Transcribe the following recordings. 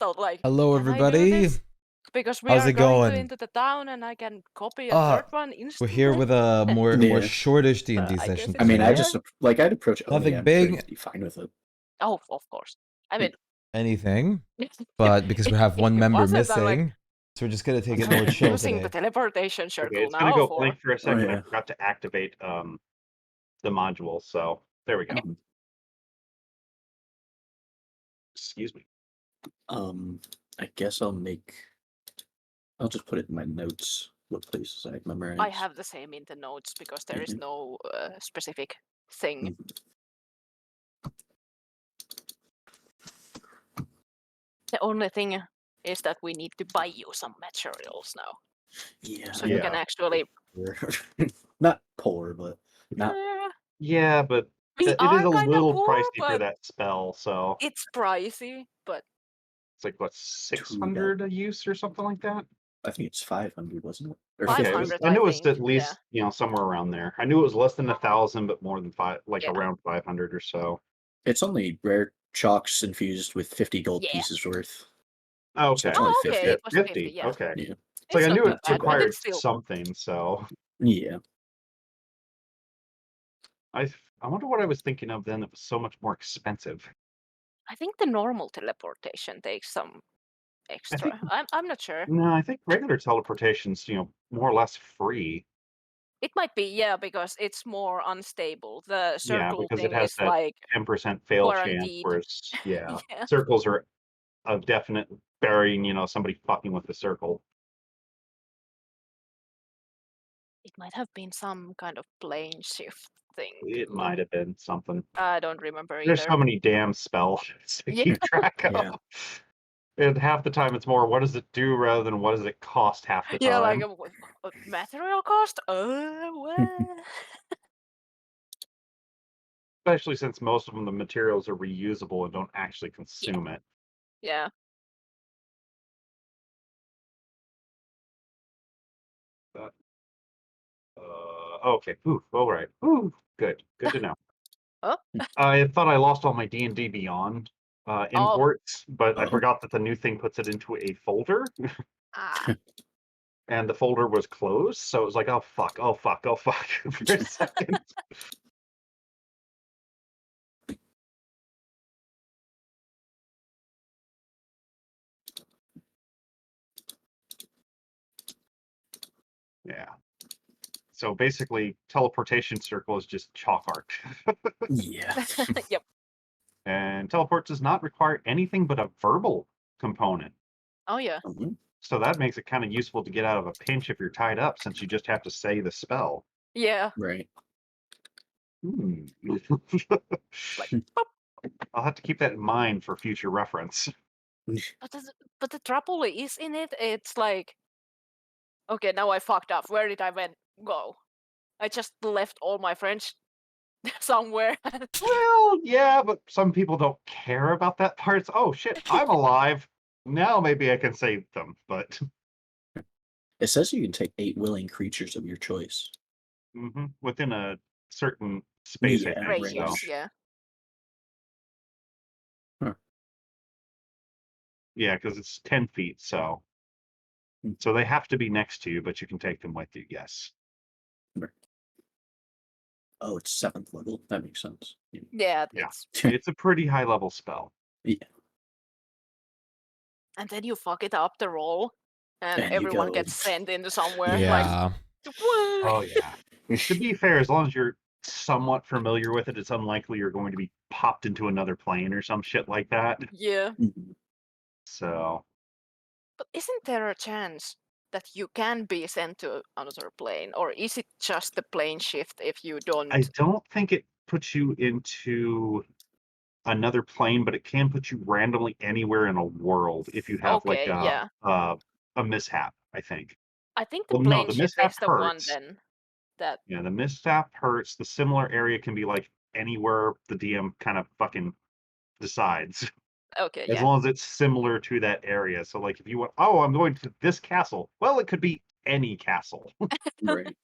felt like, Hello, can I do everybody. this? Because we How's are it going going? into the town and I can copy a Uh, third one we're here instantly. with a more Yeah. shortish D&D I guess session I it's mean, I today. fair. just I'd approach Oni. Nothing I'm sure he'd big, be fine with it. Oh, of course. I mean, anything, but because we have if one he member wasn't, I'm like, missing, so we're just gonna take it are more we chill using the today. teleportation Okay, circle it's gonna now go for? blank for a second. I yeah. forgot to activate the module, so there we go. Mhm. Excuse me. I guess I'll just put it in my notes. What places I memorize. I have the same in the notes because there is no specific thing. The only thing is that we need to buy you some materials now. Yeah. So you can actually... Not poor, but not. Yeah, but We it is are a kind of little poor, pricey for but that spell, so it's pricey, but... it's like what, 600 a use or something like that? I think it's 500, wasn't it? Or Okay, 500, I knew it was think, at least somewhere around there. I knew it was less than 1,000, but more than around 500 or so. It's only rare chalks infused with 50 gold Yeah. pieces worth. Okay. So it's only 50. Okay, it was 50, yeah. Okay. Yeah. It's like I knew not it too bad, but required it's still... something, so Yeah. I wonder what I was thinking of then that was so much more expensive. I think the normal teleportation takes some extra. I'm not sure. No, I think regular teleportation's, more or less free. It might be, yeah, because it's more unstable. The Yeah, circle because it thing has is that like 10% fail chance, guaranteed. whereas Yeah. circles are a definite burying, somebody fucking with the circle. It might have been some kind of plane shift thing. It might have been something. I don't remember There's either. so many damn spells to Yeah. keep track of. Yeah. And half the time it's more what does it do rather than what does it cost half the time. Yeah, like a material cost? What? Especially since most of them, the materials are reusable and don't actually consume it. Yeah. Okay. Ooh, all right. Ooh, good. Good to know. Oh? I thought I lost all my D&D Beyond imports, but I Oh. forgot that the new thing puts it into a folder, Ah. and the folder was closed, so it was like, oh fuck for a second. Yeah. So basically, teleportation circle is just chalk art. Yeah. Yep. And teleport does not require anything but a verbal component. Oh, yeah. Mhm. So that makes it kind of useful to get out of a pinch if you're tied up, since you just have to say the spell. Yeah. Right. Like, I'll have to keep that in mind for future reference. but the trouble is in it, it's like, okay, now I fucked up. Where did I go? I just left all my friends somewhere. Well, yeah, but some people don't care about that part. It's, oh shit, I'm alive. Now maybe I can save them, but It says you can take 8 willing creatures of your choice. within a certain space, I Yeah, think. range. Radius, yeah. Huh. Yeah, because it's 10 feet, so they have to be next to you, but you can take them with you. Yes. Right. Oh, it's 7th level. That makes sense. Yeah, Yeah. it's... It's a pretty high level spell. Yeah. And then you fuck it up the roll, and And you everyone go- gets sent into somewhere. Yeah. Like, Oh yeah. To be fair, as long as you're somewhat familiar with it, it's unlikely you're going to be popped into another plane or some shit like that. yeah. Mhm. So But isn't there a chance that you can be sent to another plane, or is it just the plane shift if you don't? I don't think it puts you into another plane, but it can put you randomly anywhere in a world if you have like Okay, yeah. a mishap, I think. I think the Well, no, plane the shift mishap is the one hurts. then that... Yeah, the mishap hurts. The similar area can be like anywhere the DM kind of fucking decides. Okay, As yeah. long as it's similar to that area. So like if you went, oh, I'm going to this castle. Well, it could be any castle. Right.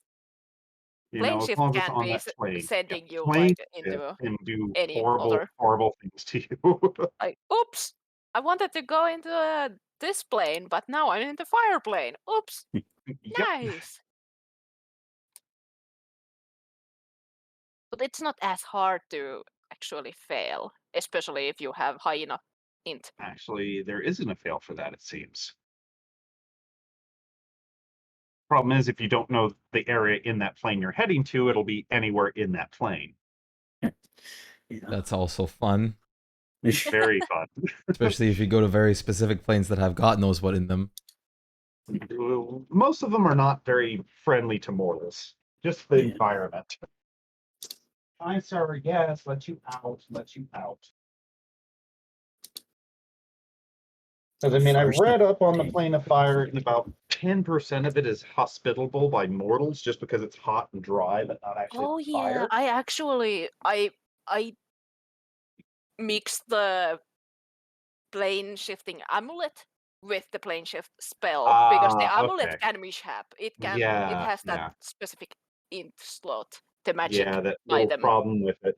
Plane As shift long as it's can on be that plane. sending you Plane like shift into can do any horrible, other... horrible things to you. Like, oops! I wanted to go into this plane, but now I'm in the fire plane. Oops. Yep. Nice. But it's not as hard to actually fail, especially if you have high enough int. Actually, there isn't a fail for that, it seems. Problem is, if you don't know the area in that plane you're heading to, it'll be anywhere in that plane. Yeah. That's also fun. Very fun. Especially if you go to very specific planes that have God knows what in them. Most of them are not very friendly to mortals. Just the environment. Hi, sir. Yes, let you out. Let you out. Because I mean, I First read up on the day. plane of fire, and about 10% of it is hospitable by mortals, just because it's hot and dry, but not actually Oh fire. yeah, I actually I mixed the plane shifting amulet with the plane shift spell because the amulet Okay. can mishap. It Yeah, has that yeah. specific int slot, the magic Yeah, that little item. problem with it.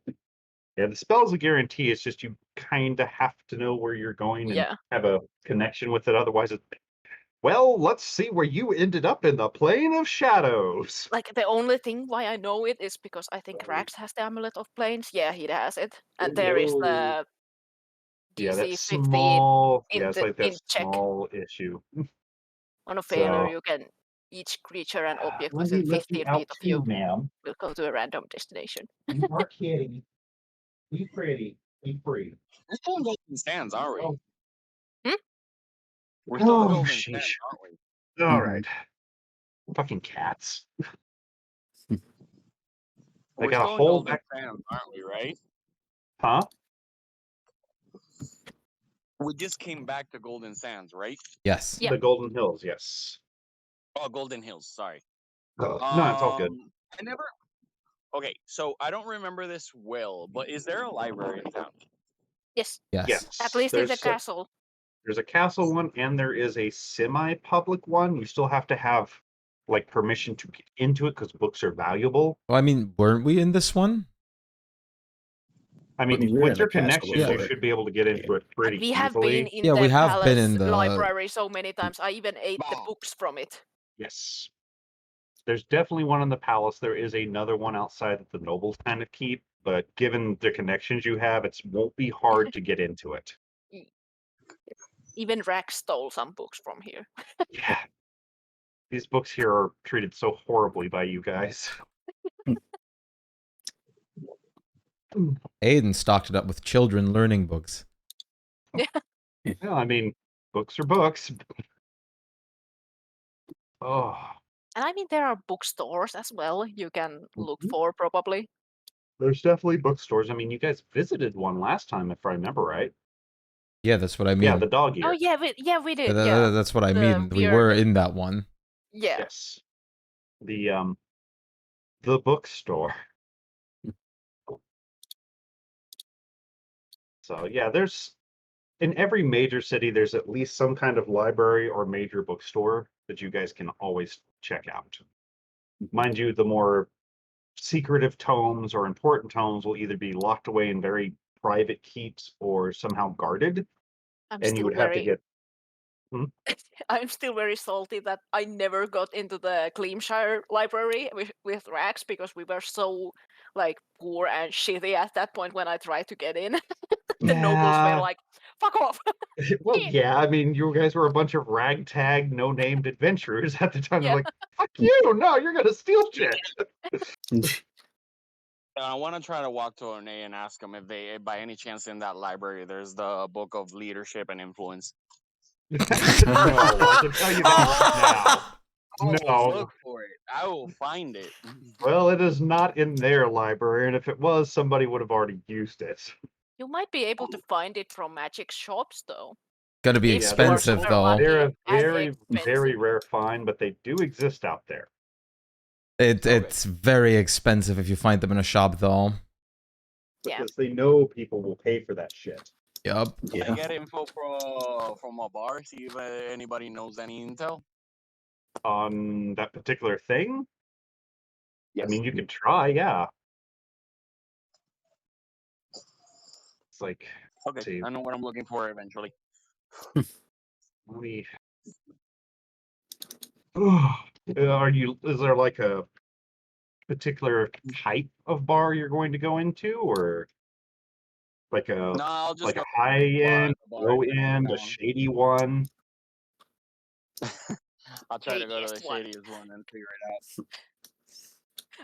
Yeah, the spell's a guarantee. It's just you kind of have to know where you're going and Yeah. have a connection with it. Otherwise, well, let's see where you ended up in the plane of shadows. Like the only thing why I know it is because I think Right. Rax has the amulet of planes. Yeah, he has it, and Oh, there is no. the Yeah, DC that's 50 small. in Yeah, it's the like that check. small issue. On a failure, So, you can each creature and object let within me let you 15 out feet of too, you ma'am. will go to a random destination. You are kitty. Be pretty. Be free. We're still in Golden Sands, aren't we? Oh. We're still in Oh, Golden sheesh. Sands, aren't we? All right. Fucking cats. They We're got a still in whole Golden back. Sands, aren't we, right? Huh? We just came back to Golden Sands, right? Yes. Yeah. The Golden Hills, yes. Oh, Golden Hills, sorry. No, it's all good. I never... Okay, so I don't remember this well, but is there a library in town? Yes, Yes. Yes. at least in the There's castle. there's a castle one and there is a semi-public one. You still have to have like permission to get into it because books are valuable. Well, I mean, weren't we in this one? I mean, we were in with the your castle connections, before. you should be able to get into it pretty We have easily. been in Yeah, the we have been palace in the library so many times. I even ate the Wow. books from it. Yes. There's definitely one in the palace. There is another one outside that the nobles kind of keep, but given the connections you have, it won't be hard to get into it. Even Rax stole some books from here. Yeah. These books here are treated so horribly by you guys. Aiden stocked it up with children learning books. Well, I mean, books are books. Oh, And I mean, there are bookstores as well you can look Mhm. for, probably. There's definitely bookstores. I mean, you guys visited one last time, if I remember right. Yeah, that's what I mean. Yeah, the dog Oh, ear. yeah, we did. Yeah. That's what I The mean. We weird- were in that one. Yeah. Yes. The bookstore. So yeah, there's in every major city, there's at least some kind of library or major bookstore that you guys can always check out. Mind you, the more secretive tomes or important tomes will either be locked away in very private keeps or somehow guarded, I'm and you still would have to very get. I'm still very salty that I never got into the Gleamshire library with Rax because we were so like poor and shitty at that point when I tried to get in. The nobles were Yeah. like, "Fuck off!" Well, yeah, I mean, you guys were a bunch of ragtag, no-named adventurers at the time. They're Yeah. like, fuck you, no, you're gonna steal shit. I want to try to walk to Ornay and ask them if they, by any chance, in that library, there's the book of leadership and influence. No, I can tell you that now. I No. will look for it. I will find it. Well, it is not in their library, and if it was, somebody would have already used it. You might be able to find it from magic shops, though. Gonna be If you are expensive super though. lucky. They're a And very, expensive. very rare find, but they do exist out there. It's very expensive if you find them in a shop though. Yeah. Because they know people will pay for that shit. Yup. I Yeah. get info from a bar, see if anybody knows any intel. On that particular thing? Yes. I mean, you could try, yeah. It's like, Okay, see. I know what I'm looking for eventually. Let me. Is there like a particular type of bar you're going to go into, or like No, a I'll just go high end, bar low in end, a town. shady one? I'll try to go to the Shadiest one. shadiest one and figure it out.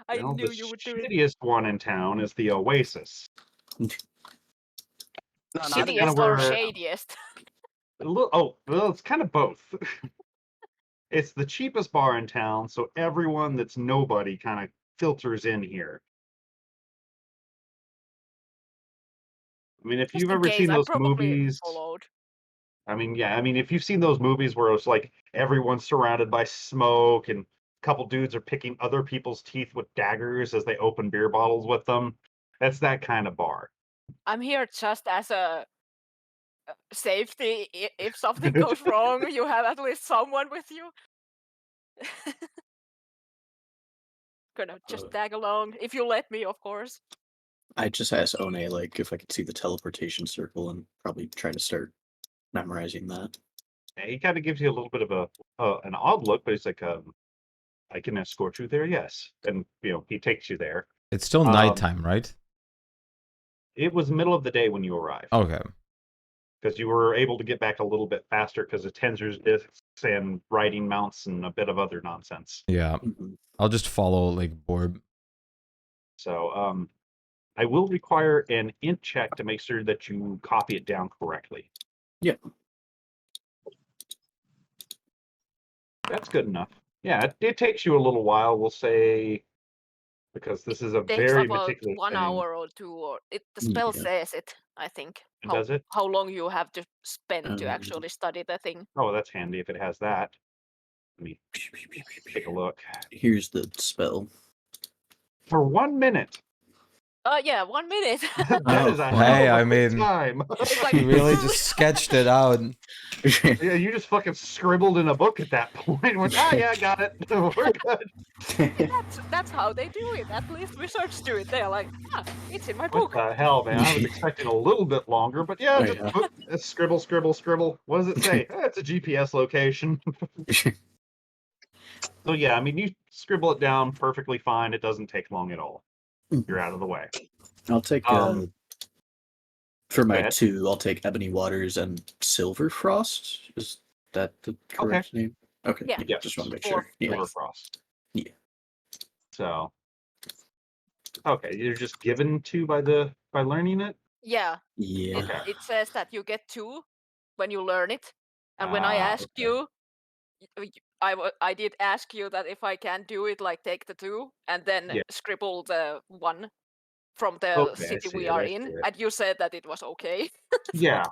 I Well, knew the you would do it. shittiest one in town is the Oasis. No, not It's the kinda Shittiest or where- shadiest? Oh, well, it's kind of both. It's the cheapest bar in town, so everyone that's nobody kind of filters in here. I mean, if Just you've in ever case, seen I'm those probably movies, followed. I mean, yeah, I mean, if you've seen those movies where it's like everyone's surrounded by smoke and a couple dudes are picking other people's teeth with daggers as they open beer bottles with them, that's that kind of bar. I'm here just as a safety. If something goes wrong, you have at least someone with you. Gonna just tag along if you let me, of course. I just asked One like if I could see the teleportation circle and probably try to start memorizing that. Yeah, he kind of gives you a little bit of an odd look, but he's like, I can escort you there, yes. And, he takes you there. It's still nighttime, right? It was middle of the day when you arrived. Okay. Because you were able to get back a little bit faster because of Tensor's discs and riding mounts and a bit of other nonsense. Yeah. Mhm. I'll just follow like Borb. So, I will require an int check to make sure that you copy it down correctly. Yep. That's good enough. Yeah, it takes you a little while, we'll say, because this is a Takes very about meticulous 1 thing. hour or 2, or the spell Yeah. says it. I think. Does it? How long you have to spend to Um, actually study the thing? Oh, that's handy if it has that. Let me take a look. Here's the spell. For 1 minute. Yeah, 1 minute. That is a hell Hey, of a I quick mean, time. It's like He really just sketched it out. Yeah, you just fucking scribbled in a book at that point. Went, yeah, I got it. We're good. that's how they do it. At least wizards do it. They're like, it's in my What book. the hell, man? I was expecting a little bit longer, but yeah, Oh, just yeah. scribble, scribble, scribble. What does it say? It's a GPS location. So yeah, I mean, you scribble it down perfectly fine. It doesn't take long at all. You're out of the way. I'll take for Go my ahead. 2. I'll take Ebony Waters and Silver Frost. Is that the correct name? Okay. Yeah. Yes. Just want to make Or sure. Yeah. Silverfrost. Yeah. So, okay, you're just given 2 by learning it. Yeah. Yeah. Okay. It says that you get 2 when you learn it. And when I asked Okay. you, I did ask you that if I can do it, like take the 2 and then Yeah. scribble the 1 from the Okay, I city see we it, are I in, see it. and you said that it was okay. Yeah.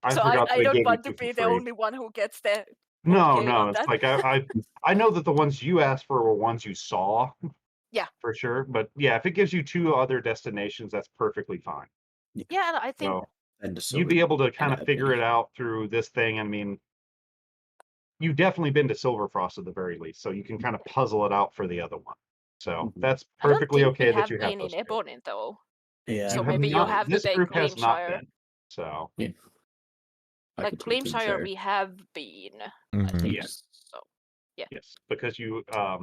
I So forgot that I I don't gave want you to 2 be for the free. only one who gets the No, okay no, on it's that. like I know that the ones you asked for were ones you saw. Yeah. For sure. But yeah, if it gives you 2 other destinations, that's perfectly fine. Yeah, and I think So And the you'd silver be able to kind and of figure ebony. it out through this thing. I mean, you've definitely been to Silverfrost at the very least, so you can kind of puzzle it out for the other one. So Mhm. that's I don't perfectly think okay we that have you have been those in 2. Ebonin though. Yeah. So You have maybe you not. have to This take group has not Gleamshire. been. So Yeah. I Like could take Gleamshire, Gleamshire. we have been. I Mhm. think Yes. so. yes, because you I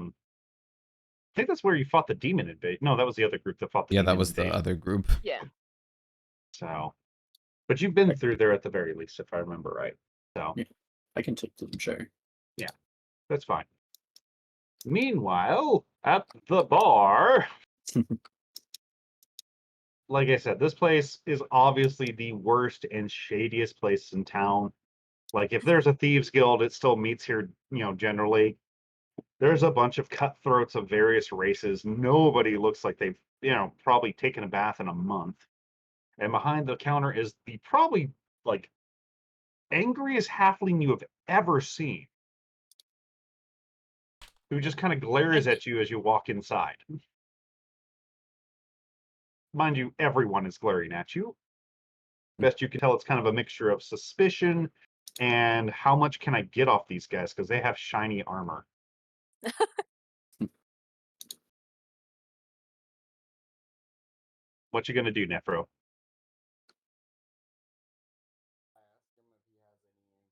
think that's where you fought the demon invasion. No, that was the other group that fought the Yeah, demon that was the invasion. other group. Yeah. So, but you've been through there at the very least, if I remember right. So Yeah. I can take Gleamshire. that's fine. Meanwhile, at the bar, like I said, this place is obviously the worst and shadiest place in town. Like, if there's a thieves guild, it still meets here, generally. There's a bunch of cutthroats of various races. Nobody looks like they've, probably taken a bath in a month. And behind the counter is the probably, like, angriest halfling you have ever seen, who just kind of glares Maybe. at you as you walk inside. Mind you, everyone is glaring at you. Best you can tell, it's kind of a mixture of suspicion and how much can I get off these guys because they have shiny armor. What you gonna do, Nefro?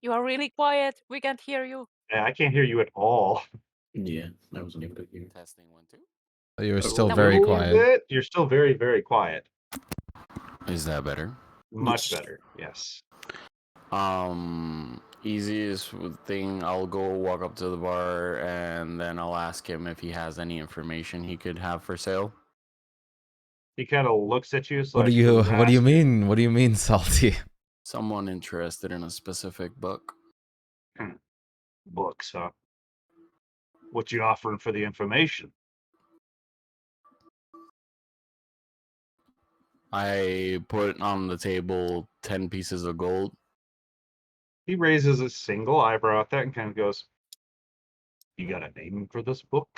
You are really quiet. We can't hear you. I can't hear you at all. Yeah, I wasn't able to hear. Testing 1 2. You're A still No. very Little quiet. bit. You're still very, very quiet. Is that better? Much better. Yes. Easiest thing. I'll go walk up to the bar and then I'll ask him if he has any information he could have for sale. He kind of looks at you. What do Like, you "Who's What do you asking?" mean? What do you mean, Salty? Someone interested in a specific book. Books, huh? What you offering for the information? I put on the table 10 pieces of gold. He raises a single eyebrow at that and kind of goes, "You got a name for this book?"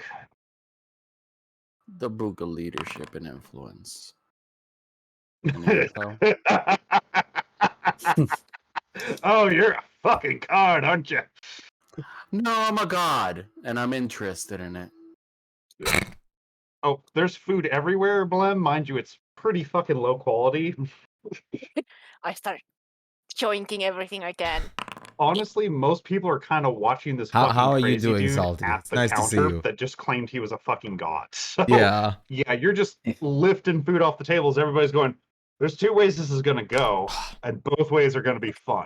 The Book of Leadership and Influence. Any info? Oh, you're a fucking card, aren't you? No, I'm a god, and I'm interested in it. Oh, there's food everywhere, Blem. Mind you, it's pretty fucking low quality. I start joinking everything I can. Honestly, most people are kind of watching this How fucking are you crazy doing, dude Salty? at It's the nice to see counter you. that just claimed he was a fucking god. So, Yeah. yeah, you're just lifting food off the tables. Everybody's going, there's two ways this is going to go, and both ways are going to be fun.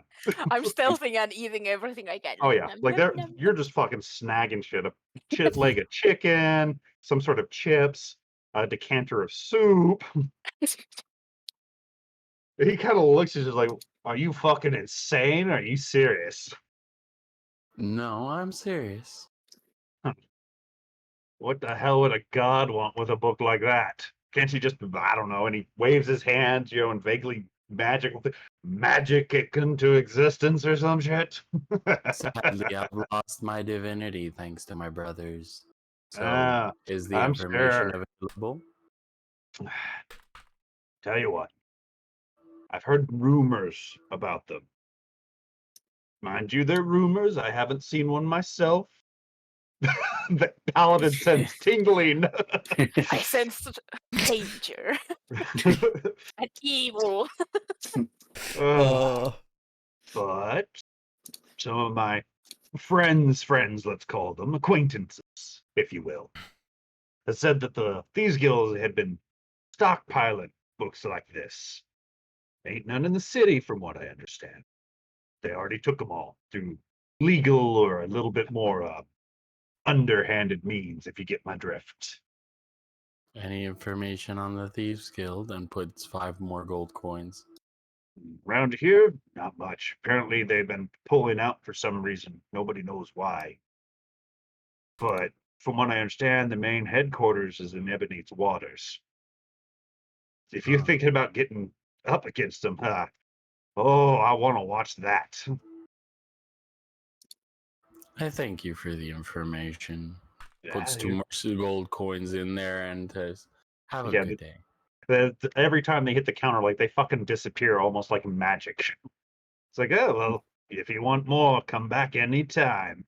I'm stealthing and eating everything I can. Oh, yeah. Nom, Like, nom, nom, you're nom. just fucking snagging shit. A leg of chicken, some sort of chips, a decanter of soup. He kind of looks at you like, are you fucking insane? Are you serious? No, I'm serious. What the hell would a god want with a book like that? Can't you just, I don't know, and he waves his hand, and vaguely magic it into existence or some shit? Sadly, I've lost my divinity thanks to my brothers. So, Ah, is the I'm information sure. available? Tell you what, I've heard rumors about them. Mind you, they're rumors. I haven't seen one myself. The paladin sense tingling. I sensed danger and evil. Ugh. But some of my friends, let's call them, acquaintances, if you will, has said that the Thieves Guild had been stockpiling books like this. Ain't none in the city, from what I understand. They already took them all through legal or a little bit more underhanded means, if you get my drift. Any information on the Thieves Guild and puts 5 more gold coins. Around here, not much. Apparently, they've been pulling out for some reason. Nobody knows why. But from what I understand, the main headquarters is in Ebony's Waters. If you're thinking about getting up against them, oh, I want to watch that. I thank you for the information. Puts Yeah, 2 more gold coins in there and says, have a Yeah, good day. every time they hit the counter, like they fucking disappear almost like magic. It's like, oh, well, if you want more, come back anytime.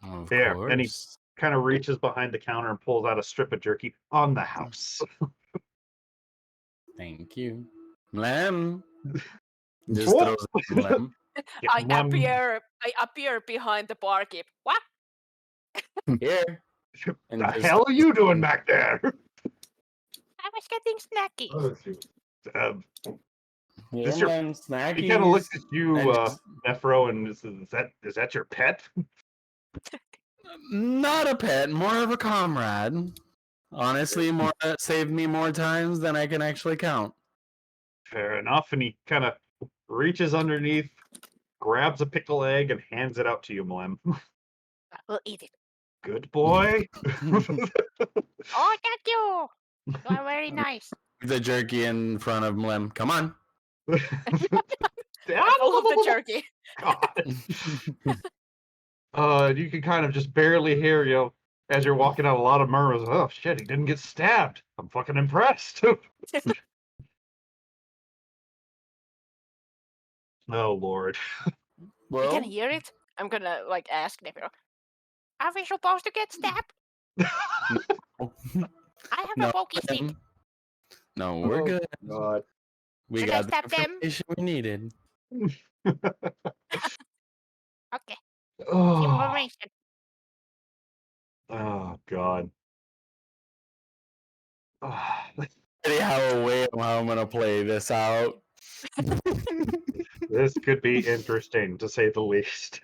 Of There. And he course. kind of reaches behind the counter and pulls out a strip of jerky on the house. Thank you. Lem. Just Whoop. throws it in Lem. Yeah, I appear behind the barkeep. What? Here. And the just hell are you doing back there? I was getting snacky. Um, Here, this your- Lem, he snackies. kind of looks at you, And just- Nephro, and is that your pet? Not a pet, more of a comrade. Honestly, more saved me more times than I can actually count. Fair enough. And he kind of reaches underneath, grabs a pickle egg, and hands it out to you, Mlem. I will eat it. Good boy. Oh, thank you. You are very nice. The jerky in front of Mlem. Come on. I pull up the jerky. God. You can kind of just barely hear, as you're walking out, a lot of murmurs. Oh shit, he didn't get stabbed. I'm fucking impressed. Oh Lord. You Well, can hear it. I'm gonna ask Nefero. Are we supposed to get stabbed? I have no, a pokey stick. Lem. No, we're good. God. We Should I got the stab them? information we needed. Okay. Oh, Information. oh God. Ah, already have a way of how I'm gonna play this out. this could be interesting, to say the least.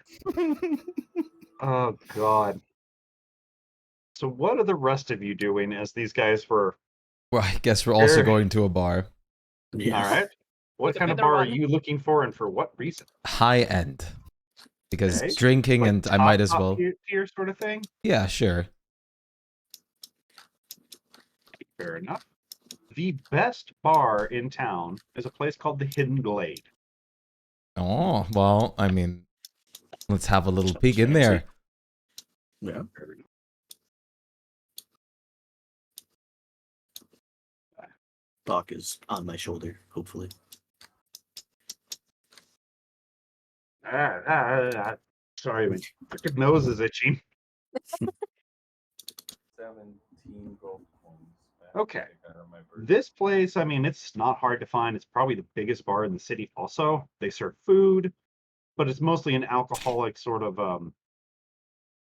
Oh God. So what are the rest of you doing as these guys were... Well, I guess we're also Sure. going to a bar. Yeah. All right. What With a kind of better bar are one. you looking for, and for what reason? High end. Because Okay. drinking Like and I might as top well. tier sort of thing? Yeah, sure. Fair enough. The best bar in town is a place called the Hidden Glade. Oh, well, I mean, let's have a little Sounds peek in fancy. there. Yeah. Fair enough. Bach is on my shoulder, hopefully. Sorry, my freaking nose is itching. 17 gold coins. Okay. This place, I mean, it's not hard to find. It's probably the biggest bar in the city also. They serve food, but it's mostly an alcoholic sort of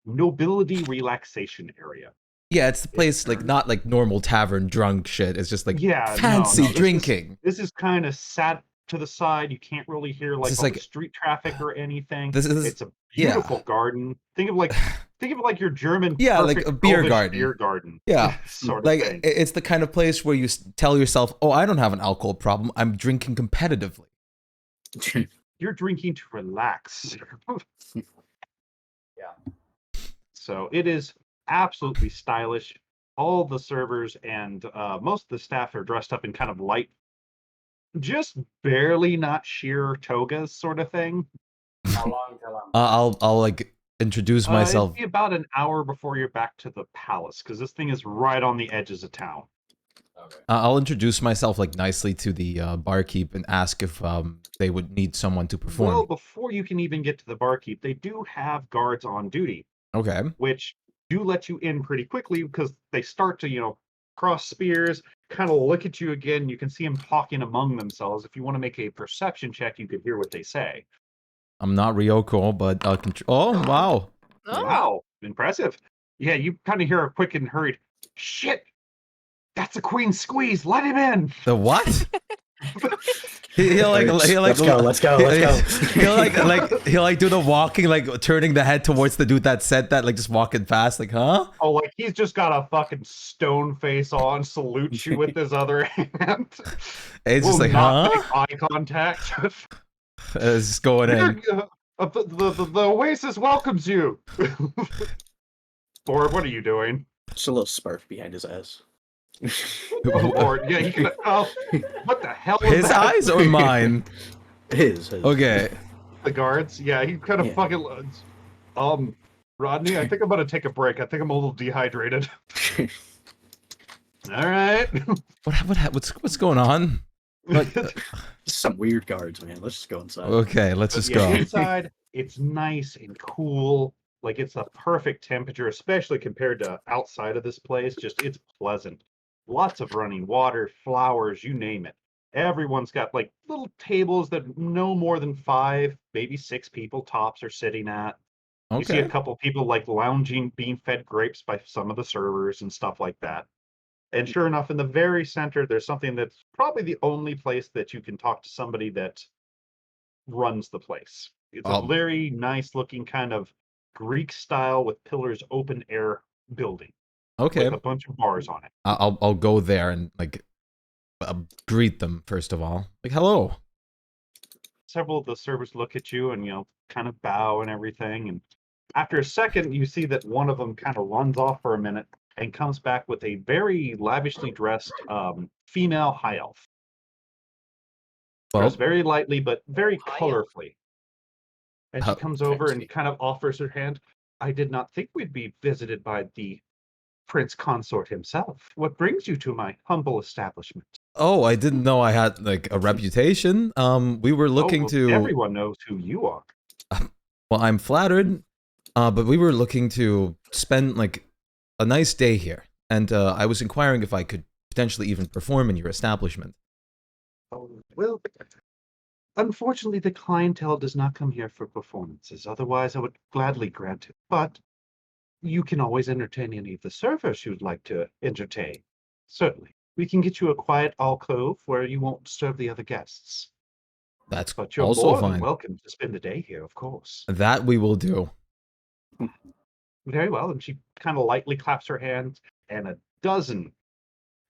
nobility relaxation area. Yeah, it's the place, like, not like normal tavern drunk shit. It's just like Yeah, fancy no, drinking. This is kind of sat to the side. You can't really hear like is all like- the street traffic or anything. This is- It's a beautiful yeah. garden. Think of like your German Yeah, like perfect a beer Elvish garden. beer garden. Yeah. sort of Like, thing. it's the kind of place where you tell yourself, oh, I don't have an alcohol problem. I'm drinking competitively. You're drinking to relax. Yeah. So it is absolutely stylish. All the servers and most of the staff are dressed up in kind of light, just barely not sheer togas sort of thing. How long till I'm I'll like introduce myself. It'd be about an hour before you're back to the palace, because this thing is right on the edges of town. Okay. I'll introduce myself like nicely to the barkeep and ask if they would need someone to perform. Well, before you can even get to the barkeep, they do have guards on duty, Okay. which do let you in pretty quickly because they start to, cross spears, kind of look at you again. You can see them talking among themselves. If you want to make a perception check, you could hear what they say. I'm not Ryoko, but I'll oh, wow. Oh. Wow, impressive. Yeah, you kind of hear a quick and hurried, shit, that's a queen squeeze, let him in. The what? He'll like let's go. he'll do the walking, like turning the head towards the dude that said that, like just walking fast, like, huh? Oh, like he's just got a fucking stone face on, salutes you with his other hand. It's Will just like, not huh? make eye contact. It's just going in. The Oasis welcomes you. Or what are you doing? Just a little spark behind his eyes. Or yeah, he can. Oh, what the hell? Was His that? eyes or mine? His. Okay. The guards. Yeah, he kind of Yeah. fucking. Rodney, I think I'm gonna take a break. I think I'm a little dehydrated. All right. What's going on? What? Some weird guards, man. Let's just go inside. Okay, let's just go. Inside, it's nice and cool. Like it's a perfect temperature, especially compared to outside of this place. Just it's pleasant. Lots of running water, flowers, you name it. Everyone's got like little tables that no more than 5, maybe 6 people tops are sitting at. You see a Okay. couple people like lounging, being fed grapes by some of the servers and stuff like that. And sure enough, in the very center, there's something that's probably the only place that you can talk to somebody that runs the place. It's a very nice looking kind of Greek style with pillars, open air building Okay. with a bunch of bars on it. I'll go there and like greet them first of all. Like, hello. Several of the servers look at you and kind of bow and everything. And after a second, you see that one of them kind of runs off for a minute and comes back with a very lavishly dressed female high elf. Well, Dressed very lightly, but very High elf. colorfully. And she comes over and kind of offers her hand. I did not think we'd be visited by the prince consort himself. What brings you to my humble establishment? oh, I didn't know I had like a reputation. We were looking well, to. Everyone knows who you are. Well, I'm flattered. But we were looking to spend like a nice day here, and I was inquiring if I could potentially even perform in your establishment. Oh, well, unfortunately, the clientele does not come here for performances. Otherwise, I would gladly grant it. But you can always entertain any of the servers you'd like to entertain. Certainly. We can get you a quiet alcove where you won't disturb the other guests. That's But you're also more than fine. welcome to spend the day here, of course. That we will do. Very well. And she kind of lightly claps her hands, and a dozen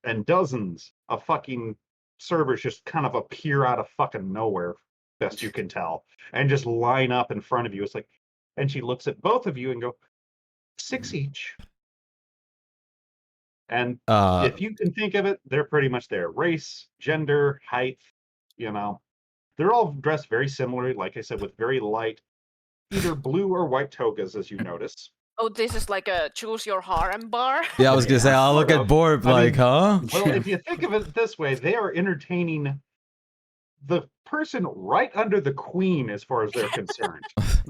and dozens of fucking servers just kind of appear out of fucking nowhere, best you can tell, and just line up in front of you. It's like, and she looks at both of you and go, 6 each. And if you can think of it, they're pretty much there. Race, gender, height, you know. They're all dressed very similarly, like I said, with very light, either blue or white togas, as you notice. Oh, this is like a choose your harem bar. Yeah, I was gonna say, Yeah, I'll look sort at of. Borb I like, mean, huh? Well, if you think of it this way, they are entertaining the person right under the queen as far as they're concerned.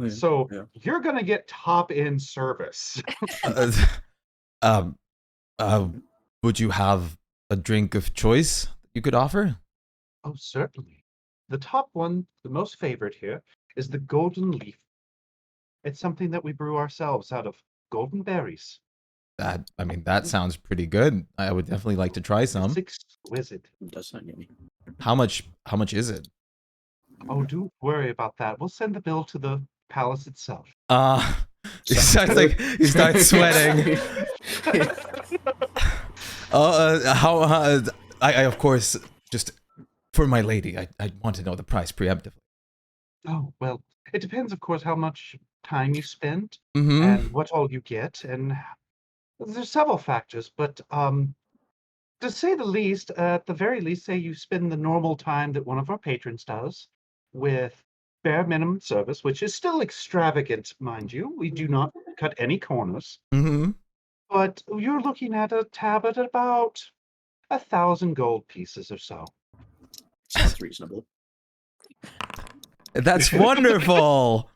So yeah. you're going to get top end service. Uh, um, would you have a drink of choice you could offer? Oh, certainly. The top one, the most favorite here, is the golden leaf. It's something that we brew ourselves out of golden berries. That sounds pretty good. I would definitely like to try some. It's exquisite. Does sound yummy. How much is it? Oh, don't worry about that. We'll send the bill to the palace itself. He starts sweating. I of course, just for my lady, I want to know the price preemptively. Oh, well, it depends, of course, how much time you spend Mm-hmm. and what all you get. And there's several factors, but to say the least, at the very least, say you spend the normal time that one of our patrons does with bare minimum service, which is still extravagant, mind you. We do not cut any corners. Mm-hmm. But you're looking at a tab at about 1,000 gold pieces or so. Sounds reasonable. That's wonderful.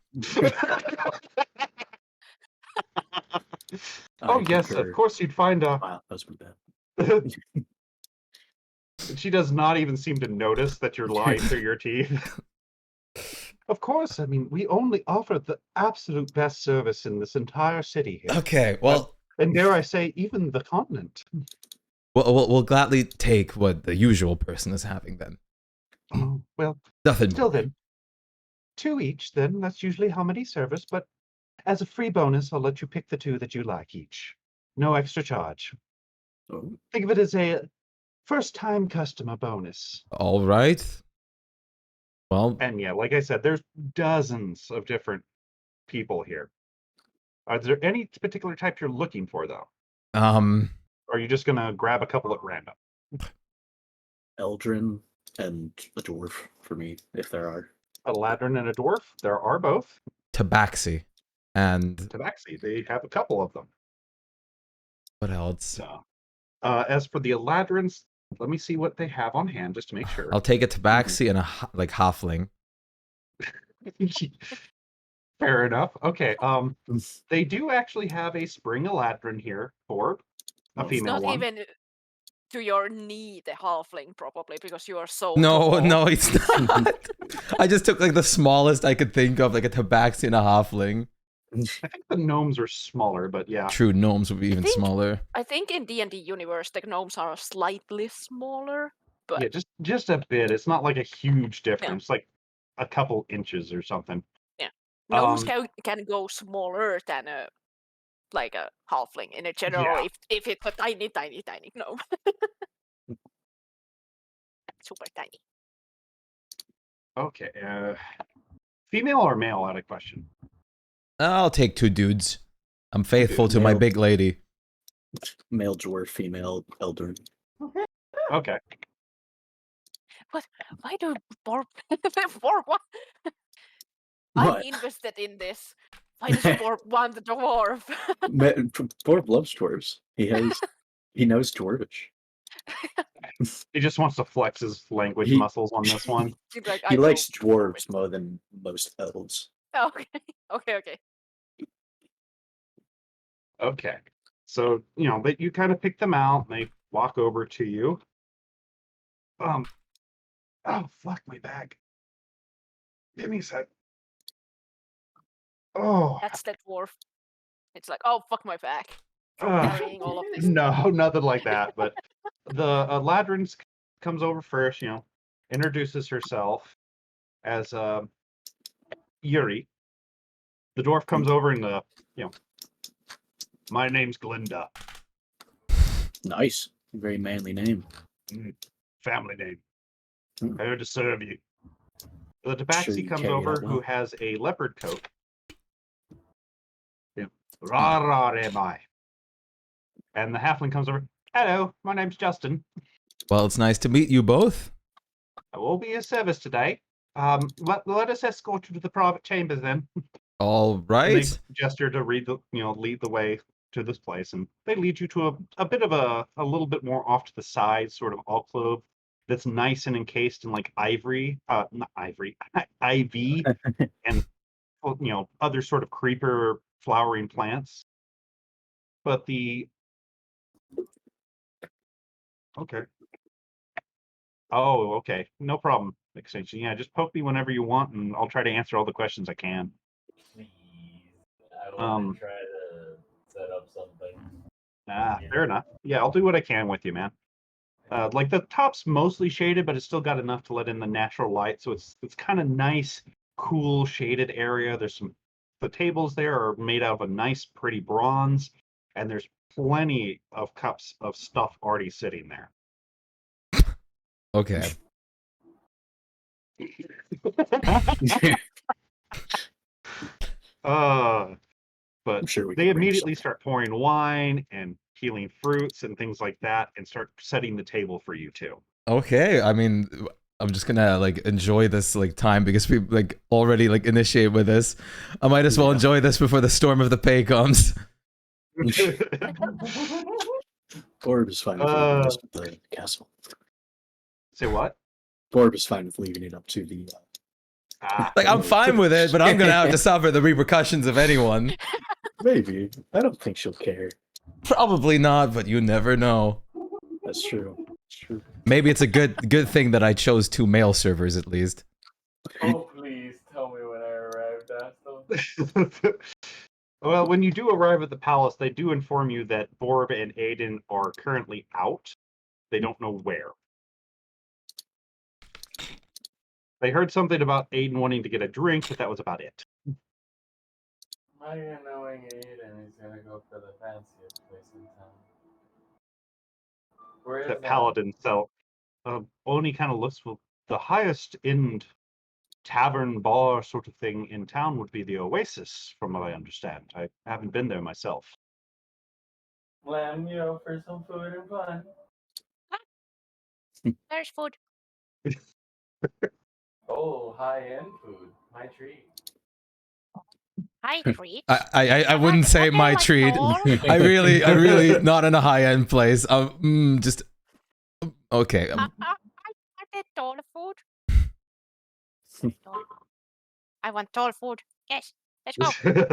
Oh, I yes, concur. of course you'd find a... Wow, that was pretty bad. She does not even seem to notice that you're lying through your teeth. Of course, I mean, we only offer the absolute best service in this entire city here. Okay, well, And dare I say, even the continent. we'll gladly take what the usual person is having then. Oh, well, Nothing still more. then. 2 each, then. That's usually how many service, but as a free bonus, I'll let you pick the 2 that you like each. No extra charge. Oh, Think of it as a first-time customer bonus. All right. Well, And yeah, like I said, there's dozens of different people here. Is there any particular type you're looking for, though? Or are you just going to grab a couple at random? Eldrin and a dwarf for me, if there are. A ladrin and a dwarf? There are both. tabaxi. And Tabaxi, they have a couple of them. what else? So, as for the ladrins, let me see what they have on hand just to make sure. I'll take a tabaxi and a halfling. Fair enough. Okay. They do actually have a spring eladrin here for a It's female Not one. even to your knee, the halfling, probably, because you are so No, tall. no, it's not. I just took like the smallest I could think of, like a tabaxi and a halfling. I think the gnomes are smaller, but yeah. True, gnomes would be even think- smaller. I think in D&D universe, the gnomes are slightly smaller, but Yeah, just a bit. It's not like a huge difference, like a couple inches or something. gnomes can go smaller than a halfling in a general. Yeah. If it's a tiny gnome, super tiny. Okay. Female or male? Out of question. I'll take 2 dudes. I'm faithful to my Male. big lady. Male dwarf, female Eldrin. Okay. Why do Borb? Borb what? I'm What? invested in this. Why does Borb want the dwarf? Dwarf loves dwarves. He knows dwarvish. He just wants to flex his language He- muscles on this one. He's like, He I likes know dwarves more than most elves. Okay, okay. Okay. So, but you kind of pick them out and they walk over to you. Oh, fuck my bag. Give me a sec. Oh, That's the dwarf. It's like, oh, fuck my back from Ah. carrying all of this. no, nothing like that. But the Ladrin comes over first, introduces herself as Yuri. The dwarf comes over and, my name's Glinda. Nice. Very manly name. Family name. Hmm. Here to serve you. The Sure Tabaxi you comes carry over, that well. who has a leopard coat. Yeah. Rah, rah, am I. And the halfling comes over. Hello, my name's Justin. Well, it's nice to meet you both. I will be of service today. Let us escort you to the private chambers then. All And they right. gesture to lead the way to this place, and they lead you to a bit of a little bit more off to the side, sort of alcove that's nice and encased in like ivory, not ivory, ivy, and other sort of creeper flowering plants. But okay. Oh, okay. No problem, extension. Yeah, just poke me whenever you want, and I'll try to answer all the questions I can. Please. I want Um, to try to set up something. Fair enough. Yeah, I'll do what I can with you, man. Like the top's mostly shaded, but it's still got enough to let in the natural light, so it's kind of nice, cool, shaded area. The tables there are made out of a nice, pretty bronze, and there's plenty of cups of stuff already sitting there. Okay. But I'm sure we they can arrange immediately something. start pouring wine and peeling fruits and things like that, and start setting the table for you too. Okay. I mean, I'm just gonna like enjoy this like time because we like already like initiate with this. I might as well Yeah. enjoy this before the storm of the pay comes. Borb is fine with leaving this with the castle. Say what? Borb is fine with leaving it up to the. Like I'm fine with it, but I'm gonna have to suffer the repercussions of anyone. Maybe. I don't think she'll care. Probably not, but you never know. That's true. It's true. Maybe it's a good thing that I chose 2 male servers at least. Oh, please tell me when I arrived, Aston. Well, when you do arrive at the palace, they do inform you that Borb and Aiden are currently out. They don't know where. They heard something about Aiden wanting to get a drink, but that was about it. My knowing Aiden is gonna go for the fanciest place in town. Where is That paladin cell. Oni kind of looks, well, the highest end tavern bar sort of thing in town would be the Oasis, from what I understand. I haven't been there myself. Lamb, for some food and fun. There's food. Oh, high-end food. My treat. Hi, treats. I wouldn't say my like treat. all? I really not in a high end place. Just okay. I did all the food. I want all food. Yes, let's go. Okay.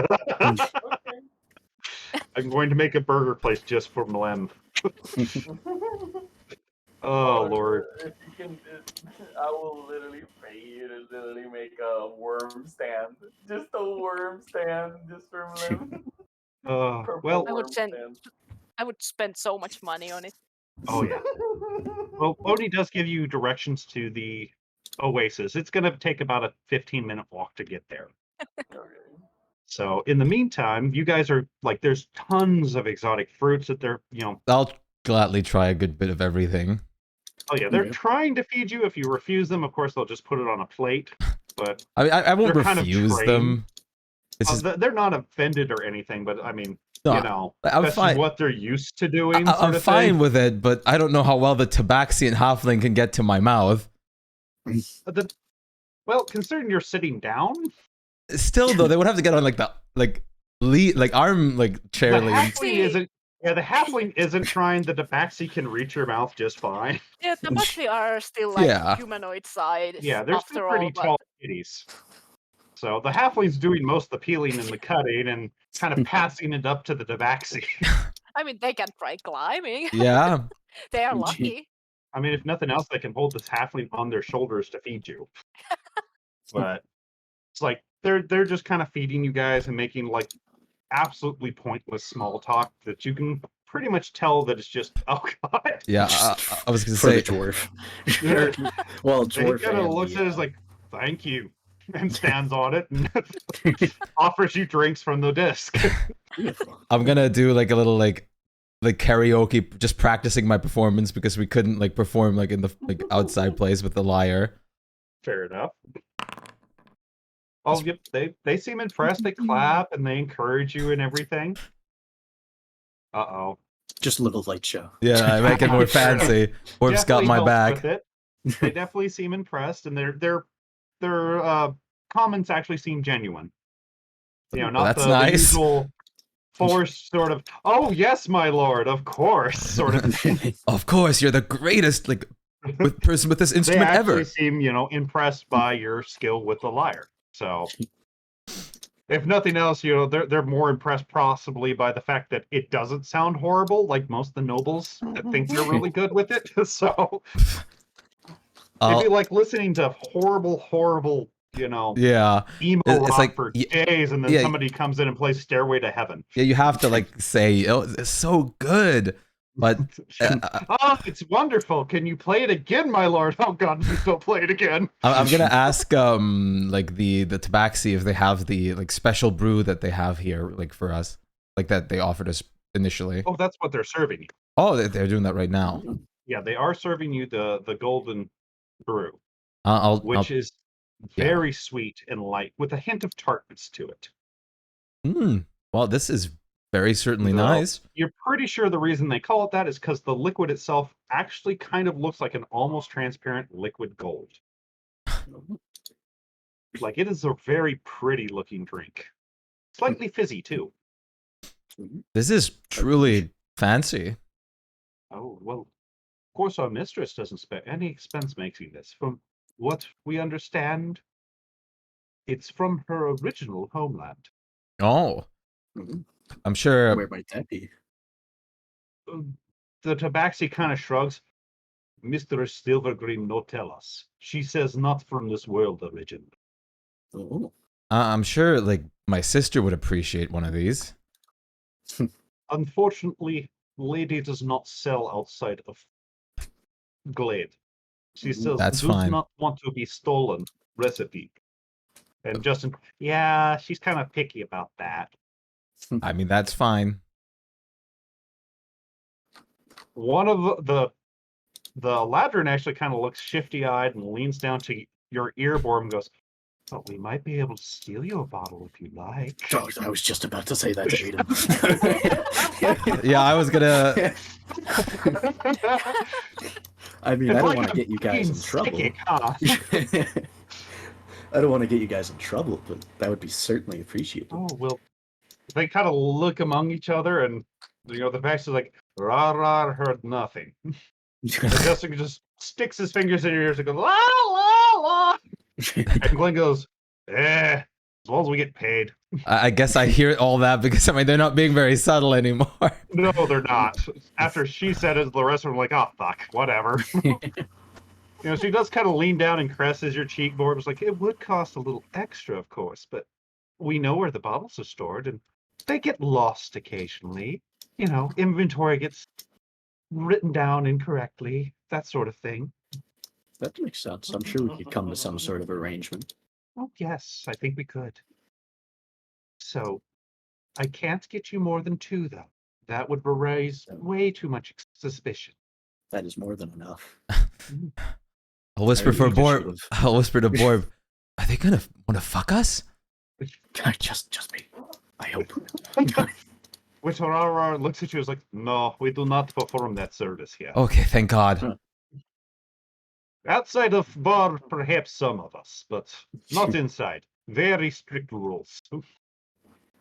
I'm going to make a burger place just for Mlem. Oh, Lord. If you can, I will literally pay you to literally make a worm stand. Just a worm stand, just for Lim. Well, I would spend so much money on it. oh yeah. Well, Odie does give you directions to the Oasis. It's going to take about a 15-minute walk to get there. Okay. So in the meantime, you guys are like, there's tons of exotic fruits that they're, I'll gladly try a good bit of everything. oh yeah, they're Yeah. trying to feed you. If you refuse them, of course, they'll just put it on a plate. But I mean, I won't They're kind of refuse trained. them. It's just, they're not offended or anything. But I mean, no, I'm that's fine. just what they're used to doing. I'm sort of fine thing. with it, but I don't know how well the Tabaxian halfling can get to my mouth. Well, considering you're sitting down, Still, though, they would have to get on like the arm chair the lean. halfling isn't. Yeah, the halfling isn't trying. The Tabaxi can reach your mouth just fine. Yeah, the Tabaxi are still like Yeah. humanoid size. Yeah, they're still after pretty all, tall kitties. So the halfling's doing most of the peeling and the cutting and kind of passing it up to the Tabaxi. I mean, they can try climbing. Yeah. They are lucky. I mean, if nothing else, they can hold this halfling on their shoulders to feed you. But It's like they're just kind of feeding you guys and making like absolutely pointless small talk that you can pretty much tell that it's just God. Yeah, I was gonna For say. the dwarf. They're- Well, He dwarf kind of and looks the, at it as like, thank you, and stands on it and offers you drinks from the disc. beautiful. I'm gonna do like a little like karaoke, just practicing my performance because we couldn't like perform like in the like outside place with the lyre. Fair enough. Oh, yep. They seem impressed. They clap and they encourage you and everything. Uh-oh. Just a little light show. Yeah, I make it more fancy. Orb's got Definitely my helps back. with it. They definitely seem impressed, and their comments actually seem genuine. You know, not that's the nice. usual forced sort of, oh yes, my lord, of course, sort of. Of course, you're the greatest like person with this They instrument actually ever. seem, impressed by your skill with the lyre. So, if nothing else, they're more impressed possibly by the fact that it doesn't sound horrible, like most of the nobles that think they're really good with it. So, it'd be like listening to horrible, Yeah, emo it's rock like for days, and then yeah. somebody comes in and plays Stairway to Heaven. Yeah, you have to like say, "Oh, it's so good," but Oh, it's wonderful. Can you play it again, my lord? Oh God, please don't play it again. I'm gonna ask like the Tabaxi if they have the like special brew that they have here like for us, like that they offered us initially. Oh, that's what they're serving you. Oh, they're doing that right now. Yeah, they are serving you the golden brew, I'll which is very sweet and light with a hint of tartness to it. Well, this is very certainly So, nice. You're pretty sure the reason they call it that is because the liquid itself actually kind of looks like an almost transparent liquid gold. Like, it is a very pretty looking drink. Slightly fizzy, too. This is truly fancy. Oh, well, of course our mistress doesn't spare any expense making this. From what we understand, it's from her original homeland. Oh, Mhm. I'm sure. Where might that be? The Tabaxi kind of shrugs. Mistress Silvergreen no tell us. She says not from this world origin. Oh. I'm sure like my sister would appreciate one of these. Unfortunately, lady does not sell outside of Glade. She says That's does fine. not want to be stolen recipe. And Justin, yeah, she's kind of picky about that. I mean, that's fine. One of the Ladrin actually kind of looks shifty-eyed and leans down to your earborm and goes, "But we might be able to steal you a bottle if you like." Oh, I was just about to say that to Aiden. Yeah, I was gonna. I mean, It's I don't like want to a get you guys in fucking trouble. psychic, huh? I don't want to get you guys in trouble, but that would be certainly appreciated. Oh, well, they kind of look among each other, and the Vax is like, "Rah rah, heard nothing." And Justin just sticks his fingers in your ears and goes, "La la la," and Glenn goes, "Eh, as long as we get paid." I guess I hear all that because I mean they're not being very subtle anymore. No, they're not. After she said it, the rest of them were like, "Oh fuck, whatever." She does kind of lean down and caresses your cheekbone. It's like, it would cost a little extra, of course, but we know where the bottles are stored, and they get lost occasionally. Inventory gets written down incorrectly, that sort of thing. That makes sense. I'm sure we could come to some sort of arrangement. Oh, yes, I think we could. So, I can't get you more than 2, though. That would raise way too much suspicion. That is more than enough. I'll whisper for think I Borb. should've. I'll whisper to Borb. Are they gonna want to fuck us? Just me. I hope. Which Aurora looks at you as like, "No, we do not perform that service here. Okay, thank God. Outside of bar, perhaps some of us, but not inside. Very strict rules.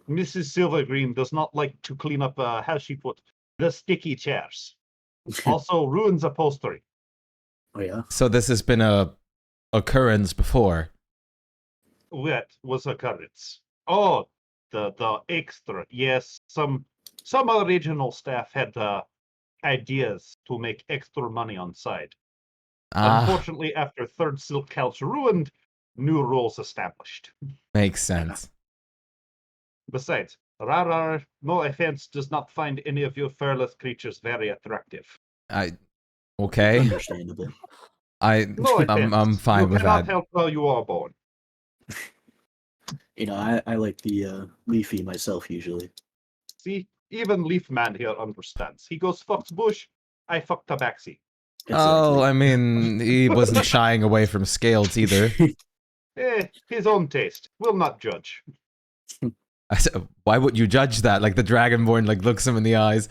Mrs. Silvergreen does not like to clean up, how she put, the sticky chairs. Also ruins upholstery. Oh yeah. So this has been a occurrence before. What was occurrence? Oh, the extra. Yes, some original staff had ideas to make extra money on side. Ah, Unfortunately, after Third Silk Couch ruined, new rules established. Makes sense. Besides, Rarar, no offense, does not find any of you furless creatures very attractive. Okay. Understandable. No offense. I'm fine you with cannot that. help how you are born. You know, I like the leafy myself usually. See, even Leaf Man here understands. He goes, fucks bush, I fuck tabaxi. Oh, Exactly. I mean, he wasn't shying away from scales either. His own taste. Will not judge. I said, why would you judge that? Like the Dragonborn like looks him in the eyes.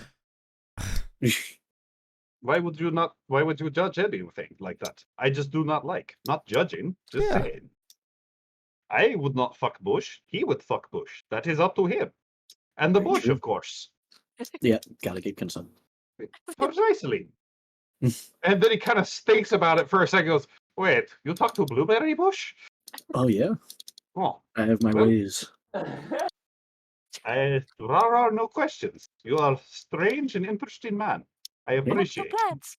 Why would you judge anything like that? I just do not like. Not judging, just Yeah. saying. I would not fuck Bush. He would fuck Bush. That is up to him. And the Very Bush, true. of course. Yeah, gotta get consent. Precisely. And then he kind of thinks about it for a second, goes, wait, you talk to Blueberry Bush? Oh yeah, Oh, I have my Well- ways. rah, no questions. You are a strange and interesting man. I What's your appreciate plans?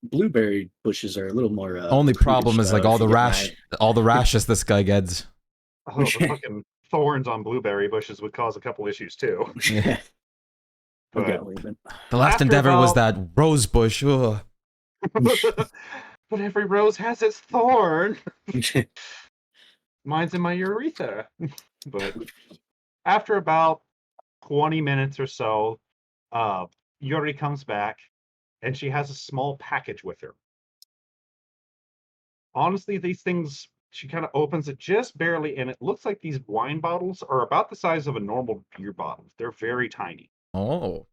Blueberry bushes are a little more. Only prudish, problem is like though, all if the you get rash, all the rashes this guy gets. Oh, the fucking thorns on blueberry bushes would cause a couple issues too. my- Yeah, But- I've got leaving. The last After endeavor was about- that rose bush. Ugh. But every rose has its thorn. Mine's in my urethra. But after about 20 minutes or so, Yuri comes back and she has a small package with her. Honestly, these things, she kind of opens it just barely, and it looks like these wine bottles are about the size of a normal beer bottle. They're very tiny. Oh,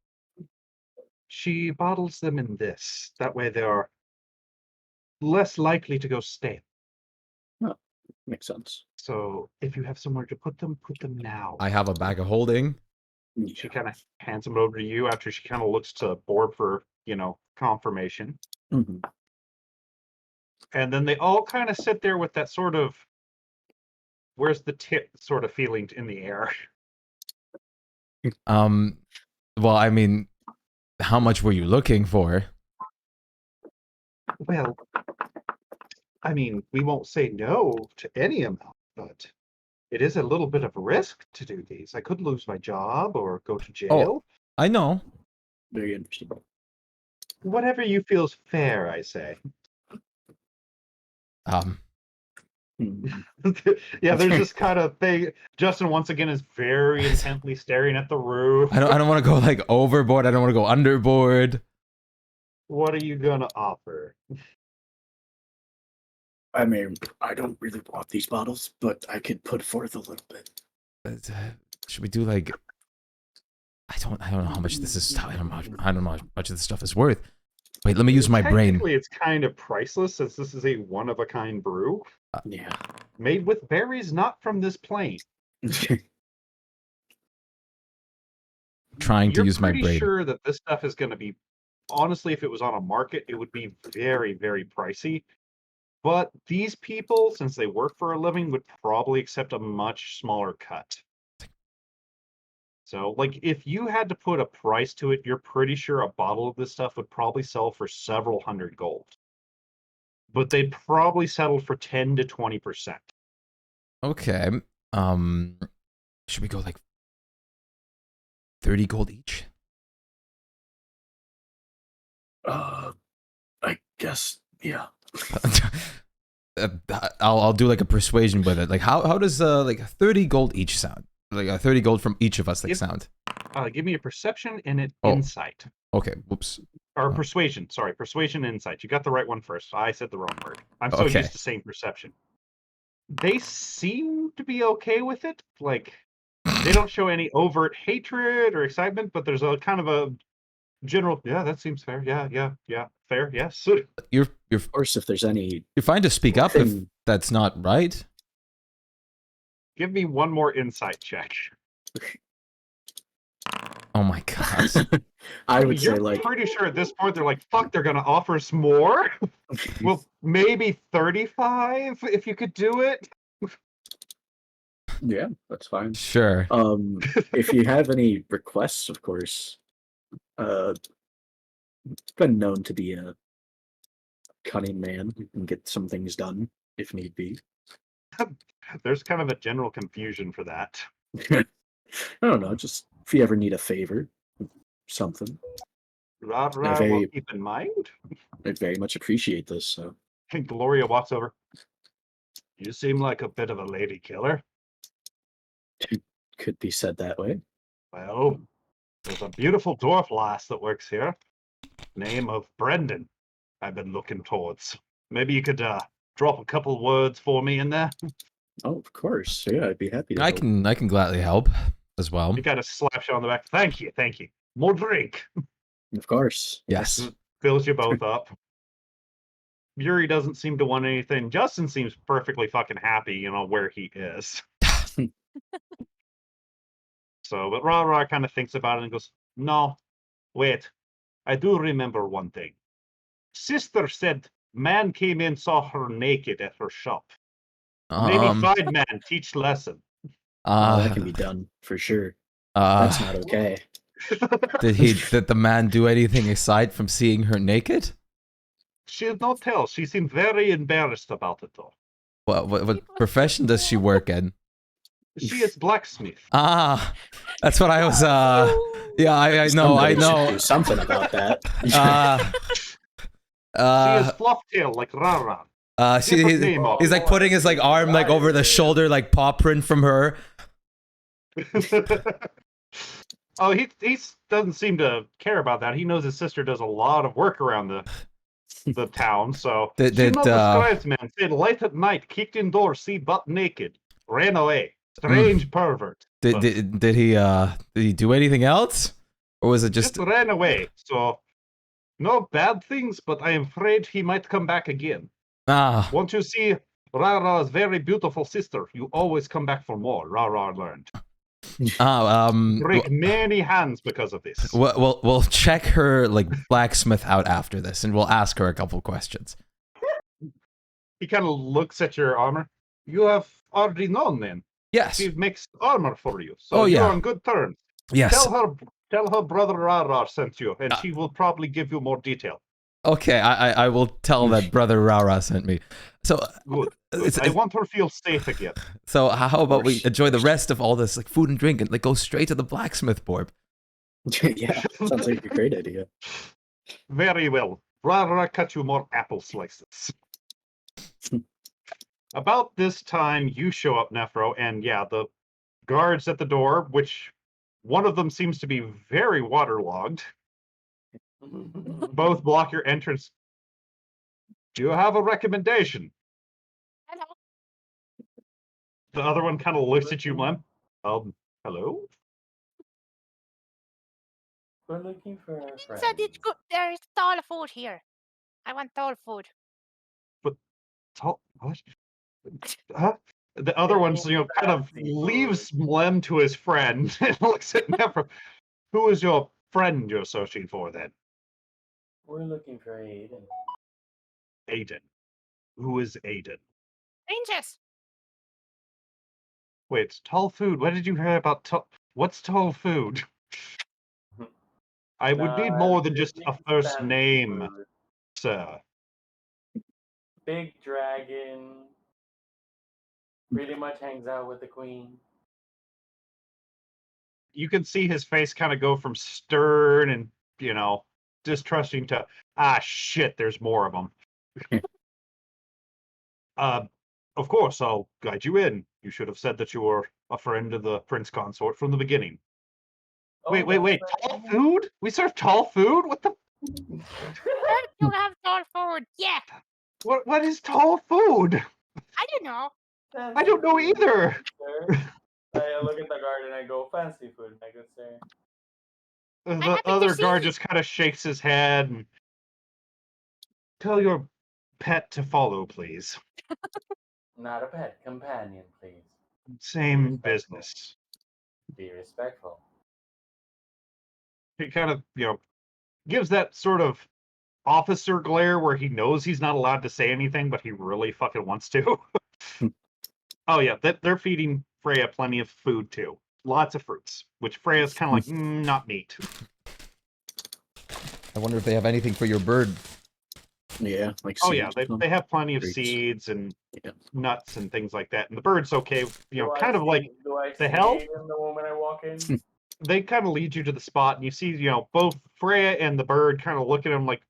She bottles them in this. That way they're less likely to go stale. Makes sense. So if you have somewhere to put them now. I have a bag of holding. She kind of hands them over to you after she kind of looks to Borb for, confirmation. Mhm. And then they all kind of sit there with that sort of, where's the tip sort of feeling in the air. Well, I mean, how much were you looking for? Well, I mean, we won't say no to any amount, but it is a little bit of a risk to do these. I could lose my job or go to jail. I know. Very interesting. Whatever you feels fair, I say. Hmm. Yeah, there's this kind of thing. Justin once again is very intently staring at the roof. I don't want to go like overboard. I don't want to go underboard. What are you gonna offer? I mean, I don't really want these bottles, but I could put forth a little bit. Should we do like? I don't know how much this is. I don't know how much of this stuff is worth. Wait, let me use my brain. Technically, it's kind of priceless since this is a one-of-a-kind brew Yeah. made with berries not from this plane. Trying to You're use my pretty brain. sure that this stuff is going to be, honestly, if it was on a market, it would be very, very pricey. But these people, since they work for a living, would probably accept a much smaller cut. So, like, if you had to put a price to it, you're pretty sure a bottle of this stuff would probably sell for several hundred gold. But they'd probably settle for 10 to 20%. Okay. Should we go like 30 gold each? I guess, yeah. I'll do like a persuasion with it. Like how does like 30 gold each sound? Like 30 gold from each of us like Yep. sound. Give me a perception and an Oh. insight. Okay, whoops. Or Oh. persuasion, sorry. Persuasion and insight. You got the right one first. I said the wrong word. I'm so Okay. used to saying perception. They seem to be okay with it. Like, they don't show any overt hatred or excitement, but there's a kind of a general, yeah, that seems fair. Yeah, fair, yes. You're Of course, if there's any you're fine to speak up if thing, that's not right. Give me one more insight check. Oh my god. I would You're say, like, pretty sure at this point they're like, fuck, they're gonna offer us more? Well, maybe 35 if you could do it. yeah, that's fine. Sure. If you have any requests, of course, been known to be a cunning man who can get some things done if need be. There's kind of a general confusion for that. I don't know. Just if you ever need a favor, something. Ra I will very, keep in mind. I very much appreciate this. So And Gloria walks over. You seem like a bit of a lady killer. could be said that way. Well, there's a beautiful dwarf lass that works here. Name of Brendan. I've been looking towards. Maybe you could drop a couple words for me in there. Oh, of course. Yeah, I'd be happy to. I help. can gladly help as well. He kind of slaps you on the back. Thank you, thank you. More drink. Of course. Yes. Fills you both up. Yuri doesn't seem to want anything. Justin seems perfectly fucking happy, you know, where he is. So, but Ra kind of thinks about it and goes, no, wait. I do remember one thing. Sister said man came in, saw her naked at her shop. Maybe find man, teach lesson. That can be done for sure. That's not okay. Did the man do anything aside from seeing her naked? She did not tell. She seemed very embarrassed about it, though. What profession does she work in? She is blacksmith. That's what I was. Yeah, I know. Somebody should do something about that. She is Flufftail, like Rara. He's like putting his like arm like over the shoulder, like paw print from her. Oh, he doesn't seem to care about that. He knows his sister does a lot of work around the town, so she not describes man. Said late at night, kicked indoors, see butt naked, ran away. Strange pervert. Did he do anything else, or was it just ran away? So no bad things, but I am afraid he might come back again. Want to see Rara's very beautiful sister? You always come back for more. Rara learned. Break many hands because of this. We'll check her like blacksmith out after this, and we'll ask her a couple questions. He kind of looks at your armor. You have already known then. Yes. She makes armor for you, so you're on good terms. Yes. Tell her brother Rara sent you, and she will probably give you more detail. Okay, I will tell that brother Rara sent me. So good. I want her to feel safe again. So how about we enjoy the rest of all this like food and drink and like go straight to the blacksmith board? Yeah, sounds like a great idea. Very well. Rara cut you more apple slices. About this time, you show up, Nephro, and yeah, the guards at the door, which one of them seems to be very waterlogged, both block your entrance. Do you have a recommendation? Hello. The other one kind of looks at you, Lem. Hello? We're looking for our friends. Said it's good. There is tall food here. I want tall food. But tall what? Huh? The other one, kind of leaves Lem to his friend and looks at Nephro. Who is your friend you're searching for then? We're looking for Aiden. Aiden. Who is Aiden? Rangers. Wait, tall food. What did you hear about what's tall food? I would need more than just a first name, food. sir. Big dragon. Pretty much hangs out with the queen. You can see his face kind of go from stern and, distrusting to, shit, there's more of them. Of course, I'll guide you in. You should have said that you were a friend of the prince consort from the beginning. Oh, wait. Tall food? We serve tall food? What the? You have tall food. Yeah. What is tall food? I don't know. I don't know either. I look at the guard and I go, fancy food, I could say. The other guard just kind of shakes his head and tell your pet to follow, please. Not a pet, companion, please. Same business. Be respectful. He kind of, gives that sort of officer glare where he knows he's not allowed to say anything, but he really fucking wants to. Oh yeah, they're feeding Freya plenty of food too. Lots of fruits, which Freya's kind of like, not meat. I wonder if they have anything for your bird. Yeah, like Oh yeah, seeds. they have plenty of Fruits. seeds and Yeah. nuts and things like that. And the bird's okay, Do I kind of like see- do I the see hell? Aiden the moment I walk in? They kind of lead you to the spot, and you see, both Freya and the bird kind of look at him like,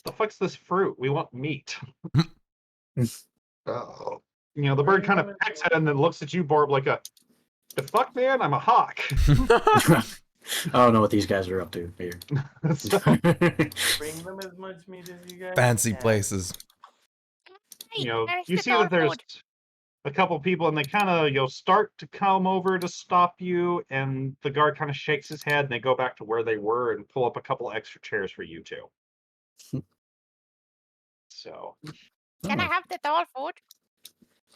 "The fuck's this fruit? We want meat." Oh. The bird Bring kind them of in pecks the- it and then looks at you, Barb, like the fuck, man? I'm a hawk. I don't know what these guys are up to here. So, Bring them as much meat as you guys Fancy can. places. There's you the see dog that there's food. a couple people, and they kind of, start to come over to stop you, and the guard kind of shakes his head, and they go back to where they were and pull up a couple extra chairs for you two. So Can I have the dog food?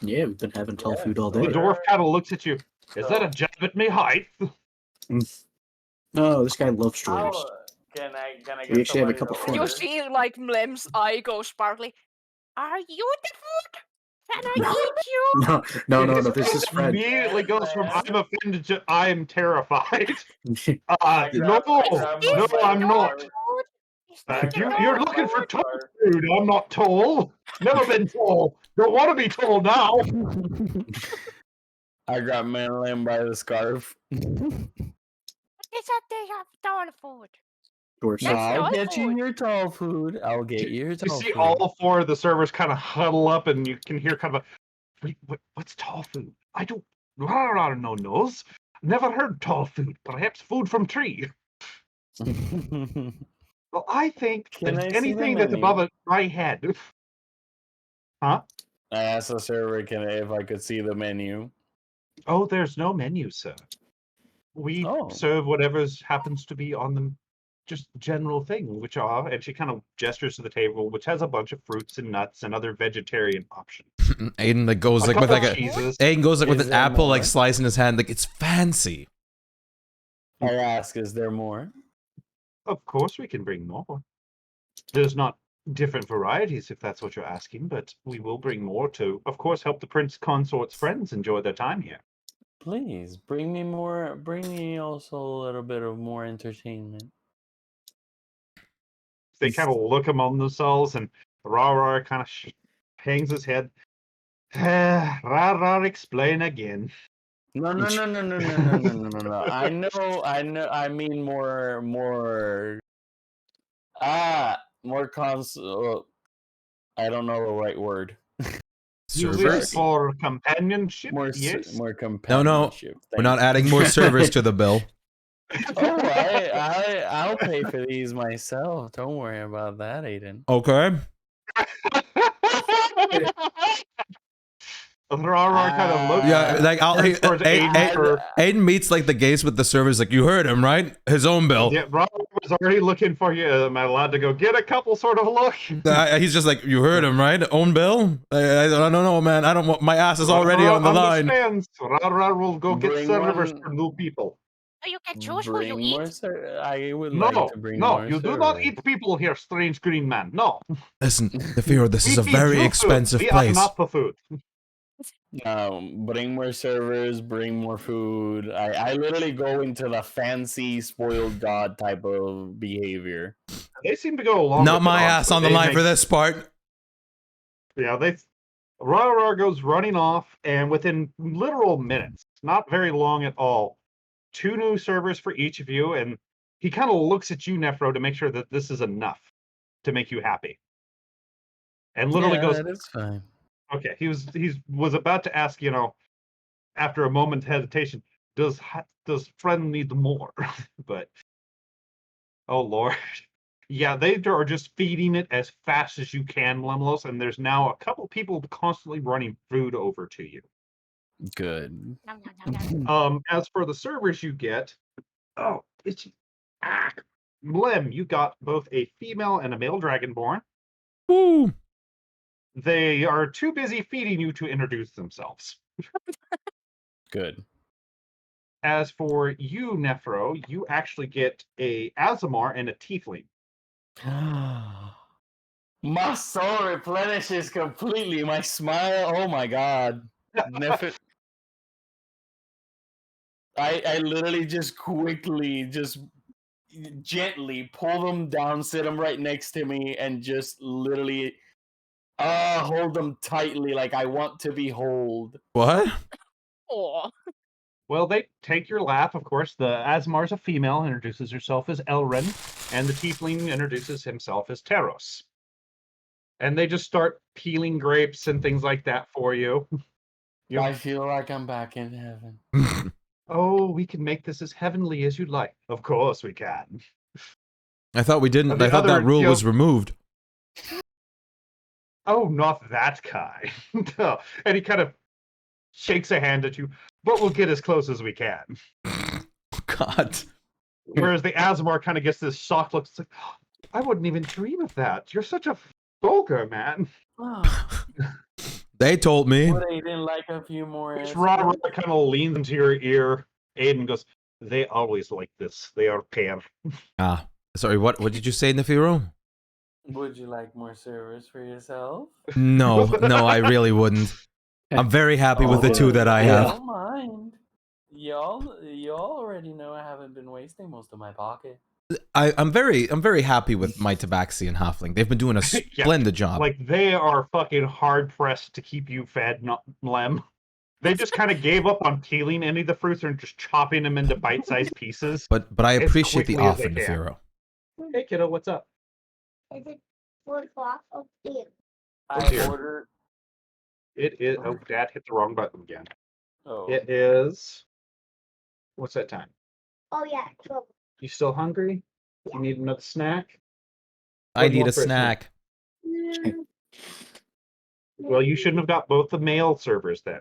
Yeah, we've been having tall Yeah, food all the day. dwarf kind of looks at you. Is that a So- jab at me height? No, this guy loves How, dwarves. can I We get actually have a somebody couple to friends. You order? see, like Mlem's eye go sparkly. Are you the food? Can I eat you? No. His This is face Fred. immediately goes from Man. I'm offended to I'm terrified. I No, grab him no, by the I'm not. arm. Is I that the grab You're him dog looking by for the tall scarf. food. I'm not tall. Never been tall. Don't want to be tall now. I got Madeline by the scarf. Is that they have dog food? Dwarf That's I'll not get you food. your tall food. I'll get you your You tall see food. all four of the servers kind of huddle up, and you can hear kind of wait, what's tall food? I don't no knows. Never heard tall food. Perhaps food from tree. Well, I think Can that I see the anything that's menu? above my head. Huh? I asked the server if I could see the menu. Oh, there's no menu, sir. We Oh. serve whatever's happens to be on the just general thing, which are, and she kind of gestures to the table, which has a bunch of fruits and nuts and other vegetarian options. Aiden like goes A like with couple like a cheeses. Aiden goes like with Is an there apple like more? slice in his hand, like it's fancy. I ask, is there more? Of course, we can bring more. There's not different varieties, if that's what you're asking, but we will bring more to, of course, help the prince consort's friends enjoy their time here. Please bring me more. Bring me also a little bit of more entertainment. They kind of look among themselves, and Rara kind of hangs his head. Rara, explain again. No. I know. I mean more. More cons. I don't know the right word. You wish Servers? for companionship? More. Yes. More companionship. We're not thank you. adding more servers to the bill. Oh, I'll pay for these myself. Don't worry about that, Aiden. Okay. Rara kind of looks. Yeah, like turns towards Aiden. Aiden meets like the gates with the servers. Like you heard him, right? His own bill. Yeah, Rara was already looking for you. Am I allowed to go get a couple? Sort of look. He's just like, you heard him, right? Own bill. I don't know, man. I don't want my ass is already on the line. Understands. Rara will go get Bring servers one- for new people. So you can choose who you Bring more. eat. I would like No, to bring no, more. you do not servers. eat people here, strange green man. No. Listen, Defiro, this is We a feed very you food. expensive We place. are not the food. Bring more servers, bring more food. I literally go into the fancy spoiled god type of behavior. They seem to go along. Not with my it, ass honestly. on the They line make- for this part. Yeah, Rara goes running off, and within literal minutes, not very long at all, 2 new servers for each of you, and he kind of looks at you, Nephro, to make sure that this is enough to make you happy. And literally Yeah, goes, that is fine. okay, he was about to ask, after a moment's hesitation, does friend need more? But oh Lord. Yeah, they are just feeding it as fast as you can, Lemlos, and there's now a couple people constantly running food over to you. Good. Nom, nom, nom, nom. As for the servers you get, Lem, you got both a female and a male dragonborn. Woo. They are too busy feeding you to introduce themselves. Good. As for you, Nephro, you actually get a Azamar and a Tiefling. My soul replenishes completely. My smile. Oh my god. I literally just quickly just gently pull them down, sit them right next to me, and just literally hold them tightly like I want to be held. What? Oh, Well, they take your lap, of course. The Asmar's a female, introduces herself as Elren, and the Tiefling introduces himself as Teros. And they just start peeling grapes and things like that for you. I feel like I'm back in heaven. Oh, we can make this as heavenly as you'd like. Of course we can. I thought we didn't. The I thought that other, rule you know- was removed. Oh, not that kind. No. And he kind of shakes a hand at you, but we'll get as close as we can. God. Whereas the Asmar kind of gets this shocked look. It's like, "Oh, I wouldn't even dream of that. You're such a vulgar man. They told me. Would Aiden like a few more Which escorts? Robert kind of leans into your ear. Aiden goes, they always like this. They are pair. Ah, sorry. What did you say, Nefiro? Would you like more service for yourself? No, I really wouldn't. I'm very happy with the Oh, two that I yeah. have. Don't mind. Y'all already know I haven't been wasting most of my pocket. I'm very happy with my Tabaxi and Halfling. They've been doing a Yeah, splendid job. Like, they are fucking hard pressed to keep you fed, not Lem. They just kind of gave up on peeling any of the fruits and just chopping them into bite-sized pieces. But I as appreciate the quickly as offer, they can. Nefiro. Hey, kiddo, what's up? Is it 4 o'clock? Oh, dear. I dear. ordered. It is. Oh, Dad hit the wrong button again. Oh, It is. What's that time? Oh, yeah, 12. You still hungry? You need another snack? I What do you need a want for a snack? snack. Well, you shouldn't have got both the male servers then.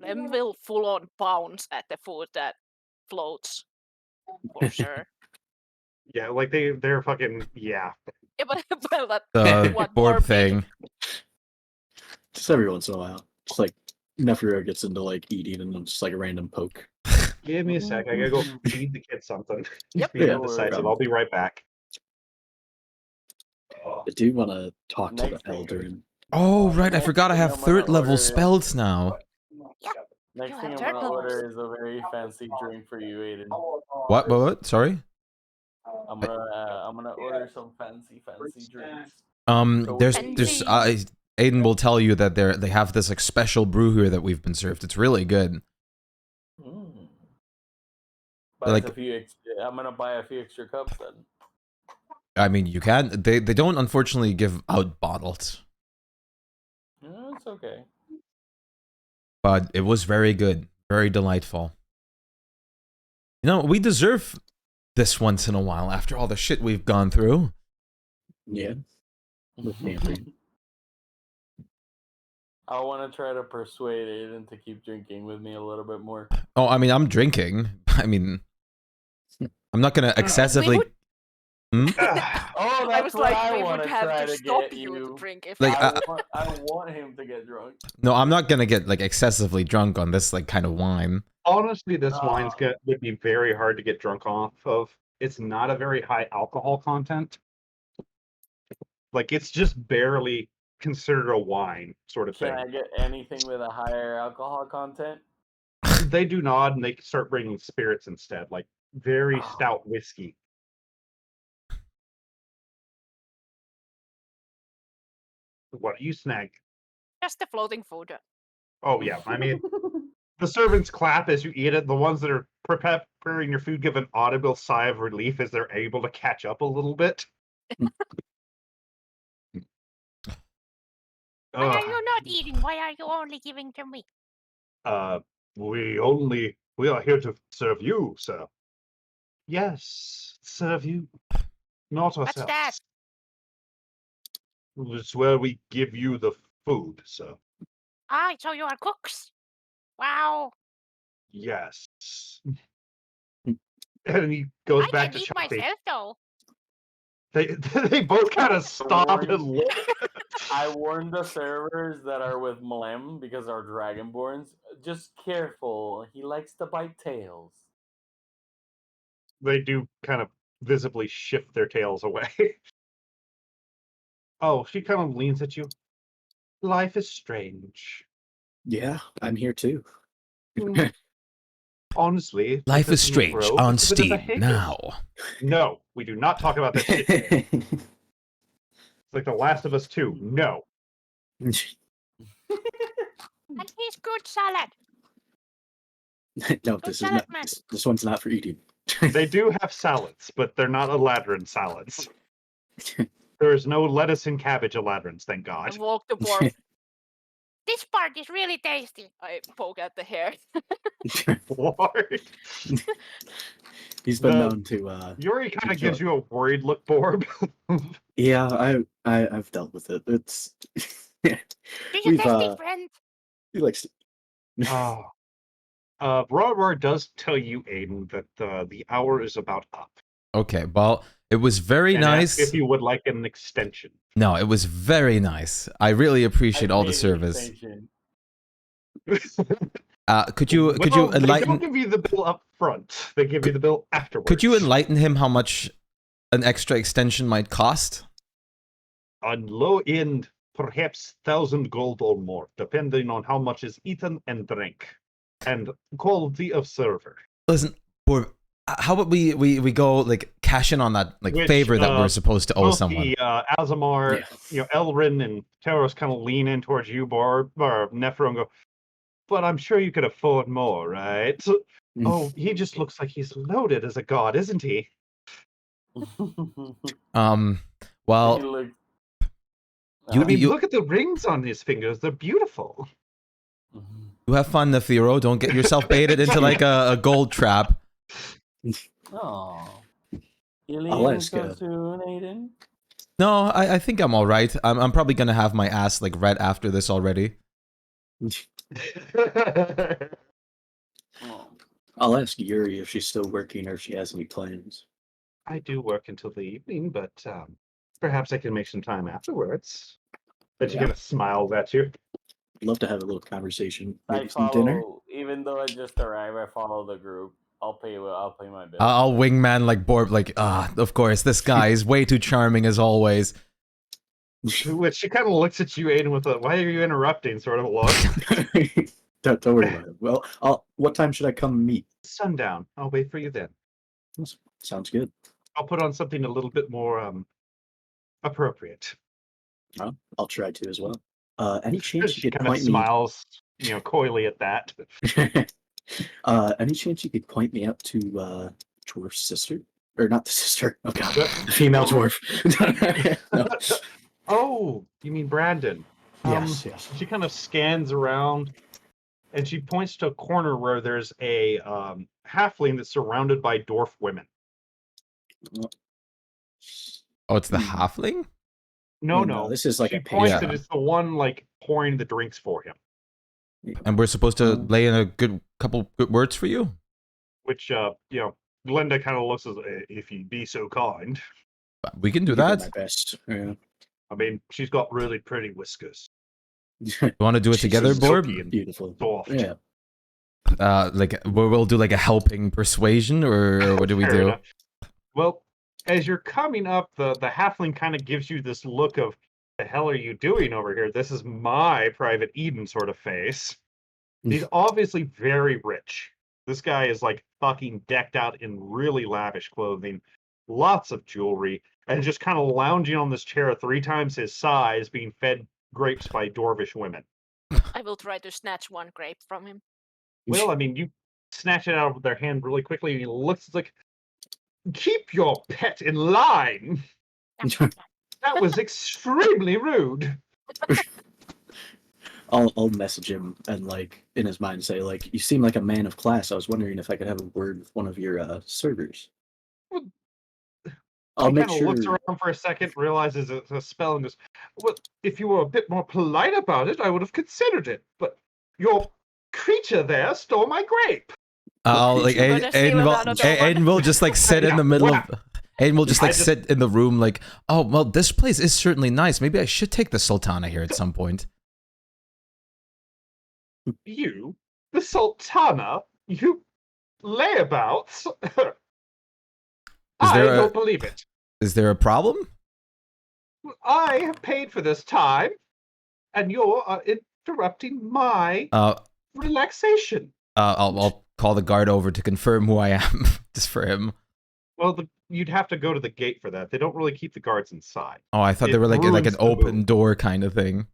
Lem will full on bounce at the food that floats. For sure. Yeah, like they're fucking yeah. Yeah, but well, that The what more board big- thing. Just every once in a while. Just like Nephiro gets into like eating and then just like a random poke. Give me a sec. I gotta go feed the kid something. Yep. Feed Yeah, him besides it. problem. I'll be right back. I do want to talk to the Next thing. elder and Oh right, I forgot I have I'm gonna third level order- spells now. Next You thing have I'm gonna turtles. order is a very fancy drink for you, Aiden. What? Sorry. I'm gonna order some fancy drinks. There's Fancy. Aiden will tell you that they have this like special brew here that we've been served. It's really good. Like- I'm gonna buy a few extra cups then. I mean, you can. They don't unfortunately give out bottles, No, it's okay. but it was very good, very delightful. You know, we deserve this once in a while after all the shit we've gone through. yeah, with Nancy. I want to try to persuade Aiden to keep drinking with me a little bit more. Oh, I mean, I'm drinking. I mean, I'm not gonna excessively. would- Hmm? Oh, I that's was what like, I we want would to have try to to stop get you to you. drink if Like, I want him to get drunk. No, I'm not gonna get like excessively drunk on this like kind of wine. Honestly, this Ah. wine's would be very hard to get drunk off of. It's not a very high alcohol content. Like, it's just barely considered a wine sort of Can thing. I get anything with a higher alcohol content? They do not, and they start bringing spirits instead, like very Oh. stout whiskey. What do you snag? just the floating food. Oh yeah, I mean, the servants clap as you eat it. The ones that are preparing your food give an audible sigh of relief as they're able to catch up a little bit. Why are Ugh, you not eating? Why are you only giving to me? we are here to serve you, sir. Yes, serve you, not ourselves. What's that? It's where we give you the food, sir. Ah, so you are cooks. Wow. Yes. And he goes I back can to eat chopping. myself, though. They both kind of stop and look. I warned the servers that are with Mlem because our Dragonborns. Just careful. He likes to bite tails. They do kind of visibly shift their tails away. Oh, she kind of leans at you. Life is strange. Yeah, I'm here too. Honestly, with Life is this new Strange grove, on it's a bit of a Steam hic. now. No, we do not talk about that shit. It's like The Last of Us 2. No. And he's good salad. No, Good this is salad not. man. This one's not for eating. They do have salads, but they're not Eladrin salads. There is no lettuce and cabbage Eladrins, thank I God. walk the board. This part is really tasty. I poke at the hair. What? He's been The- known to. Yuri kind of Enjoy. gives you a worried look, Borb. Yeah, I've dealt with it. It's. Do you We've tasty friend? he likes. Oh. Roar does tell you, Aiden, that the hour is about up. Okay, well, it was very And ask nice. if you would like an extension. No, it was very nice. I really appreciate all the made an service. extension. Could you Well, they enlighten? don't give you the bill up front. They give you the bill afterwards. Could you enlighten him how much an extra extension might cost? On low end, perhaps 1,000 gold or more, depending on how much is eaten and drank, and quality of server. Listen, boy, how about we go like cash in on that like Which, favor that we're supposed to owe Both someone? the Azamar, Yeah. Elrin and Taros kind of lean in towards you, Barb, or Nephro, and go, but I'm sure you could afford more, right? Oh, he just looks like he's loaded as a god, isn't he? Well, He looked- You- I mean, you- look at the rings on his fingers. They're beautiful. you have fun, Nephiro. Don't get yourself baited into like a gold trap. Aw. I'll ask, so soon, Aiden? No, I think I'm all right. I'm probably gonna have my ass like red after this already. Oh. I'll ask Yuri if she's still working or if she has any plans. I do work until the evening, but perhaps I can make some time afterwards. But she Yeah. kind of smiles at you. I'd love to have a little conversation. I Maybe some dinner. follow, even though I just arrived, I follow the group. I'll pay my bill. I'll wingman like Borb. Like of course, this guy is way too charming as always. Which she kind of looks at you, Aiden, with a "Why are you interrupting?" sort of look. Don't worry about it. Well, what time should I come meet? Sundown. I'll wait for you then. Sounds good. I'll put on something a little bit more appropriate. I'll try to as well. Any chance She you could kind of point smiles, coyly at that. me? Any chance you could point me up to Dwarf's sister, or not the sister? Oh god, the female dwarf. No. Oh, you mean Brandon? Yes. She kind of scans around, and she points to a corner where there's a halfling that's surrounded by dwarf women. Oh, it's the halfling. No. This is like She a points Yeah. that it's the one like pouring the drinks for him. And we're supposed to lay in a couple good words for you. Which Glenda kind of looks as if you'd be so kind. We can do Give it that. my best. Yeah. I mean, she's got really pretty whiskers. You want to do it together, Jesus. Borb? Silky and Beautiful. soft. Yeah. Like we'll do like a helping persuasion, or what do we Fair do? enough. Well, as you're coming up, the halfling kind of gives you this look of, the hell are you doing over here? This is my private Eden sort of face. He's obviously very rich. This guy is like fucking decked out in really lavish clothing, lots of jewelry, and just kind of lounging on this chair 3 times his size, being fed grapes by dwarvish women. I will try to snatch one grape from him. Well, I mean, you snatch it out of their hand really quickly, and he looks like, keep your pet in line. That was extremely rude. I'll message him and like in his mind say like, you seem like a man of class. I was wondering if I could have a word with one of your servers. Well, I'll he make kind of sure. looks around for a second, realizes it's a spell, and goes, well, if you were a bit more polite about it, I would have considered it. But your creature there stole my grape. I'll like You're gonna steal another one. Aiden will just like sit in the middle of. Aiden will just like I just- sit in the room like, oh well, this place is certainly nice. Maybe I should take the Sultana here at some point. You, the Sultana, you layabouts. I there a- don't believe it. Is there a problem? I have paid for this time, and you're interrupting my Uh, relaxation. I'll call the guard over to confirm who I am, just for him. Well, you'd have to go to the gate for that. They don't really keep the guards inside. Oh, I thought It they were like an ruins the open mood. door kind of thing.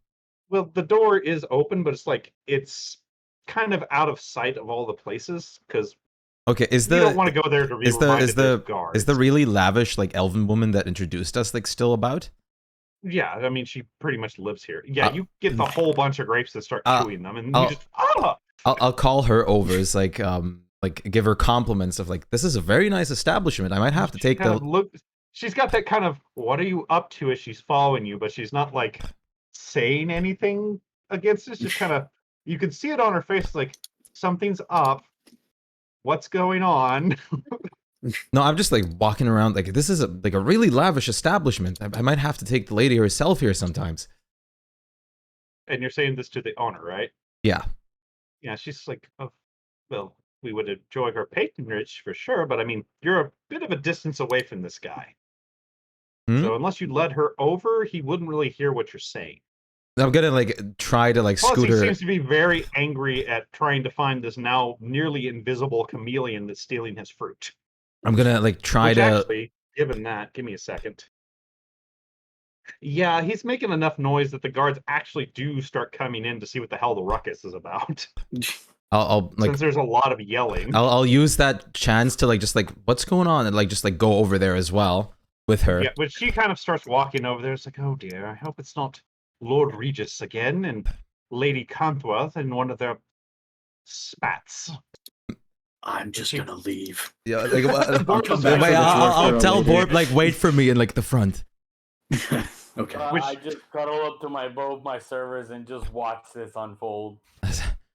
Well, the door is open, but it's kind of out of sight of all the places because Okay, you don't want to go there to be reminded there's guards. is the really lavish like elven woman that introduced us like still about? Yeah, I mean, she pretty much lives here. Yeah, you get the whole bunch of grapes and start chewing them, and you just I'll call her over. It's like give her compliments of like, this is a very nice establishment. I might have to take the She's got that kind of, what are you up to as she's following you, but she's not like saying anything against it. It's just kind of, you can see it on her face, like something's up. What's going on? No, I'm just like walking around like this is a really lavish establishment. I might have to take the lady herself here sometimes. And you're saying this to the owner, right? Yeah. Yeah, she's like, oh, well, we would enjoy her patronage for sure, but I mean, you're a bit of a distance away from this guy. So unless you led her over, he wouldn't really hear what you're saying. I'm gonna like try to like Plus, scoot he her. seems to be very angry at trying to find this now nearly invisible chameleon that's stealing his fruit. I'm gonna like try Which to. actually, given that, give me a second. Yeah, he's making enough noise that the guards actually do start coming in to see what the hell the ruckus is about. I'll like Since there's a lot of yelling. I'll use that chance to like just like what's going on and like just like go over there as well with her. Yeah, but she kind of starts walking over there. It's like, oh dear, I hope it's not Lord Regis again and Lady Cantworth and one of their spats. I'm just gonna leave. Yeah, like I'll come back wait, for the I'll dwarf tell girl Borb like wait for me in like the front. Okay. I just cuddle up to both my servers and just watch this unfold.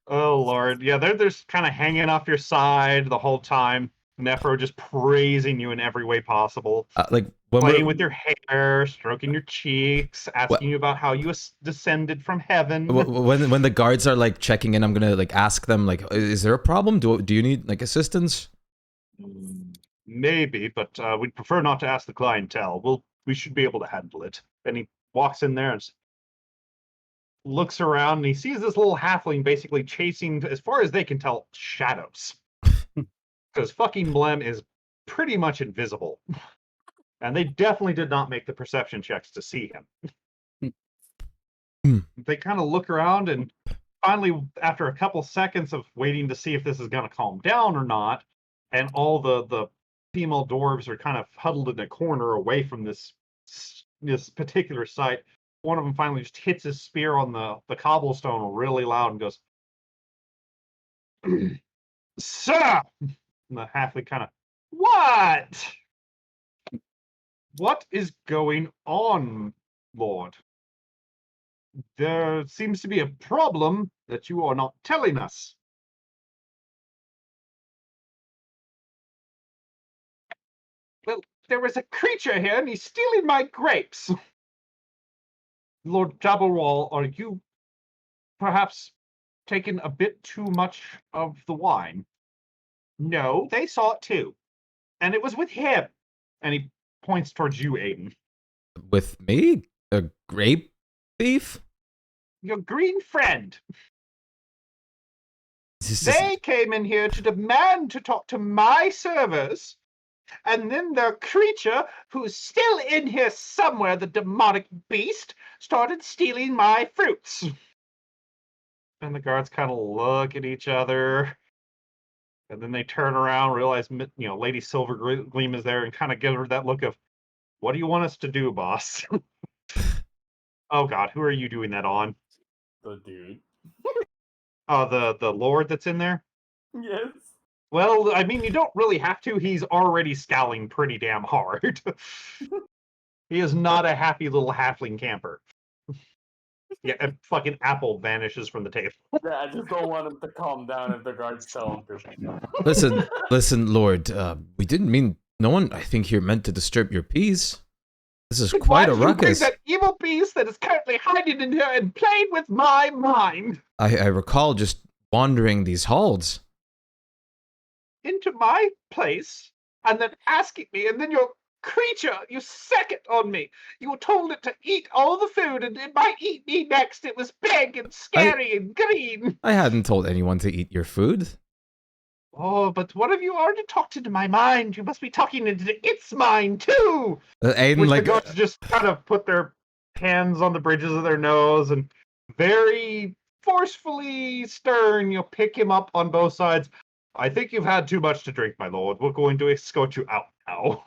Oh Lord, yeah, they're just kind of hanging off your side the whole time. Nephro just praising you in every way possible. Like when playing with your hair, stroking your cheeks, asking you about how you descended from heaven. when the guards are like checking in, I'm gonna like ask them like, is there a problem? Do you need like assistance? Maybe, but we'd prefer not to ask the clientele. We should be able to handle it. And he walks in there and looks around, and he sees this little halfling basically chasing, as far as they can tell, shadows. Because fucking Blem is pretty much invisible. And they definitely did not make the perception checks to see him. They kind of look around, and finally, after a couple seconds of waiting to see if this is going to calm down or not, and all the female dwarves are kind of huddled in a corner away from this particular site, one of them finally just hits his spear on the cobblestone really loud and goes, "Sir!" And the halfling kind of, "What? What is going on, Lord? There seems to be a problem that you are not telling us." "Well, there is a creature here and he's stealing my grapes." "Lord Jabberwall, are you perhaps taking a bit too much of the wine?" "No, they saw it too. And it was with him." And he points towards you, Aiden. With me? A grape thief? Your green friend. They came in here to demand to talk to my servers, and then the creature, who's still in here somewhere, the demonic beast, started stealing my fruits. And the guards kind of look at each other, and then they turn around, realize, Lady Silvergleam is there, and kind of give her that look of, "What do you want us to do, boss?" Oh God, who are you doing that on? The dude. Oh, the Lord that's in there? Yes. Well, I mean, you don't really have to. He's already scowling pretty damn hard. He is not a happy little halfling camper. Yeah, a fucking apple vanishes from the table. Yeah, I just don't want him to calm down if the guards tell him Listen, Lord. We didn't mean. No one, I think, here meant to disturb your peace. This is quite a ruckus. That evil beast that is currently hiding in here and playing with my mind. I recall just wandering these halls. Into my place, and then asking me, and then you're creature! You set it on me! You told it to eat all the food, and it might eat me next! It was big and scary and green! I hadn't told anyone to eat your food. Oh, but what have you already talked into my mind? You must be talking into its mind, too! Aiden, Which like, the guards just kind of put their hands on the bridges of their nose and very forcefully stern, you pick him up on both sides. I think you've had too much to drink, my lord. We're going to escort you out now.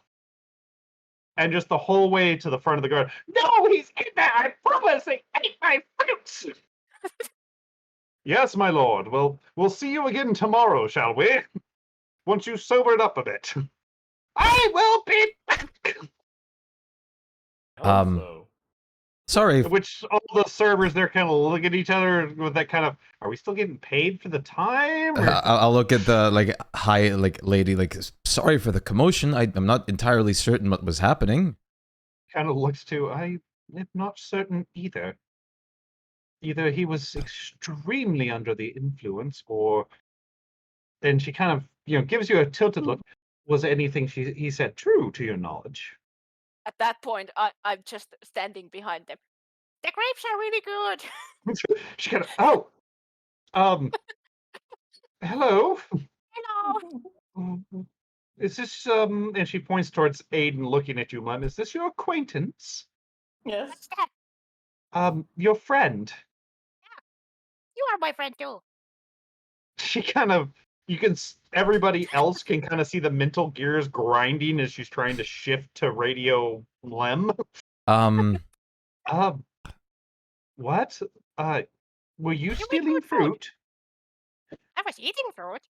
And just the whole way to the front of the guard. No, he's in there! I promise he ate my fruits! Yes, my lord. Well, we'll see you again tomorrow, shall we? Once you sobered up a bit. I will be back! So. sorry. Which all the servers there kind of look at each other with that kind of, are we still getting paid for the time? Or... I'll look at the like hi like lady like sorry for the commotion. I'm not entirely certain what was happening. Kind of looks to, I'm not certain either. Either he was extremely under the influence, or then she kind of gives you a tilted look. Was anything he said true to your knowledge? At that point, I'm just standing behind them. The grapes are really good. She kind of hello. Hello. Is this and she points towards Aiden looking at you, Lem. Is this your acquaintance? Yes. What's that? Your friend. You are my friend too. She kind of everybody else can kind of see the mental gears grinding as she's trying to shift to radio Lem. What? Were you You make stealing good food. fruit I was eating fruit.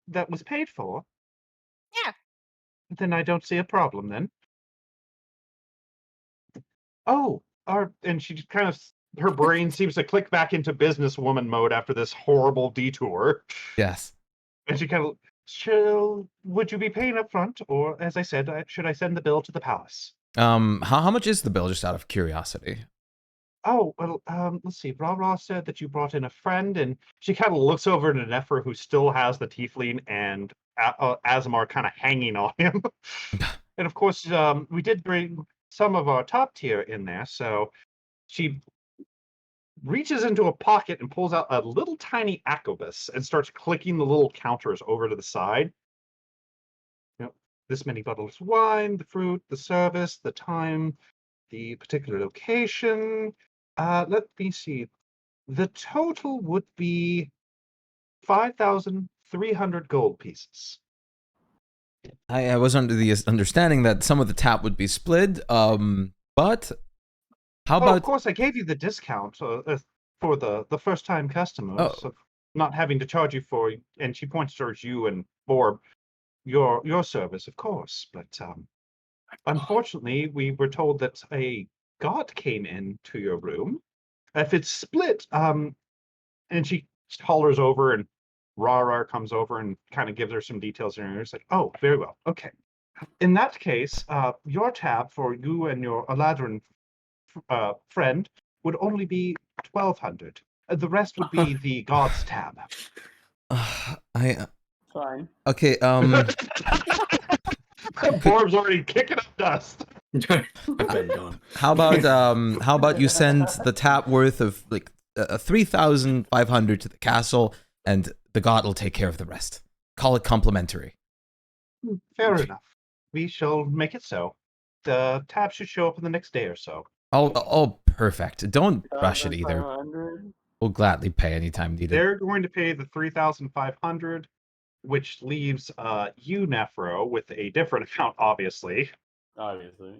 that was paid for? Yeah. Then I don't see a problem then. Oh, and she just kind of her brain seems to click back into businesswoman mode after this horrible detour. Yes. And she kind of, would you be paying up front, or as I said, should I send the bill to the palace? How much is the bill, just out of curiosity? Oh, well, let's see. Ra said that you brought in a friend, and she kind of looks over at Nefer, who still has the tiefling and Azamar kind of hanging on him. And of course, we did bring some of our top tier in there, so she reaches into a pocket and pulls out a little tiny Acobus and starts clicking the little counters over to the side. This many bottles of wine, the fruit, the service, the time, the particular location. Let me see. The total would be 5,300 gold pieces. I was under the understanding that some of the tap would be split. But how about? Of course, I gave you the discount for the first time customers of not having to charge you for. And she points towards you and for your service, of course. But unfortunately, we were told that a god came into your room. If it's split, and she hollers over, and Rara comes over and kind of gives her some details, and it's like, oh, very well, okay. In that case, your tab for you and your Aladrin friend would only be 1,200. The rest would be the god's tab. Fine. Okay. Forb's already kicking up dust. How about you send the tap worth of like 3,500 to the castle, and the god will take care of the rest. Call it complimentary. Fair enough. We shall make it so. The tab should show up in the next day or so. Oh, perfect. Don't rush it either. 500. We'll gladly pay anytime needed. They're going to pay the 3,500, which leaves you, Nephro, with a different account, obviously. Obviously.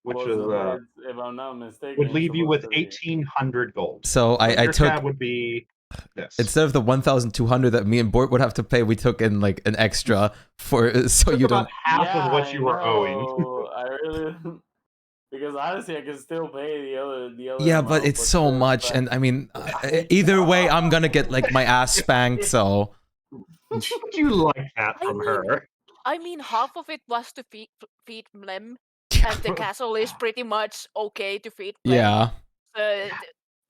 Which is, if I'm not mistaken, would leave you with supposed to be- 1,800 gold. So I your took tab would be this. instead of the 1,200 that me and Bort would have to pay, we took in like an extra for so you about don't. half of what you were owing. I really because honestly I can still pay the other. Yeah, but amount, it's so the much, fact- and I mean, either way, I'm gonna get like my ass spanked. So Would you like that from her? I mean, half of it was to feed Mlem, and the castle is pretty much okay to feed Mlem. yeah,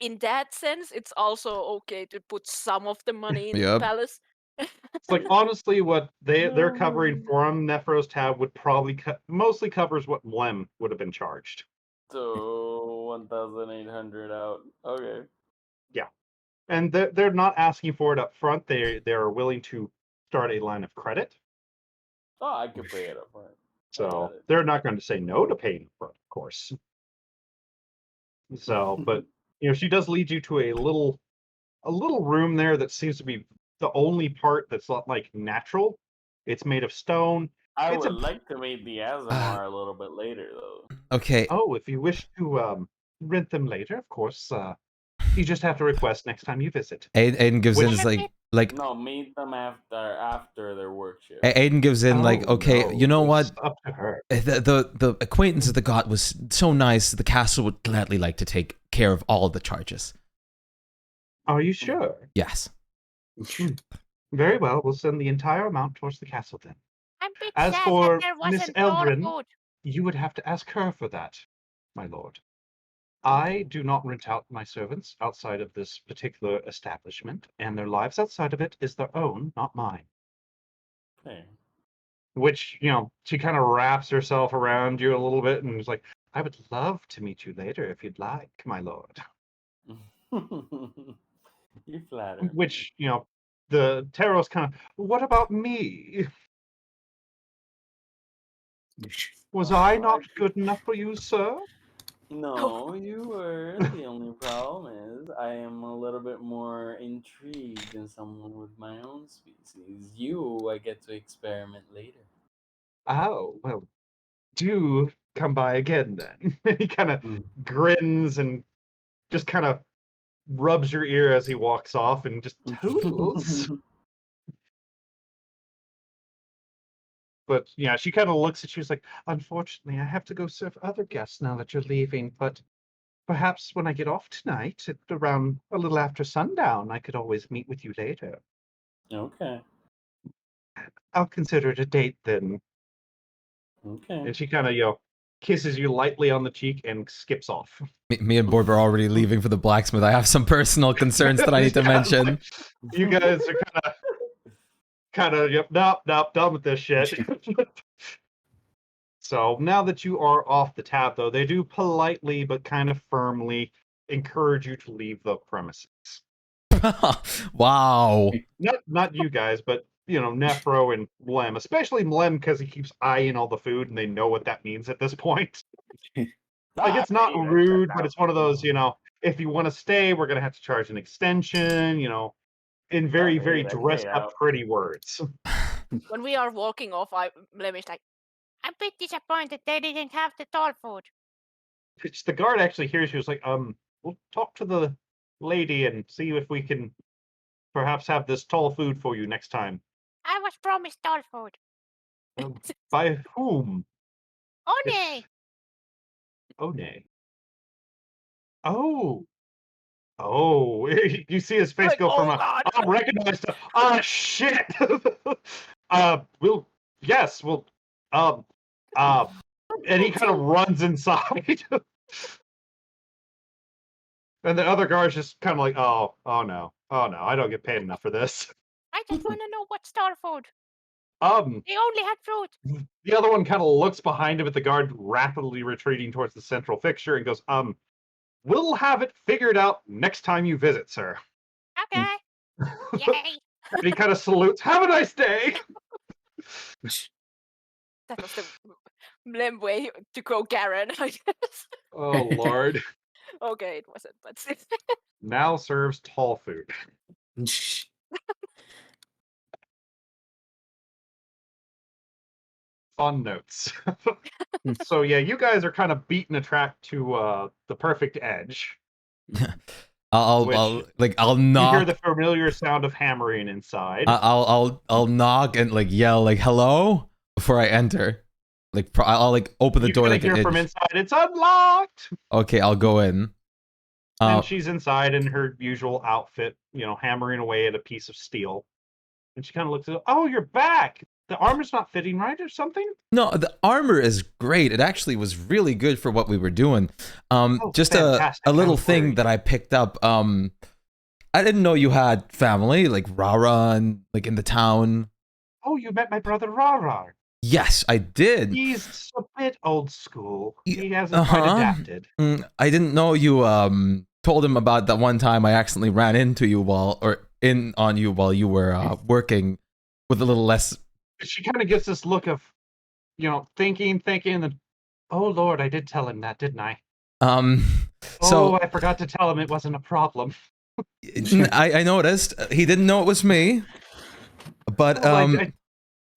In that sense, it's also okay to put some of the money in the Yep. palace. It's like honestly, what they're covering from Nephros tab would probably mostly covers what Mlem would have been charged. So 1,800 out. Okay. Yeah, and they're not asking for it up front. They're willing to start a line of credit, Oh, I could pay it up front. I got so it. they're not going to say no to paying up front, of course. So, but she does lead you to a little room there that seems to be the only part that's not like natural. It's made of stone. I It's would a like to meet the Azamar a little bit later, though. Okay. Oh, if you wish to rent them later, of course. You just have to request next time you visit. Aiden gives in Which- is like No, meet them after their work shift. Aiden gives in like, Oh, okay, no, you know what? it's up to her. The acquaintance of the god was so nice. The castle would gladly like to take care of all of the charges. Are you sure? Yes. Very well. We'll send the entire amount towards the castle then. I'm a bit As sad for that there Miss wasn't more Eldrin, food. you would have to ask her for that, my lord. I do not rent out my servants outside of this particular establishment, and their lives outside of it is their own, not mine. Okay. Which, she kind of wraps herself around you a little bit and is like, I would love to meet you later if you'd like, my lord. You flatter me. Which, the Tarot's kind of, what about me? Was I not good enough for you, sir? No, you weren't. The only problem is I am a little bit more intrigued than someone with my own species. You, I get to experiment later. Oh, well, do come by again then. He kind of grins and just kind of rubs your ear as he walks off and just toodles. But yeah, she kind of looks at you. She's like, unfortunately, I have to go serve other guests now that you're leaving. But perhaps when I get off tonight, at around a little after sundown, I could always meet with you later. Okay. I'll consider it a date then. Okay. And she kind of, kisses you lightly on the cheek and skips off. Me and Borb are already leaving for the blacksmith. I have some personal concerns that I need to Yeah, mention. You guys are yep, nope, done with this shit. So now that you are off the tab, though, they do politely but kind of firmly encourage you to leave the premises. Wow. Not you guys, but Nephro and Mlem, especially Mlem because he keeps eyeing all the food and they know what that means at this point. Like it's not rude, but it's one of those, if you want to stay, we're gonna have to charge an extension, in very, very dressed up pretty words. When we are walking off, Lem is like, I'm a bit disappointed they didn't have the tall food. The guard actually hears you. It's like, we'll talk to the lady and see if we can perhaps have this tall food for you next time. I was promised tall food. By whom? One! Oh, nay. Oh, you see his face like, go from oh God. I'm recognized to shit. And he kind of runs inside. And the other guard's just kind of like, oh no, I don't get paid enough for this. I just want to know what's tall food. They Um, only had fruit. the other one kind of looks behind him at the guard rapidly retreating towards the central fixture and goes, we'll have it figured out next time you visit, sir. Okay. Yay. And he kind of salutes, have a nice day. That was the Lem way to go Garen, I guess. Oh, Lord. Okay, it wasn't, but Now serves tall food. Fun notes. So yeah, you guys are kind of beating a track to the perfect edge. I'll knock. You hear the familiar sound of hammering inside. I'll knock and yell hello before I enter. I'll open the door. You hear from inside, it's unlocked. Okay, I'll go in. And she's inside in her usual outfit, hammering away at a piece of steel. And she kind of looks at, oh, you're back. The armor's not fitting right or something? No, the armor is great. It actually was really good for what we were doing. Just a little thing that I picked up. I didn't know you had family, like Rara and like in the town. Oh, you met my brother Rara. Yes, I did. He's a bit old school. Y- He hasn't quite adapted. I didn't know you told him about that one time I accidentally ran into you on you while you were working with a little less. She kind of gets this look of, thinking, and then, oh Lord, I did tell him that, didn't I? So I forgot to tell him it wasn't a problem. I noticed he didn't know it was me, but Well,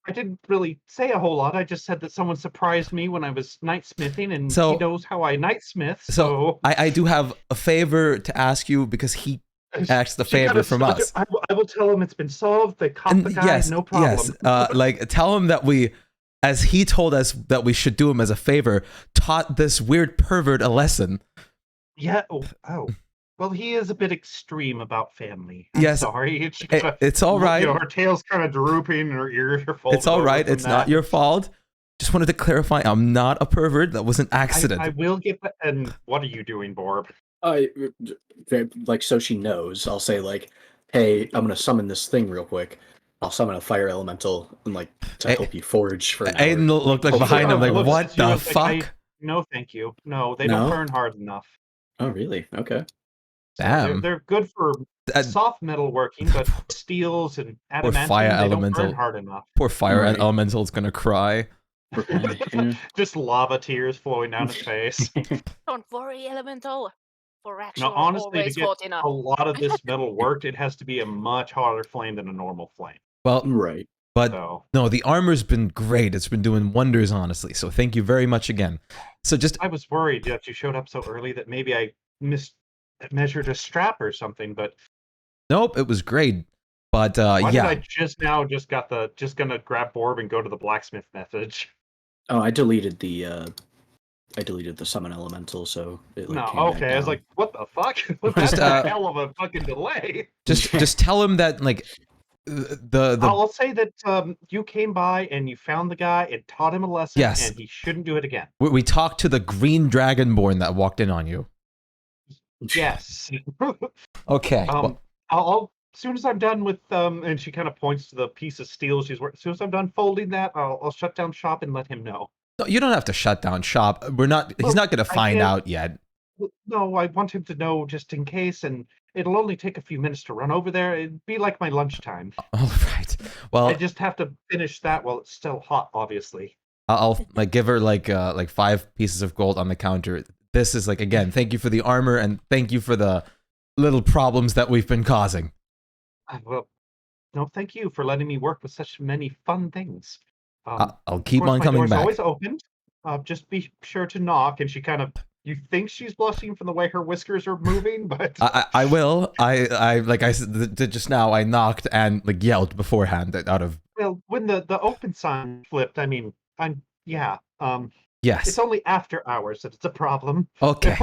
I didn't really say a whole lot. I just said that someone surprised me when I was nightsmithing, and So- he knows how I nightsmith. so So I do have a favor to ask you because he asked the she kind favor of from stuck us. it. I will tell him it's been solved. They caught the guy, yes, no problem. yes. Like tell him that as he told us that we should do him as a favor, taught this weird pervert a lesson. Yeah. Oh. Well, he is a bit extreme about family. I'm Yes, sorry. it's all right. Her tail's kind of drooping, and her ears are folded. It's all over right. from It's not that. your fault. Just wanted to clarify, I'm not a pervert. That was an accident. I will get that. And what are you doing, Borb? So she knows. I'll say like, "Hey, I'm gonna summon this thing real quick. I'll summon a fire elemental and to help you forge for an hour." Aiden looked like behind him, like, Looks what at you the and is like, fuck? no, thank you. No, they No? don't burn hard enough. Oh, really? Okay. So Damn. they're good for That- soft metal working, but steels and adamantium, fire they don't elemental. burn hard enough. Poor fire Right. elemental's gonna cry. Yeah. Just lava tears flowing down his face. Don't worry, Elemental. For actual Now, honestly, to always get hot enough. a lot of this metal worked, it has to be a much harder flame than a normal flame. Well, Right. but So no, the armor's been great. It's been doing wonders, honestly. So thank you very much again. So just I was worried that you showed up so early that maybe I mismeasured a strap or something, but nope, it was great. But why yeah, did I just gonna grab Borb and go to the blacksmith message? Oh, I deleted the summon elemental, so it No, came back okay. I was down. like, what the fuck? Just, That's a hell of a fucking delay. just tell him that like the I'll say that you came by and you found the guy and taught him a lesson, Yes. and he shouldn't do it again. we talked to the green dragonborn that walked in on you. Yes. Okay. well, I'll as soon as I'm done with and she kind of points to the piece of steel she's working. As soon as I'm done folding that, I'll shut down shop and let him know. no, you don't have to shut down shop. He's Well, not gonna I find can't- out yet. No, I want him to know just in case, and it'll only take a few minutes to run over there. It'd be like my lunchtime. All right. Well, I just have to finish that while it's still hot, obviously. I'll like give her like 5 pieces of gold on the counter. This is like, again, thank you for the armor and thank you for the little problems that we've been causing. Well, no, thank you for letting me work with such many fun things. I'll Of keep course, on my coming door's back. always open. Just be sure to knock. And she kind of, you think she's blushing from the way her whiskers are moving, but I will. I like I said just now. I knocked and like yelled beforehand out of well, when the open sign flipped, I mean, yes. it's only after hours that it's a problem. Okay.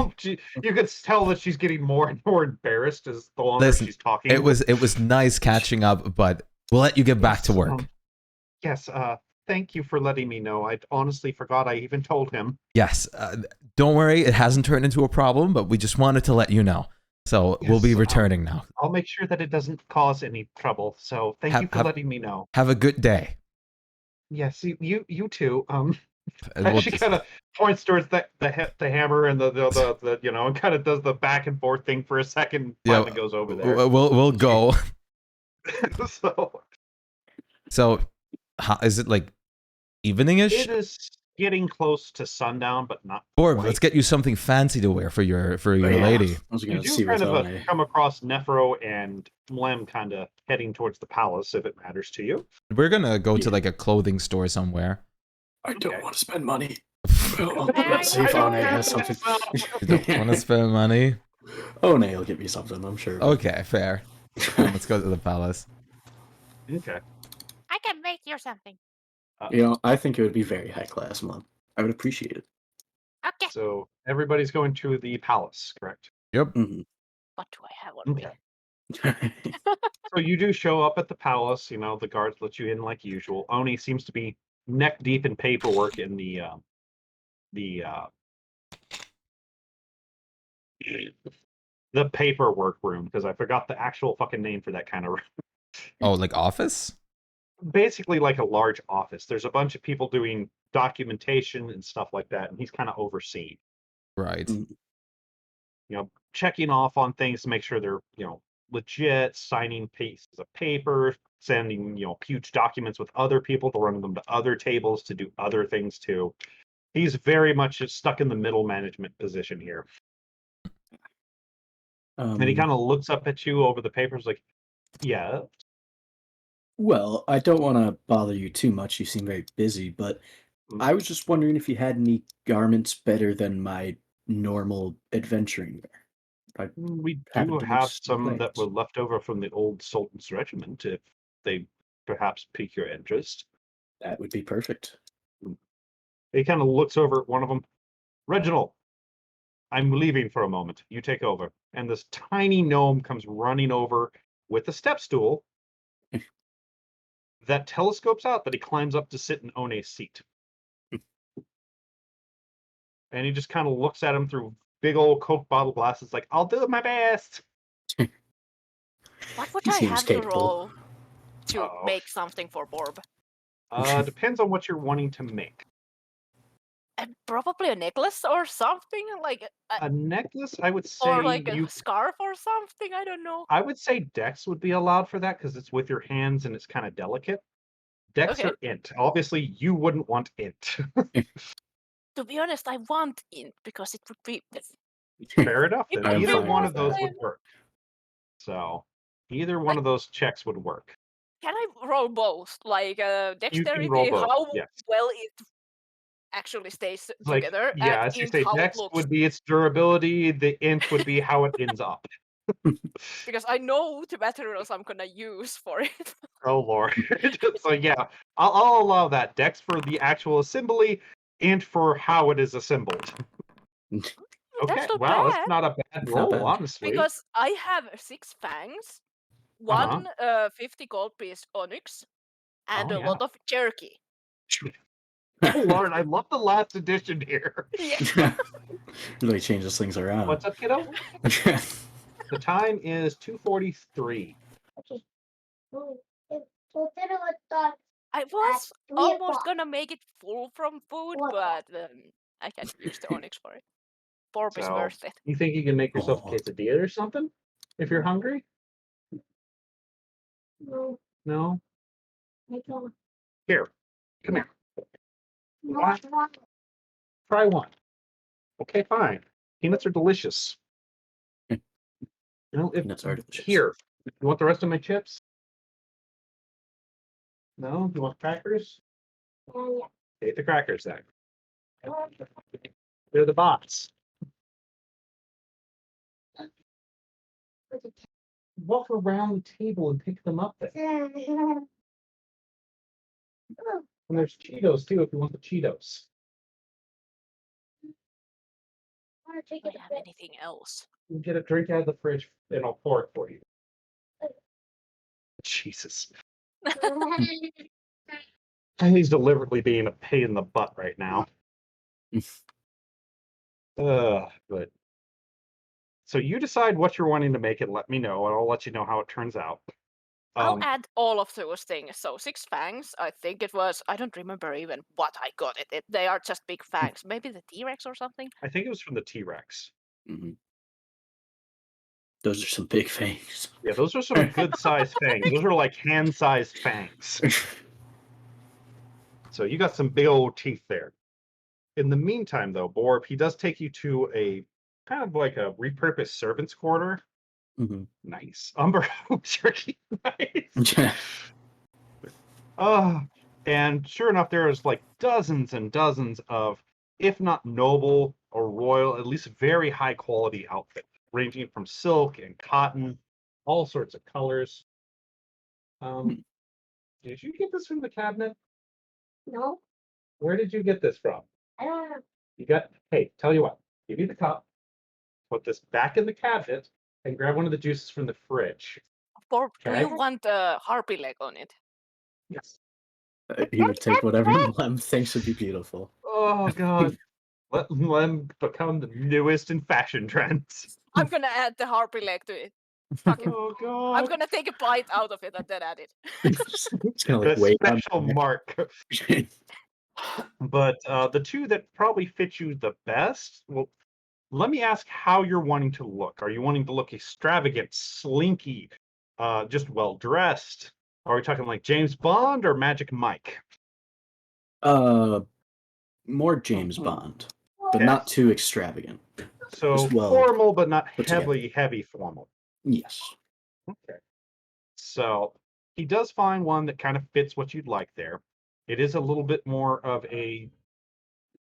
You could tell that she's getting more and more embarrassed as the longer Listen, she's talking. It was nice catching up, but we'll let you get back to work. Yes. Thank you for letting me know. I honestly forgot I even told him. Yes. Don't worry, it hasn't turned into a problem, but we just wanted to let you know. So we'll be Yes, returning now. I'll make sure that it doesn't cause any trouble. So thank you for letting me know. Have a good day. Yes, you too. And we'll She just- kind of points towards the hammer and the and kind of does the back and forth thing for a second. Yeah, Finally goes over there. we'll go. So So, is it like evening-ish? it is getting close to sundown, but not. Borb, quite. let's get you something fancy to wear for your Yeah. lady. I was You gonna do see kind with of One. come across Nephro and Mlem kind of heading towards the palace, if it matters to you. We're gonna go to Yeah. like a clothing store somewhere. I don't Okay. want to spend money. Yeah, Let's see if I One don't has know. something. You don't want to spend money? One will get me something, I'm sure. Okay, fair. Let's go to the palace. Okay. I can make you something. I think it would be very high class, Mom. I would appreciate it. Okay. So everybody's going to the palace, correct? Yep. Mhm. What do I have on me? Okay. So you do show up at the palace. The guards let you in like usual. Oni seems to be neck deep in paperwork in the The paperwork room, because I forgot the actual fucking name for that kind of room. Oh, like office? Basically like a large office. There's a bunch of people doing documentation and stuff like that, and he's kind of overseeing. Right. Checking off on things to make sure they're, legit, signing pieces of paper, sending, huge documents with other people to run them to other tables to do other things too. He's very much just stuck in the middle management position here. And he kind of looks up at you over the papers like, yeah. Well, I don't want to bother you too much. You seem very busy, but I was just wondering if you had any garments better than my normal adventuring wear. We happen do to have notice some that complaints. were left over from the old Sultan's regiment, if they perhaps pique your interest. That would be perfect. He kind of looks over at one of them. Reginald, I'm leaving for a moment. You take over. And this tiny gnome comes running over with a step stool that telescopes out that he climbs up to sit in One's seat. And he just kind of looks at him through big old Coke bottle glasses like, I'll do my best. What would He I seems have to capable. roll to Uh-oh. make something for Borb? Depends on what you're wanting to make. Probably a necklace or something, like A necklace, I would say or like a scarf or something. I don't know. I would say Dex would be allowed for that because it's with your hands and it's kind of delicate. Dex Okay. or Int. Obviously, you wouldn't want Int. To be honest, I want int because it would be. Fair enough. It Then I'm would be either fine one with of those that. would work. So either one of those checks would work. Can I roll both? Like You dexterity, can roll both. how Yes. well it actually stays Like, together, yeah, and as you int say, how it Dex looks. would be its durability. The Int would be how it ends up. Because I know the materials I'm gonna use for it. Oh lord. So yeah, I'll allow that. Dex for the actual assembly, Int for how it is assembled. Okay, That's not wow, bad. that's not a bad It's not roll, bad. honestly. Because I have 6 fangs, one 50 gold piece onyx, and Oh, a yeah. lot of jerky. Oh lord, I love the last edition here. Yeah. Really changes things around. What's up, kiddo? The time is 2:43. I was almost gonna make it full from food, but I can use the onyx for it. Borb is So, worth it. you think you can make yourself a Oh. quesadilla or something? If you're hungry? No? Here, come here. What? Try one. Okay, fine. Peanuts are delicious. Peanuts are delicious. Here, you want the rest of my chips? No? You want crackers? Take the crackers then. They're the bots. Walk around the table and pick them up then. And there's Cheetos too if you want the Cheetos. Do I have anything else? You can get a drink out of the fridge and I'll pour it for you. Jesus. He's deliberately being a pain in the butt right now. But so you decide what you're wanting to make and let me know, and I'll let you know how it turns out. I'll add all of those things. So 6 fangs, I think it was. I don't remember even what I got it. They are just big fangs. Maybe the T-Rex or something. I think it was from the T-Rex. Mhm. Those are some big fangs. Yeah, those are some good-sized fangs. Those are like hand-sized fangs. So you got some big old teeth there. In the meantime, though, Borb, he does take you to a kind of like a repurposed servant's quarter. Mm-hmm. Nice. Umber jerky. Nice. Yeah. And sure enough, there's like dozens and dozens of, if not noble or royal, at least very high quality outfits, ranging from silk and cotton, all sorts of colors. Did you get this from the cabinet? No, Where did you get this from? I don't know. You got, hey, tell you what, give me the cup, put this back in the cabinet, and grab one of the juices from the fridge. Borb, do Okay. you want a harpy leg on it? Yes. He would take whatever Lem thinks would be beautiful. Oh, God. Let them become the newest in fashion trends. I'm gonna add the harpy leg to it. Fuck it. Oh I'm god. gonna take a bite out of it and then add it. It's kind of The like wait on special mark. But the two that probably fit you the best, well, let me ask how you're wanting to look. Are you wanting to look extravagant, slinky, just well dressed? Are we talking like James Bond or Magic Mike? More James Bond, but Okay. not too extravagant. So Just well formal, but not put together. heavy formal. Yes. Okay. So he does find one that kind of fits what you'd like there. It is a little bit more of a.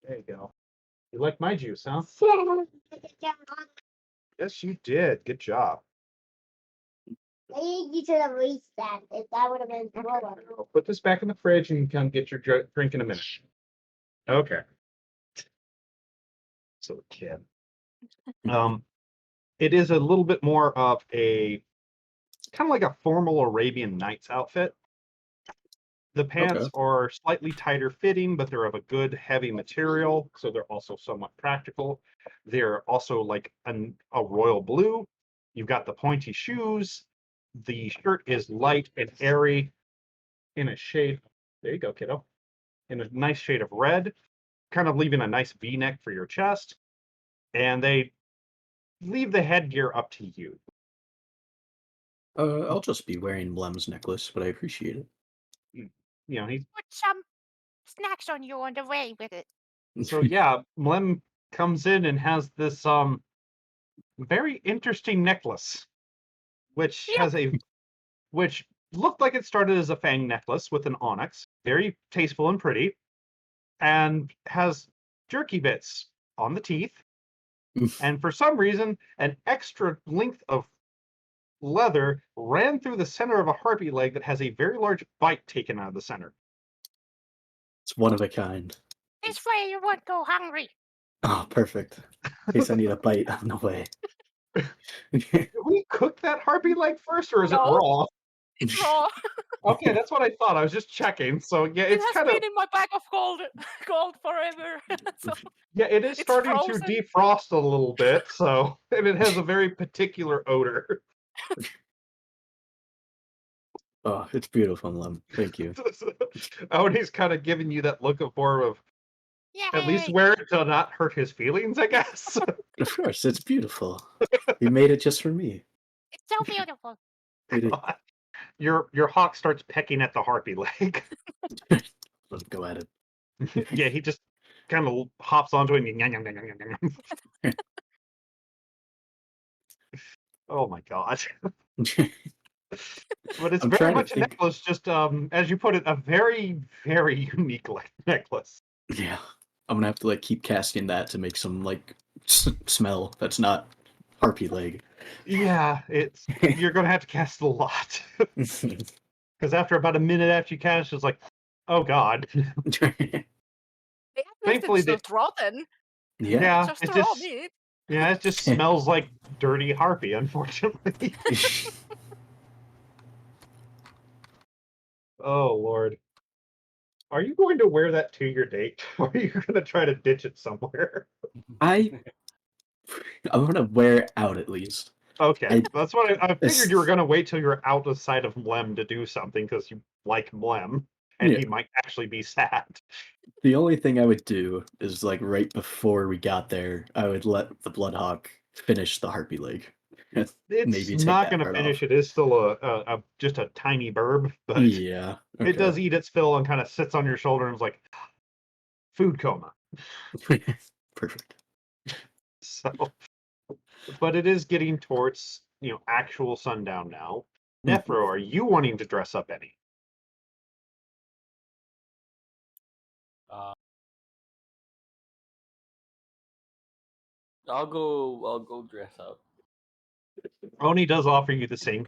There you go. You like my juice, huh? Yes, you did. Good job. Maybe you should have reached that. If that would have been slower. I'll put this back in the fridge and you can come get your drink in a minute. Okay. So kid. It is a little bit more of a kind of like a formal Arabian Nights outfit. The pants Okay. are slightly tighter fitting, but they're of a good heavy material, so they're also somewhat practical. They're also like a royal blue. You've got the pointy shoes. The shirt is light and airy in a shade. There you go, kiddo. In a nice shade of red, kind of leaving a nice V-neck for your chest. And they leave the headgear up to you. I'll just be wearing Lem's necklace, but I appreciate it. You know, he's Put some snacks on you on the way with it. so yeah, Mlem comes in and has this very interesting necklace, which Yep. has a which looked like it started as a fang necklace with an onyx, very tasteful and pretty, and has jerky bits on the teeth, and for some reason, an extra length of leather ran through the center of a harpy leg that has a very large bite taken out of the center. It's one of a kind. This way you won't go hungry. Oh, perfect. In case I need a bite on the way. Did we cook that harpy leg first, or is it No. raw? It's raw. Okay, that's what I thought. I was just checking. So yeah, It it's has kind been of in my bag of gold forever. So yeah, it is it's starting to frozen. defrost a little bit. So and it has a very particular odor. Oh, it's beautiful, Lem. Thank you. Oh, and he's kind of giving you that look of more of at least Yay! wear it to not hurt his feelings, I guess. Of course, it's beautiful. You made it just for me. It's so beautiful. It is. Your hawk starts pecking at the harpy leg. Let's go at it. Yeah, he just kind of hops onto it and yum, yum, yum, yum, yum, yum. Oh my gosh. But it's I'm very trying to much a think. necklace, just as you put it, a very, very unique necklace. Yeah, I'm gonna have to like keep casting that to make some like smell that's not harpy leg. Yeah, it's you're gonna have to cast a lot. Because after about a minute after you cast, it's like, oh god. At least Thankfully, it's not rotten. Yeah. Just it raw just meat. it just smells like dirty harpy, unfortunately. Oh lord. Are you going to wear that to your date? Or are you going to try to ditch it somewhere? I'm gonna wear it out at least. Okay, that's what I It's- figured you were going to wait till you're out of sight of Mlem to do something because you like Mlem and Yeah. he might actually be sad. The only thing I would do is like right before we got there, I would let the Bloodhawk finish the harpy leg. It's Maybe take not that going to part finish. off. It is still just a tiny burb, but Yeah. it does eat its fill and kind of sits on your shoulder and is like food coma. Perfect. So, but it is getting towards actual sundown now. Nephro, are you wanting to dress up any? I'll go dress up. Oni does offer you the same,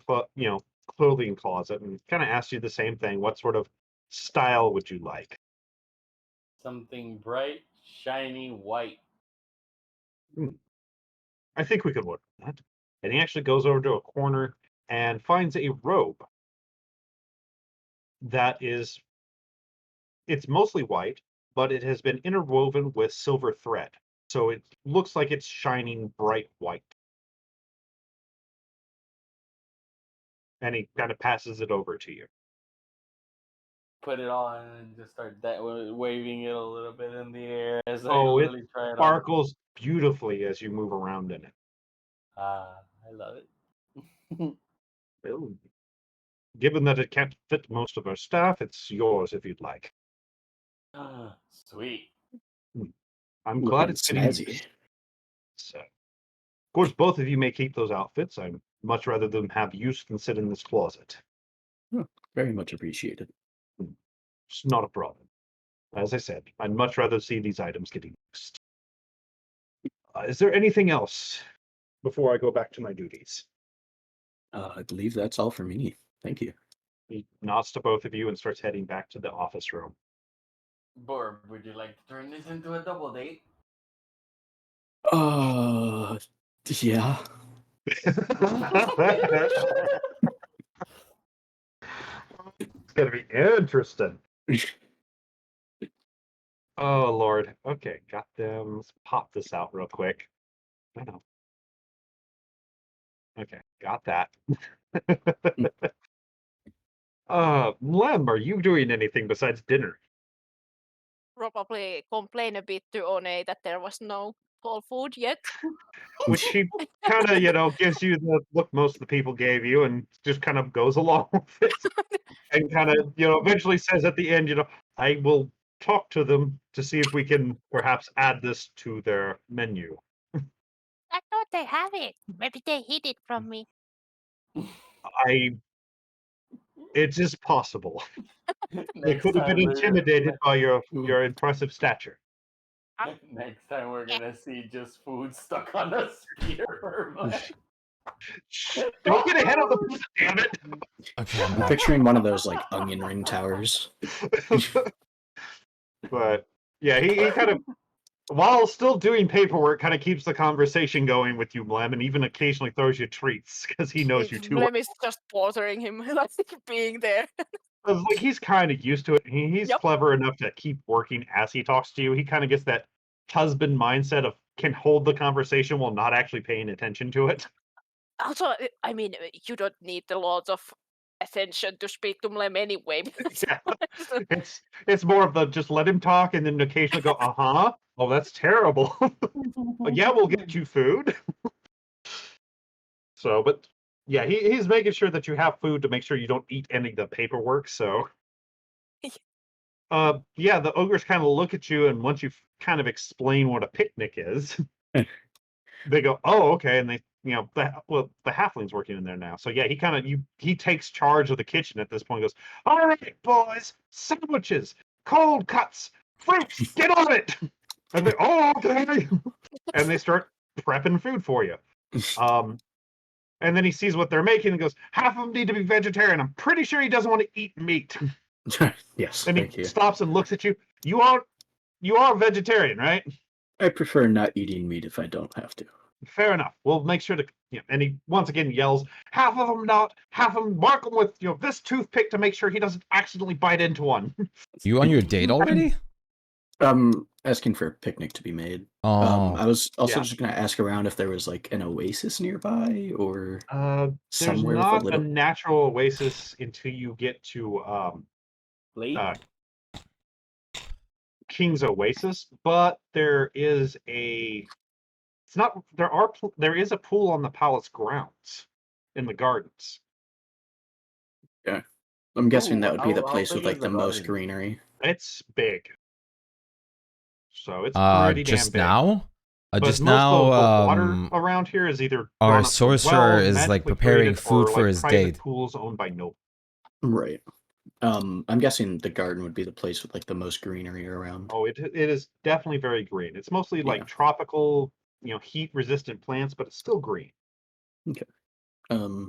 clothing closet, and kind of asks you the same thing. What sort of style would you like? Something bright, shiny, white. I think we could work on that. And he actually goes over to a corner and finds a robe that it's mostly white, but it has been interwoven with silver thread. So it looks like it's shining bright white. And he kind of passes it over to you. Put it on and just start waving it a little bit in the air as I Oh, it literally try it on. sparkles beautifully as you move around in it. I love it. Well, given that it can't fit most of our staff, it's yours if you'd like. Sweet. I'm glad Looking it's getting snazzy. used. So, of course, both of you may keep those outfits. I'd much rather them have use than sit in this closet. Very much appreciated. It's not a problem. As I said, I'd much rather see these items getting used. Is there anything else before I go back to my duties? I believe that's all for me. Thank you. He nods to both of you and starts heading back to the office room. Borb, would you like to turn this into a double date? Yeah. It's gonna be interesting. Oh Lord. Okay, got them. Let's pop this out real quick. I know. Okay, got that. Lem, are you doing anything besides dinner? Probably complain a bit to One that there was no fall food yet. Which she kind of, gives you the look most of the people gave you and just kind of goes along with it. And kind of, eventually says at the end, I will talk to them to see if we can perhaps add this to their menu. I thought they have it. Maybe they hid it from me. It's just possible. They Next could have been time intimidated by your impressive stature. next time we're gonna see just food stuck on a spear for a month. Don't get ahead of the person, damn it! Okay, I'm I'm back. picturing one of those like onion ring towers. But yeah, he kind of, while still doing paperwork, kind of keeps the conversation going with you, Blem, and even occasionally throws you treats because he knows you too well. Lem is just bothering him, like being there. Like he's kind of used to it. He's Yep. clever enough to keep working as he talks to you. He kind of gets that husband mindset of can hold the conversation while not actually paying attention to it. Also, I mean, you don't need a lot of attention to speak to Lem anyway. Yeah. It's more of the just let him talk and then occasionally go, oh, that's terrible. But yeah, we'll get you food. So, but yeah, he's making sure that you have food to make sure you don't eat any of the paperwork. So, yeah, the ogres kind of look at you, and once you kind of explain what a picnic is, they go, "Oh, okay," and they, the halfling's working in there now. So yeah, he takes charge of the kitchen at this point. And goes, "All right, boys, sandwiches, cold cuts, fruits, get on it!" And they, "Oh, okay," and they start prepping food for you. And then he sees what they're making and goes, "Half of them need to be vegetarian. I'm pretty sure he doesn't want to eat meat." Yes, And thank he you. stops and looks at you. You are a vegetarian, right? I prefer not eating meat if I don't have to. Fair enough. We'll make sure to, and he once again yells, "Half of them not, half of them mark them with, this toothpick to make sure he doesn't accidentally bite into one." You on your date already? Asking for a picnic to be made. Oh, I was also Yeah. just gonna ask around if there was like an oasis nearby or There's somewhere with a not a little. natural oasis until you get to Late? King's Oasis, but there is a. It's not. There is a pool on the palace grounds, in the gardens. I'm guessing Ooh, that would be the how place big with is like the the most garden? greenery. It's big, so it's pretty damn just big. now? But Just most now, of the water around here is either our drawn up from sorcerer wells, is like magically preparing created, food or for like his private date. pools owned by nobles. Right. I'm guessing the garden would be the place with like the most greenery around. Oh, it is definitely very green. It's mostly like Yeah. tropical, heat resistant plants, but it's still green. Okay.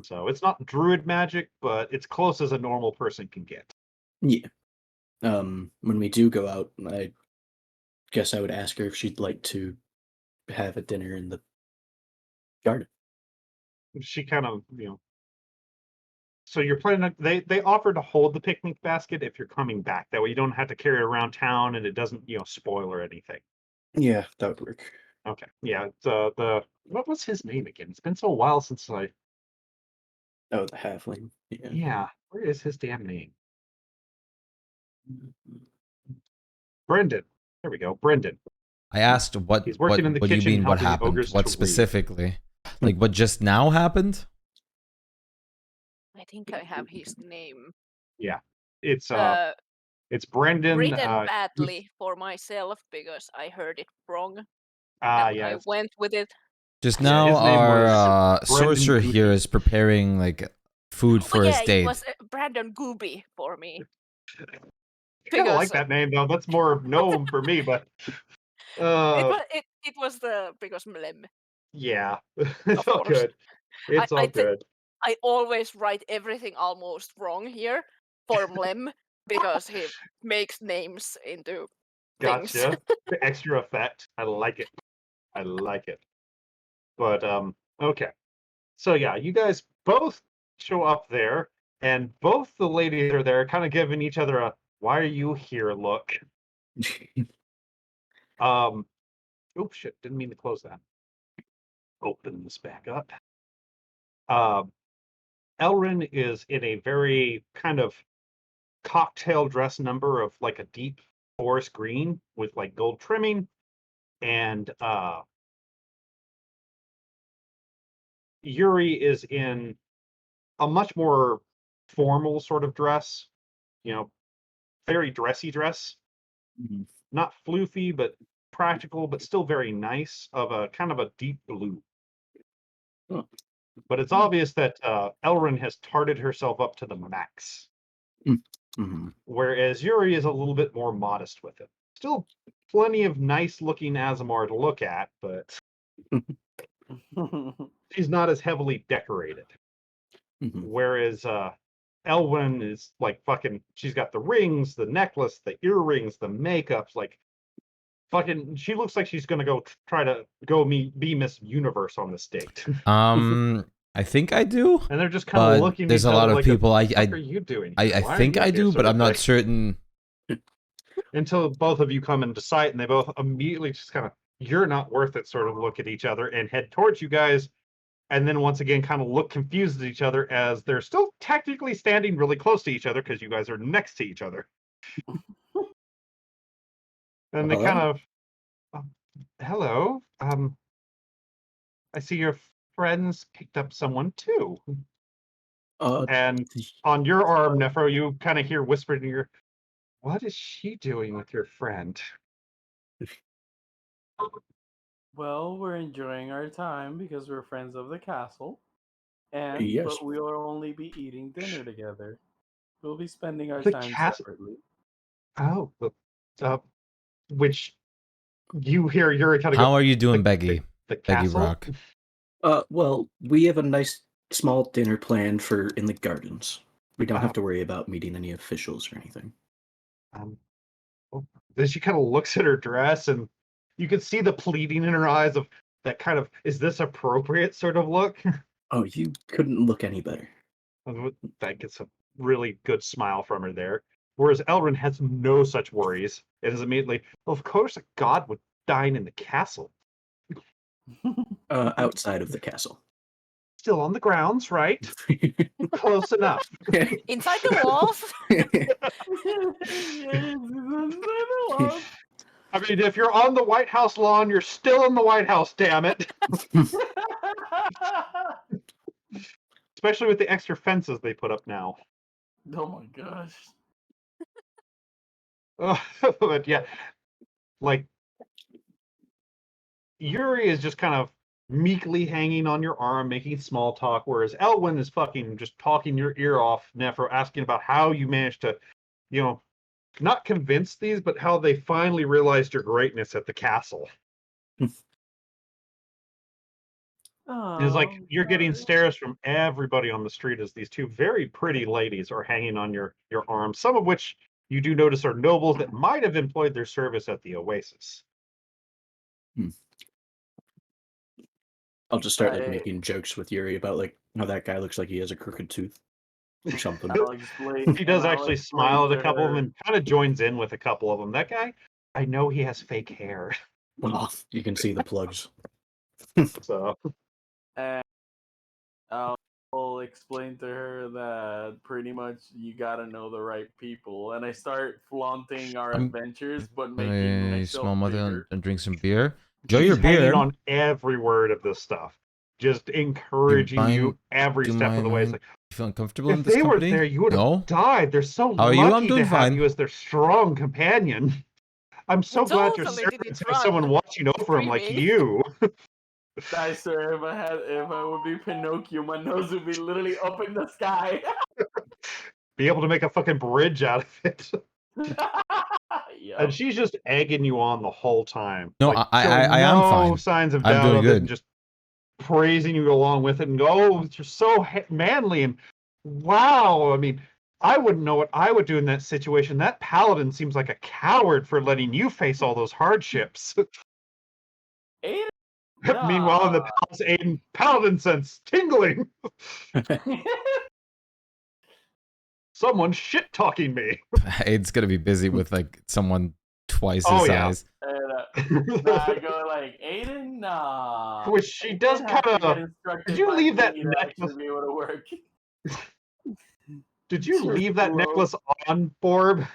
So it's not druid magic, but it's close as a normal person can get. Yeah. When we do go out, I guess I would ask her if she'd like to have a dinner in the garden. She kind of, So you're planning on, they offer to hold the picnic basket if you're coming back. That way you don't have to carry it around town and it doesn't, spoil or anything. Yeah, that would work. Okay. Yeah. The what was his name again? It's been so a while since Oh, the halfling. Yeah. Yeah, where is his damn name? Brendan. There we go, Brendan. I asked He's working in the what do you kitchen mean what helping the happened? ogres What to read. specifically? Like what just now happened? I think I have his name. Yeah, it's Brendan. Written badly for myself because I heard it wrong. And I Yeah, went with it. Just Yeah, now his name was our Brendan sorcerer here Goody. is preparing like food Oh for yeah, his it date. was Brandon Gooby for me. I kind of Because like that name though. That's more gnome for me, but it was the because Mlem, yeah, it's of all course. good. It's all good. I always write everything almost wrong here for Mlem because he makes names into things. Gotcha. The extra effect. I like it. I like it. But okay. So yeah, you guys both show up there, and both the ladies are there, kind of giving each other a "Why are you here?" look. Oh shit! Didn't mean to close that. Open this back up. Elrin is in a very kind of cocktail dress number of like a deep forest green with like gold trimming, and Yuri is in a much more formal sort of dress, you know, very dressy dress, Mhm. not floofy, but practical, but still very nice, of a kind of a deep blue. Oh. But it's obvious that Elrin has tarted herself up to the max, Mhm. whereas Yuri is a little bit more modest with it. Still plenty of nice looking Azamar to look at, but she's not as heavily decorated. Mhm. Whereas Elwyn is like fucking, she's got the rings, the necklace, the earrings, the makeups, like fucking, she looks like she's gonna go try to be Miss Universe on this date. I think I do. And they're just kind of But looking at there's each a lot other of like, people what the fuck are you doing here? I Why are think you I here? do, Sort but of I'm not thing. certain. Until both of you come into sight and they both immediately just kind of, you're not worth it, sort of look at each other and head towards you guys. And then once again, kind of look confused at each other as they're still technically standing really close to each other because you guys are next to each other. And they kind of, hello. I see your friends picked up someone too. And on your arm, Nephro, you kind of hear whispered in your, what is she doing with your friend? Well, we're enjoying our time because we're friends of the castle. Yes. But we will only be eating dinner together. We'll be spending our The time castle. separately. Oh, which you hear Yuri kind of go, How are you doing, Beggy? the Beggy castle? Rock. Well, we have a nice small dinner planned for in the gardens. We don't have to worry about meeting any officials or anything. Then she kind of looks at her dress, and you can see the pleading in her eyes of that kind of, is this appropriate sort of look? Oh, you couldn't look any better. That gets a really good smile from her there. Whereas Elrin has no such worries. It is immediately, of course, a god would dine in the castle. Outside of the castle. Still on the grounds, right? Close enough. Inside the walls? I mean, if you're on the White House lawn, you're still in the White House, damn it. Especially with the extra fences they put up now. Oh my gosh. But yeah, like, Yuri is just kind of meekly hanging on your arm, making small talk, whereas Elwyn is fucking just talking your ear off, Nephro, asking about how you managed to, you know, not convince these, but how they finally realized your greatness at the castle. It's like you're getting stares from everybody on the street as these two very pretty ladies are hanging on your arm, some of which you do notice are nobles that might have employed their service at the Oasis. I'll just start like making jokes with Yuri about like how that guy looks like he has a crooked tooth or something. He does actually smile at a couple of them and kind of joins in with a couple of them. That guy, I know he has fake hair. Well, you can see the plugs. So And I'll will explain to her that pretty much you gotta know the right people, and I start flaunting our adventures, but making A myself small mother bigger. and drink some beer. Enjoy He's your hanging beer. on every word of this stuff, just encouraging you every step of the way. It's like, you feel uncomfortable in if this they weren't company? there, you would have No. died. They're so How are you? I'm lucky doing to have fine. you as their strong companion. I'm so glad your Totally didn't servants have someone run. watching over them like Screaming. you. I swear, if I would be Pinocchio, my nose would be literally up in the sky. Be able to make a fucking bridge out of it. Yep. And she's just egging you on the whole time. No, like, I am fine. Signs of I'm doubt doing of it, good. and just praising you along with it, and go, "Oh, you're so manly!" And wow, I mean, I wouldn't know what I would do in that situation. That paladin seems like a coward for letting you face all those hardships. Aiden, Meanwhile, in the palace, Aiden, paladin sense tingling. Someone's shit talking me. Aiden's gonna be busy with like someone twice his Oh, yeah. size. And I go like, Aiden, nah. Which she Aiden does has to kind get of. instructed Did you by leave that me to necklace? actually be able to work. Did you Sure, leave that well. necklace on, Borb?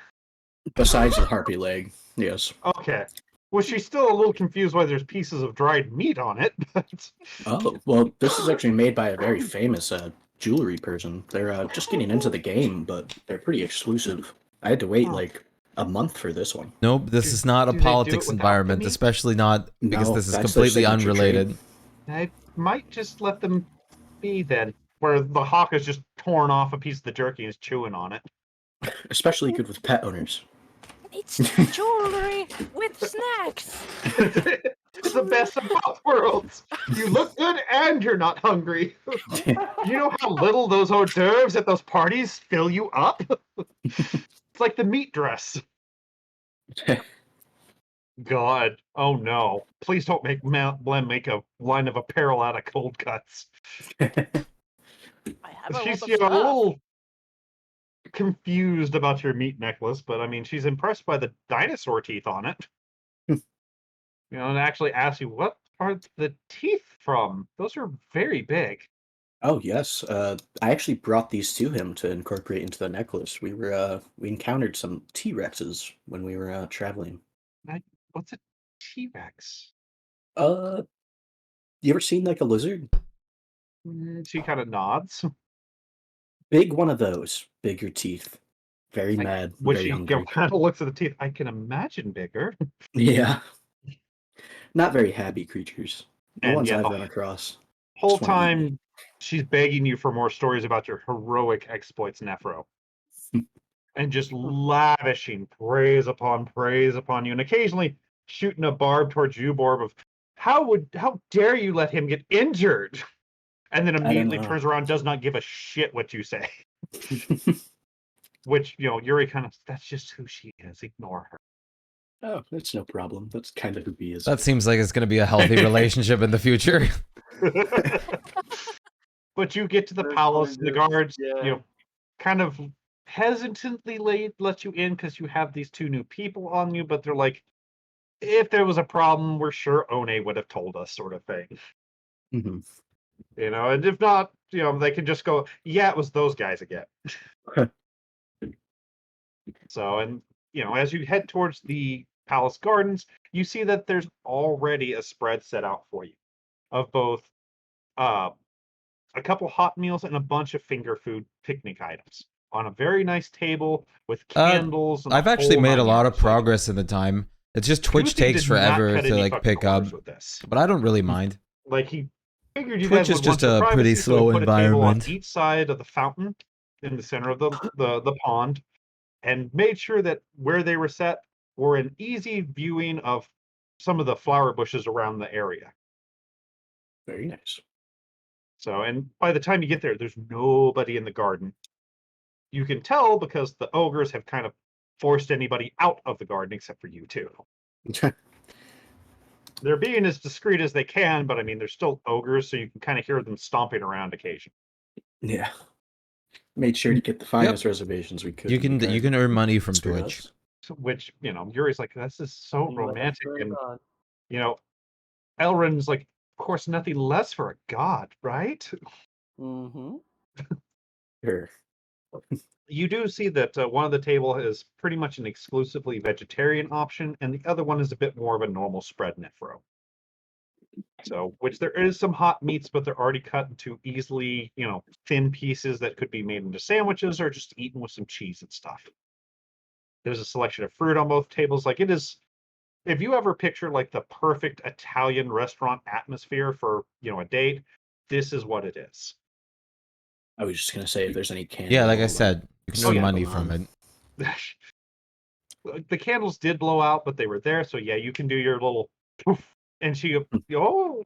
Besides the harpy leg, yes. Okay. Well, she's still a little confused why there's pieces of dried meat on it. But Oh, well, this is actually made by a very famous jewelry person. They're just getting into the game, but they're pretty exclusive. I had to wait like a month for this one. Nope, this is not a do they do it politics without the environment, meat? especially not because No, this is that's their completely signature trait. unrelated. I might just let them be then. Where the hawk has just torn off a piece of the jerky and is chewing on it. Especially good with pet owners. It's jewelry with snacks. It's the best of both worlds. You look good and you're not hungry. You know how little those hors d'oeuvres at those parties fill you up? It's like the meat dress. God. Oh no. Please don't make Blem make a line of apparel out of cold cuts. I have a lot She's of a stuff. little confused about your meat necklace, but I mean, she's impressed by the dinosaur teeth on it. And actually asks you, what are the teeth from? Those are very big. Oh yes, I actually brought these to him to incorporate into the necklace. We encountered some T-Rexes when we were traveling. What's a T-Rex? You ever seen like a lizard? She kind of nods. Big one of those, bigger teeth, very mad, When very she hungry. kind of looks at the teeth, I can imagine bigger. Yeah, not very happy creatures. The And ones yet, I've the run across. whole just wanna eat me. time she's begging you for more stories about your heroic exploits, Nephro. And just lavishing praise upon you, and occasionally shooting a barb towards you, Borb, of how dare you let him get injured? And then I don't immediately know. turns around, does not give a shit what you say. Which, Yuri kind of, that's just who she is. Ignore her. Oh, that's no problem. That's kind of who he is. That seems like it's going to be a healthy relationship in the future. But you get to the palace, and the guards, kind of hesitantly let you in because you have these two new people on you, but they're like, if there was a problem, we're sure One would have told us, sort of thing. Mhm. And if not, they can just go, yeah, it was those guys again. So, and as you head towards the palace gardens, you see that there's already a spread set out for you of both a couple hot meals and a bunch of finger food picnic items on a very nice table with candles. And I've actually made a lot of progress. progress in the time. It's just Twitch Goofy takes did not forever cut to any like fucking pick up, corners with this. but I don't really mind. Like, he figured you Twitch guys is would just want a some pretty privacy, so he slow put a table on environment. each side of the fountain in the center of the pond, and made sure that where they were set were an easy viewing of some of the flower bushes around the area. Very nice. So, and by the time you get there, there's nobody in the garden. You can tell because the ogres have kind of forced anybody out of the garden except for you two. They're being as discreet as they can, but I mean, they're still ogres, so you can kind of hear them stomping around occasionally. Yeah. Made sure to get the finest reservations we could. You can earn money from Screw Twitch. us. Which, Yuri's like, this is so romantic. Right And, on. Elrond's like, of course, nothing less for a god, right? Mm-hmm. Sure. You do see that one of the table is pretty much an exclusively vegetarian option, and the other one is a bit more of a normal spread nephro. So, which there is some hot meats, but they're already cut into easily, thin pieces that could be made into sandwiches or just eaten with some cheese and stuff. There's a selection of fruit on both tables. Like it is, if you ever picture like the perfect Italian restaurant atmosphere for, a date, this is what it is. I was just gonna say if there's any candles. Yeah, like I said, you can Oh, earn yeah. money from it. The candles did blow out, but they were there. So yeah, you can do your little poof, and she, oh,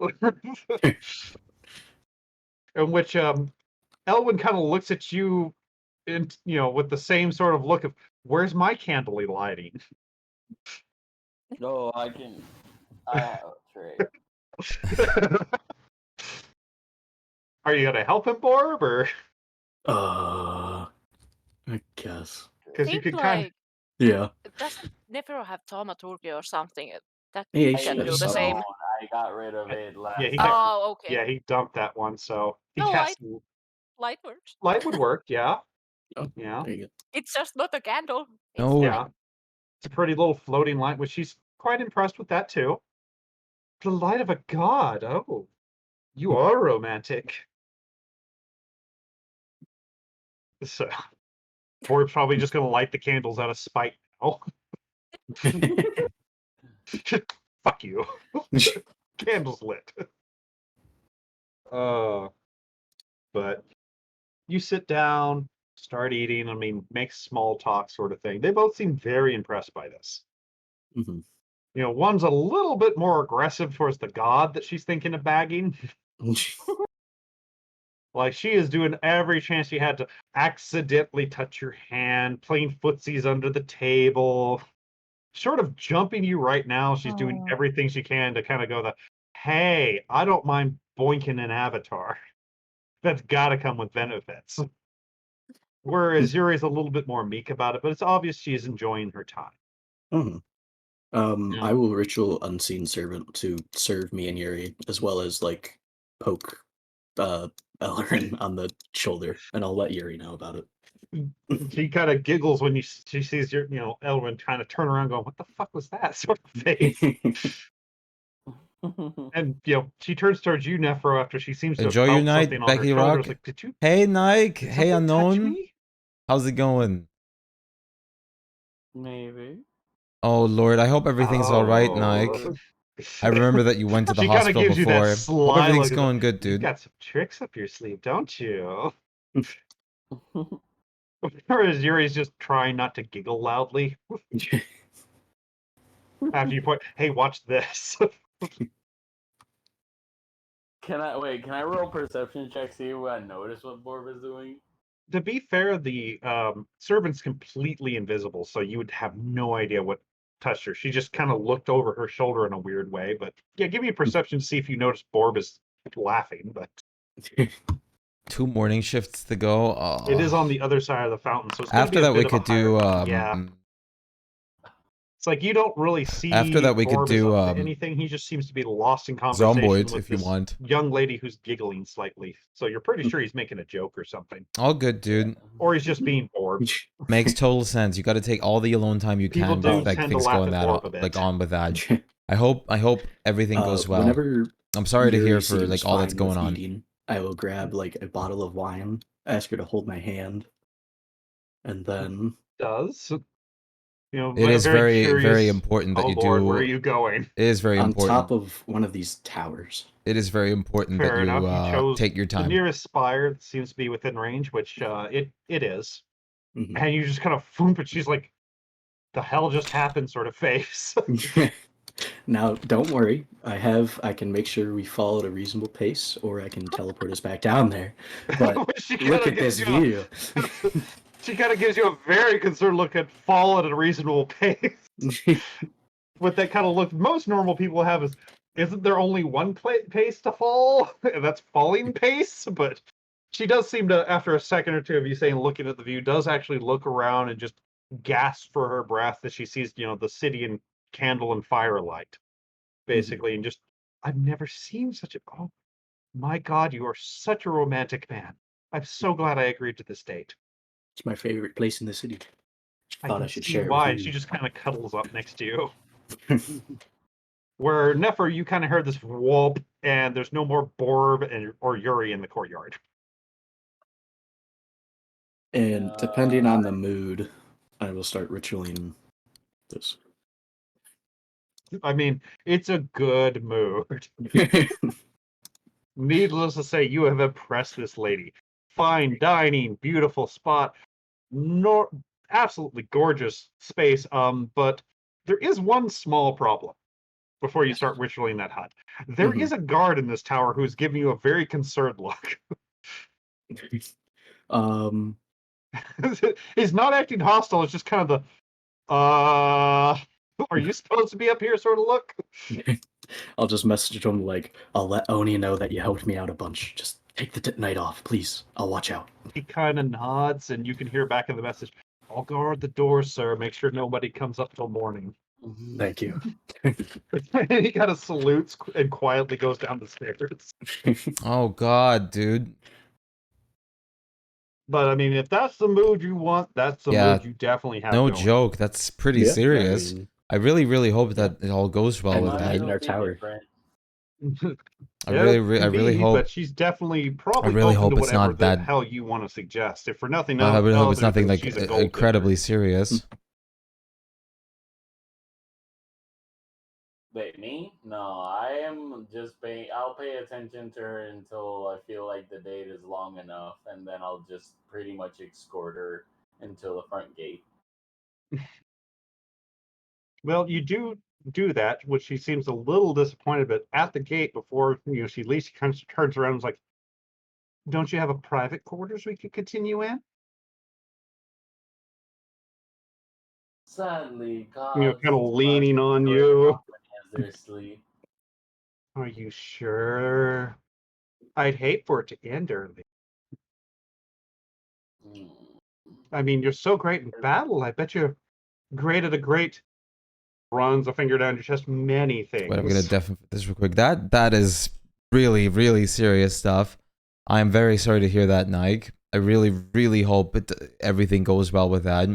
in which Elwyn kind of looks at you, and with the same sort of look of, "Where's my candle lighting?" No, I have a tray. Are you gonna help him, Borb, or I guess. because you think could kind of? Yeah. doesn't Nephro have thaumaturgy or something that Yeah, he I should can have do the something. same? I got rid of it last Yeah, he time. got. Oh, okay. Yeah, he dumped that one, so he No, cast light works. light would work. Yeah, Oh, yeah, there you It's just not a candle. It's No. light. yeah. It's a pretty little floating light, which she's quite impressed with that too. The light of a god. Oh, you are romantic. So, Borb's probably just gonna light the candles out of spite now. Fuck you. Candles lit. But you sit down, start eating. I mean, make small talk sort of thing. They both seem very impressed by this. Mhm. One's a little bit more aggressive towards the god that she's thinking of bagging. Like she is doing every chance she had to accidentally touch your hand, playing footsies under the table, sort of jumping you right now. She's doing everything she can to kind of go hey, I don't mind boinking an avatar. That's got to come with benefits. Whereas Yuri's a little bit more meek about it, but it's obvious she's enjoying her time. Mhm. Yeah. I will ritual unseen servant to serve me and Yuri, as well as like poke Ellerin on the shoulder, and I'll let Yuri know about it. She kind of giggles when she sees your, Elwyn kind of turn around going, "What the fuck was that?" sort of face. And she turns towards you, Nephro, after she seems to have Enjoy your felt night, something on her Becky shoulders. Rock. Like, did you? Hey, Nike. Did Hey, something touch Unknown. me? How's it going? Maybe. Oh, Lord. I hope everything's all right, Nike. I remember that you went to the She kind of hospital gives you that before. Hope sly everything's look. going good, You dude. got some tricks up your sleeve, don't you? Whereas Yuri's just trying not to giggle loudly. After you point, hey, watch this. Can I roll perception check, see if I notice what Borb is doing? To be fair, the servant's completely invisible, so you would have no idea what touched her. She just kind of looked over her shoulder in a weird way. But yeah, give me a perception to see if you notice Borb is laughing. But 2 morning shifts to go. it is on the other side of the fountain, so it's going to be After a that, bit we of a could do. yeah. It's like you don't really see After that, we could Borb do, as up to anything. He just seems to be lost in conversation Zomboid, with if you this want. young lady who's giggling slightly. So you're pretty sure he's making a joke or something. All good, dude. Or he's just being Borb. Makes total sense. You got to take all the alone time you People can do with like tend to things laugh going at that Borb a bit. on with that. I hope everything goes well. Whenever I'm sorry to Yuri hear for seems like all that's fine going with on. eating, I will grab like a bottle of wine, ask her to hold my hand, and then Does It is very very curious. important that Oh you Lord, do. where are you going? It is very on important. top of one of these towers. It is very important Fair that enough. You you chose take your the time. nearest spire that seems to be within range, which it is. Mhm. And you just kind of boom, but she's like, "The hell just happened?" sort of face. Now, don't worry. I can make sure we follow at a reasonable pace, or I can teleport us back down there. But She look kinda at this gives you view. She kind of gives you a very concerned look at fall at a reasonable pace. With that kind of look most normal people have is, isn't there only one pace to fall? And that's falling pace? But she does seem to, after a second or two of you saying looking at the view, does actually look around and just gasp for her breath as she sees, the city in candle and firelight, basically, and just, I've never seen such a, oh my God, you are such a romantic man. I'm so glad I agreed to this date. It's my favorite place in the city. I Thought can I should see share it why. with And she you. just kind of cuddles up next to you. Where Nefer, you kind of heard this whoop, and there's no more Borb or Yuri in the courtyard. And depending on the I- mood, I will start ritualing this. I mean, it's a good mood. Needless to say, you have impressed this lady. Fine dining, beautiful spot, absolutely gorgeous space. But there is one small problem before you start ritualing that hut. There Mhm. is a guard in this tower who's giving you a very concerned look. um, He's not acting hostile, it's just kind of the are you supposed to be up here sort of look? I'll just message him like, I'll let Oni know that you helped me out a bunch. Just take the night off, please. I'll watch out. He kind of nods, and you can hear back in the message, I'll guard the door, sir. Make sure nobody comes up till morning. Thank you. He kind of salutes and quietly goes down the stairs. Oh God, dude. But I mean, if that's the mood you want, that's the Yeah, mood you definitely have No going. joke. That's pretty Yeah, serious. I mean, I really, really hope that it all goes well And with the Mine night that. in our will be tower. different. I really, I could really be, hope. but she's definitely probably I really open to hope it's whatever not the that. hell you want to suggest. If for nothing I else, really hope it's nothing like she's a gold incredibly digger. serious. Wait, me? No, I am just paying. I'll pay attention to her until I feel like the date is long enough, and then I'll just pretty much escort her until the front gate. Well, you do that, which she seems a little disappointed, but at the gate before she leaves, she kind of turns around and is like, "Don't you have a private quarters we could continue in?" Sadly, Kind gods of must leaning on enjoy you. company as their sleep. Are you sure? I'd hate for it to end early. Hmm. I mean, you're so great in battle. I bet you're great at a great. Runs a finger down your chest. Many things. But I'm gonna definitely this real quick. That is really, really serious stuff. I am very sorry to hear that, Nike. I really, really hope everything goes well with that.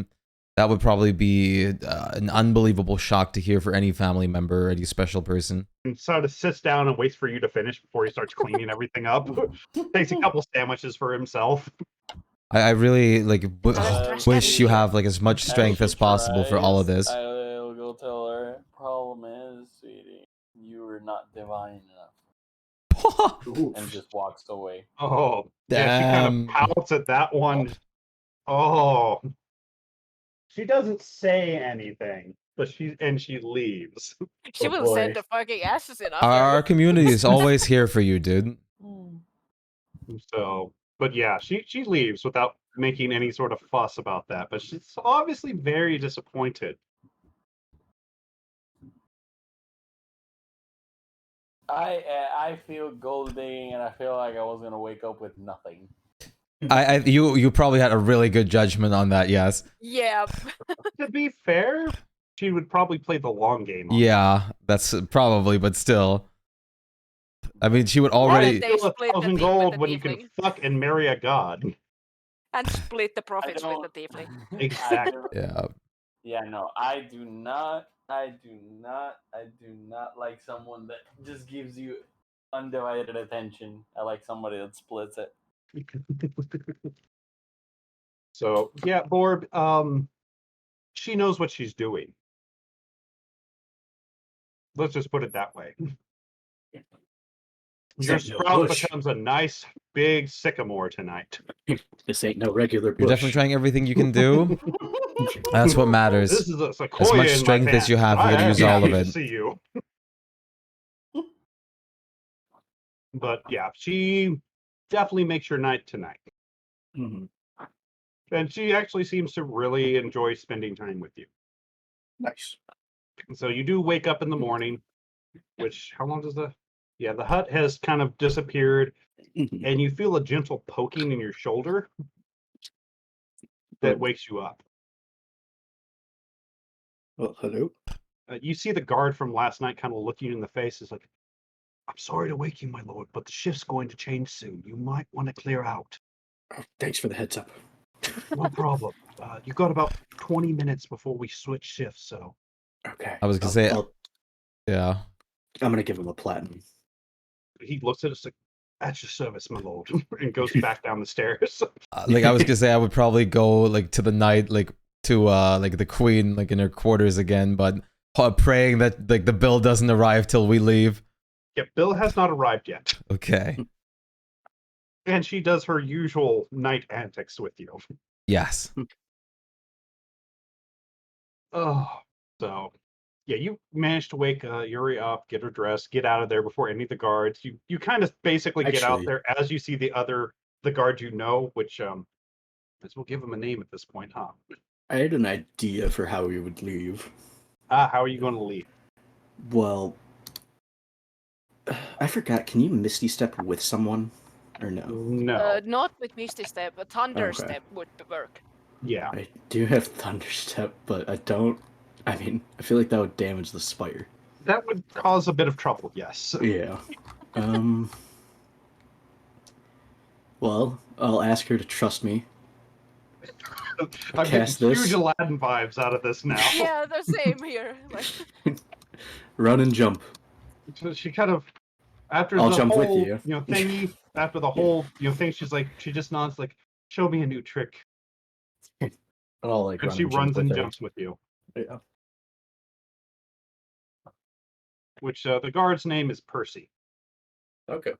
That would probably be an unbelievable shock to hear for any family member or any special person. And sort of sits down and waits for you to finish before he starts cleaning everything up. Takes a couple sandwiches for himself. I really like Trust wish that you he- have like as much strength as possible for all of this. I'll go tell her. Problem is, sweetie, you were not divine enough, and just walks away. Oh, yeah, she kind Damn. of pouts at that one. Oh, she doesn't say anything, but she leaves. She Oh, will boy. send the fucking assassin after Our her. community is always here for you, dude. So, but yeah, she leaves without making any sort of fuss about that. But she's obviously very disappointed. I feel gold digging, and I feel like I was gonna wake up with nothing. You probably had a really good judgment on that, yes. Yeah. To be fair, she would probably play the long game. On Yeah, that's probably, but still. I mean, she would already. They Still split the 1,000 with gold the when you can tiefling. fuck and marry a god. And split the I profits with don't. the tiefling. Exactly. Yeah. Yeah, no, I do not like someone that just gives you undivided attention. I like somebody that splits it. So yeah, Borb, she knows what she's doing. Let's just put it that way. Your This ain't no sprout bush. becomes a nice big sycamore tonight. This ain't no regular bush. You're definitely trying everything you can do. That's what matters. This is a sequoia As much in my strength as you pants. have, you I gotta am use all of happy to it. see you. But yeah, she definitely makes your night tonight. Mhm. And she actually seems to really enjoy spending time with you. Nice. And so you do wake up in the morning, which, how long does the hut has kind of disappeared, Mhm. and you feel a gentle poking in your shoulder that wakes you up. Well, hello. You see the guard from last night kind of looking you in the face. Is like, "I'm sorry to wake you, my lord, but the shift's going to change soon. You might want to clear out." Thanks for the heads up. No problem. You got about 20 minutes before we switch shifts, so. Okay. I was gonna say, I'm yeah. gonna give him a platinum. He looks at us like, "At your service, my lord," and goes back down the stairs. Like I was gonna say, I would probably go like to the knight, like to like the queen, like in her quarters again, but praying that like the bill doesn't arrive till we leave. Yeah, Bill has not arrived yet. Okay. And she does her usual night antics with you. Yes. Oh, so yeah, you managed to wake Yuri up, get her dressed, get out of there before any of the guards. You kind of basically get out Actually- there as you see the guard you know, which as we'll give him a name at this point, huh? I had an idea for how we would leave. How are you going to leave? Well, I forgot. Can you Misty Step with someone? Or no? No. Not with Misty Step, but Thunder Okay. Step would work. Yeah. I do have Thunder Step, but I don't. I mean, I feel like that would damage the spire. That would cause a bit of trouble, yes. Yeah. Well, I'll ask her to trust me. I'm getting Cast this. huge Aladdin vibes out of this now. Yeah, the same here. Like, Run and jump. So she kind of, after I'll the jump with whole, you. Thingy, after the whole, thing, she just nods like, "Show me a new trick," And I'll like and run she and runs jump and with her. jumps with you. Yeah. Which the guard's name is Percy. Okay.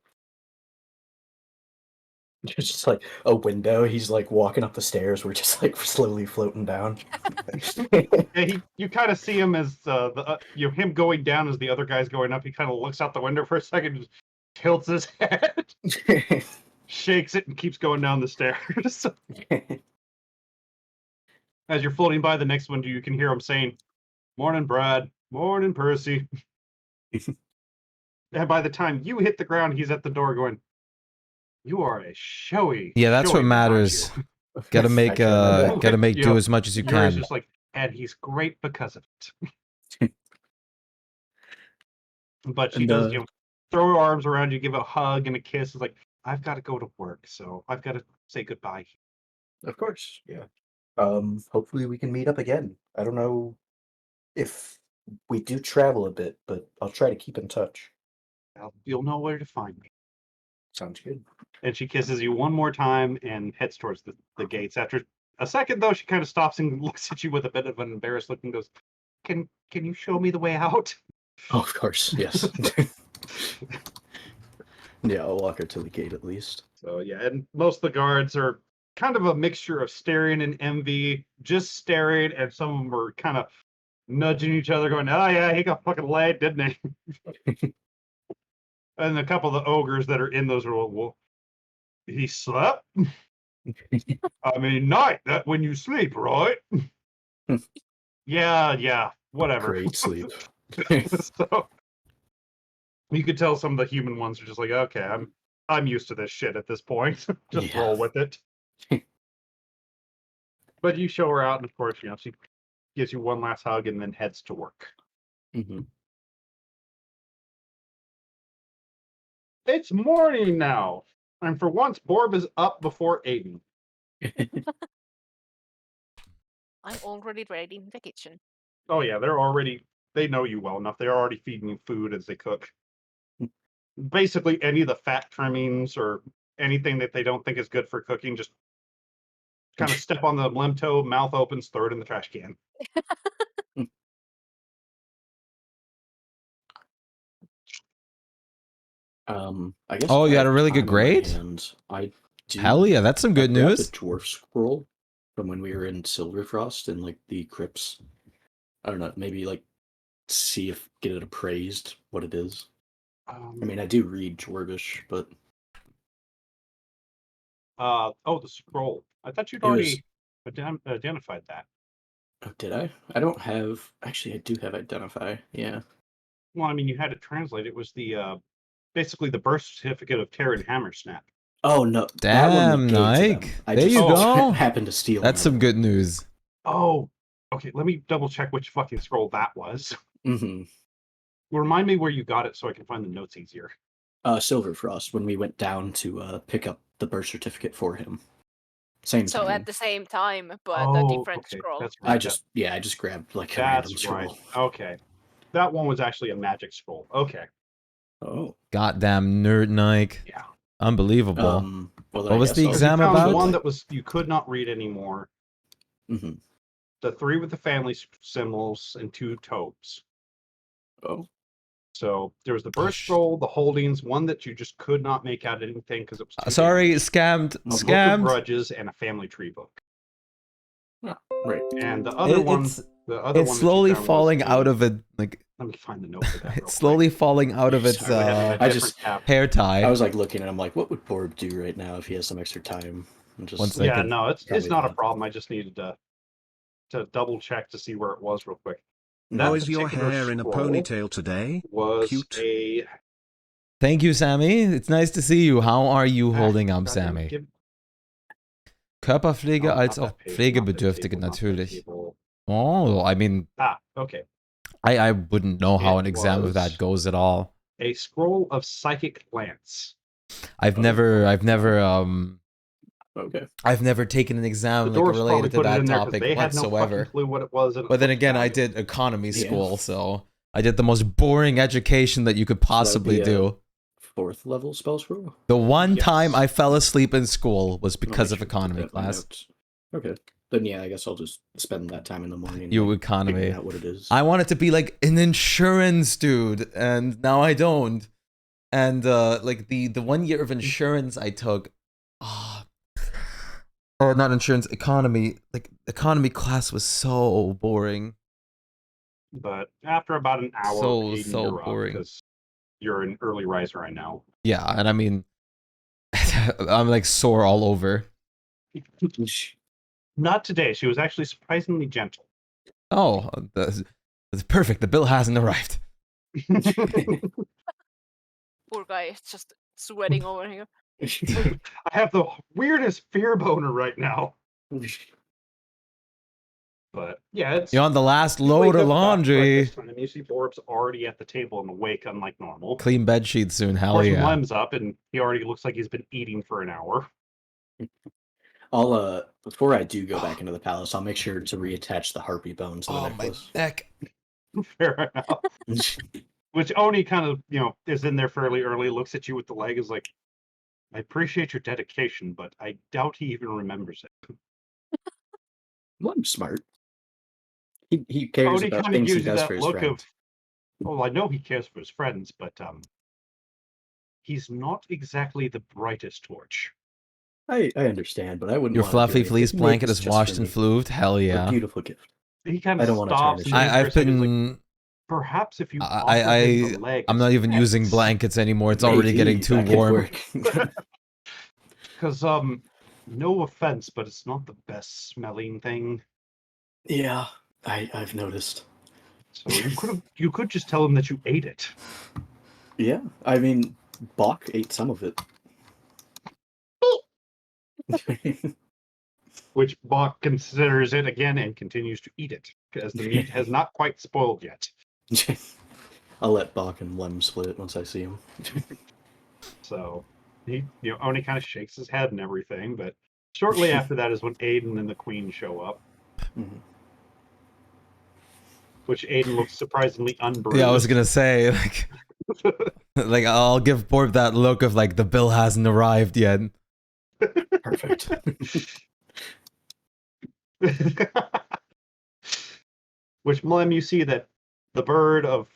It's just like a window. He's like walking up the stairs. We're just like slowly floating down. Yeah, you kind of see him as him going down as the other guy's going up. He kind of looks out the window for a second, just tilts his head, shakes it, and keeps going down the stairs. As you're floating by the next window, you can hear him saying, "Morning, Brad. Morning, Percy." And by the time you hit the ground, he's at the door going, "You are a showy." Yeah, that's what showy man, aren't matters. you?" Gotta make gotta make You do know, as much as you Yuri's can. just like, and he's great because of it. But she And, does, throw her arms around you, give a hug and a kiss. It's like, "I've got to go to work, so I've got to say goodbye." Of course, yeah. Hopefully we can meet up again. I don't know if we do travel a bit, but I'll try to keep in touch. Well, you'll know where to find me. Sounds good. And she kisses you one more time and heads towards the gates. After a second, though, she kind of stops and looks at you with a bit of an embarrassed look and goes, Can you show me the way out?" Oh, of course, yes. Yeah, I'll walk her to the gate at least. So yeah, and most of the guards are kind of a mixture of staring and envy, just staring, and some of them are kind of nudging each other, going, "Oh yeah, he got fucking laid, didn't he?" And a couple of the ogres that are in those are, "Well, he slept? I mean, night, that when you sleep, right?" Yeah, whatever. Great sleep. So you could tell some of the human ones are just like, "Okay, I'm used to this shit at this point. Just Yeah. roll with it." But you show her out, and of course, she gives you one last hug and then heads to work. Hmm. It's morning now, and for once, Borb is up before Aiden. I'm already ready in the kitchen. Oh yeah, they know you well enough. They're already feeding you food as they cook. Basically, any of the fat trimmings or anything that they don't think is good for cooking, just kind of step on the limb-toe, mouth opens, throw it in the trash can. I guess. Oh, you had a really good time on my grade? hands, I do. Hell yeah, that's some good I grabbed news. the dwarf scroll from when we were in Silverfrost and like the crypts. I don't know, maybe like see if get it appraised what it is. I mean, I do read Dwarvish, but the scroll. I thought you'd It was- already identified that. oh, did I? I don't have. Actually, I do have identify. Yeah. Well, I mean, you had it translated. It was the basically the birth certificate of Terran Hammersnap. Oh no, that one Damn, we gave to them. Nike. I There just you go. happened to steal. That's some good news. Oh, okay. Let me double check which fucking scroll that was. Mm-hmm. Remind me where you got it so I can find the notes easier. Silverfrost when we went down to pick up the birth certificate for him. Same So thing. at the same time, but a Oh, different okay. scroll. That's right. I just grabbed like a random That's scroll. right. Okay. That one was actually a magic scroll. Okay. Oh. Goddamn nerd Nike. Yeah. Unbelievable. Well, then What I was guess the I'll Because you exam found about? one that was you could not read anymore. Mm-hmm. The 3 with the family symbols and 2 tomes. Oh. So there was the birth scroll, the holdings, one that you just could not make out anything because it was too Sorry, damaged. scammed. A book of Scammed. grudges and a family tree book. Yeah, right. And the other one, It's the other it's one slowly that you found falling was out of it. Like let me find the note for that. it's slowly falling out of its Sorry, I just hair tie. I was like looking at him like, what would Borb do right now if he has some extra time? And just, One Yeah, second. no, it's Probably not a not. problem. I just needed to double check to see where it was real quick. How Oh, That is your particular hair in a scroll ponytail today? was Cute. a Thank you, Sammy. It's nice to see you. How are you holding up, goddamn, Sammy? give- Körperpflege no, als not auch that page, not that Pflegebedürftige table, not that natürlich. table. Oh, I mean, Okay. I wouldn't know how It an exam of that was goes at all. A scroll of psychic glance. I've Oh. never Okay. I've never taken an The exam like dwarves probably related to put it that in there because topic they had no fucking whatsoever. clue what it was. And it But then looked again, I valuable. did economy Yeah. school, so I did the most boring education that you could possibly be a- do. 4th level spell scroll? The one Yes. time I fell asleep in school was I'll because make of sure to put economy that in my class. notes. Okay. Then yeah, I guess I'll just spend that time in the morning. You like, economy. figuring out what it is. I wanted to be like an insurance dude, and now I don't. And like the 1 year of insurance I took, or not insurance, economy. Like economy class was so boring. But after about an hour, So Aiden, you're boring. because you're an early riser, I know. Yeah, and I mean, I'm like sore all over. Not today. She was actually surprisingly gentle. Oh, that's perfect. The bill hasn't arrived. Poor guy is just sweating over here. I have the weirdest fear boner right now. But yeah, it's You're on the last you load wake of up fast by laundry. this time. You see Borb's already at the table and awake, unlike normal. Clean bed sheets soon. Of Hell course, yeah. Lem's up, and he already looks like he's been eating for an hour. I'll before I do go back into the palace, I'll make sure to reattach the harpy bones to the Oh my necklace. neck. Fair enough. Which Oni kind of, is in there fairly early, looks at you with the leg, is like, I appreciate your dedication, but I doubt he even remembers it. Well, I'm smart. He cares Oni about kind of things he gives you does that for his look friends. of, well, I know he cares for his friends, but he's not exactly the brightest torch. I understand, but I wouldn't. Your wanna fluffy do anything. fleece Make blanket this is just washed for and me. flued. Hell A yeah. beautiful gift. He kind I of don't wanna stops. tarnish and it. thinks for a I've second, he's like, been perhaps if you offer him the leg I'm as not even using thanks. blankets anymore. It's already Maybe getting too that could warm. work. Because no offense, but it's not the best smelling thing. Yeah, I've noticed. So you could just tell him that you ate it. Yeah, I mean, Bach ate some of it. Which Bach considers it again and continues to eat it, as the meat has not quite spoiled yet. I'll let Bach and Lem split it once I see him. So he, Oni kind of shakes his head and everything, but shortly after that is when Aiden and the Queen show up. Mhm. Which Aiden looks surprisingly unbruised. Yeah, I was gonna say like I'll give Borb that look of like the bill hasn't arrived yet. Perfect. Which, Mlem, you see that the bird of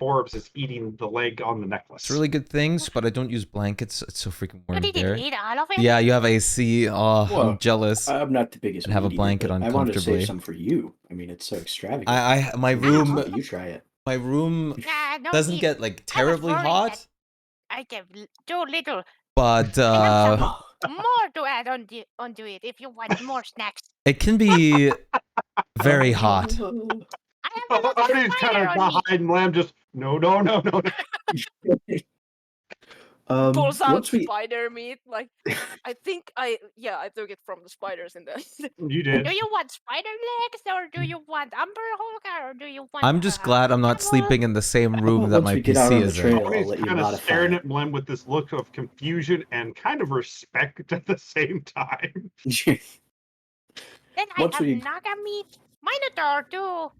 Borbs is eating the leg on the necklace. It's really good things, but I don't use blankets. It's so freaking warm You there. didn't eat all of it? Yeah, you have AC. Oh, Well, I'm jealous. I'm not the biggest. And have a meat eater, blanket but on I wanted to comfortably. save some for you. I mean, it's so extravagant. My room You try it. my room Nah, no doesn't eat. get like terribly worried hot, that I gave too little. but have Oh, More to add onto it if you want more snacks. it can be very hot. I have a little Arnie's kind fire of on me. behind Lamb, just no. Pulls out Once we spider meat. Like, I think I took it from the spiders in the. You did. Do you want spider legs or do you want umber hulk or do you want? I'm just glad I'm not camel? sleeping in the same room that once my we get out PC on the is in. trail, I'll Tony's let you kind of modify staring it. at Blem with this look of confusion and kind of respect at the same time. Then I Once have we- naga meat, minotaur too.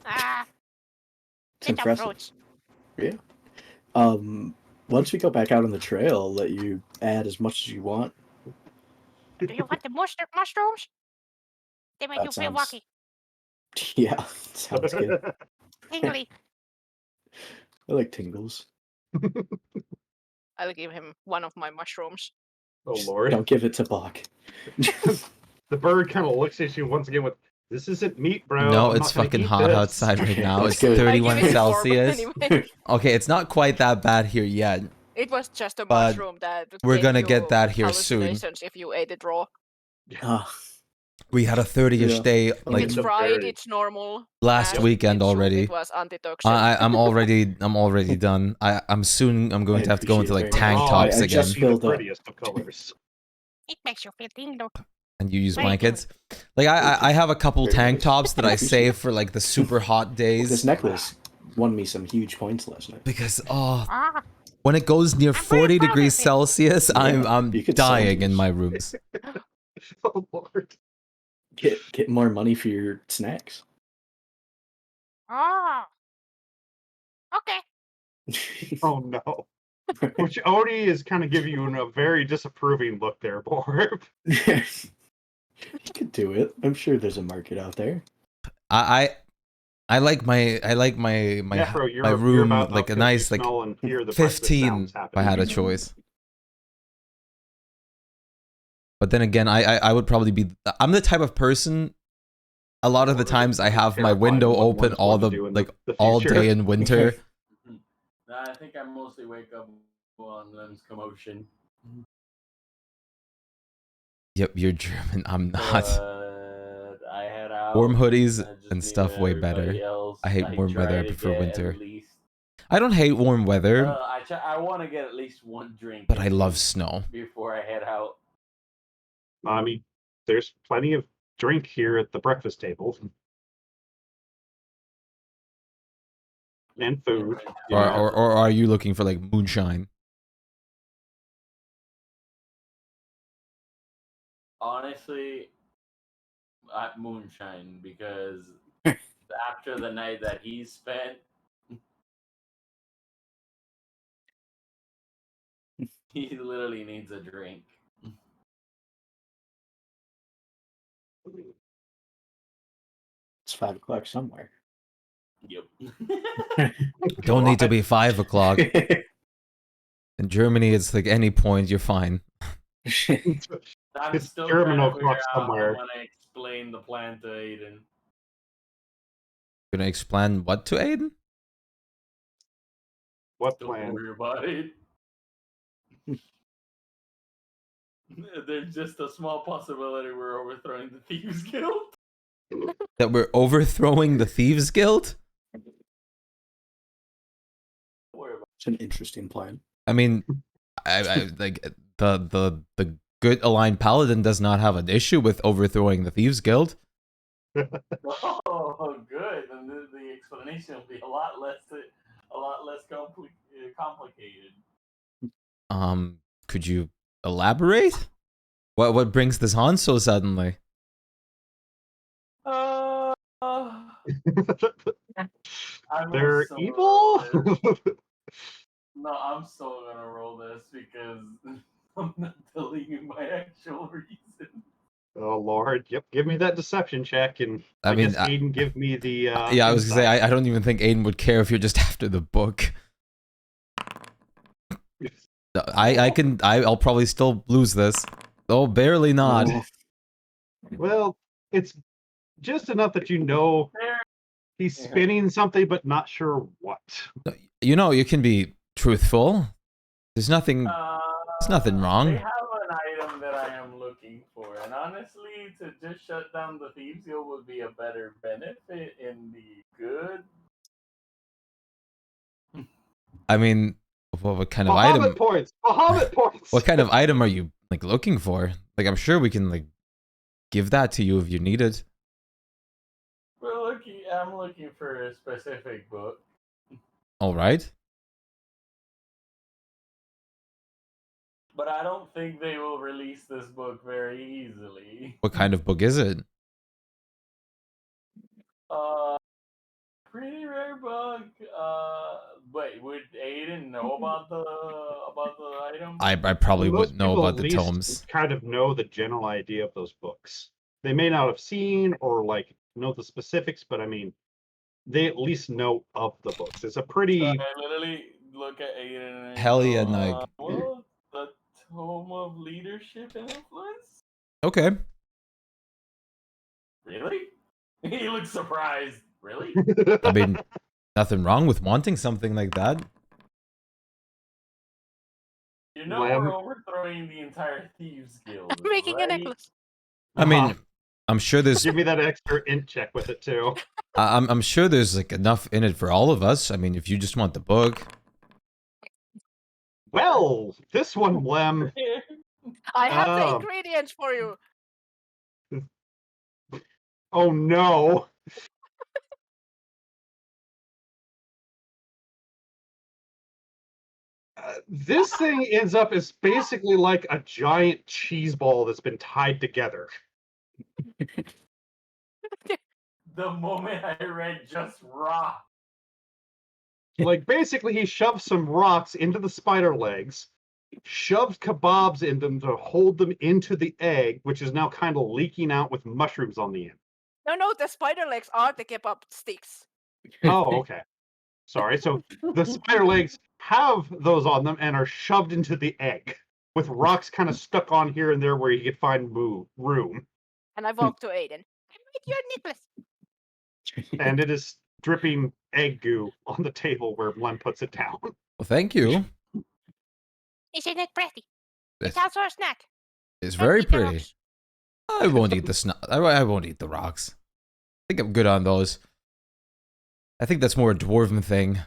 It's Get the impressive. fruits. Yeah. Once we go back out on the trail, I'll let you add as much as you want. Do you want the mushrooms? They make That you feel sounds- wacky, Yeah, sounds good. tingly. I like tingles. I'll give him one of my mushrooms. Oh Just lord. don't give it to Bach. The bird kind of looks at you once again with, "This isn't meat, bro. No, I'm it's not gonna fucking eat hot this." outside right Okay, now. that's It's good. I give 31 it warm Celsius. anyway. Okay, it's not quite that bad here yet. It was just a But mushroom that we're gave gonna you get that here soon. hallucinations if you ate it raw. Ah, We had a 30-ish Yeah. day If like it's a fried, very- it's normal. last and weekend it's soup, already. It was antitoxin. I'm already done. I'm going I to have to go into appreciate like it very tank much. tops I again. just See the filled up. prettiest of colors. It makes you feel tingly. And you use Very blankets. Like I have a couple Very tank nice. tops that I Appreciate save it. for like the super hot This days necklace won me some huge points last night. because Ah, when it goes near I'm very 40 proud degrees of it. Celsius, Yeah, I'm you could sell dying in these. my rooms. Oh lord. Get more money for your snacks. ah. Okay. Oh no. Which Odie is kind of giving you a very disapproving look there, Borb. You could do it. I'm sure there's a market out there. I like my Yeah, bro, my room about like a up 'cause nice you like smell and hear the breakfast 15 sounds if I happening. had a choice. But then again, I would probably be. I'm the type of person. A lot of the times I have my Terrified window of what open one's all going to the do in like the all future. day in winter. Nah, I think I mostly wake up on them's commotion. Yep, you're German. I'm not. But I head out. Warm hoodies I just and leave stuff way everybody better. else. I hate warm try weather. I to prefer get winter. At least, I don't hate warm weather, I want to get at least one drink. but I in love me snow. before I head out. I mean, there's plenty of drink here at the breakfast table. And food. you know. Or are you looking for like moonshine? Honestly, moonshine, because after the night that he spent, he literally needs a drink. It's 5 o'clock somewhere. Yep. Don't need to God. be 5 o'clock. In Germany, it's like any point, you're fine. I'm It's still German trying to figure o'clock out how somewhere. I'm gonna explain the plan to Aiden. Gonna explain what to Aiden? What Don't plan? worry about it. There's just a small possibility we're overthrowing the Thieves Guild. That we're overthrowing the Thieves Guild? Don't worry about It's an interesting plan. I mean, I like the good aligned paladin does not have an issue with overthrowing the Thieves Guild. it. Oh, good. And the explanation will be a lot less complicated. Could you elaborate? What brings this on so suddenly? I'm They're so evil? gonna roll this. No, I'm so gonna roll this because I'm not telling you my actual reason. Oh lord. Yep, give me that deception check, and I I mean, guess Aiden give me the yeah, I was gonna say insight. I don't even think Aiden would care if you're just after the book. I'll probably still lose this. Oh, barely not. Oh, Well, it's just enough that you know he's spinning something, but not sure what. You know, you can be truthful. There's nothing wrong. They have an item that I am looking for, and honestly, to just shut down the Thieves Guild would be a better benefit in the good. I mean, What kind of Bahamut item? points! Bahamut points! What kind of item are you like looking for? Like, I'm sure we can like give that to you if you need it. I'm looking for a specific book. All right. But I don't think they will release this book very easily. What kind of book is it? Pretty rare book. Wait, would Aiden know about the item? I probably Most wouldn't know people about at the least tomes. kind of know the general idea of those books. They may not have seen or like know the specifics, but I mean, they at least know of the books. It's a So pretty I literally look at Aiden and I Hell go, yeah, Nike. well, the Tome of Leadership and Influence? Okay. Really? He looks surprised. Really? I mean, nothing wrong with wanting something like that. You know we're overthrowing the entire Thieves Guild, I'm making a right? necklace. I mean, I'm sure there's Give me that extra int check with it too. I'm sure there's like enough in it for all of us. I mean, if you just want the book. Well, this one, Lem. I have the Um. ingredients for you. Oh no. This thing ends up as basically like a giant cheese ball that's been tied together. The moment I read just rock. Like basically he shoved some rocks into the spider legs, shoved kebabs in them to hold them into the egg, which is now kind of leaking out with mushrooms on the end. No, the spider legs are the kebab sticks. Oh, okay. Sorry. So the spider legs have those on them and are shoved into the egg with rocks kind of stuck on here and there where you could find room. And I walk to Aiden. I made your necklace. And it is dripping egg goo on the table where Len puts it down. Well, thank you. Isn't it pretty? It's, It's also a snack. it's Don't very eat the pretty. rocks. I won't eat the I won't eat the rocks. I think I'm good on those. I think that's more a dwarven thing.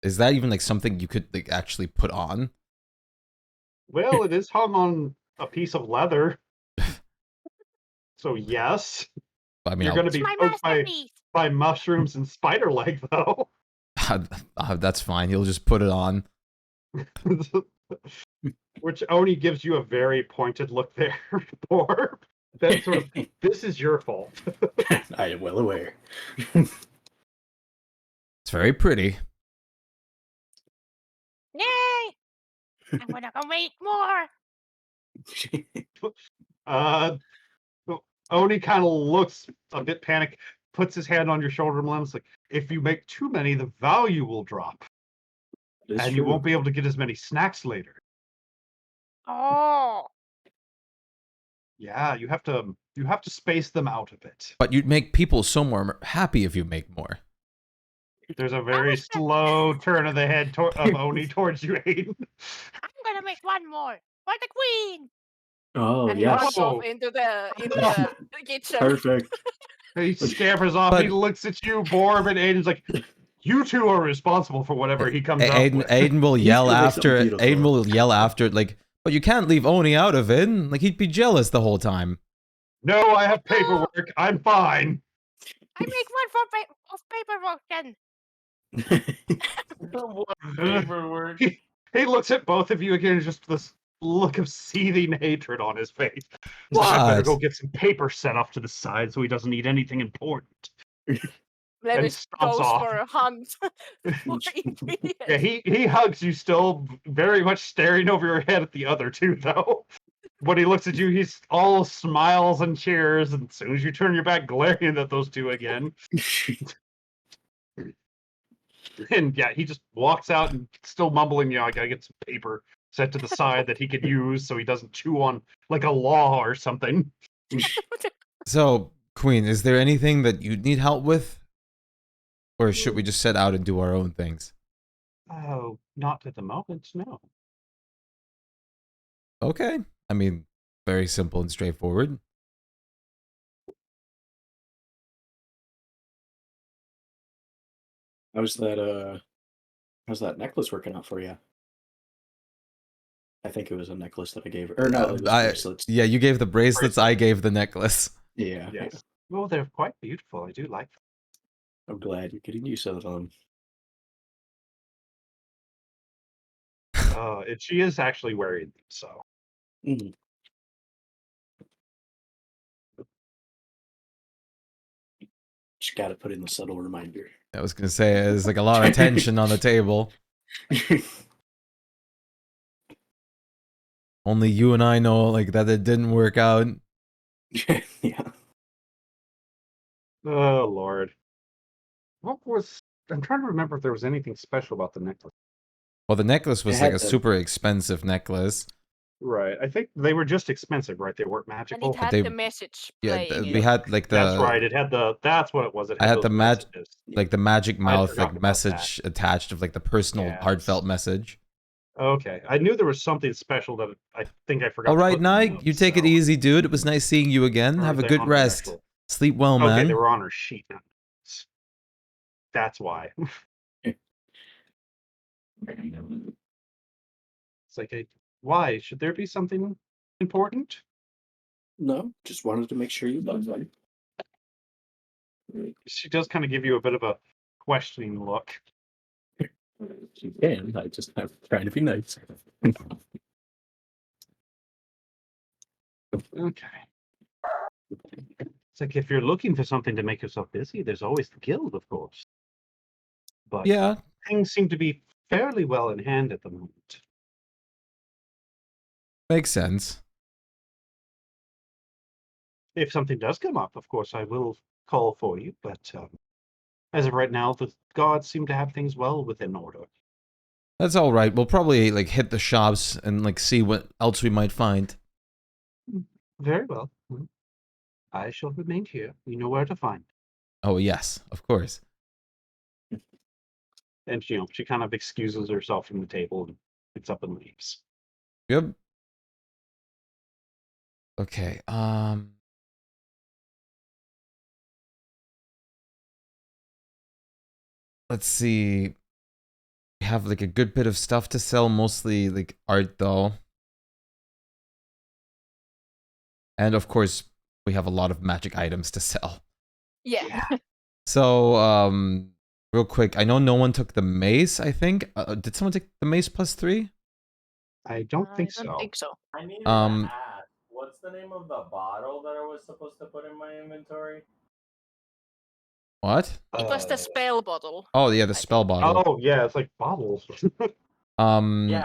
Is that even like something you could like actually put on? Well, it is hung on a piece of leather. So yes. I mean, You're going to It's be my poked masterpiece. by mushrooms and spider leg, though. that's fine. He'll just put it on. Which Oni gives you a very pointed look there for. That sort of, this is your fault. I am well aware. It's very pretty. Yay! I'm gonna go make more. Oni kind of looks a bit panicked, puts his hand on your shoulder, and Lem's like, if you make too many, the value will drop. And you won't be able to get as many snacks later. Oh, Yeah, you have to space them out a bit. But you'd make people so more happy if you make more. There's a very slow turn of the head of Oni towards you, Aiden. I'm gonna make one more for the queen. Oh, And he yes. runs off into the kitchen. Perfect. He scampers off. He looks at you, Borb, and Aiden's like, "You two are responsible for whatever he comes up with." Aiden will He's yell gonna make something after. beautiful. Aiden will yell after it like, "But you can't leave Oni out of it." Like he'd be jealous the whole time. No, I have paperwork. I'm fine. I make one of paperwork then. What paperwork? He looks at both of you again, and just this look of seething hatred on his face. He's like, I better What? go get some paper set off to the side so he doesn't need anything important. Then And it stomps goes off. for a hunt for ingredients. Yeah, he hugs you still, very much staring over your head at the other two, though. When he looks at you, he's all smiles and cheers, and as soon as you turn your back, glaring at those two again. And yeah, he just walks out and still mumbling, I gotta get some paper set to the side that he could use so he doesn't chew on like a law or something. So, Queen, is there anything that you need help with? Or should we just set out and do our own things? Oh, not at the moment, no. Okay. I mean, very simple and straightforward. How's that How's that necklace working out for you? I think it was a necklace that I gave her. Or no, it was bracelets. Yeah, you gave the bracelets. I gave the necklace. Yeah. Yes. Oh, they're quite beautiful. I do like them. I'm glad you're getting use of them. She is actually wearing them, so. Mhm. Just got to put in the subtle reminder. I was gonna say there's like a lot of tension on the table. Only you and I know like that it didn't work out. Yeah. Oh Lord. What was? I'm trying to remember if there was anything special about the necklace. Well, the necklace was It like had a the- super expensive necklace. Right. I think they were just expensive, right? They weren't And magical. it had They- the message Yeah, playing. we had like the. That's right. It had the. That's what it was. It I had had those the messages. like the magic I'd mouth forgotten like about message attached of like the personal Yes. heartfelt message. Okay. I knew there was something special that I think I forgot. All to right, put in the Nike, notes, you take it so- easy, dude. It was nice seeing you again. Or Have a they good on her rest. actual- Sleep well, Okay, man. they were on her sheet. Not notes. That's why. It's like, why should there be something important? No, just wanted to make sure you loved them. She does kind of give you a bit of a questioning look. You can. I'm trying to be nice. Okay. It's like if you're looking for something to make yourself busy, there's always the guild, of course. But Yeah, things seem to be fairly well in hand at the moment. makes sense. If something does come up, of course, I will call for you. But as of right now, the gods seem to have things well within order. That's all right. We'll probably like hit the shops and like see what else we might find. Very well. I shall remain here. You know where to find. Oh yes, of course. And she kind of excuses herself from the table and gets up and leaves. Yep. Okay. Let's see. We have like a good bit of stuff to sell, mostly like art though. And of course, we have a lot of magic items to sell. Yeah. So, real quick, I know no one took the mace, I think. Did someone take the mace +3? I don't think I don't so. think so. I needed Um, to ask, what's the name of the bottle that I was supposed to put in my inventory? What? It was the spell bottle. Oh yeah, the I spell think. bottle. Oh yeah, it's like bottles. Yeah, the spell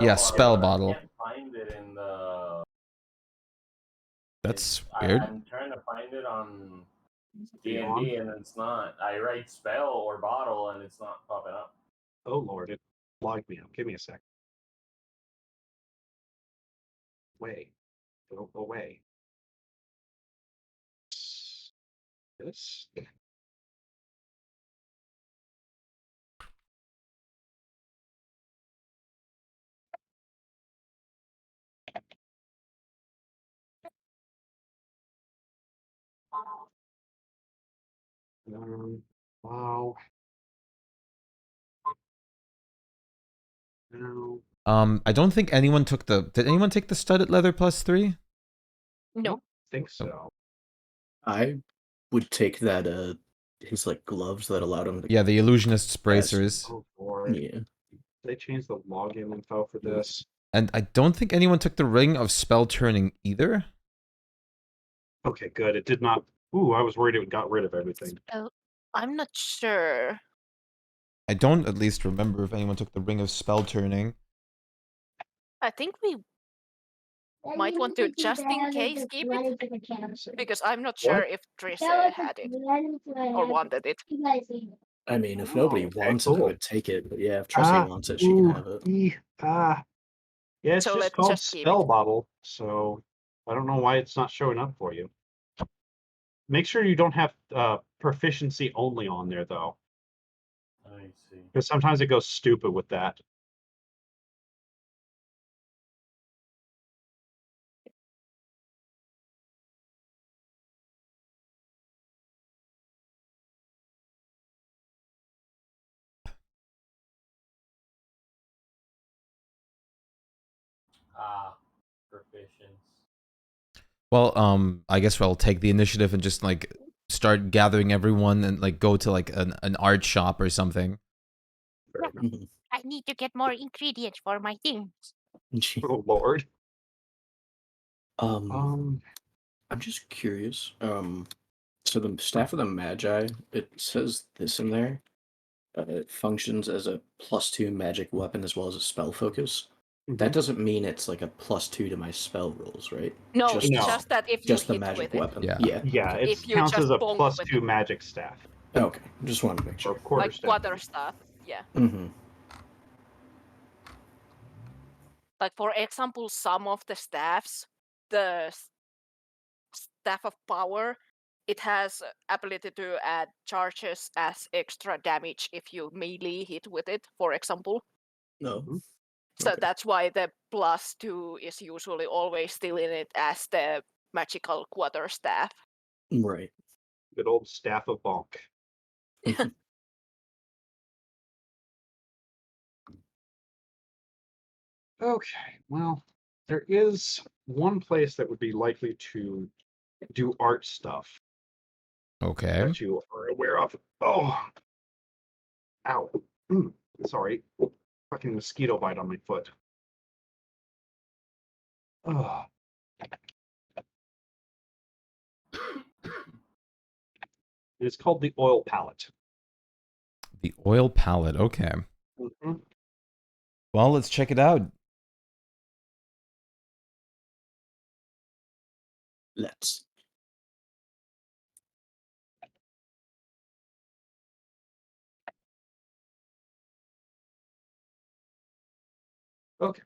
Yeah, bottle. spell but bottle. I can't find it in the. That's weird. I'm trying to find it on Beyond? D&D and it's not. I write spell or bottle and it's not popping up. Oh Lord, it logged me up. Give me a sec. Way. Go away. This. Wow. No. I don't think anyone took the. Did anyone take the studded leather +3? No. Think so. I would take that his like gloves that allowed him to Yeah, the illusionist's bracers. Oh Lord. yeah. They changed the login info for this. And I don't think anyone took the ring of spell turning either. Okay, good. It did not. Ooh, I was worried it got rid of everything. I'm not sure. I don't at least remember if anyone took the ring of spell turning. I think we might want to just in case keep it because I'm not sure What? if Trisha had it or wanted it. I mean, if nobody okay, wants it, I cool. would take it. But yeah, if Tressie wants it, she can have it. Yeah, it's So just let's called just keep spell it. bottle, so I don't know why it's not showing up for you. Make sure you don't have proficiency only on there though, I see. because sometimes it goes stupid with that. Ah, proficiency. Well, I guess we'll take the initiative and just like start gathering everyone and like go to like an art shop or something. Mhm. I need to get more ingredients for my things. Gee. Oh Lord. I'm just curious. So the staff of the Magi, it says this in there. It functions as a +2 magic weapon as well as a spell focus. That doesn't mean it's like a +2 to my spell rolls, right? No, Just No. just that if you just the hit magic with it. weapon. Yeah. Yeah. Yeah, Okay. it If you counts just as a bonk with +2 it. magic staff Okay. Just wanted to make or sure. quarter Like staff. quarter staff. Yeah. Mm-hmm. Like for example, some of the staffs, the staff of power, it has ability to add charges as extra damage if you melee hit with it, for example. No. Mhm. So Okay. that's why the +2 is usually always still in it as the magical quarter staff. Right. Good old staff of bonk. Okay, well, there is one place that would be likely to do art stuff Okay. that you are aware of. Oh, ow. Sorry. Fucking mosquito bite on my foot. Oh. It's called the oil palette. The oil palette. Okay. Mhm. Well, let's check it out. Let's. Okay.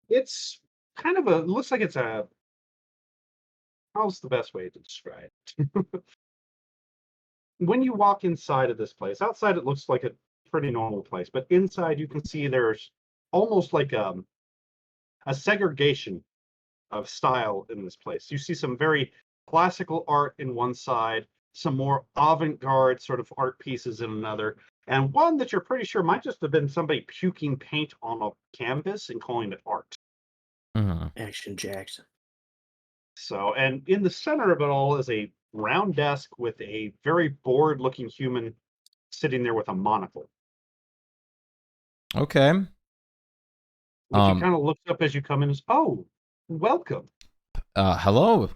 It's kind of a, looks like it's a, how's the best way to describe it? When you walk inside of this place, outside it looks like a pretty normal place, but inside you can see there's almost like a segregation of style in this place. You see some very classical art in one side, some more avant-garde sort of art pieces in another, and one that you're pretty sure might just have been somebody puking paint on a canvas and calling it art. Mhm. Action Jackson. So, and in the center of it all is a round desk with a very bored looking human sitting there with a monocle. Okay. Which he kind of looks up as you come in and says, "Oh, welcome." Hello.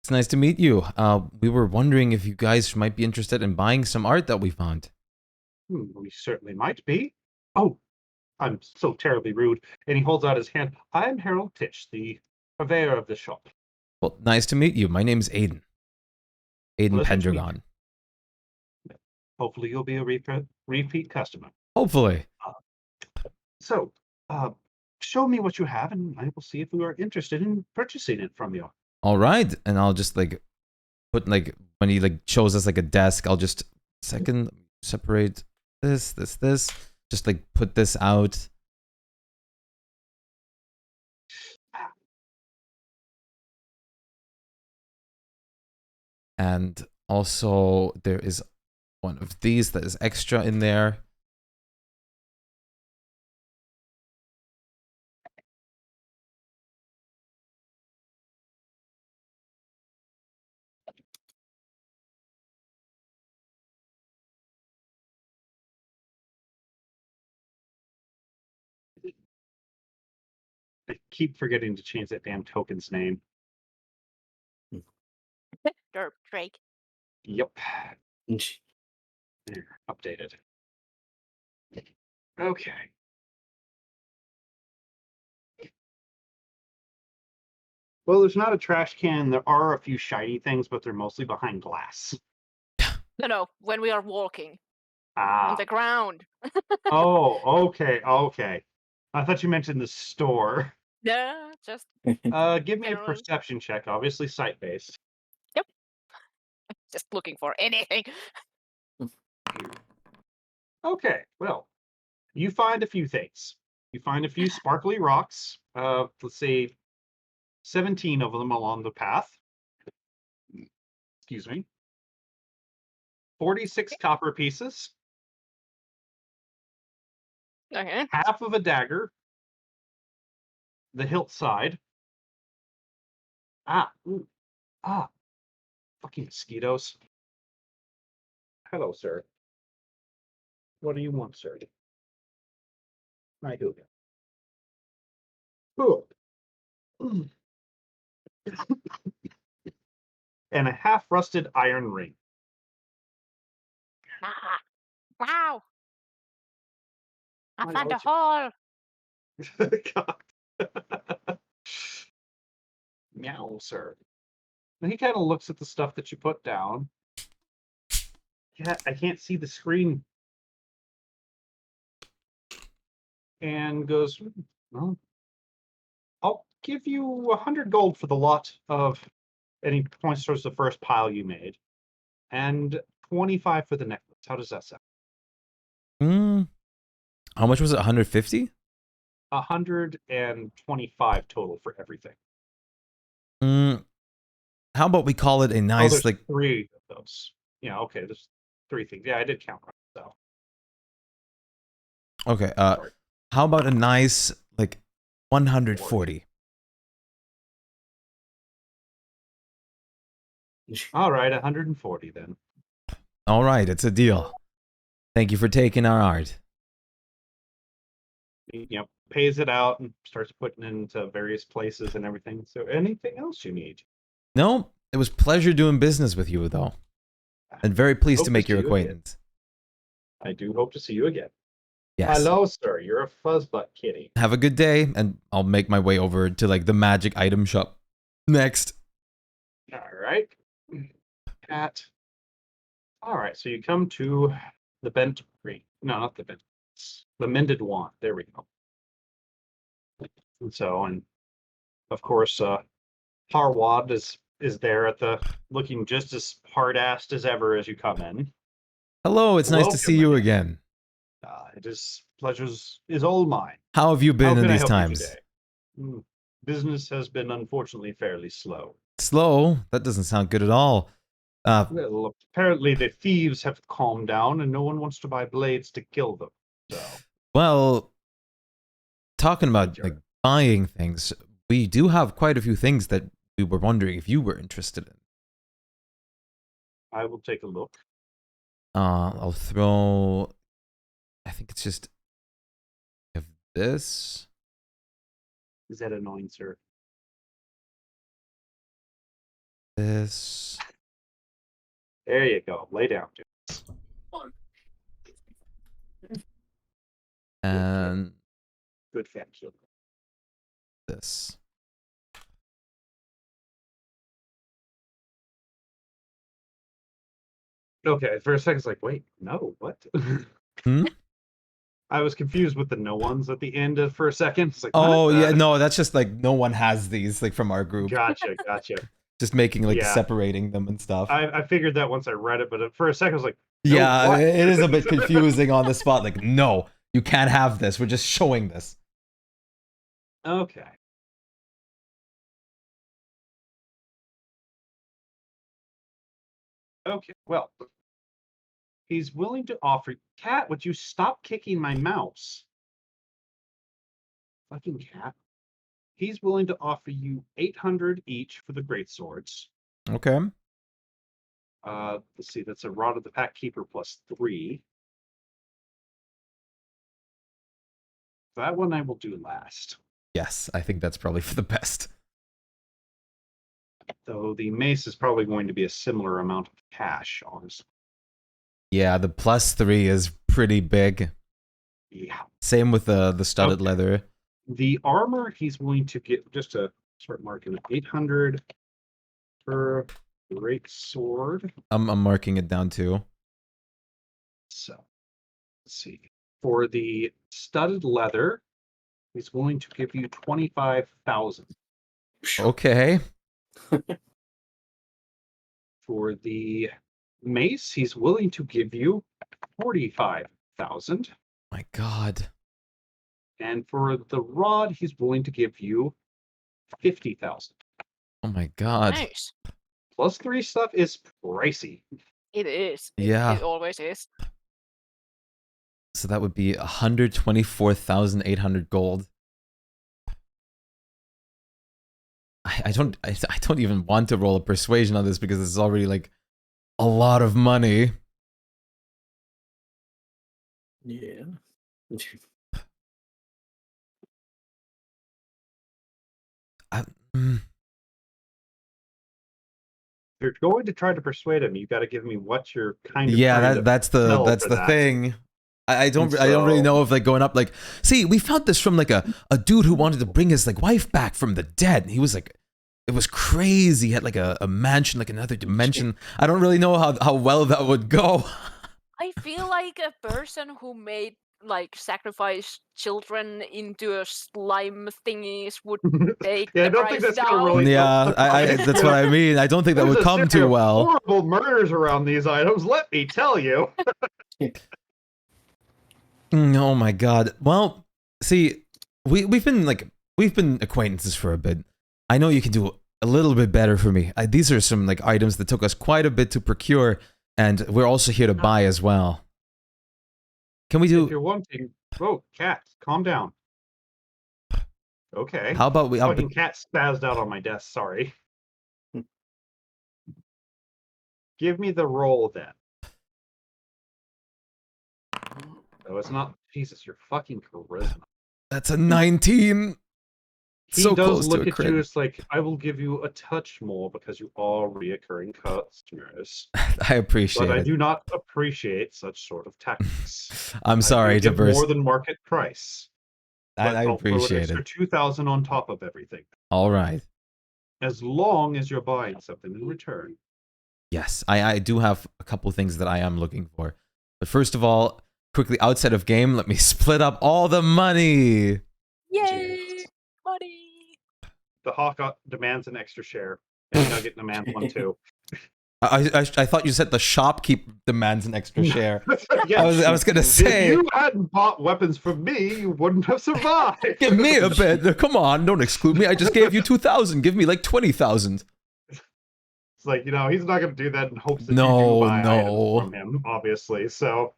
It's nice to meet you. We were wondering if you guys might be interested in buying some art that we found. We certainly might be. Oh, I'm so terribly rude. And he holds out his hand. I'm Harold Tish, the purveyor of the shop. Well, nice to meet you. My name's Aiden. Aiden Pleasure to meet Pendragon. you. Hopefully, you'll be a repeat customer. Hopefully. So, show me what you have, and I will see if we are interested in purchasing it from you. All right. And I'll just like put like when he like shows us like a desk, I'll just second separate this. Just like put this out. And also there is one of these that is extra in there. I keep forgetting to change that damn token's name. Derp, Drake. Yep. There, updated. Okay. Well, there's not a trash can. There are a few shiny things, but they're mostly behind glass. No, when we are walking on Ah. the ground. Oh, okay. I thought you mentioned the store. Yeah, just Give me a generally. perception check, obviously site-based. Yep. Just looking for anything. Okay, well, you find a few things. You find a few sparkly rocks. Let's say 17 of them along the path. Excuse me. 46 copper pieces, Okay. half of a dagger, the hilt side. Ah, ooh, ah, fucking mosquitoes. Hello, sir. What do you want, sir? I do. Ooh. And a half-rusted iron ring. Ah, wow. I Why found a don't you- hole. God. Meow, sir. And he kind of looks at the stuff that you put down. Yeah, I can't see the screen. And goes, well, I'll give you 100 gold for the lot of any points towards the first pile you made, and 25 for the necklace. How does that sound? How much was it? 150? 125 total for everything. How about we call it a Oh, nice, there's like, 3 of those. Yeah, okay, there's 3 things. Yeah, I did count right, so. okay, Sorry. how about a nice, like, 140? All right, 140 then. All right, it's a deal. Thank you for taking our art. Yep, pays it out and starts putting it into various places and everything. So anything else you need? No, it was pleasure doing business with you, though. And very pleased Hope to to make see your you again. acquaintance. I do hope to see you again. Yes. Hello, sir. You're a fuzzbutt kitty. Have a good day, and I'll make my way over to, like, the magic item shop. Next. All right. Cat. All right, so you come to the bent ring. No, not the bent. The mended wand. There we go. And of course, Harwad is there at the looking just as hard-assed as ever as you come in. Hello, it's nice to Welcome see you again. again. It is pleasures is all mine. How have you How been in can I these help you times? today? Business has been unfortunately fairly slow. Slow? That doesn't sound good at all. Well, apparently the thieves have calmed down and no one wants to buy blades to kill them. So, Well, talking about, Sure. like, buying things, we do have quite a few things that we were wondering if you were interested in. I will take a look. I'll throw, I think it's just, I have this, Is that annoying, sir? this, There you go. Lay down, dude. and Good fat killer. this. Okay, for a second, it's like, wait, no, what? Hmm? I was confused with the no ones at the end for a second. It's like, Oh, what? yeah, no, that's just, like, no one has these, like, from our group. Gotcha. Just making, like, Yeah. separating them and stuff. I figured that once I read it, but for a second, I was like, Yeah, what? it is a bit confusing on the spot. Like, no, you can't have this. We're just showing this. Okay. Okay, well, he's willing to offer. Cat, would you stop kicking my mouse? Fucking cat. He's willing to offer you 800 each for the great swords. Okay. Let's see, that's a Rod of the Pack Keeper plus 3. That one I will do last. Yes, I think that's probably for the best. Though the mace is probably going to be a similar amount of cash, honestly. Yeah, the +3 is pretty big. Yeah. Same with the studded Okay. leather. The armor he's willing to get, just to start marking it, 800 per great sword. I'm marking it down too. So, let's see. For the studded leather, he's willing to give you 25,000. Okay. For the mace, he's willing to give you 45,000. My God. And for the rod, he's willing to give you 50,000. Oh my God. Nice. Plus 3 stuff is pricey. It is. Yeah. It always is. So that would be 124,800 gold. I don't even want to roll a persuasion on this because it's already like a lot of money. Yeah. Mm, If you're going to try to persuade him, you got to give me what you're kind of yeah, trying to that's sell the for that. thing. I don't really know if like going up like, see, we found this from like a dude who wanted to bring his like wife back from the dead. He was like, it was crazy. He had like a mansion, like another dimension. I don't really know how well that would go. I feel like a person who made like sacrifice children into a slime thingies would take Yeah, I the don't think price that's gonna down. really Yeah, the I price. that's what I mean. I don't think that There's would a come series too of well. horrible murders around these items, let me tell you. Oh my god. Well, see, we've been acquaintances for a bit. I know you can do a little bit better for me. These are some like items that took us quite a bit to procure, and we're also here to buy as well. Can we If do? you're wanting, whoa, cat, calm down. Okay. How about we? Fucking cat spazzed out on my desk. Sorry. Give me the roll then. Oh, it's not. Jesus, your fucking charisma. That's a 19. He So does close to look a at you. crit. It's like, I will give you a touch more because you are reoccurring customers. I appreciate But I it. do not appreciate such sort of tactics. I'm sorry I to will give more burst. than market price. But I I'll throw an appreciate extra it. 2,000 on top of everything. All right. As long as you're buying something in return. Yes, I do have a couple things that I am looking for. But first of all, quickly outside of game, let me split up all the money. Yay! Money! The hawk demands an extra share. And Nugget demands one too. I thought you said the shopkeep demands an extra share. Yes. I was gonna If say, you hadn't bought weapons from me, you wouldn't have survived. give me a bit. Come on, don't exclude me. I just gave you 2,000. Give me like 20,000. It's like, he's not going to do that in hopes that you do No, buy items no. from him, obviously. So,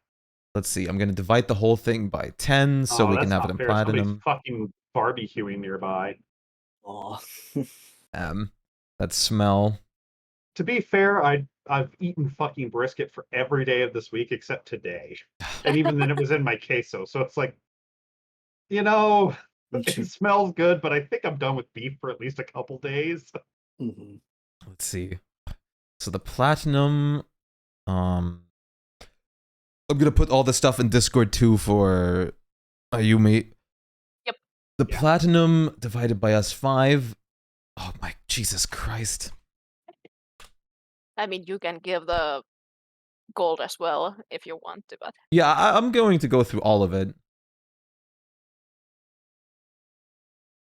Let's see. I'm gonna divide the whole thing by 10 so we can that's have it not in fair. Somebody's platinum. fucking barbecuing nearby. Aw. That smell. To be fair, I've eaten fucking brisket for every day of this week except today. And even then it was in my queso. So it's like, it smells good, but I think I'm done with beef for at least a couple days. Mhm. Let's see. So the platinum, I'm gonna put all the stuff in Discord too for Ayumi. Yep. The Yeah. platinum divided by us 5. Oh my Jesus Christ. I mean, you can give the gold as well if you want to, but Yeah, I'm going to go through all of it.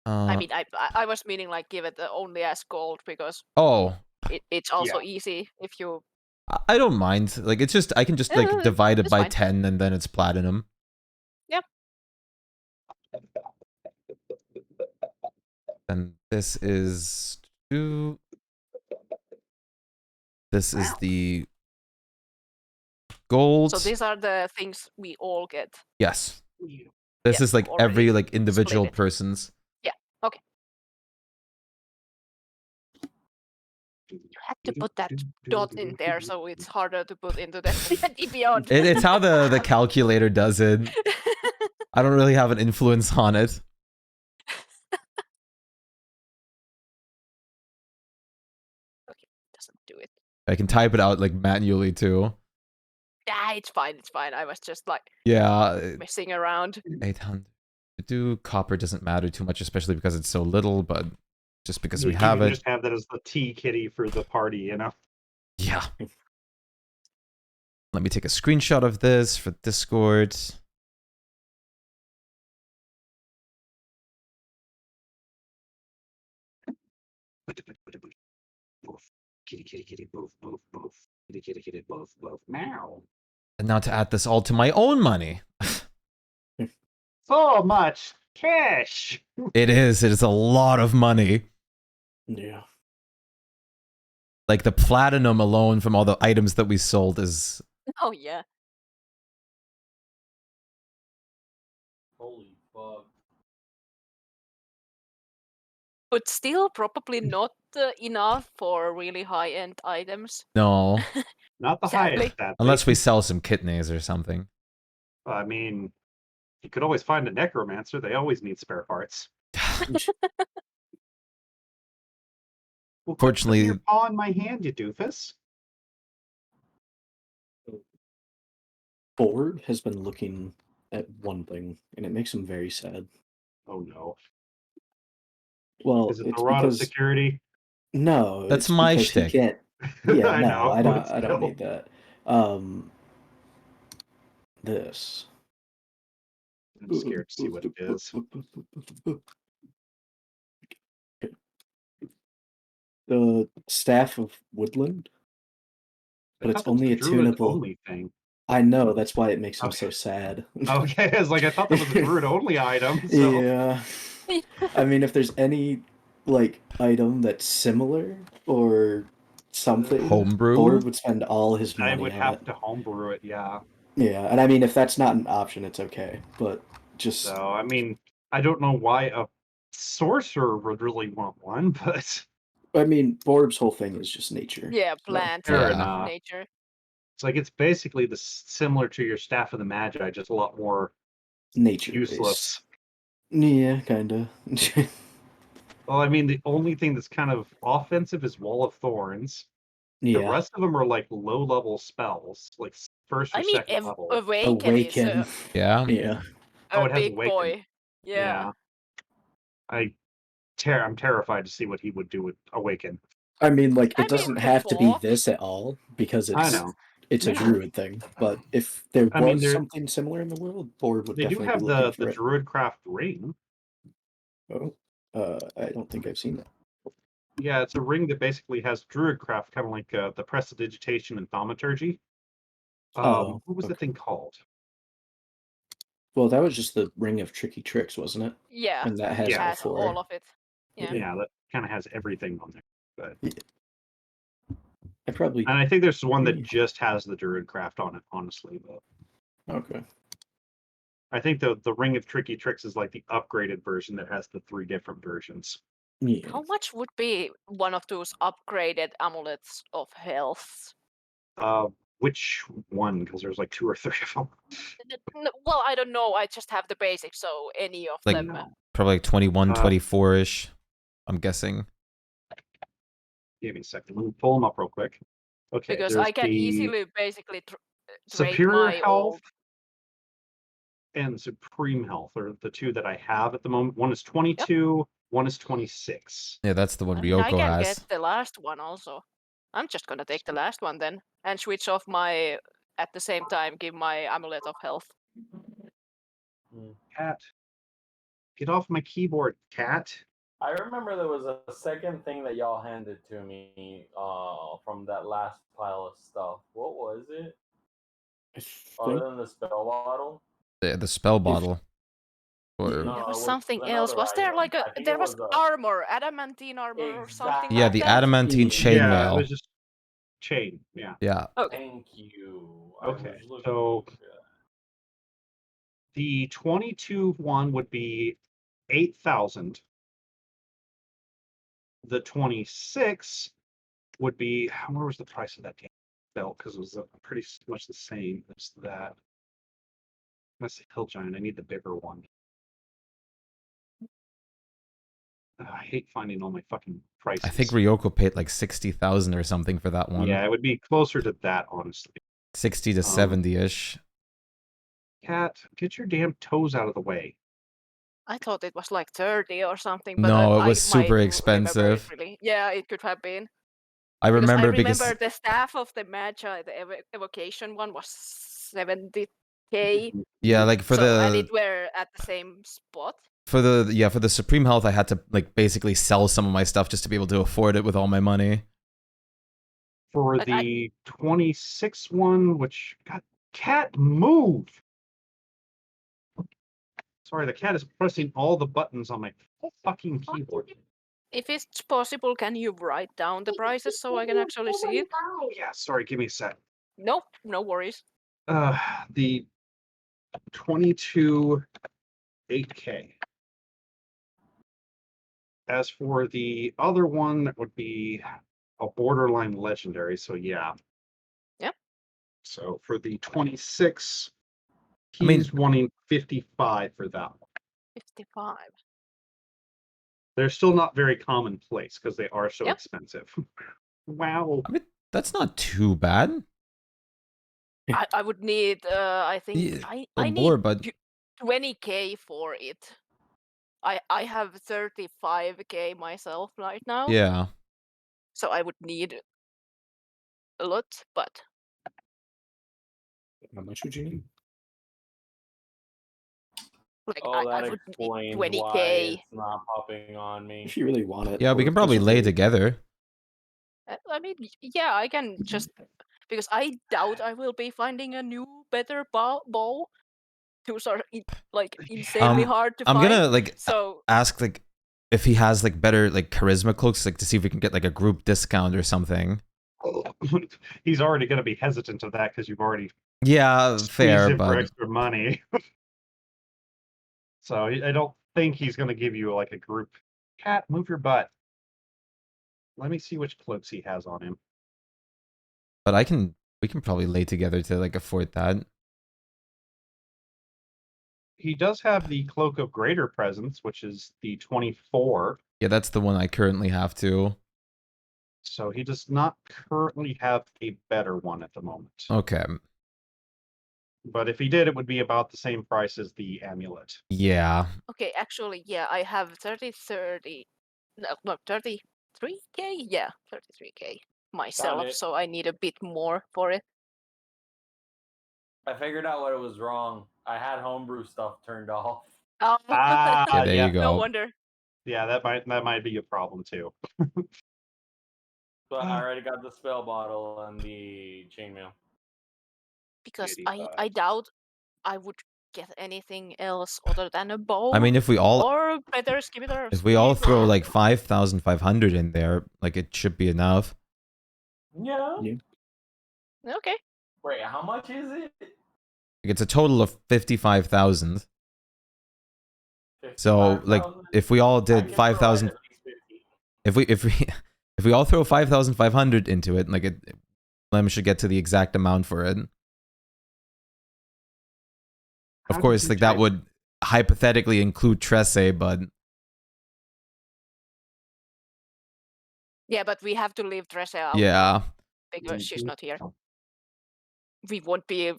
I mean, I was meaning like give it only as gold because Oh, it's also easy if you. I don't mind. Like, it's just, I can just like divide it It's by fine. 10 and then it's platinum. Yep. And this is 2. This is the gold. So these are the things we all get. Yes. This Yeah, is like already every like individual split it. person's. Yeah. Okay. You had to put that dot in there, so it's harder to put into the beyond. It's how the calculator does it. I don't really have an influence on it. Okay, doesn't do it. I can type it out like manually too. Yeah, it's fine. It's fine. I was just like Yeah, messing around. 800. Do copper doesn't matter too much, especially because it's so little. But just because we You have can it, just have that as the tea kitty for the party, yeah. Let me take a screenshot of this for Discord. Kitty, kitty, kitty, boof, boof, boof. Kitty, kitty, kitty, boof, boof, meow. And now to add this all to my own money. So much cash. It is a lot of money. Yeah. Like the platinum alone from all the items that we sold is... Oh yeah. Holy fuck. But still, probably not enough for really high-end items. No, Not the Sadly. highest, sadly. unless we sell some kidneys or something. I mean, you could always find a necromancer. They always need spare parts. Well, quit putting Fortunately, your paw in my hand, you doofus. Ford has been looking at one thing, and it makes him very sad. Oh no. Well, Is it it's the rod of because security? no, That's it's my because he shtick. can't. Yeah, I no, know, I but don't. I don't still. need that. This. I'm scared to see what it is. The Staff of Woodland, I but it's thought that's only a a druid tunable. only thing. I know, that's why it makes him so Okay. sad. Okay, I was like, I thought that was a druid only item. So Yeah. I mean, if there's any like item that's similar or something, Homebrew? Ford would spend all his I money would on have it. to homebrew it, yeah. Yeah, and I mean, if that's not an option, it's okay. But just, So I mean, I don't know why a sorcerer would really want one, but I mean, Forb's whole thing is just nature. Yeah, so, plant fair Yeah. enough. nature. It's like it's basically similar to your staff of the magi, just a lot more nature useless. based. Yeah, kinda. Well, I mean, the only thing that's kind of offensive is Wall of Thorns. The Yeah. rest of them are like low-level spells, like first or I mean, second level. Awaken is Awaken. Yeah. Yeah. Oh, a it has big Awaken. boy. Yeah. I'm terrified to see what he would do with Awaken. I mean, like, I it mean, doesn't the have to be talk. this at all because I it's know. it's a druid thing. But if there I mean, was they're- something similar in the world, Ford would They do definitely be have looking the for it. Druidcraft ring. Oh, I don't think I've seen that. Yeah, it's a ring that basically has Druidcraft, kind of like the Prestidigitation and Thaumaturgy. Oh, What was the okay. thing called? Well, that was just the Ring of Tricky Tricks, wasn't it? Yeah. And that has It Yeah. all has four. all of it. Yeah. Yeah, that kind of has everything on there. But I probably and I think there's one that Hmm. just has the Druidcraft on it, honestly. But okay. I think the Ring of Tricky Tricks is like the upgraded version that has the 3 different versions. Yeah. How much would be one of those upgraded amulets of health? Which one? Because there's like 2 or 3 of them. Well, I don't know. I just have the basics, so any of Like- them. Probably like 21, 24-ish, I'm guessing. Give me a second. Let me pull them up real quick. Okay, Because there's I can the easily basically trade Superior my Health old. and Supreme Health are the 2 that I have at the moment. One is 22, one is 26. Yeah, that's the one I mean, I Ryoko can has. get the last one also. I'm just gonna take the last one then and switch off my. At the same time, give my amulet of health. Cat. Get off my keyboard, cat. I remember there was a second thing that y'all handed to me from that last pile of stuff. What was it? I Other think than the spell bottle? The spell bottle. Or, There No, it was was something else. another Was there item. like I think there it was was armor, adamantine armor or something yeah, like the that? adamantine Yeah, Yeah, it chainmail. was just chain. Yeah. Yeah. Okay. Thank you. Okay, I was looking so- for that. The 22 one would be 8,000. The 26 would be, where was the price of that damn belt? Because it was pretty much the same as that. That's the Hill Giant. I need the bigger one. I hate finding all my fucking prices. I think Ryoko paid like 60,000 or something for that one. Yeah, it would be closer to that, honestly. 60 to 70-ish. Cat, get your damn toes out of the way. I thought it was like 30 or something, but No, it I was might super remember it expensive. really. Yeah, it could have been. I Because I remember remember the staff of the Magi, the evocation one was 70k. yeah, like for and the it were at the same spot. for the Supreme Health, I had to like basically sell some of my stuff just to be able to afford it with all my money. For But the 26 one, which God, cat move. Sorry, the cat is pressing all the buttons on my fucking keyboard. If it's possible, can you write down the prices so I can actually see it? Oh yeah, sorry, give me a sec. Nope, no worries. The 22 8K. As for the other one, that would be a borderline legendary. So yeah. Yep. So for the 26, I mean- he's wanting 55 for that one. 55. They're still not very commonplace because they are so Yep. expensive. Wow. I mean, that's not too bad. I would need, I think, Yeah, I little need more, but 20k for it. I have 35k myself right now. yeah. So I would need a lot, but How much would you need? like Oh, I that would need explains 20k. why it's not popping on me. If you really want it. Yeah, we or can if probably there's a lay way- together. I mean, yeah, I can just because I doubt I will be finding a new better bow. Tools are like insanely hard to I'm find. gonna like So ask like if he has like better like charisma cloaks, like to see if we can get like a group discount or something. He's already going to be hesitant of that because you've already Yeah, squeezed fair, him for but extra money. So I don't think he's going to give you like a group. Cat, move your butt. Let me see which cloaks he has on him. we can probably lay together to like afford that. He does have the Cloak of Greater Presence, which is the 24. Yeah, that's the one I currently have to. So he does not currently have a better one at the moment. Okay. But if he did, it would be about the same price as the amulet. Yeah. okay, actually, yeah, I have 30, no 33k. Yeah, 33k myself. it. So I need a bit more for it. I figured out what it was wrong. I had homebrew stuff turned off. Oh, Yeah, there yeah. you go. no wonder. Yeah, that might be a problem too. But I already got the spell bottle and the chainmail. Because 85. I doubt I would get anything else other than a bow. I mean, if we all or better scimitar. if we all speed throw or- like 5,500 in there, like it should be enough. Yeah. Okay. Wait, how much is it? Like it's a total of 55,000. So like 55,000? if we all I did can 5,000, provide at least 50. if we if we all throw 5,500 into it, like Lem should get to the exact amount for it. Of How course, did you like that check? would hypothetically include Tresse, but Yeah, but we have to leave Tressa out yeah, because she's Mhm. not here. We won't be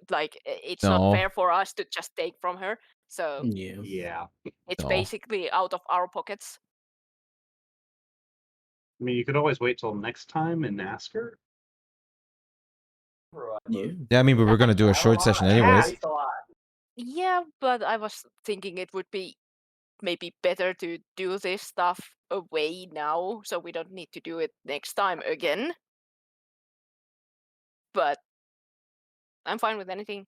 like it's No. not fair for us to just take from her. So Yeah. Yeah. it's No. basically out of our pockets. I mean, you could always wait till next time and ask her. Yeah. yeah. I mean, we were gonna do a short session anyways. It's a lot. Yeah, but I was thinking it would be maybe better to do this stuff away now, so we don't need to do it next time again. But I'm fine with anything.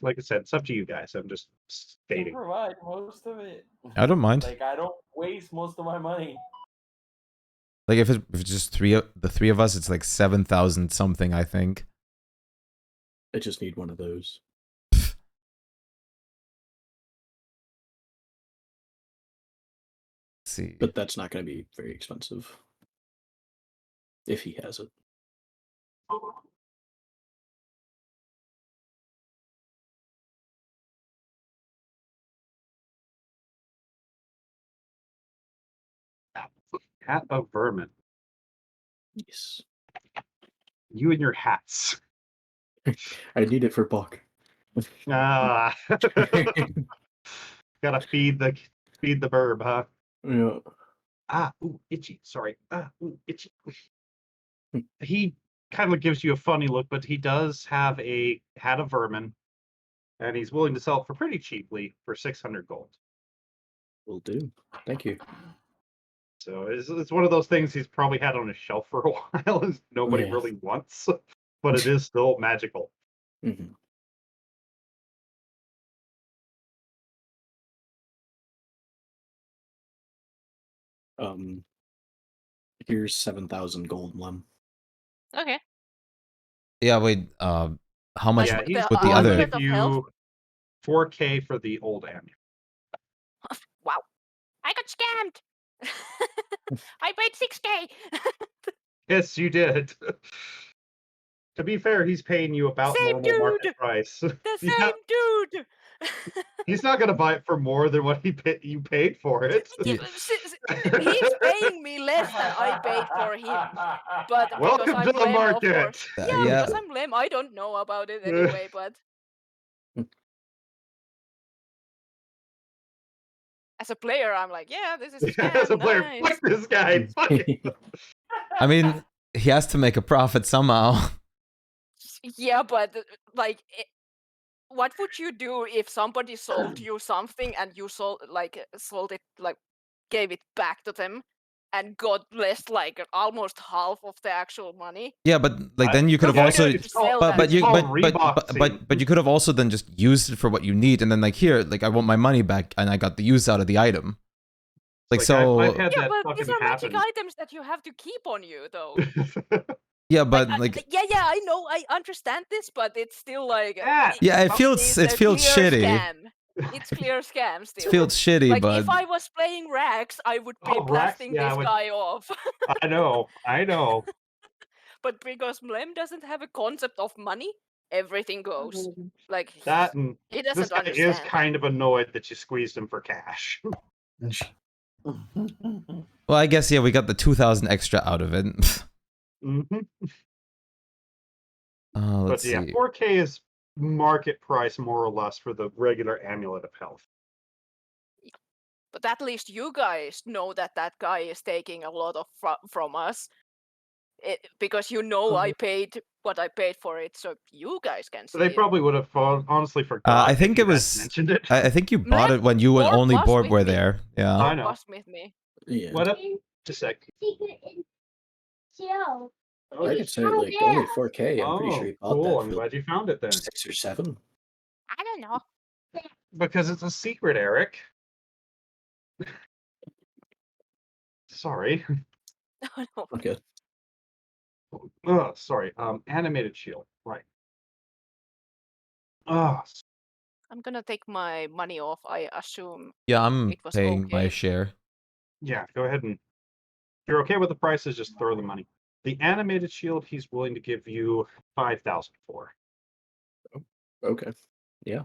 Like I said, it's up to you guys. I'm just I can stating. provide most of it. I don't mind. Like I don't waste most of my money. Like if it's just the three of us, it's like 7,000 something, I think. I just need one of those. Let's see. But that's not going to be very expensive. If he has it. Hat of Vermin. Yes. You and your hats. I need it for Buck. Ah. Gotta feed the burb, huh? Yeah. Ah, ooh, itchy. Sorry. Ah, ooh, itchy. He kind of gives you a funny look, but he does have a hat of vermin, and he's willing to sell it for pretty cheaply for 600 gold. Will do. Thank you. So it's one of those things he's probably had on his shelf for a while, and nobody Yeah. really wants, but it is still magical. Mm-hmm. Here's 7,000 gold, Lem. Okay. Yeah, wait. How much Yeah, he's with the willing to other? bit give of health. you 4K for the old amulet. Wow. I got scammed. I paid 6K. Yes, you did. To be fair, he's paying you about Same normal market dude! price. The Yeah, same dude! he's not gonna buy it for more than what you paid for it. Yeah, he's paying me less than I paid for him. But because Welcome to I'm the lame, of market. course. Yeah, yeah. because I'm lame, I don't know about it anyway, but... As a player, I'm like, yeah, this is a scam, As a player, nice. fuck this guy. Fuck it. I mean, he has to make a profit somehow. Yeah, but like, what would you do if somebody sold you something and you sold it, like, gave it back to them and got less, like almost half of the actual money? Yeah, but like then you could have Yeah, also, it's called- but it's you called but reboxing. you could have also then just used it for what you need, and then like here, like I want my money back, and I got the use out of the item. Like so, I've had Yeah, that but these fucking are magic happen. items that you have to keep on you, though. yeah, but yeah, I know, I understand this, but it's still like... That. yeah, it it's feels a clear shitty. Scam. It's clear scam It still. feels shitty, Like, but if I was playing Rags, I would be Oh, Rax, blasting yeah, I this would- guy off. I know. But because Mlem doesn't have a concept of money, everything goes. Like, That and he this doesn't guy is understand. kind of annoyed that you squeezed him for cash. well, I guess yeah, we got the 2,000 extra out of it. Mm-hmm. Let's But yeah, see. 4K is market price more or less for the regular Amulet of Health. But at least you guys know that that guy is taking a lot of from us. Because you know I paid what I paid for it, so you guys can see So they it. probably would have honestly forgot. I think if you it had was. mentioned it. I think you bought it when you and Borg only was Borg with were me. there. Yeah. I know. Was with me. Yeah. What up? Just a sec. Secret in show. I could say like only 4K. I'm pretty Oh, sure he bought cool. that I'm for glad you found it then. 6 or 7. I don't know. Because it's a secret, Eric. Sorry. No. Okay. Oh, sorry. Animated shield. Right. Oh, I'm gonna take my money off. I assume Yeah, I'm it was paying my okay. share. yeah. Go ahead and if you're okay with the prices, just throw the money. The animated shield, he's willing to give you 5,000 for. Okay. Yeah.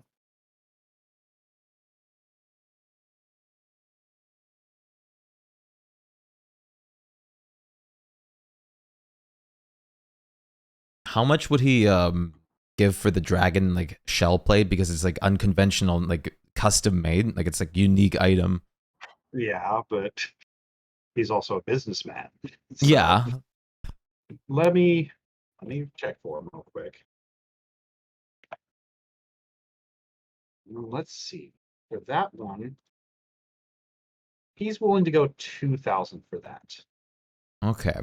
How much would he give for the dragon like shell plate, because it's like unconventional, like custom made, like it's like unique item. Yeah, but he's also a businessman. So Yeah. Let me check for him real quick. Let's see. For that one, he's willing to go 2,000 for that. Okay.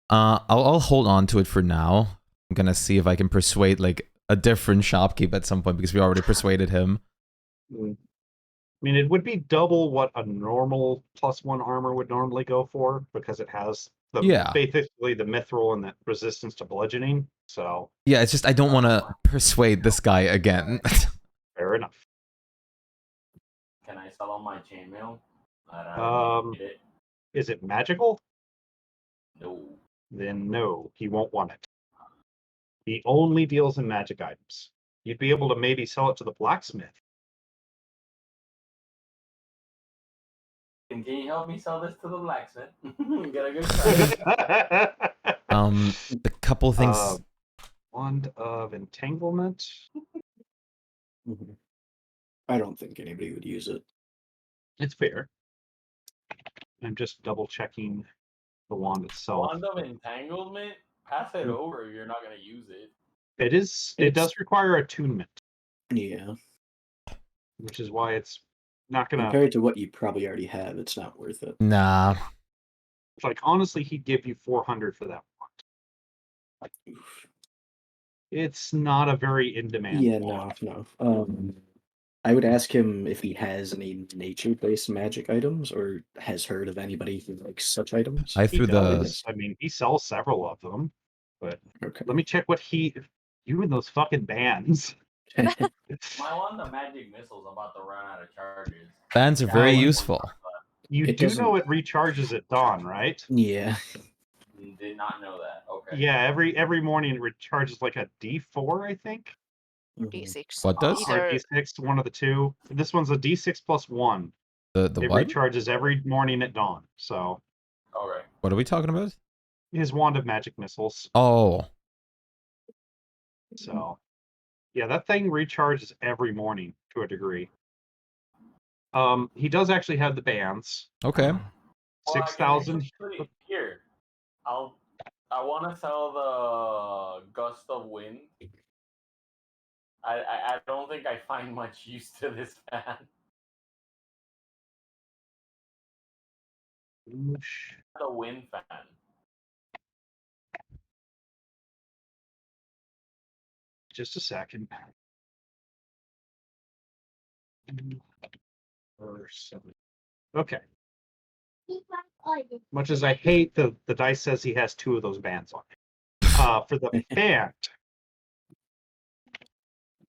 I'll hold on to it for now. I'm gonna see if I can persuade like a different shopkeep at some point, because we already persuaded him. I mean, it would be double what a normal +1 armor would normally go for, because it has the basically the mithril and the resistance to bludgeoning. So yeah, it's just I don't want to persuade this guy again. fair enough. Can I sell on my chainmail? Is it magical? No. Then no, he won't want it. He only deals in magic items. You'd be able to maybe sell it to the blacksmith. Can you help me sell this to the blacksmith? Get a good price. A couple things. Wand of Entanglement. I don't think anybody would use it. It's fair. I'm just double checking the wand itself. Wand of Entanglement? Pass it over. You're not going to use it. It does require attunement. Yeah. Which is why it's not gonna. Compared to what you probably already have, it's not worth it. Nah. Like honestly, he'd give you 400 for that wand. Oof. It's not a very in demand. Yeah, wand. no. I would ask him if he has any nature-based magic items, or has heard of anybody who likes such items. I He threw the. does. I mean, he sells several of them, but Okay. let me check what you and those fucking bands. My wand of magic missiles about to run out of charges. Bands are very useful. You It do doesn't- know it recharges at dawn, right? Yeah. Did not know that. Okay. Yeah, every morning it recharges like a D4, I think. D6. What does? Or a Either D6, one of the two. This one's a D6 plus 1. The It what? recharges every morning at dawn. So Okay. What are we talking about? his wand of magic missiles. Oh, So yeah, that thing recharges every morning to a degree. He does actually have the bands. okay. Well, I can 6,000. actually- Here, I want to sell the gust of wind. I don't think I find much use to this fan. The wind fan. Just a second. Okay. Much as I hate the dice says he has 2 of those bands on it. For the fan.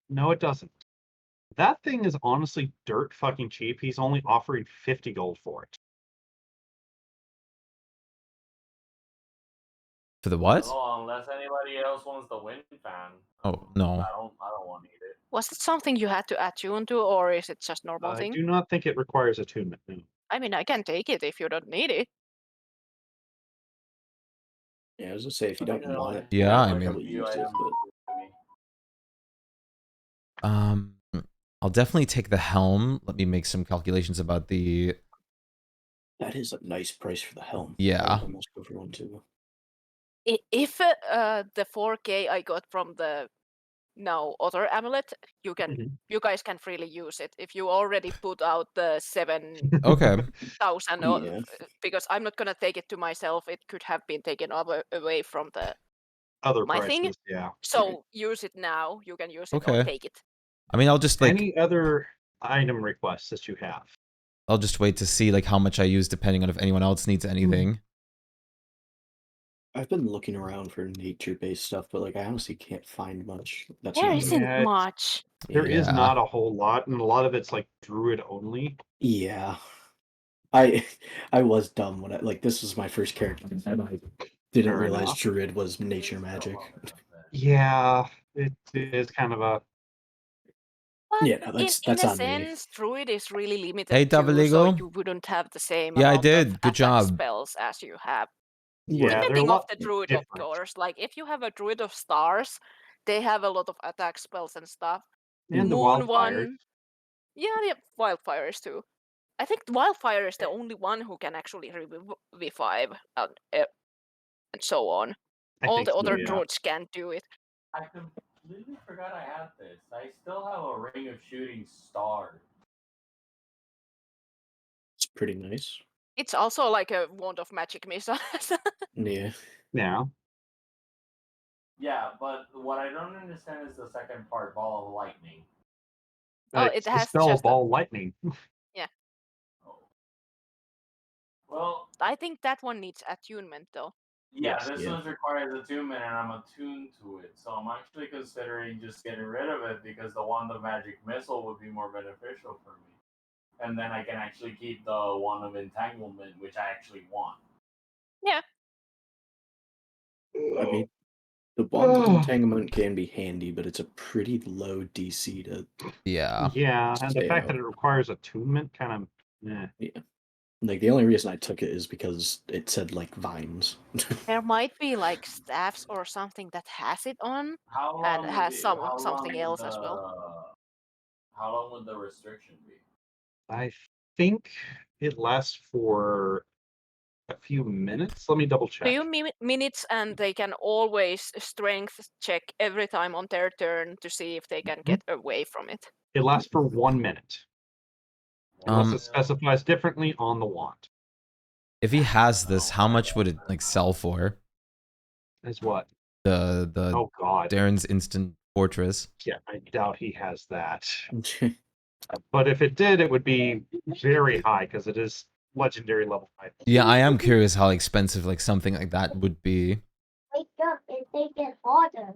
No, it doesn't. That thing is honestly dirt fucking cheap. He's only offering 50 gold for it. For the what? Oh, unless anybody else wants the wind fan. Oh no. I don't want to eat it. was it something you had to attune to, or is it just normal I thing? do not think it requires attunement. No. I mean, I can take it if you don't need it. Yeah, I was gonna say if you I think don't it want only it, Yeah, has I like a mean- probably few use it, items but to me. I'll definitely take the helm. Let me make some calculations about the. that is a nice price for the helm. Yeah. I would almost go for one too. If the 4K I got from the now other amulet, you guys can freely use it. If you already put out the 7,000, Okay. Yeah. because I'm not gonna take it to myself. It could have been taken away from the Other my prices, thing. yeah. So use it now. You can use it or Okay. take it. I mean, I'll just like Any other item requests that you have? I'll just wait to see like how much I use, depending on if anyone else needs anything. I've been looking around for nature-based stuff, but like I honestly can't find much. That's There not isn't Yeah, it's- much. There is Yeah. not a whole lot, and a lot of it's like druid only. Yeah. I I was dumb when I like this was my first character and I didn't Fair realize enough. Druid was nature magic. Yeah, it is kind of a. But Yeah, no, that's in a on me. sense, druid is really limited Hey, too, so Davaligo. you wouldn't have the same Yeah, I amount did. of Good attack job. spells as you have. Yeah, they're a Depending lot of the druid, different. of course. Like if you have a druid of stars, they have a lot of attack spells and stuff. And the Moon wildfires. one, yeah, the wildfires too. I think wildfire is the only one who can actually revivify and so on. I All think the so, other yeah. druids can't do it. I completely forgot I had this. I still have a ring of shooting stars. It's pretty nice. It's also like a wand of magic missiles. Yeah. Yeah. Yeah, but what I don't understand is the second part, ball of lightning. Oh, It's it the has spell just a- ball lightning. Oh. Well, I think that one needs attunement though. yeah, Yes, this yeah. one requires attunement, and I'm attuned to it. So I'm actually considering just getting rid of it because the wand of magic missile would be more beneficial for me. And then I can actually keep the wand of entanglement, which I actually want. Yeah. I mean the wand of entanglement can be handy, but it's a pretty low DC to Yeah. Yeah, and the Stay fact out. that it requires attunement kind of. like the only reason I took it is because it said like vines. There might be like staffs or something that has it on How long and would has it- how something long would else as well. How long would the restriction be? I think it lasts for a few minutes. Let me double check. Few minutes, and they can always strength check every time on their turn to see if they can get away from it. It lasts for 1 minute, unless Um, it specifies differently on the wand. If he has this, how much would it like sell for? As what? The Oh God. Darren's instant fortress. Yeah, I doubt he has that. But if it did, it would be very high because it is legendary level 5. Yeah, I am curious how expensive like something like that would be. Wake up and take it harder.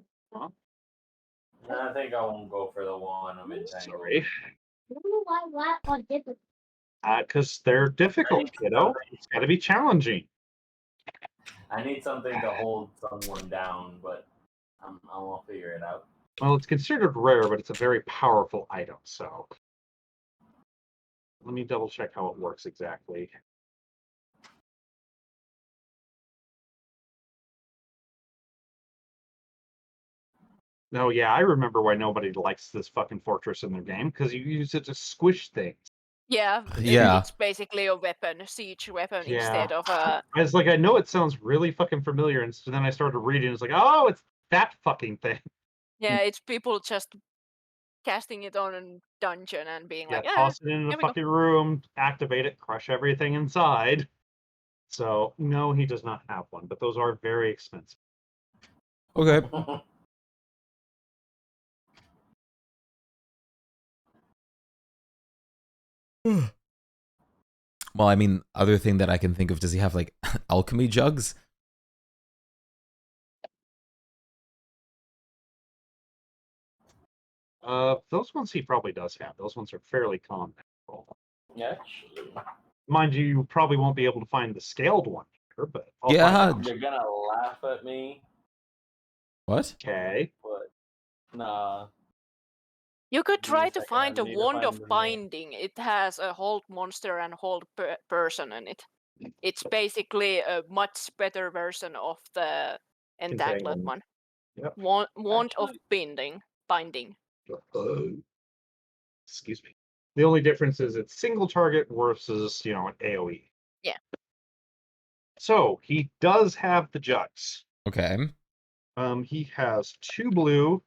I think I won't go for the wand of entanglement. Sorry. Why on different? Because they're difficult, kiddo. It's got to be challenging. I need something to hold someone down, but I won't figure it out. Well, it's considered rare, but it's a very powerful item, so... Let me double check how it works exactly. No, yeah, I remember why nobody likes this fucking fortress in their game, because you use it to squish things. Yeah, Yeah. it's basically a weapon, a siege weapon, Yeah. instead of I was like, I know it sounds really fucking familiar, and so then I started reading, it's like, oh, it's that fucking thing. yeah, it's people just casting it on a dungeon and being Yeah, like, yeah, toss it in the here we go. fucking room, activate it, crush everything inside. So, no, he does not have one, but those are very expensive. Okay. Well, I mean, other thing that I can think of, does he have like alchemy jugs? Those ones he probably does have. Those ones are fairly common. Actually, Mind you, you probably won't be able to find the scaled one here, but I'll Yeah. find out. you're gonna laugh at me, What? Okay. but nah. You could Give me try a to second, find I a need to wand of find the name. binding. It has a hold monster and hold person in it. It's basically a much better version of the entangled Entanglement. one. Yep. Wand of Actually- binding. Excuse me. The only difference is it's single target versus, an AoE. Yeah. So he does have the jugs. Okay. He has 2 blue,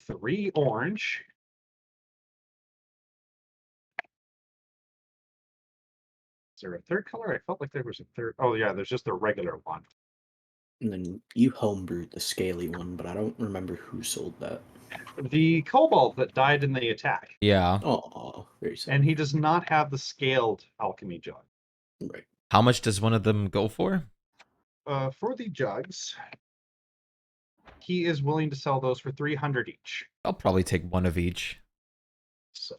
3 orange. Is there a third color? I felt like there was a third. Oh yeah, there's just a regular one. And then you homebrewed the scaly one, but I don't remember who sold that. The kobold that died in the attack. Yeah. Oh, very sad. And he does not have the scaled alchemy jug. Right. How much does one of them go for? For the jugs, he is willing to sell those for 300 each. I'll probably take one of each. So,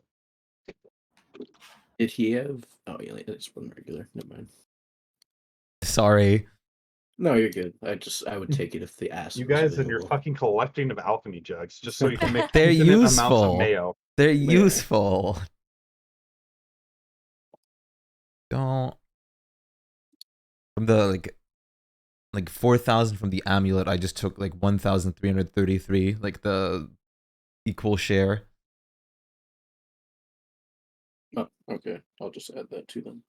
Did he have? Oh, yeah, it's one regular. Never mind. Sorry. No, you're good. I would take it if the acid. you was guys and your available. fucking collecting of alchemy jugs, just so you can make They're infinite amounts of useful. mayo. They're Yeah. useful. Don't. From the like 4,000 from the amulet, I just took like 1,333, like the equal share. Oh, okay. I'll just add that to them.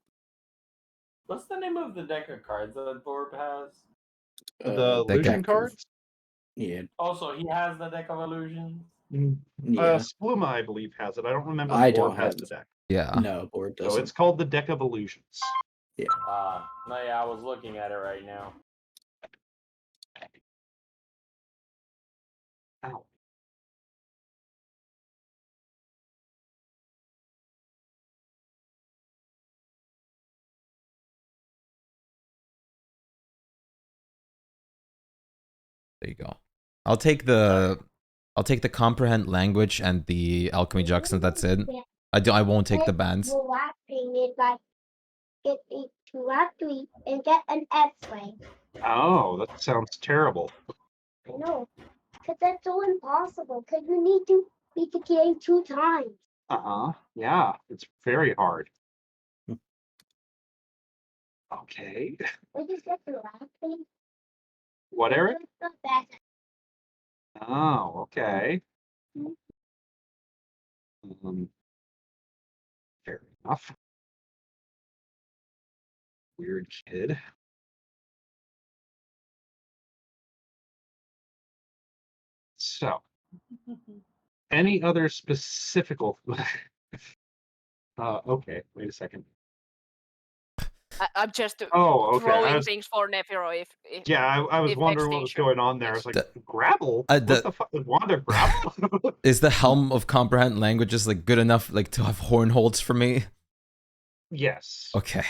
What's the name of the deck of cards that Thorpe has? The That illusion guy- cards? Yeah. Also, he has the deck of illusions. Yeah. Spluma, I believe, has it. I don't remember I if Orb don't has have the deck. Yeah. No, board doesn't. So it's called the Deck of Illusions. No, yeah, I was looking at it right now. Ow. There you go. I'll take the comprehend language and the alchemy jugs, and that's it. I won't take the bands. You're laughing it like get a 2 out 3 and get an X-ray. Oh, that sounds terrible. I know, because that's so impossible. Because you need to beat the game 2 times. Yeah, it's very hard. Okay. What is that the laughing? What, Eric? The best. Oh, okay. Fair enough. Weird kid. So, any other specific? Okay, wait a second. I'm just Oh, okay. throwing things for Nephiro if Yeah, I was if wondering what was extinction going on there. I was like, grapple? The- What the fuck? Wanda grapple? Is the helm of comprehend languages like good enough like to have horn holds for me? Yes. Okay.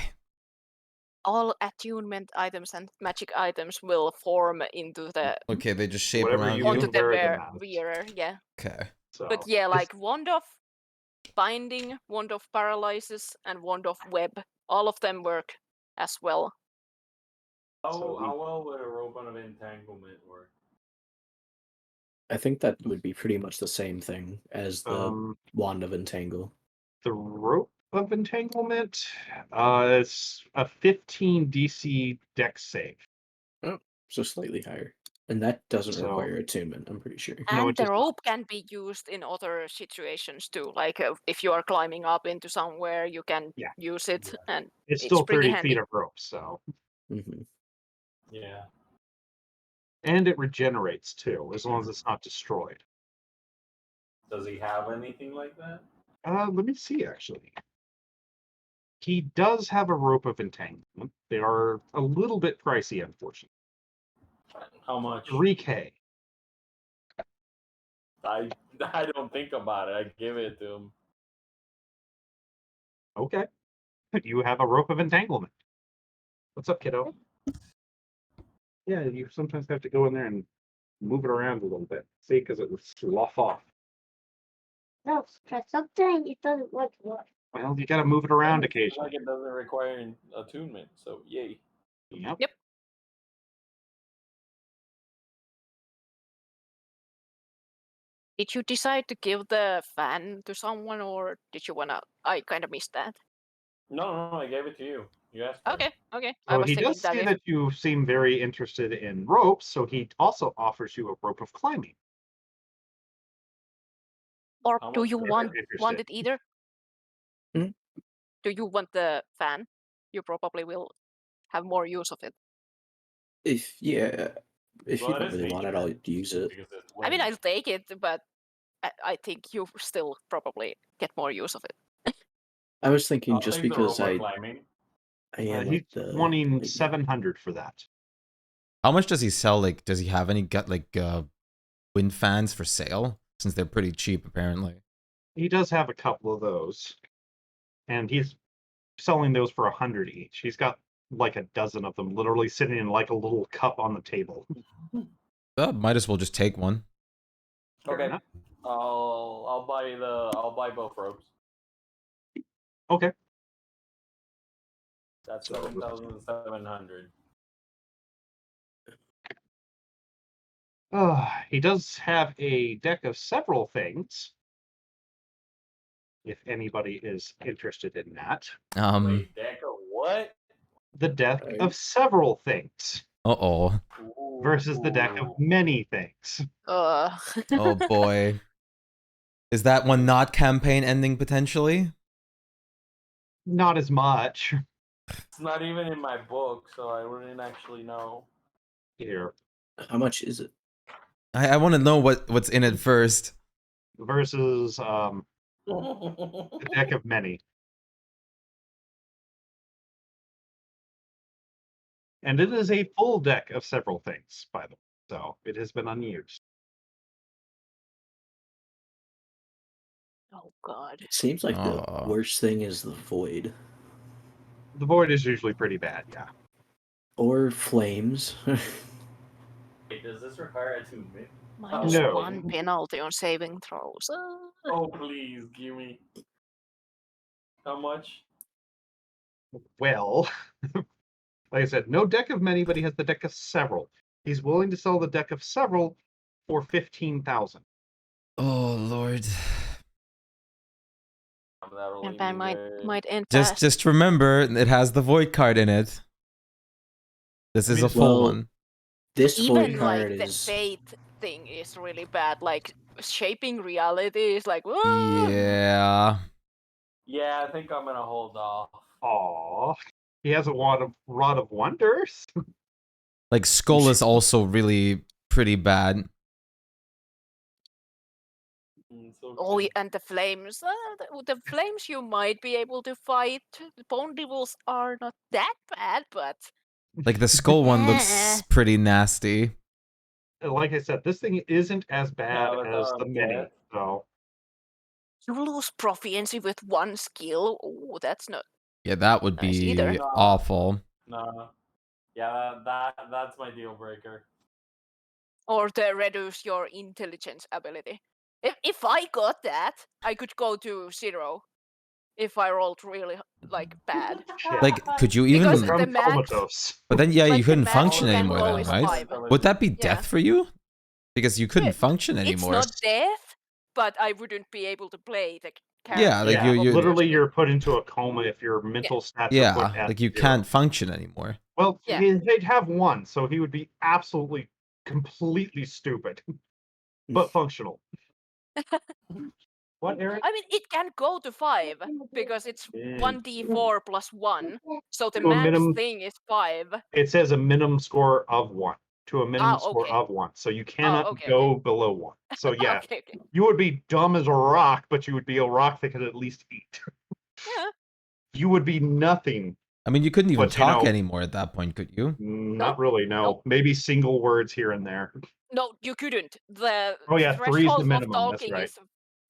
all attunement items and magic items will form into the Okay, they just shape Whatever around you onto you. the wear them as. wearer, yeah. Okay. So, But yeah, like wand of binding, wand of paralysis, and wand of web. All of them work as well. How well would a rope of entanglement work? I think that would be pretty much the same thing as the Wand of Entangle. The rope of entanglement, it's a 15 DC Dex save. Oh, so slightly higher. And that doesn't So- require attunement, I'm pretty sure. No, And it the does not. rope can be used in other situations too. Like if you are climbing up into somewhere, you can Yeah. use it, and It's it's still pretty 30 handy. feet of rope, so. Hmm. Yeah. And it regenerates too, as long as it's not destroyed. Does he have anything like that? Let me see, actually. He does have a rope of entanglement. They are a little bit pricey, unfortunately. How much? 3K. I don't think about it. I give it to him. Okay. You have a rope of entanglement. What's up, kiddo? Yeah, you sometimes have to go in there and move it around a little bit. See, because it will slough off. No, try something. It doesn't work. Well, you got to move it around It's occasionally. like it doesn't require attunement, so yay. Yep. Yep. Did you decide to give the fan to someone, or did you wanna? I kind of missed that. No, I gave it to you. You asked for it. Okay. I Well, was he thinking does that say if that you seem very interested in ropes, so he also offers you a rope of climbing. or How do much you is it? want Interested. it either? Hmm? Do you want the fan? You probably will have more use of it. If you Well, it don't is really want it, I'll nature, use it. because it's I mean, wind. I'll take it, but I think you still probably get more use of it. I was thinking I'll just take the because rope of I climbing. am He's at the wanting like, 700 for that. How much does he sell? Like, does he have any wind fans for sale? Since they're pretty cheap, apparently. He does have a couple of those, and he's selling those for 100 each. He's got like a dozen of them, literally sitting in like a little cup on the table. Might as well just take one. Fair Okay. enough. I'll buy both ropes. Okay. That's So- 7,700. He does have a deck of several things. If anybody is interested in that, Wait, deck of what? the deck Right. of several things Uh-oh. versus the deck of Ooh. many things. Oh boy. Is that one not campaign ending potentially? Not as much. It's not even in my book, so I wouldn't actually know. Here how much is it? I want to know what's in it first. versus the deck of many. And it is a full deck of several things, by the way. So it has been unused. Oh God. It seems like the Aw. worst thing is the void. The void is usually pretty bad, yeah. Or flames. Wait, does this require attunement? Minus No. 1 penalty on saving throws. Oh, please, give me. How much? Well, like I said, no deck of many, but he has the deck of several. He's willing to sell the deck of several for 15,000. Oh lord. That'll leave Campaign me might end Just fast. just remember it has the void card in it. This is a full well, one. this void Even card like the is fate thing is really bad. Like shaping reality is like, whoa! Yeah. Yeah, I think I'm gonna hold off. Aww. He has a rod of wonders. Like Skull is also really pretty bad. It's okay. Oh, and the flames. The flames you might be able to fight. The bone devils are not that bad, but Like the Skull one Eh. looks pretty nasty. Like I said, this thing isn't as bad Avatar as the of many. Death. So you lose proficiency with one skill. Oh, that's not Yeah, that would nice either. be No. awful. No. Yeah, that's my deal breaker. Or to reduce your intelligence ability. If I got that, I could go to 0 if I rolled really like bad. Shit. Like, could you Because even? the Become max, comatose. But then, yeah, you like the couldn't max function you can anymore go then, is right? 5. Would that be Yeah. death for you? Because you couldn't function anymore. It's not death, but I wouldn't be able to play the character. Yeah, like Yeah, you literally you're put into a coma if your mental stats are put yeah, at like you 0. can't function anymore. Well, Yeah. they'd have 1, so he would be absolutely, completely stupid, but functional. What, Eric? I mean, it can go to 5 because it's 1d4 plus 1, so the To a max minimum- thing is 5. It says a minimum score of 1. To a minimum score okay. of 1. So you cannot okay, go below 1. So yeah, Okay. you would be dumb as a rock, but you would be a rock that could at least eat. Yeah. You would be nothing. I mean, you couldn't even But, you talk know- anymore at that point, could you? Not really, no. Nope. Maybe single words here and there. No, you couldn't. The Oh yeah, 3 is the threshold of minimum. That's talking right.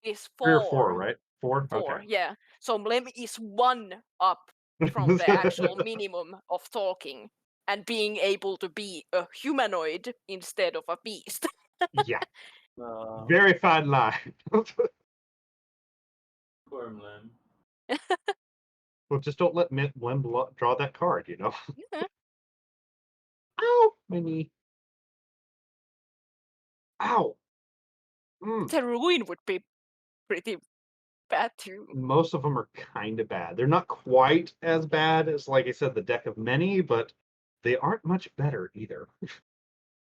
is 3 or 4. 4, right? 4? 4, Okay. yeah. So Mlem is 1 up from the actual minimum of talking and being able to be a humanoid instead of a beast. Yeah. Very fine line. Poor Mlim. Well, just don't let Lim draw that card, you know? Yeah. Ow! My knee. Ow! The ruin would be pretty bad too. Most of them are kind of bad. They're not quite as bad as, like I said, the Deck of Many, but they aren't much better either.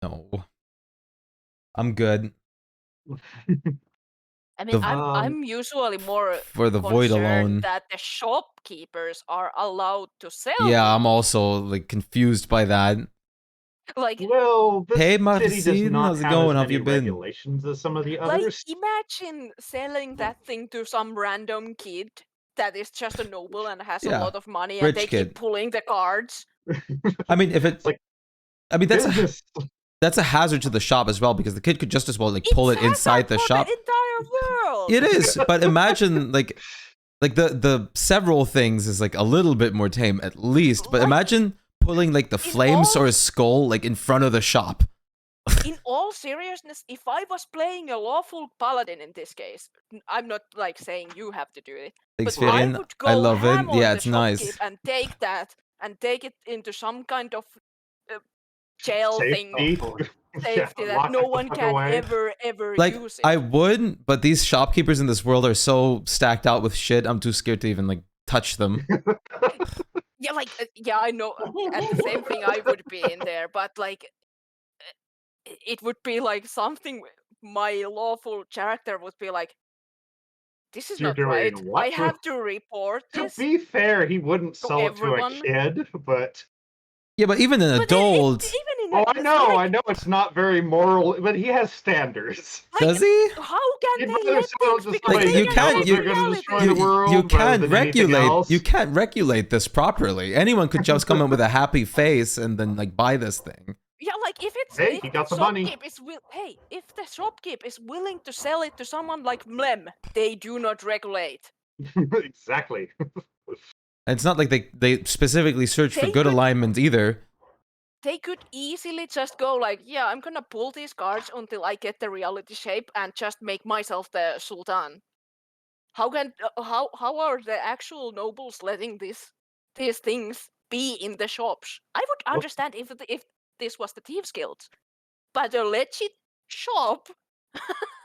No. I'm good. I mean, The- I'm usually more For the void concerned alone. that the shopkeepers are allowed to sell. Yeah, I'm these. also like confused by that. Like, Well, this Hey, city does Marcin, not how's it have going? as How have many you been? regulations as some of the like others. imagine selling that thing to some random kid that is just a noble and has a Yeah, lot of money, and rich they kid. keep pulling the cards. I mean, if It's like I mean, business. that's a hazard to the shop as well, because the kid could just as well like pull it It's inside the hazard for shop. the entire world. It is, but imagine like the several things is like a little bit more tame at least. But Like, imagine pulling like the in flames all- or a skull like in front of the shop. In all seriousness, if I was playing a lawful paladin in this case, I'm not like saying you have to do it, Thanks, but I Firian. would go I love ham it. on Yeah, the it's nice. shopkeep and take that and take it into some kind of jail thing, Safety. safety that lock no it the one fuck can away. ever Like use it. I would, but these shopkeepers in this world are so stacked out with shit. I'm too scared to even like touch them. Yeah, like yeah, I know. At the same thing, I would be in there, but like it would be like something. My lawful character would be like, "This is You're not doing right. what? I have to report To this be fair, he wouldn't to sell it to a everyone." kid, but Yeah, but even an But adult, even in oh, a, I know, like, I know it's not very moral, but he has standards. does he? how can He'd they rather let sell it things to because Like, somebody they you that can can't- knows live they're in going to destroy reality. the world you rather can't than anything regulate. else. You can't regulate this properly. Anyone could just come in with a happy face and then like buy this thing. Yeah, like if it's Hey, if he the got the money. shopkeep is if the shopkeep is willing to sell it to someone like Mlem, they do not regulate. Exactly. And it's not like they specifically search for They good could- alignment either. They could easily just go like, yeah, I'm gonna pull these cards until I get the reality shape and just make myself the Sultan. How are the actual nobles letting these things be in the shops? I would Well- understand if this was the Thieves Guild, but a legit shop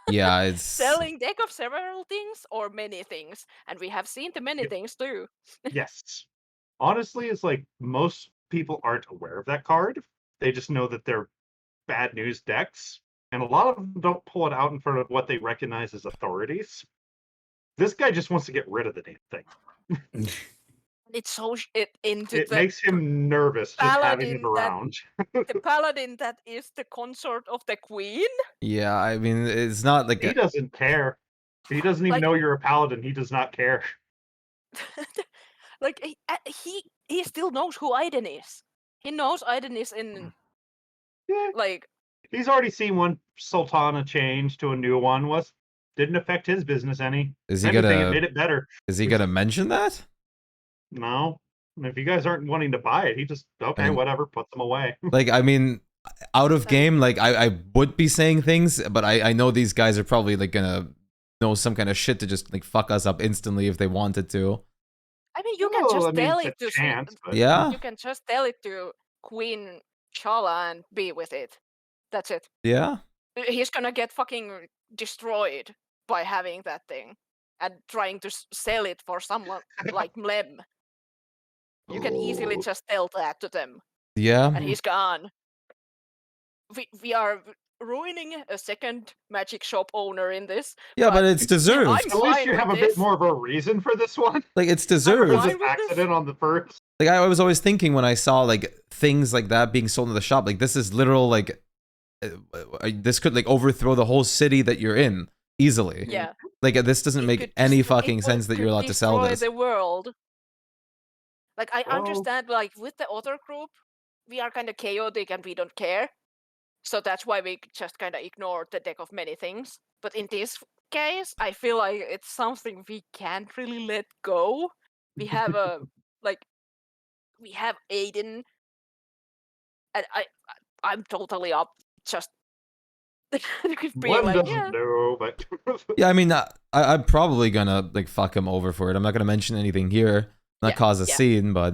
Yeah, it's selling deck of several things or many things, and we have seen the many Yeah. things too. Yes. Honestly, it's like most people aren't aware of that card. They just know that they're bad news decks, and a lot of them don't pull it out in front of what they recognize as authorities. This guy just wants to get rid of the damn thing. It's so into It the makes him nervous just having it paladin that- around. the paladin that is the consort of the queen. yeah. I mean, it's not like He doesn't care. He doesn't even Like- know you're a paladin. He does not care. Like he still knows who Aiden is. He knows Aiden is in Yeah, like he's already seen one Sultana change to a new one. Didn't affect his business any. Is he Anything, it gonna made it better. mention that? No. If you guys aren't wanting to buy it, he just okay, mean- whatever, put them away. Like, I mean, out of game, like I would be saying things, but I know these guys are probably like gonna know some kind of shit to just like fuck us up instantly if they wanted to. I mean, you can Well, just I mean, tell it's a it to chance, but Yeah, you can just tell it to Queen Shala and be with it. That's it. yeah. He's gonna get fucking destroyed by having that thing and trying to sell it for someone like Mlem. You can easily just tell that to them, Yeah. and he's gone. We are ruining a second magic shop owner in this. Yeah, but it's I'm deserved. at least fine you with have a this. bit more of a reason for this one. Like it's Or deserved. was fine it with this. accident on the first? Like I was always thinking when I saw like things like that being sold in the shop, like this is literal like this could like overthrow the whole city that you're in easily. Yeah. Like this doesn't It make could any destroy- fucking sense that could you're allowed to sell destroy this. the world. Like I Well- understand, like with the other group, we are kind of chaotic and we don't care, so that's why we just kind of ignore the deck of many things. But in this case, I feel like it's something we can't really let go. We have a like, we have Aiden, and I'm totally up just being One like, doesn't yeah, know, but Yeah, I mean, I'm probably gonna like fuck him over for it. I'm not gonna mention anything here, not Yeah, cause a yeah. scene, but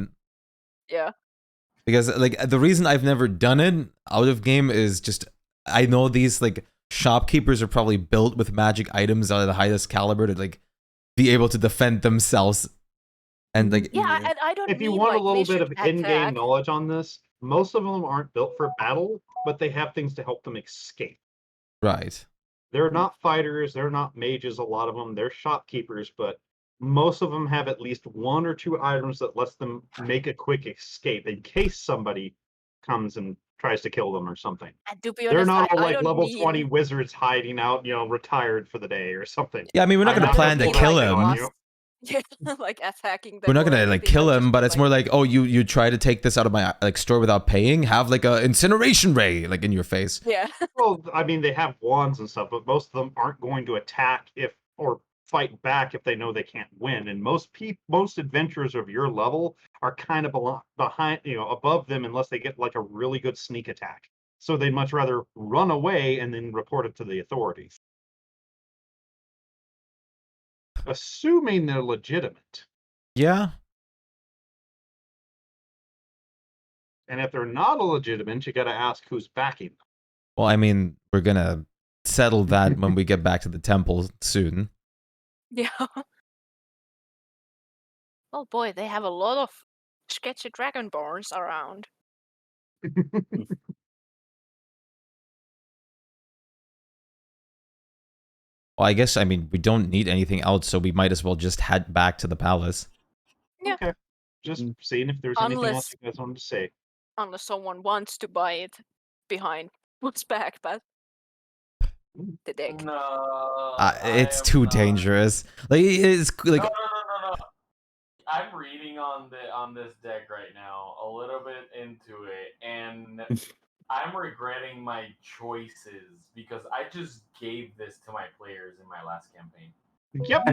yeah. because like the reason I've never done it out of game is just I know these like shopkeepers are probably built with magic items out of the highest caliber to like be able to defend themselves, and like Yeah, and I don't if you mean want like a little we bit should of in-game attack. knowledge on this, most of them aren't built for battle, but they have things to help them escape. right. They're not fighters, they're not mages, a lot of them, they're shopkeepers, but most of them have at least one or two items that lets them make a quick escape in case somebody comes and tries to kill them or something. And to be They're honest, not all I like don't level mean 20 wizards hiding out, retired for the day or something. Yeah, I mean, we're not I'm gonna not plan to gonna kill pull that on him. you. Yeah, like attacking them. We're not or gonna like anything, kill I'll him, just but be it's more like, oh, you try to take this out of my like store without paying. Have like a incineration ray like in your face. yeah. Well, I mean, they have wands and stuff, but most of them aren't going to attack if or fight back if they know they can't win. And most adventurers of your level are kind of behind, above them, unless they get like a really good sneak attack. So they'd much rather run away and then report it to the authorities, assuming they're legitimate. Yeah. And if they're not illegitimate, you got to ask who's backing them. Well, I mean, we're gonna settle that when we get back to the temple soon. Yeah. Oh boy, they have a lot of sketchy dragonborns around. Well, I guess I mean we don't need anything else, so we might as well just head back to the palace. Yeah. Okay. Just seeing if there's anything else Unless- you guys wanted to say. Unless someone wants to buy it behind what's back, but the deck. No. It's I am too not. dangerous. Like it's like No. I'm reading on this deck right now, a little bit into it, and I'm regretting my choices because I just gave this to my players in my last campaign. Yep.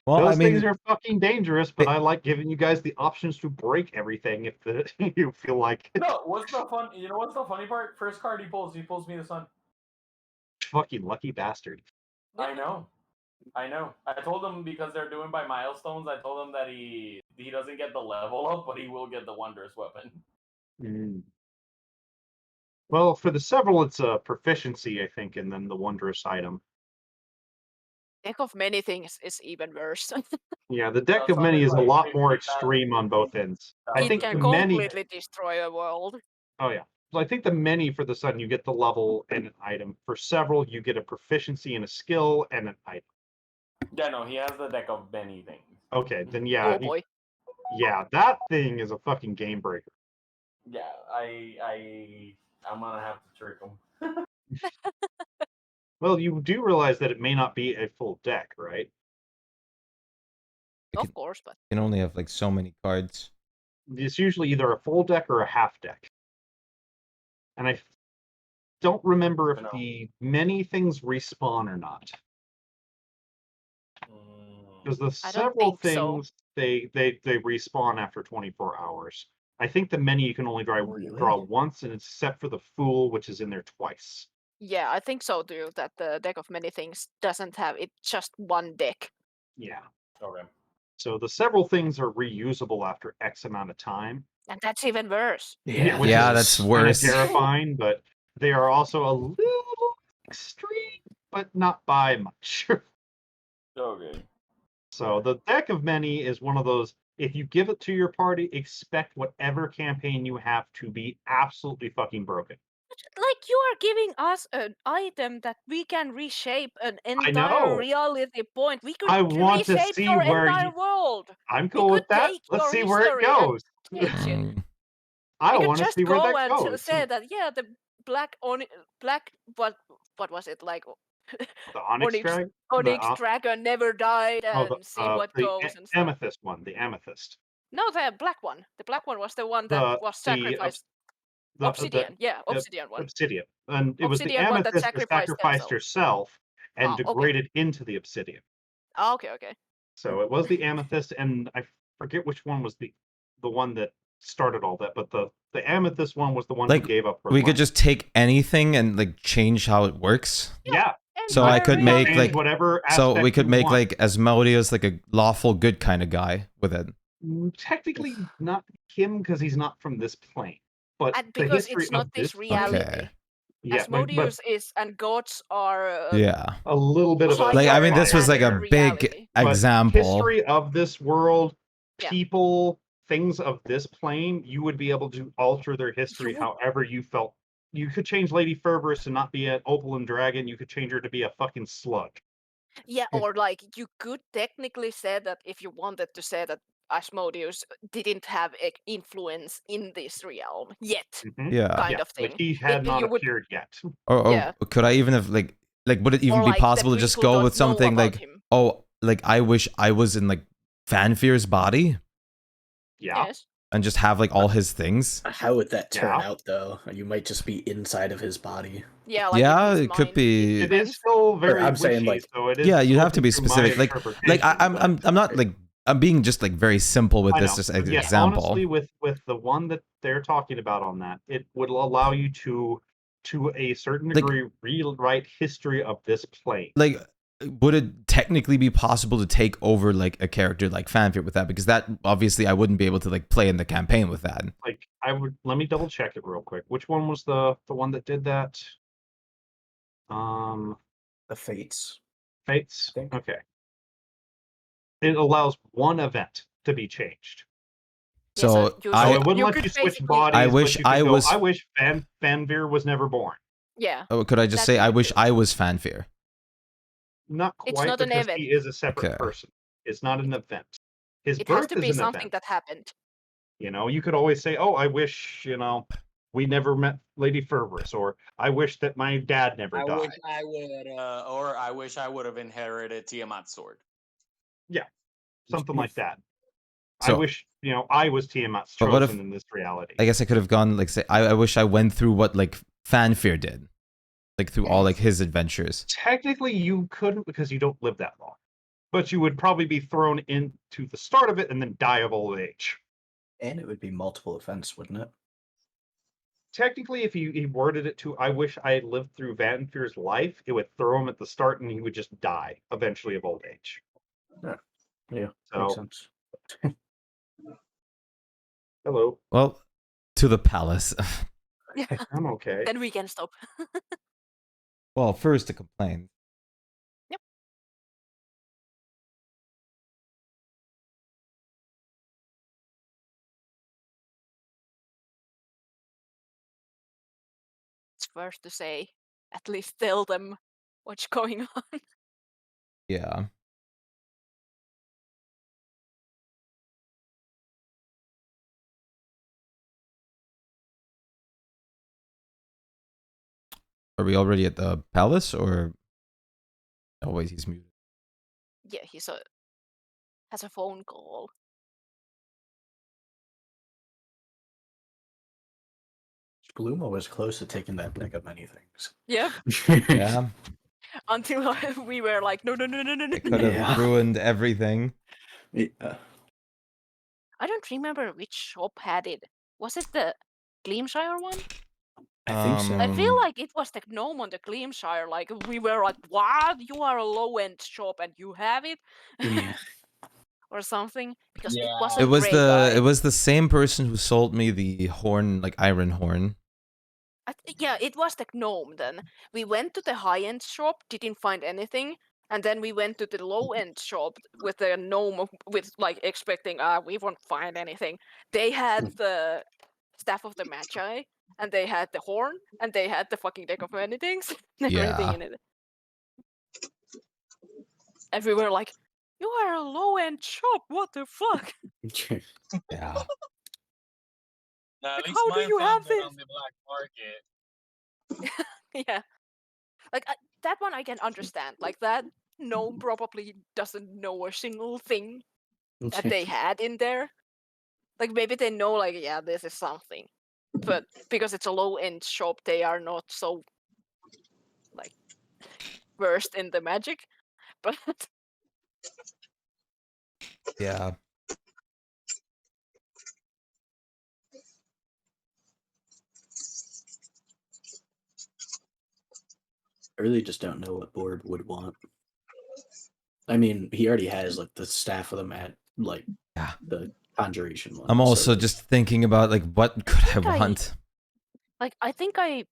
well, Those I mean, things are fucking dangerous, but They- I like giving you guys the options to break everything if you feel like it. No, what's the fun? You know what's the funny part? First card he pulls me the sun. Fucking lucky bastard. I know. I told him because they're doing by milestones. I told him that he doesn't get the level up, but he will get the wondrous weapon. Well, for the several, it's a proficiency, I think, and then the wondrous item. Deck of many things is even worse. Yeah, the deck That's of many is a like lot 50 more thousand. extreme on both ends. I It think can the many. completely destroy a world. Oh yeah. So I think the many for the sun, you get the level and an item. For several, you get a proficiency and a skill and an item. Yeah, no, he has the deck of many things. Okay, then yeah, Oh boy. yeah, that thing is a fucking game breaker. Yeah, I'm gonna have to trick him. Well, you do realize that it may not be a full deck, right? Of course, but you can only have like so many cards. It's usually either a full deck or a half deck. And I don't remember if No. the many things respawn or not. Because the I don't several think so. things they respawn after 24 hours. I think the many you can only draw Really? once, and it's except for the Fool, which is in there twice. Yeah, I think so too. That the deck of many things doesn't have it just one deck. Yeah. Okay. So the several things are reusable after X amount of time. And that's even worse. Yeah, which Yeah, is that's kind of worse. terrifying, but they are also a little extreme, but not by much. Okay. So the deck of many is one of those. If you give it to your party, expect whatever campaign you have to be absolutely fucking broken. Like you are giving us an item that we can reshape an I entire know. reality point. We could I want to reshape see your where entire you. world. I'm We cool could with that. take Let's your see where it history and goes. change it. Mm, I We could want to just see where that go and goes. say that the black black what was it like The Onyx Dragon. Onyx dragon never died and see what The goes and stuff. amethyst one. The amethyst. No, the black one. The black one was the one that was The sacrificed. the Obsidian, yeah, the obsidian one. obsidian, and it was the Obsidian one that amethyst that sacrificed sacrificed herself. herself and Okay. degraded into the obsidian. Oh, okay. So it was the amethyst, and I forget which one was the one that started all that, but the amethyst one was the one Like, who gave up her we life. could just take anything and like change how it works. Yeah. So I could make Change like whatever so we aspect could you make want. like Asmodeus like a lawful good kind of guy with it. Technically not him because he's not from this plane, but And the because history it's not of this this reality. Okay. yeah, but Asmodeus is and gods are Yeah. a little bit of a Like I mean, this was like a higher big reality. But example. history of this world, Yeah. people, things of this plane, you would be able to alter their history would- however you felt. You could change Lady Fervorous to not be an Opaline dragon. You could change her to be a fucking slug. Yeah, or like you could technically say that if you wanted to say that Asmodeus didn't have influence in this realm yet, Yeah. kind of thing. Like he had not you would, appeared yet. Or Yeah. could I even have like would it even Or, be like, the possible to just people go don't with know something about like him. oh like I wish I was in like Fanfear's body Yeah. yes. and just have like all his things? How would that turn Yeah. out, though? You might just be inside of his body. Yeah, like Yeah, in his it could mind, be- It depends. is still very I'm saying, wishy, like- so it is Yeah, you have to open be to my specific. Like interpretation, I'm but- not like I'm being just like very simple with I this know. just But yes, example. honestly, with the one that they're talking about on that, it would allow you to a certain Like- degree rewrite history of this plane. Like would it technically be possible to take over like a character like Fanfear with that? Because that obviously I wouldn't be able to like play in the campaign with that. Like I would let me double check it real quick. Which one was the one that did that? The Fates. Fates. I think. Okay. It allows one event to be changed. Yeah, So you So I it wouldn't you let could you switch basically- bodies. I but wish you could I go, was- I wish Fanveer was never born. Yeah. oh, could I just That's say what I you wish do. I was Fanfear? Not It's quite not an because event. he is a separate Okay. person. It's not an event. His It has birth to is be an something event. that happened. You know, you could always say, "Oh, I wish we never met Lady Fervorous," or "I wish that my dad never I died." wish I would, or I wish I would have inherited Tiamat's sword. Something like that. I So- wish I was Tiamat's But what if- chosen in this reality. I guess I could have gone like say I wish I went through what like Fanfear did. Like through all like his adventures. Technically, you couldn't because you don't live that long, but you would probably be thrown into the start of it and then die of old age. And it would be multiple events, wouldn't it? Technically, if he worded it to, I wish I had lived through Vanfear's life, it would throw him at the start and he would just die eventually of old age. Yeah, So- makes sense. Hello, Well, to the palace. I'm okay. Then we can stop. Well, first to complain. It's first to say. At least tell them what's going on. Yeah. Are we already at the palace or? Oh wait, he's muted. Yeah, has a phone call. Bluma was close to taking that deck of many things. Yeah. Yeah, Until we were like, no. it could have Yeah. ruined everything. Yeah. I don't remember which shop had it. Was it the Gleamshire one? I think so. I feel Um, like it was the gnome on the Gleamshire. Like we were like, "What? You are a low-end shop and you have it?" Yeah. or something. Because it Yeah. it wasn't was Ray Guy. it was the same person who sold me the horn, like iron horn. Yeah, it was the gnome then. We went to the high-end shop, didn't find anything, and then we went to the low-end shop with the gnome with like expecting we won't find anything. They had the staff of the Magi, and they had the horn, and they had the fucking deck of many things, and everything Yeah. in it. And we were like, "You are a low-end shop. What the fuck? Yeah. Now, at Like, least how do mine you have found it this?" on the black market. Yeah, like that one I can understand. Like that gnome probably doesn't know a single thing that they had in there. Like maybe they know, like, yeah, this is something, but because it's a low-end shop, they are not so like versed in the magic. But Yeah. I really just don't know what Board would want. I mean, he already has like the staff of the mat, like Yeah. the conjuration one. I'm so also there's- just thinking about like what could I think want? I think I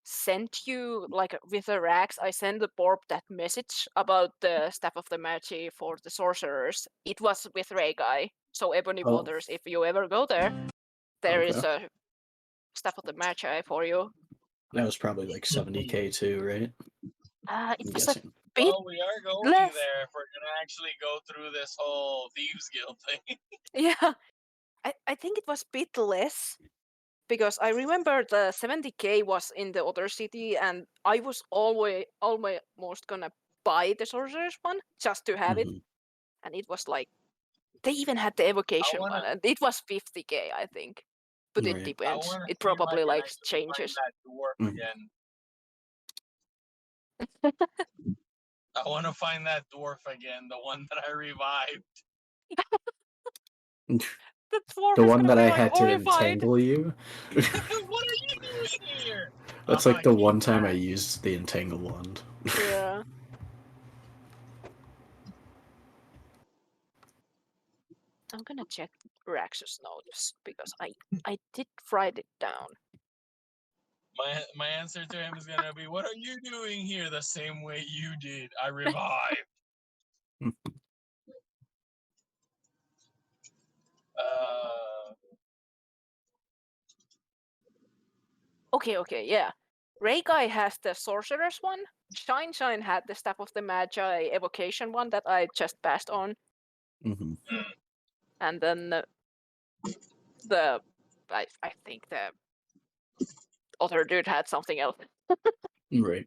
sent you like with the rags. I sent the Borb that message about the staff of the Magi for the sorcerers. It was with Ray Guy. So Ebony Oh. Waters, if you ever go there, there is Okay. a staff of the Magi for you. That was probably like 70K too, right? It I'm was guessing. a bit Well, we are going less. there if we're gonna actually go through this whole Thieves Guild thing. Yeah, I think it was a bit less because I remember the 70K was in the other city, and I was almost gonna buy the sorcerer's one just to have it, Mhm. and it was like they even had the evocation wanna- one, and it was 50K, I think. But it Right. I depends. want to It see if I probably can like actually changes. find that dwarf Mhm. again. I want to find that dwarf again, the one that I revived. The dwarf The is one gonna that be I like had to horrified. entangle you. What are you doing here? That's I'm like the gonna one keep time I that. used the entangle wand. Yeah. I'm gonna check Raxus notes because I did write it down. My answer to him is gonna be, "What are you doing here?" The same way you did. I revived. Okay, yeah. Ray Guy has the sorcerer's one. Shine had the staff of the Magi evocation one that I just passed on, Hmm. and then I think the other dude had something else. Right.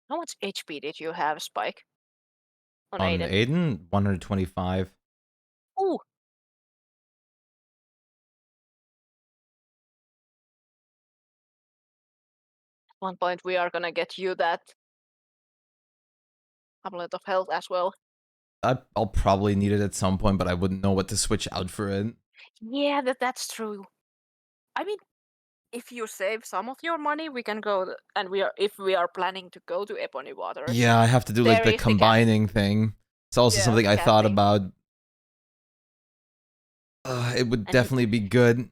How much HP did you have, Spike? On On Aiden? Aiden, 125. Ooh. At one point we are gonna get you that Amulet of Health as well. I'll probably need it at some point, but I wouldn't know what to switch out for it. Yeah, that's true. I mean, if you save some of your money, we can go and if we are planning to go to Ebony Waters. Yeah, I have to do like there the is the cat. combining thing. It's also Yeah, something the I cat thought thing. about. It would And definitely be good.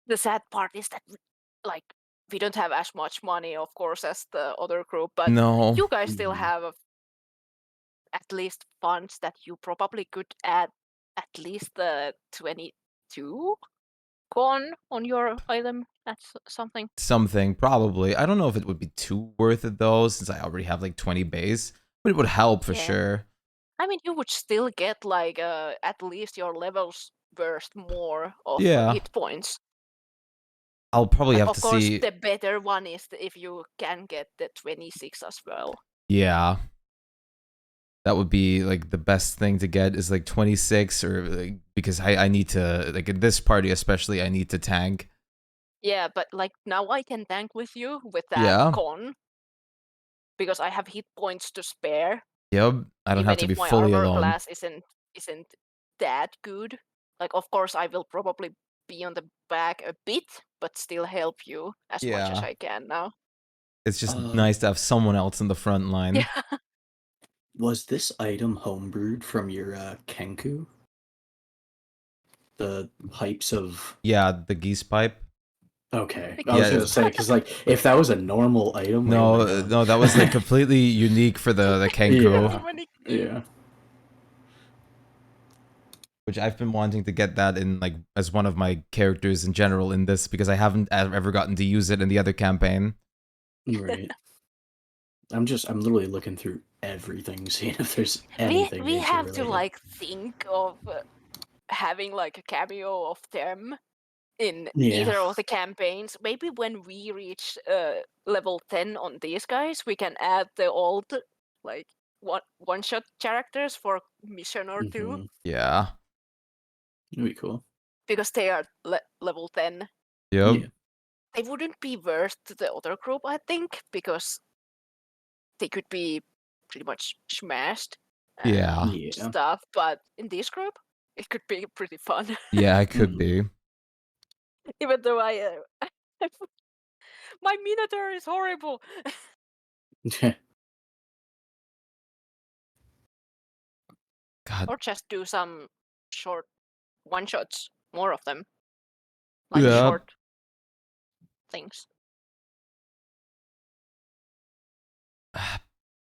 The sad part is that like we don't have as much money, of course, as the other group, but No. you guys still Mhm. have at least funds that you probably could add at least the 22 con on your item. That's something. Something, probably. I don't know if it would be too worth it, though, since I already have like 20 base. But it would help for Yeah. sure. I mean, you would still get like at least your levels worth more of Yeah. hit points. I'll probably Like, have of to course, see. the better one is if you can get the 26 as well. Yeah. That would be like the best thing to get is like 26 or like, because I need to, like in this party especially, I need to tank. Yeah, but like now I can tank with you with that Yeah. con because I have hit points to spare. Yep. I don't have Even to if be my fully armor alone. class isn't that good. Like, of course, I will probably be on the back a bit, but still help you as much as Yeah. I can now. It's just nice to have someone else in the front line. Yeah. Was this item homebrewed from your Kenku? The pipes of... Yeah, the geese pipe. Okay, The I was Yeah, gonna say, because like, if that was a normal item, like, oh my No, God. no, that was like completely unique for the Kenku. Yeah. Yeah. Which I've been wanting to get that in like as one of my characters in general in this because I haven't ever gotten to use it in the other campaign. Right. I'm literally looking through everything, seeing if there's anything we nature have to related. like think of having like a cameo of them in Yeah. either of the campaigns. Maybe when we reach level 10 on these guys, we can add the old like one shot characters for mission or two Mhm. Yeah. It'd be cool. because they are level 10. Yep. Yeah. They wouldn't be worth to the other group, I think, because they could be pretty much smashed and Yeah. Yeah. stuff. But in this group, it could be pretty fun. Yeah, it could Mhm. be. Even though my Minotaur is horrible. God. Or just do some short one shots, more of them, like Yeah. short things.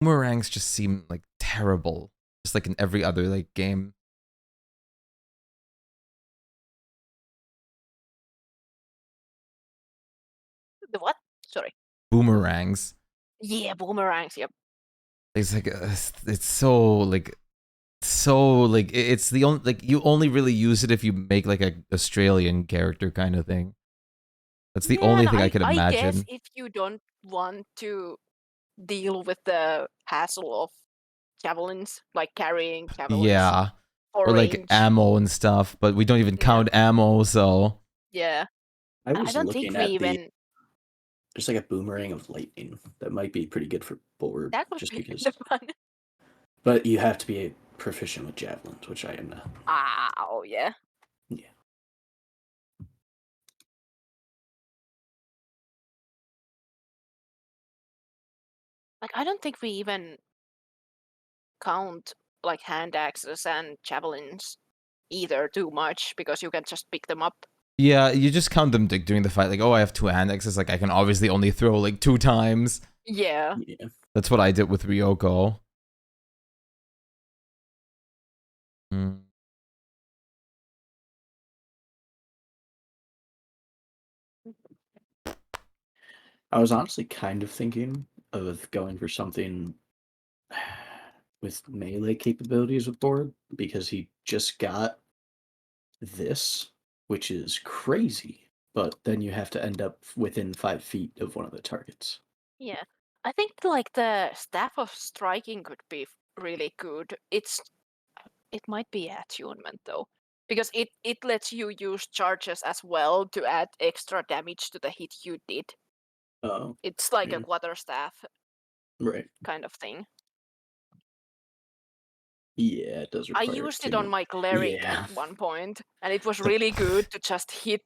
Boomerangs just seem like terrible. Just like in every other like game. The what? Sorry. Boomerangs. Yeah, boomerangs. Yep. It's like it's so like it's the only like you only really use it if you make like a Australian character kind of thing. That's the Yeah, only and thing I could I guess imagine. if you don't want to deal with the hassle of javelins, like carrying javelins Yeah. for Or like range. ammo and stuff, but we don't even Yeah. count ammo, so Yeah. I was don't think looking we at the... even. There's like a boomerang of lightning that might be pretty good for board, That would just be because. fun. But you have to be proficient with javelins, which I am not. Oh yeah. Yeah. Like I don't think we even count like hand axes and javelins either too much because you can just pick them up. yeah, you just count them like, during the fight. Like, oh, I have 2 hand axes. Like, I can obviously only throw like 2 times. Yeah. Yeah. That's what I did with Ryoko. Hmm. I was honestly kind of thinking of going for something with melee capabilities with board because he just got this, which is crazy. But then you have to end up within 5 feet of one of the targets. Yeah. I think like the staff of striking could be really good. It might be attunement though. Because it lets you use charges as well to add extra damage to the hit you did. Oh, It's like a yeah. quarterstaff Right. kind of thing. Yeah, it does I require used it on my cleric Yeah. at one point, and it was really good to just hit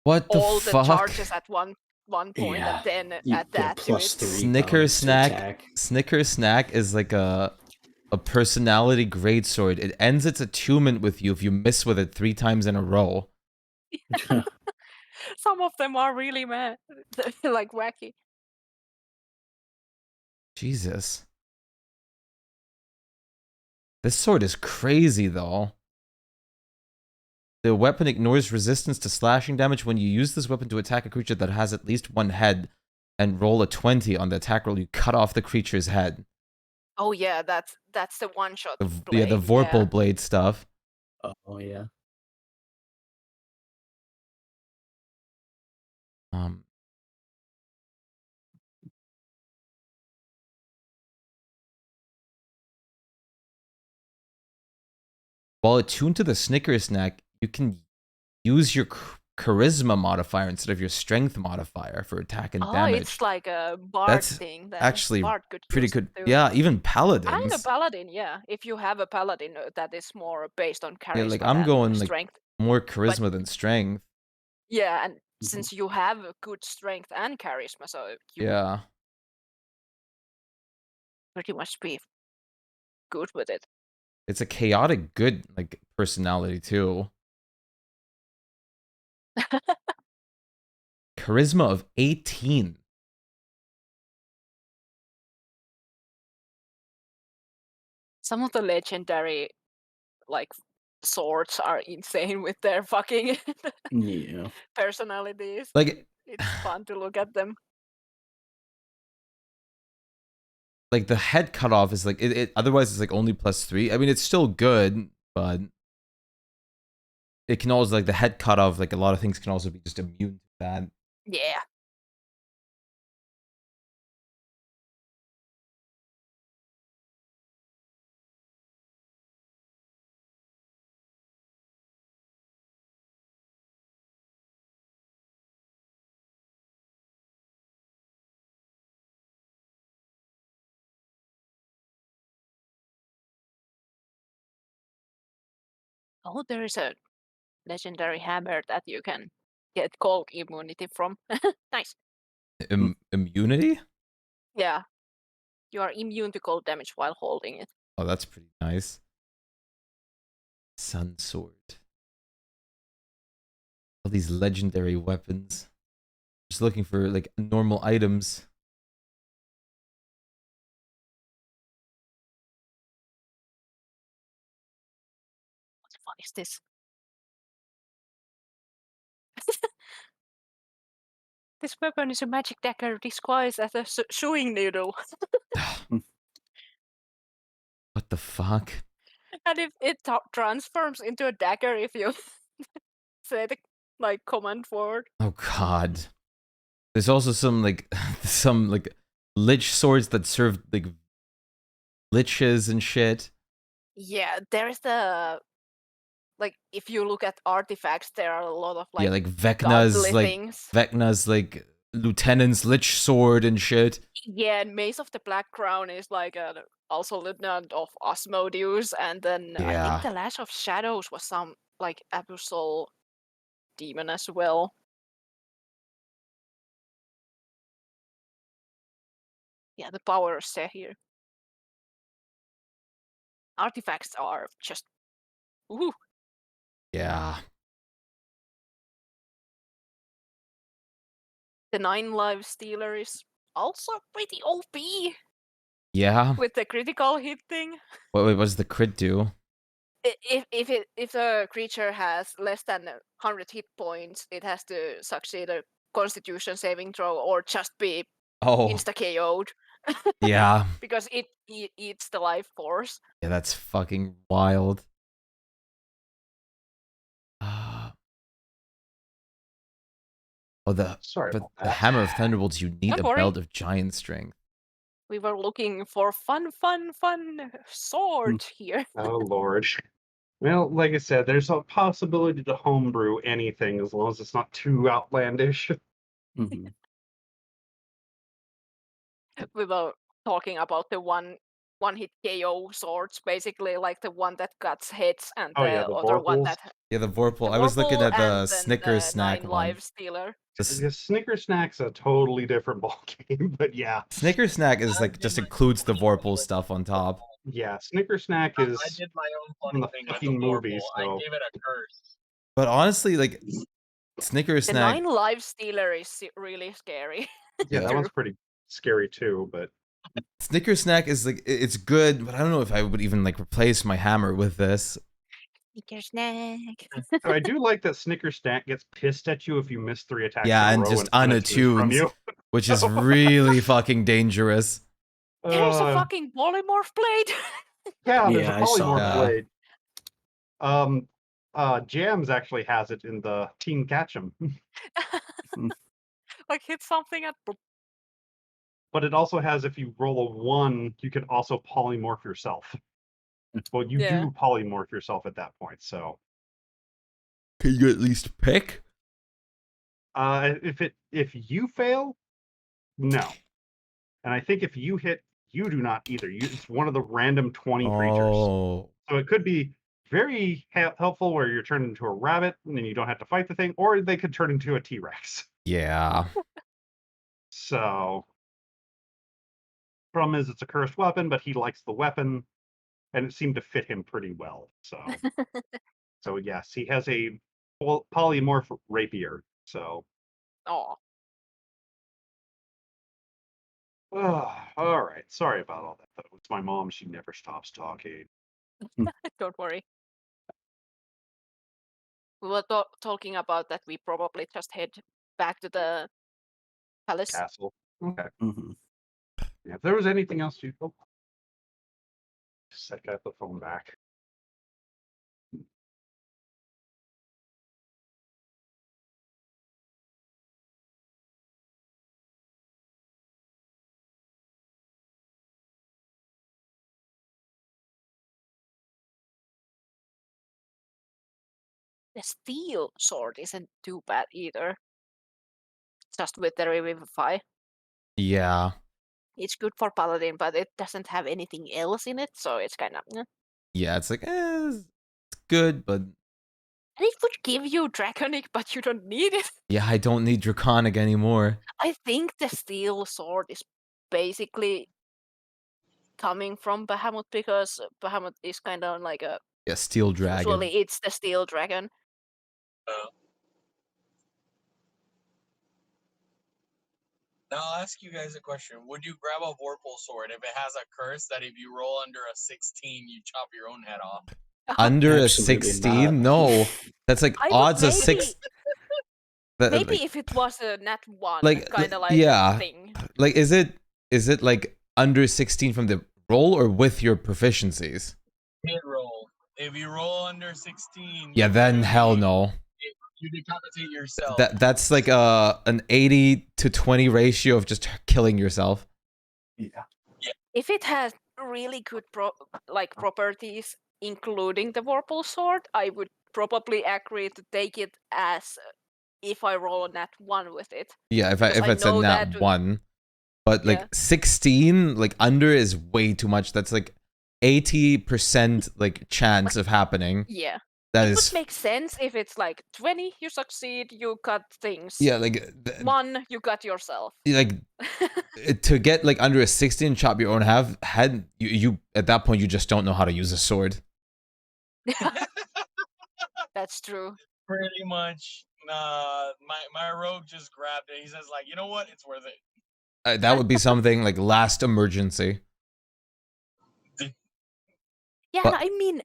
What the all the fuck? charges at one point Yeah. and then You add get that to it. +3 Snicker bonus to snack. attack. Snicker snack is like a personality greatsword. It ends its attunement with you if you miss with it 3 times in a row. Some of them are really mad, like wacky. Jesus. This sword is crazy though. The weapon ignores resistance to slashing damage. When you use this weapon to attack a creature that has at least one head and roll a 20 on the attack roll, you cut off the creature's head. Oh yeah, that's the one shot. Yeah, the Vorpal blade stuff. Oh yeah. While attuned to the Snicker Snack, you can use your charisma modifier instead of your strength modifier for attack and damage. It's like a bard That's thing. That actually bard could pretty use good. it too. Yeah, even And paladins. a paladin, yeah. If you have a paladin that is more based on charisma Yeah, like I'm than going strength. like more charisma than strength. Yeah, and since you have a good strength and charisma, so you Yeah. pretty much be good with it. It's a chaotic good like personality too. Charisma of 18. Some of the legendary like swords are insane with their fucking Yeah. personalities. Like It's fun to look at them. like the head cutoff is like it otherwise it's like only +3. I mean it's still good, but it can also like the head cutoff, like a lot of things can also be just immune to that. Yeah. Oh, there is a legendary hammer that you can get cold immunity from. Nice. Immunity? Yeah. You are immune to cold damage while holding it. Oh, that's pretty nice. Sun sword. All these legendary weapons. Just looking for like normal items. What the fuck is this? This weapon is a magic dagger disguised as a sewing needle. What the fuck? And if it transforms into a dagger if you say the like command word. Oh god. There's also some like lich swords that serve like liches and shit. Yeah, there's the like if you look at artifacts, there are a lot of like yeah, like godly things. Vecna's like lieutenant's lich sword and shit. Yeah, and Mace of the Black Crown is like also lieutenant of Asmodeus, and then I Yeah. think the Lash of Shadows was some like abyssal demon as well. Yeah, the powers set here. Artifacts are just ooh. Yeah. The 9 life stealer is also pretty OP Yeah. with the critical hit thing. Wait, what does the crit do? If a creature has less than 100 hit points, it has to succeed a Constitution saving throw or just be insta KO'd. Yeah. Because it eats the life force. Yeah, that's fucking wild. Sorry but about the that. Hammer of Thunderbolts, you need Don't a worry. belt of giant strength. We were looking for fun sword here. Oh lord. Well, like I said, there's a possibility to homebrew anything as long as it's not too outlandish. Mhm. We were talking about the one hit KO swords, basically like the one that cuts heads, and Oh the yeah, the other one Vorpals. that Yeah, the Vorpal. the I was looking Vorpal at the and then Snickers snack 9 one. life stealer. The Snicker Snack's a totally different ballgame, but yeah. Snicker snack is like just includes the Vorpal stuff on top. Yeah, Snicker Snack is I did my own from funny the thing with the fucking movie, Vorpal. I so gave it a curse. But honestly, like Snicker The snack. 9 life stealer is really scary. yeah, that True. one's pretty scary too, but Snicker snack is like it's good, but I don't know if I would even like replace my hammer with this. Sneaker snack. So I do like that Snicker Snack gets pissed at you if you miss 3 attacks in Yeah, a and row just and unattunes from unattunes, you. which is really fucking dangerous. There's a Uh, fucking polymorph blade. yeah, there's a Yeah, I saw polymorph that. blade. Jams actually has it in the Team Catchem, Like hit something at. but it also has if you roll a 1, you can also polymorph yourself. Well, you Yeah. do polymorph yourself at that point. So, Can you at least pick? if you fail, no, and I think if you hit, you do not either. It's one of the random 20 creatures. Oh, So it could be very helpful where you're turned into a rabbit and then you don't have to fight the thing, or they could turn into a T-Rex. yeah. So, problem is it's a cursed weapon, but he likes the weapon, and it seemed to fit him pretty well. So yes, he has a polymorph rapier. So, Oh, all right. Sorry about all that. Though. It's my mom. She never stops talking. don't worry. We were talking about that. We probably just head back to the palace. Castle. Okay. Mhm. Yeah, if there was anything else you. Oh. Set got the phone back. The steel sword isn't too bad either. Just with the revivify. Yeah. It's good for paladin, but it doesn't have anything else in it, so it's kind of. Yeah, it's like, it's good, but And it would give you draconic, but you don't need it. yeah, I don't need Draconic anymore. I think the steel sword is basically coming from Bahamut because Bahamut is kind of like a. Yeah, Steel Dragon. Usually, it's the steel dragon. Now I'll ask you guys a question. Would you grab a Vorpal sword if it has a curse that if you roll under a 16, you chop your own head off? Under a Absolutely 16? not. No. That's like I would odds of maybe- 6. Maybe like, if it was a nat 1 like, kind of like yeah. thing. Like, is it like under 16 from the roll or with your proficiencies? Hit roll. If you roll under 16, Yeah, you then hell literally- no. You decapitate yourself. That's like an 80 to 20 ratio of just killing yourself. Yeah. If it has really good properties, including the Vorpal sword, I would probably agree to take it as if I roll a nat 1 with it. Yeah, if Because I it's a know nat that- 1. But like Yeah. 16, like under is way too much. That's like 80% like chance of happening. Yeah. That It is would make sense if it's like 20, you succeed, you cut things. yeah, like 1, you cut yourself. like to get like under a 16 chop your own head, you at that point you just don't know how to use a sword. That's true. Pretty much. My rogue just grabbed it. He says, like, you know what? It's worth it. That would be something like last emergency. Yeah, But- I mean,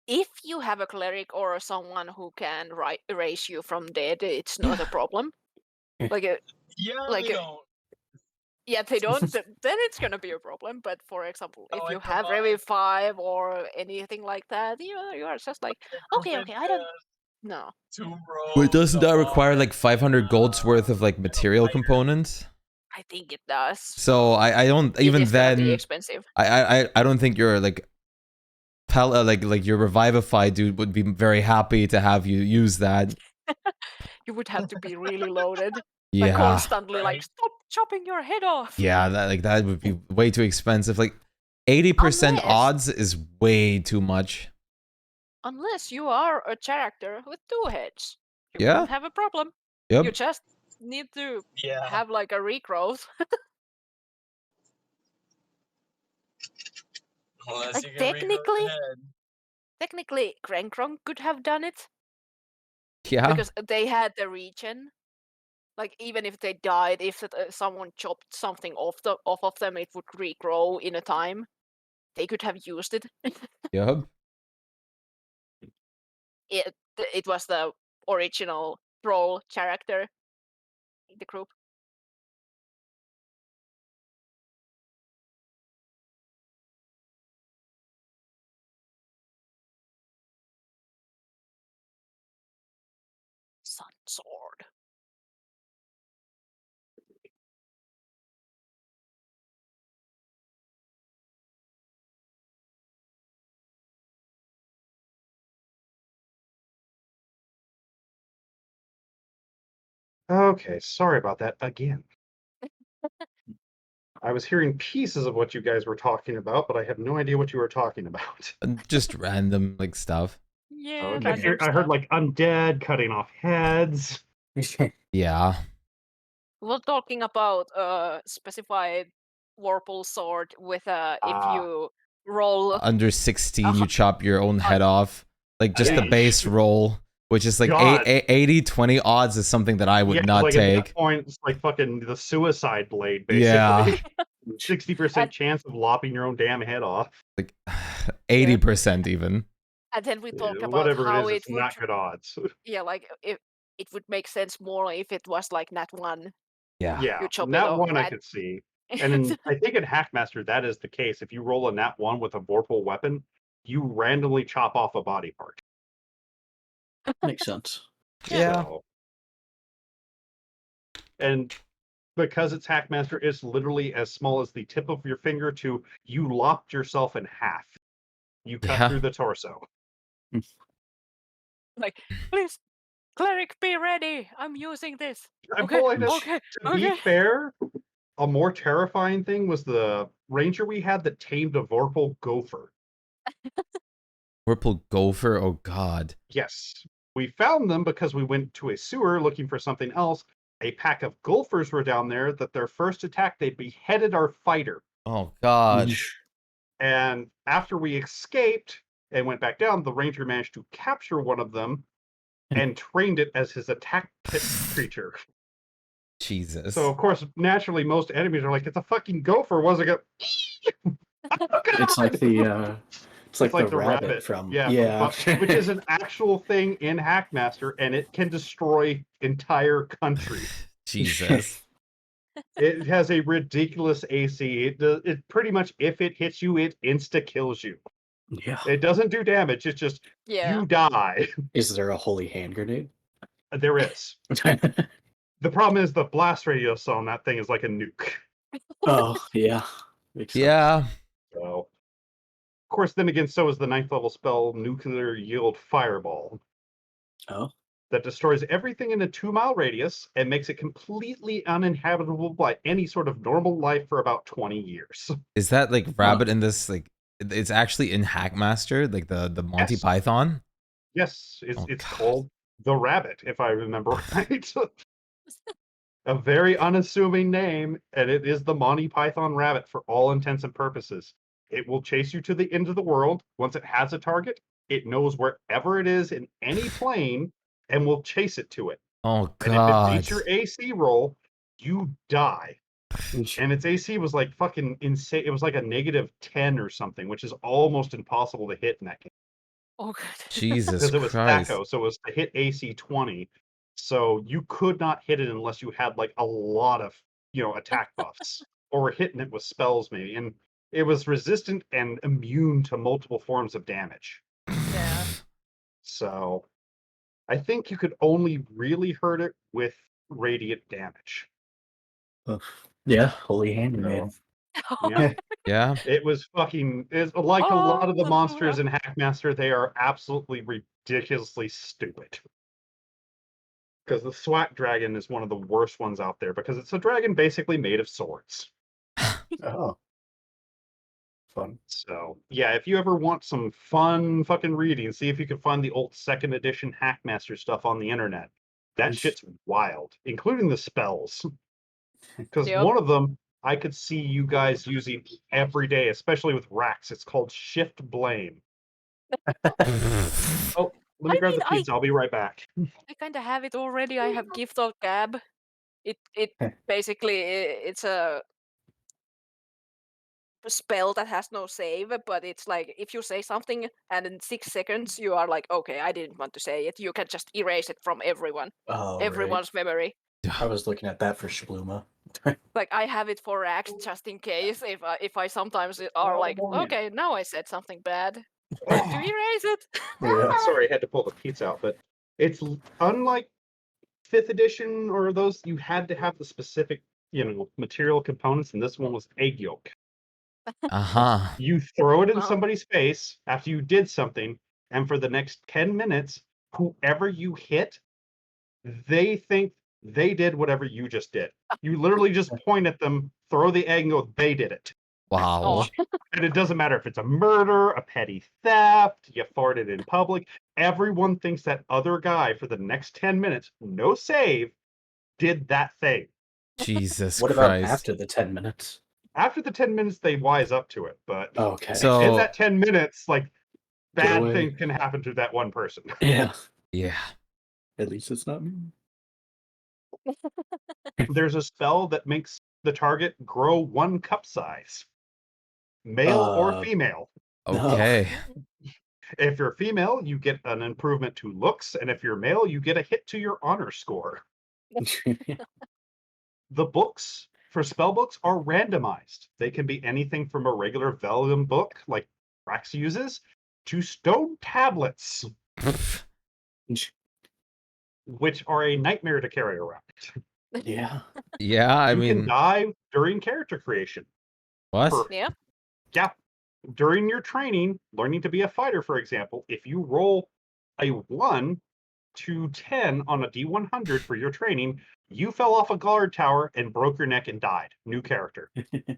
if you have a cleric or someone who can erase you from dead, it's not a problem. Like, Yeah, Like they a- don't. yeah, they don't, then it's gonna be a problem. But for example, if Oh, you and have come on. Revive or anything like that, you are just like, okay, I don't. No. Two rogues. Wait, doesn't that a require monk, like 500 gold's worth of like material components? I think it does. So I don't even it is gonna be then expensive. I don't think you're like like your Revivify dude would be very happy to have you use that. You would have to be really loaded, like Yeah. constantly, like Right. stop chopping your head off. Yeah, that would be way too expensive. Like 80% Unless- odds is way too much. Unless you are a character with 2 heads, you Yeah. won't have a problem. Yep. You just need to Yeah. have like a regrowth. Unless Like, you can regrow technically- the head. Technically, Krenkrong could have done it Yeah. because they had the regen. Like, even if they died, if someone chopped something off of them, it would regrow in a time. They could have used it. Yep. it was the original troll character in the group. Sun Sword. Okay, sorry about that again. I was hearing pieces of what you guys were talking about, but I have no idea what you were talking about. Just random like stuff. Yeah, Okay, random I heard stuff. like undead cutting off heads. Yeah. We're talking about specified Warple sword with if Ah. you roll Under 16, you Uh-huh. chop your own head off. Like just the Yeesh. base roll, which is like God. 80-20 odds is something that I would Yeah, not like at take. that point, it's like fucking the suicide blade, Yeah. basically. 60% And- chance of lopping your own damn head off. Like 80% even. and then we talk about Whatever how it is, it it's would not good odds. like if it would make sense more if it was like nat 1. Yeah. Yeah, You chop it nat off. 1 I And- could see. And in, I think in Hackmaster that is the case. If you roll a nat 1 with a vorpal weapon, you randomly chop off a body part. Makes sense. Yeah. So, and because it's Hackmaster, it's literally as small as the tip of your finger to you lopped yourself in half. You cut Yeah. through the torso. like, please, cleric, be ready. I'm using this. I'm Okay, pulling it. okay, To be okay. fair, a more terrifying thing was the ranger we had that tamed a vorpal gopher. Purple gopher. Oh god. Yes. We found them because we went to a sewer looking for something else. A pack of gophers were down there that their first attack, they beheaded our fighter. Oh god. And after we escaped and went back down, the ranger managed to capture one of them and trained it as his attack creature. Jesus. So, of course, naturally, most enemies are like, it's a fucking gopher. Was it go? It's like the it's like the rabbit from which is an actual thing in Hackmaster, and it can destroy entire countries. Jesus. It has a ridiculous AC. It pretty much, if it hits you, it insta kills you. Yeah. It doesn't do damage. It's just you die. Is there a holy hand grenade? There is. The problem is the blast radius on that thing is like a nuke. Oh yeah. Makes sense. Yeah. So, of course, then again, so is the 9th level spell Nuclear Yield Fireball. Oh. That destroys everything in a 2-mile radius and makes it completely uninhabitable by any sort of normal life for about 20 years. Is that like rabbit in this like it's actually in Hackmaster, like the Monty Yes. Python? Yes, Oh, it's God. called the Rabbit, if I remember right. A very unassuming name, and it is the Monty Python Rabbit for all intents and purposes. It will chase you to the end of the world. Once it has a target, it knows wherever it is in any plane and will chase it to it. Oh And if it god. beats your AC roll, you die. And its AC was like fucking insane. It was like a -10 or something, which is almost impossible to hit in that game. Oh god. Jesus Because it was Christ. THACO, so it was to hit AC 20. So you could not hit it unless you had like a lot of, attack buffs or were hitting it with spells maybe. And it was resistant and immune to multiple forms of damage. Yeah. So I think you could only really hurt it with radiant damage. Yeah, holy hand grenade. Yeah. Yeah. It was fucking, it's like a lot of the Oh, monsters in Hackmaster, they are absolutely ridiculously stupid. Because the Swat Dragon is one of the worst ones out there, because it's a dragon basically made of swords. Oh. Fun. So, yeah, if you ever want some fun fucking reading, see if you can find the old 2nd edition Hackmaster stuff on the internet. That shit's wild, including the spells. Because Yep. one of them, I could see you guys using every day, especially with racks. It's called Shift Blame. Oh, let me grab the pizza. I'll be right back. I kind of have it already. I have Gift of Gab. It basically it's a spell that has no save, but it's like if you say something and in 6 seconds you are like, okay, I didn't want to say it, you can just erase it from Oh, right. everyone's memory. I was looking at that for Shpluma. Like I have it for Axe just in case if I sometimes are like, okay, now I said something bad. Time to erase it. Yeah. Sorry, I had to pull the pizza out, but it's unlike 5th edition or those, you had to have the specific, material components, and this one was egg yolk. Uh-huh. You throw it in Uh-huh. somebody's face after you did something, and for the next 10 minutes, whoever you hit, they think they did whatever you just did. You literally just point at them, throw the egg, and go, they did it. Wow. Oh. And it doesn't matter if it's a murder, a petty theft, you farted in public. Everyone thinks that other guy for the next 10 minutes, no save, did that thing. Jesus What about Christ. after the 10 minutes? After the 10 minutes, they wise up to it. But Okay. So- in that 10 minutes, like, bad away. things can happen to that one person. Yeah. Yeah. At least it's not me. There's a spell that makes the target grow 1 cup size, male or female. Okay. If you're female, you get an improvement to looks, and if you're male, you get a hit to your honor score. The books for spell books are randomized. They can be anything from a regular vellum book, like Rax uses, to stone tablets, which are a nightmare to carry around. Yeah. Yeah, I You can mean, die during character creation. what? Yeah. Yeah. During your training, learning to be a fighter, for example, if you roll a 1 to 10 on a D100 for your training, you fell off a guard tower and broke your neck and died. New character.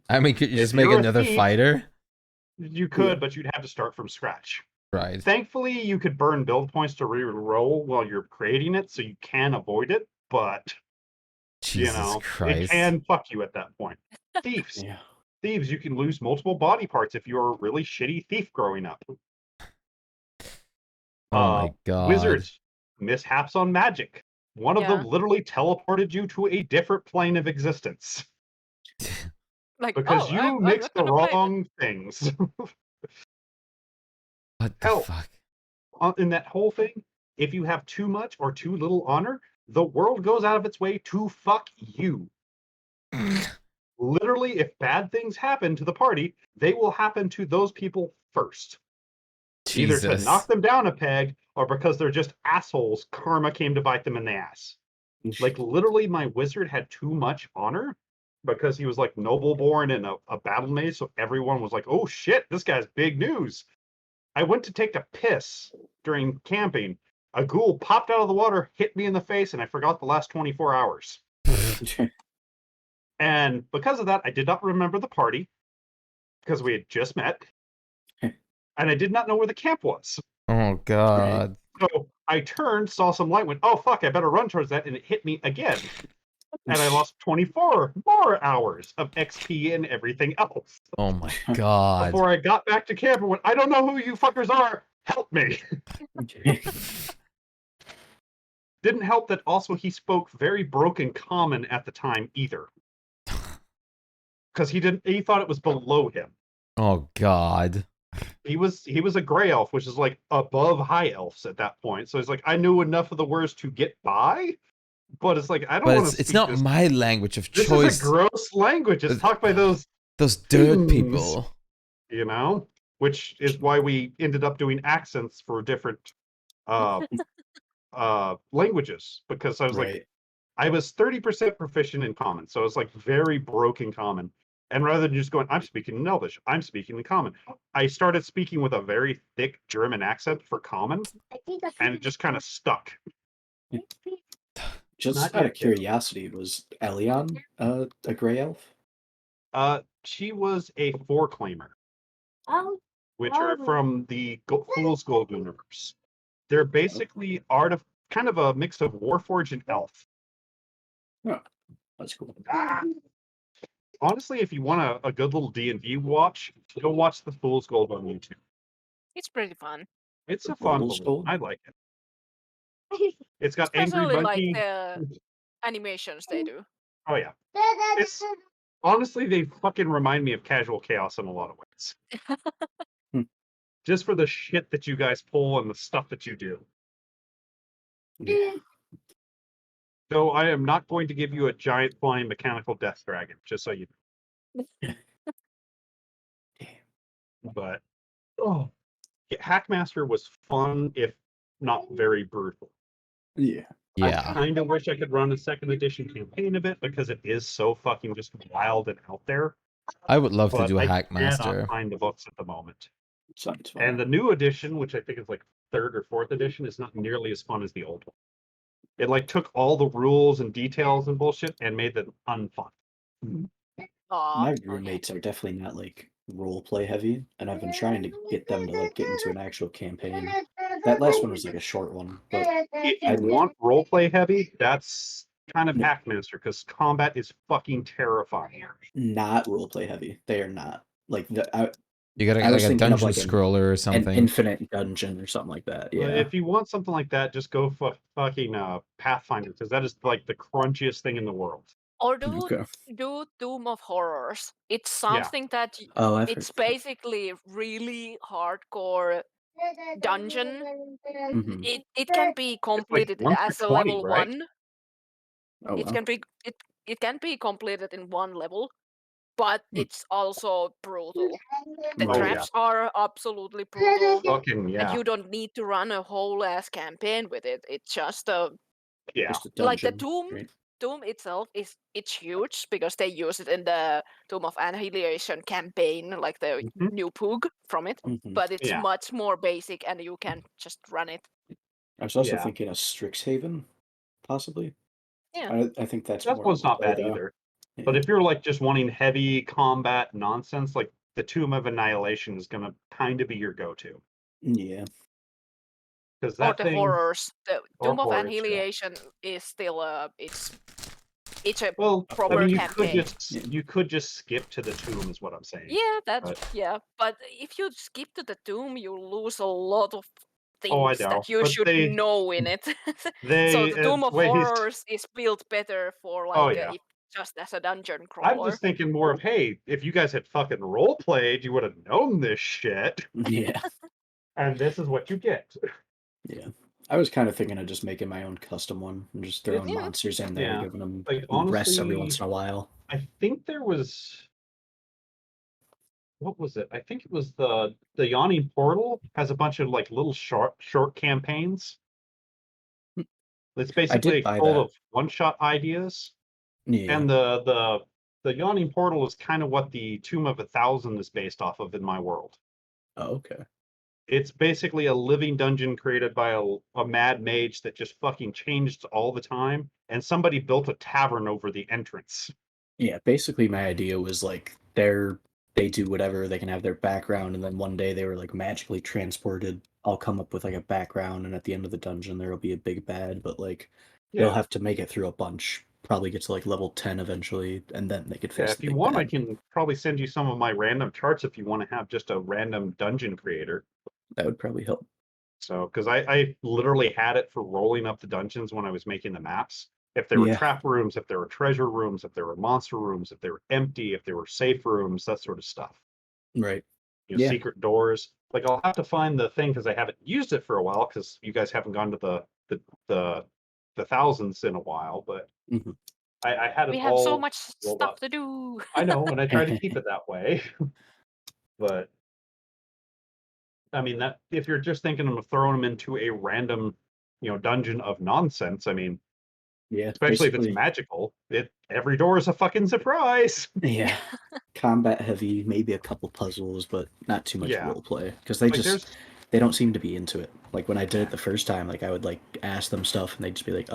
I mean, could you If just make you're a another thief- fighter? You could, Yeah. but you'd have to start from scratch. Right. Thankfully, you could burn build points to re-roll while you're creating it, so you can avoid it, but, Jesus it Christ. can fuck you at that point. Thieves. Yeah. Thieves, you can lose multiple body parts if you're a really shitty thief growing up. Oh my god. Wizards, mishaps on magic. One of them Yeah. literally teleported you to a different plane of existence Like, because oh, you I'm mixed not the gonna play wrong things. What the Hell. fuck? In that whole thing, if you have too much or too little honor, the world goes out of its way to fuck you. Literally, if bad things happen to the party, they will happen to those people first. Either to Jesus. knock them down a peg, or because they're just assholes, karma came to bite them in the ass. Like, literally, my wizard had too much honor because he was, like, noble born and a battle mage, so everyone was like, oh shit, this guy's big news. I went to take a piss during camping. A ghoul popped out of the water, hit me in the face, and I forgot the last 24 hours. And because of that, I did not remember the party because we had just met. And I did not know where the camp was. Oh god. So I turned, saw some light, went, oh fuck, I better run towards that, and it hit me again. And I lost 24 more hours of XP and everything else. Oh my god. Before I got back to camp and went, I don't know who you fuckers are. Help me. Didn't help that also he spoke very broken common at the time either. Because he thought it was below him. Oh god. He was a gray elf, which is like above high elves at that point. So it's like I knew enough of the words to get by, but it's like I don't want But to. it's not my language of This choice. is a gross language. It's talked by those dirt things. people. Which is why we ended up doing accents for different languages, because I was like, I was 30% proficient in common, so it's like very broken common. And rather than just going, I'm speaking in Elvish, I'm speaking in common, I started speaking with a very thick German accent for common, and it just kind of stuck. Just Not out yet. of curiosity, was Elion a gray elf? She was a four-claimer, Oh, which are from the Fool's Gold universe. They're basically kind of a mix of Warforged and Elf. Oh, that's cool. Honestly, if you want a good little D&D watch, go watch the Fool's Gold on YouTube. It's pretty fun. It's The a fun Fool's one. Gold? I like it. It's got Angry Especially like Monkey. the animations they do. Oh yeah. It's Honestly, they fucking remind me of Casual Chaos in a lot of ways. Just for the shit that you guys pull and the stuff that you do. Yeah. So I am not going to give you a giant flying mechanical death dragon, just so you know. But Hackmaster was fun, if not very brutal. Yeah. I Yeah. kind of wish I could run a second edition campaign of it because it is so fucking just wild and out there. I would love to But do a I cannot Hackmaster. find the books at the moment. Sounds fun. And the new edition, which I think is like 3rd or 4th edition, is not nearly as fun as the old one. It like took all the rules and details and bullshit and made them unfun. Aw. My roommates are definitely not like role play heavy, and I've been trying to get them to like get into an actual campaign. That last one was like a short one, but If I you would- want roleplay heavy, that's kind of No. Hackmaster because combat is fucking terrifying. not role play heavy. They are not like You gotta I get was like a thinking of, dungeon like, scroller or an something. infinite dungeon or something like that. Yeah. If you want something like that, just go for fucking Pathfinder because that is like the crunchiest thing in the world. Or do Okay. Doom of Horrors. It's Yeah. something that Oh, I've it's heard of that. basically really hardcore dungeon. Mhm. It can be completed 1 as through a 20, level right? 1. Oh It wow. can be it can be completed in 1 level, but it's also brutal. The Right. Oh, yeah. traps are absolutely brutal, Fucking and yeah. you don't need to run a whole ass campaign with it. It's just Yeah. Just a like the dungeon. Doom itself it's huge because they use it in the Tomb of Annihilation campaign, like the Mhm. new Pug from it. Mhm. But it's Yeah. much more basic, and you can just run it. I was also Yeah. thinking of Strixhaven, possibly. Yeah. I think that's That more one's not role play, bad though. either. Yeah. But if you're like just wanting heavy combat nonsense, like the Tomb of Annihilation is gonna kind of be your go-to Yeah. because Or that the thing horrors. The or Tomb of horrors. Yeah. Annihilation is still it's a Well, I proper mean, campaign. you could just skip to the tomb, is what I'm saying. Yeah, that's But- yeah. But if you skip to the Tomb, you lose a lot of Oh, I things know, that you but should they- know in it. So They the Tomb of wait, Horrors is built better for Oh, like yeah. if just as a dungeon I'm crawler. just thinking more of, hey, if you guys had fucking role played, you would have known this shit, Yeah. and this is what you get. Yeah. I was kind of thinking of just making my own custom one and just throwing Yeah. monsters in there, Yeah. giving them Like, rests every honestly, once in a while. I think there was what was it? I think it was the Yawning Portal has a bunch of like little short campaigns. It's basically buy full that. of one-shot ideas. Yeah. And the Yawning Portal is kind of what the Tomb of 1,000 is based off of in my world. Oh, okay. It's basically a living dungeon created by a mad mage that just fucking changed all the time, and somebody built a tavern over the entrance. Yeah, basically my idea was like they do whatever, they can have their background, and then one day they were like magically transported. I'll come up with like a background, and at the end of the dungeon there'll be a big bad, but like they'll Yeah, have to make it through a bunch. Probably get to like level 10 eventually, and then they could face yeah. the If you big want, I bad. can probably send you some of my random charts if you want to have just a random dungeon creator. That would probably help. So, because I literally had it for rolling up the dungeons when I was making the maps. If there were Yeah. trap rooms, if there were treasure rooms, if there were monster rooms, if they were empty, if there were safe rooms, that sort of stuff. Right. You know, Yeah. secret doors. Like I'll have to find the thing because I haven't used it for a while because you guys haven't gone to the thousands in a while. But Mhm. I had it We have all so much rolled stuff up. to do. I know, and I try to keep it that way. But I mean that if you're just thinking of throwing them into a random, dungeon of nonsense, I mean, Yeah, especially if it's basically, magical, every door is a fucking surprise. yeah. Combat heavy, maybe a couple puzzles, but not too much Yeah. role play because they Like just they don't seem to be into it. Like when I did it the first time, like I would like ask them stuff and they'd just be like,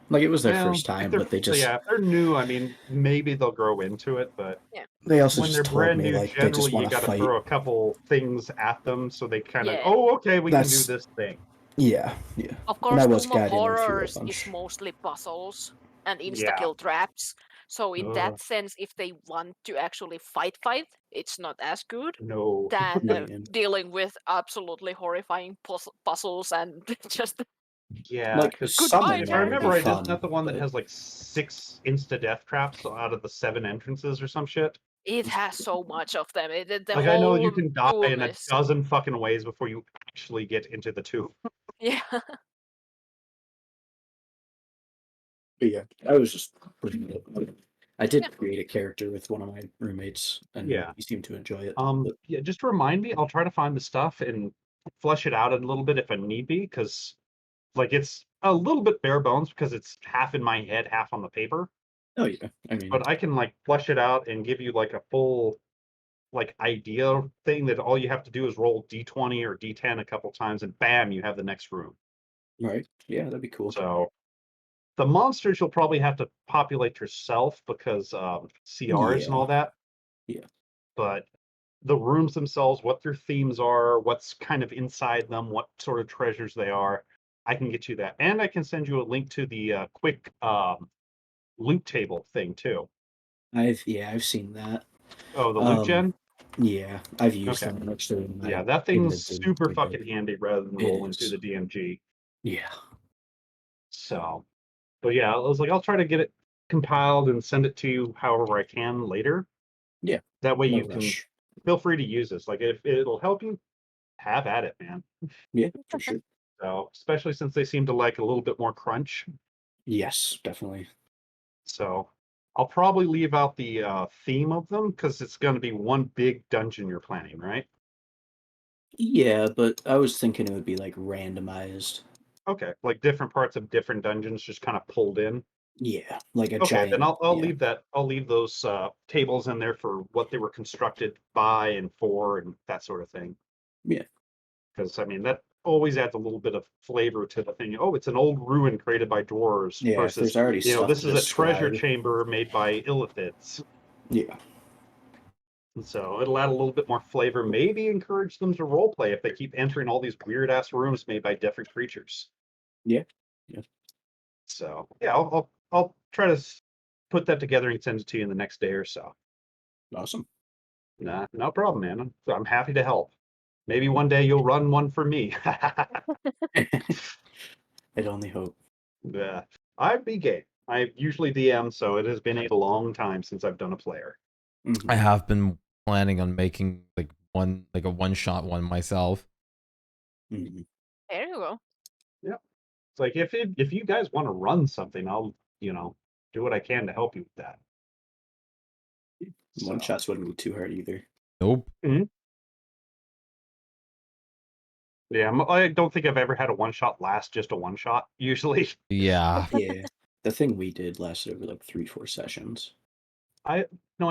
like it was their first if time, they're, but they just if they're new, I mean, maybe they'll grow into it, but they also when they're just told brand me new, like they just generally you want to got to fight. throw a couple things at them so they kind of, Yeah. oh, okay, we can do That's- this thing. Yeah. Of And I course, was Doom of guiding them through a Horrors is bunch. mostly puzzles and Yeah. insta-kill traps. So in Ugh. that sense, if they want to actually fight, it's not as good No. than Yeah. dealing with absolutely horrifying puzzles and just Yeah, Like because Goodbye, summoning if I it would remember be right, fun, isn't that the one that but has like 6 insta-death traps out of the 7 entrances or some shit? It has so much of them. The Like, I know you whole can die tomb in a is dozen fucking ways before you actually get into the tomb. yeah. yeah, I was just I did Yeah. create a character with one of my roommates, and Yeah. he seemed to enjoy it. Yeah, just remind me. I'll try to find the stuff and flesh it out a little bit if I need be, because like it's a little bit bare bones because it's half in my head, half on the paper. Oh yeah, I mean, But I can like flesh it out and give you like a full like idea thing that all you have to do is roll d20 or d10 a couple times, and bam, you have the next room. right? Yeah, that'd be cool. So the monsters you'll probably have to populate yourself because CRs and all that. Yeah. But the rooms themselves, what their themes are, what's kind of inside them, what sort of treasures they are, I can get you that. And I can send you a link to the quick loot table thing too. I've seen that. Oh, the loot gen? Yeah, I've used Okay. them actually in my Yeah, that thing's inventory. super fucking handy rather than It rolling through is. the DMG. Yeah. So, but yeah, I was like, I'll try to get it compiled and send it to you however I can later. Yeah. That way No you can rush. feel free to use this. Like, if it'll help you, have at it, man. Yeah, for sure. So, especially since they seem to like a little bit more crunch. Yes, definitely. So, I'll probably leave out the theme of them because it's going to be one big dungeon you're planning, right? Yeah, but I was thinking it would be like randomized. Okay, like different parts of different dungeons just kind of pulled in. Yeah, like a Okay, then giant. I'll Yeah. leave that. I'll leave those tables in there for what they were constructed by and for, and that sort of thing. Yeah. Because I mean that always adds a little bit of flavor to the thing. Oh, it's an old ruin created by dwarves Yeah, if versus there's already stuff this to is a treasure describe. chamber made by illithids. Yeah. And so it'll add a little bit more flavor. Maybe encourage them to roleplay if they keep entering all these weird ass rooms made by different creatures. Yeah. Yeah. So yeah, I'll try to put that together and send it to you in the next day or so. Awesome. Nah, no problem, man. I'm happy to help. Maybe one day you'll run one for me. I'd only hope. Yeah, I'd be game. I usually DM, so it has been a long time since I've done a player. Mhm. I have been planning on making like a one-shot one myself. Mhm. There you go. It's like if you guys want to run something, I'll do what I can to help you with that. One So, shots wouldn't be too hard either. Nope. yeah, I don't think I've ever had a one shot last just a one shot. Usually, Yeah. Yeah. The thing we did lasted over like 3-4 sessions. I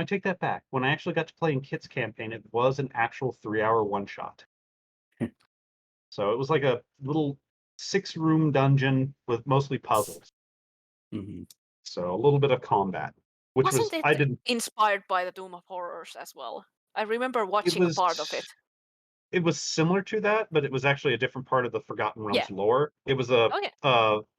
take that back. When I actually got to play in Kit's campaign, it was an actual 3-hour one shot. So it was like a little 6-room dungeon with mostly puzzles. Mhm. So a little bit of combat, which Wasn't was it I didn't. inspired by the Doom of Horrors as well? I remember watching a part of it. It was similar to that, but it was actually a different part of the Forgotten Realms Yeah. lore. It was a Okay.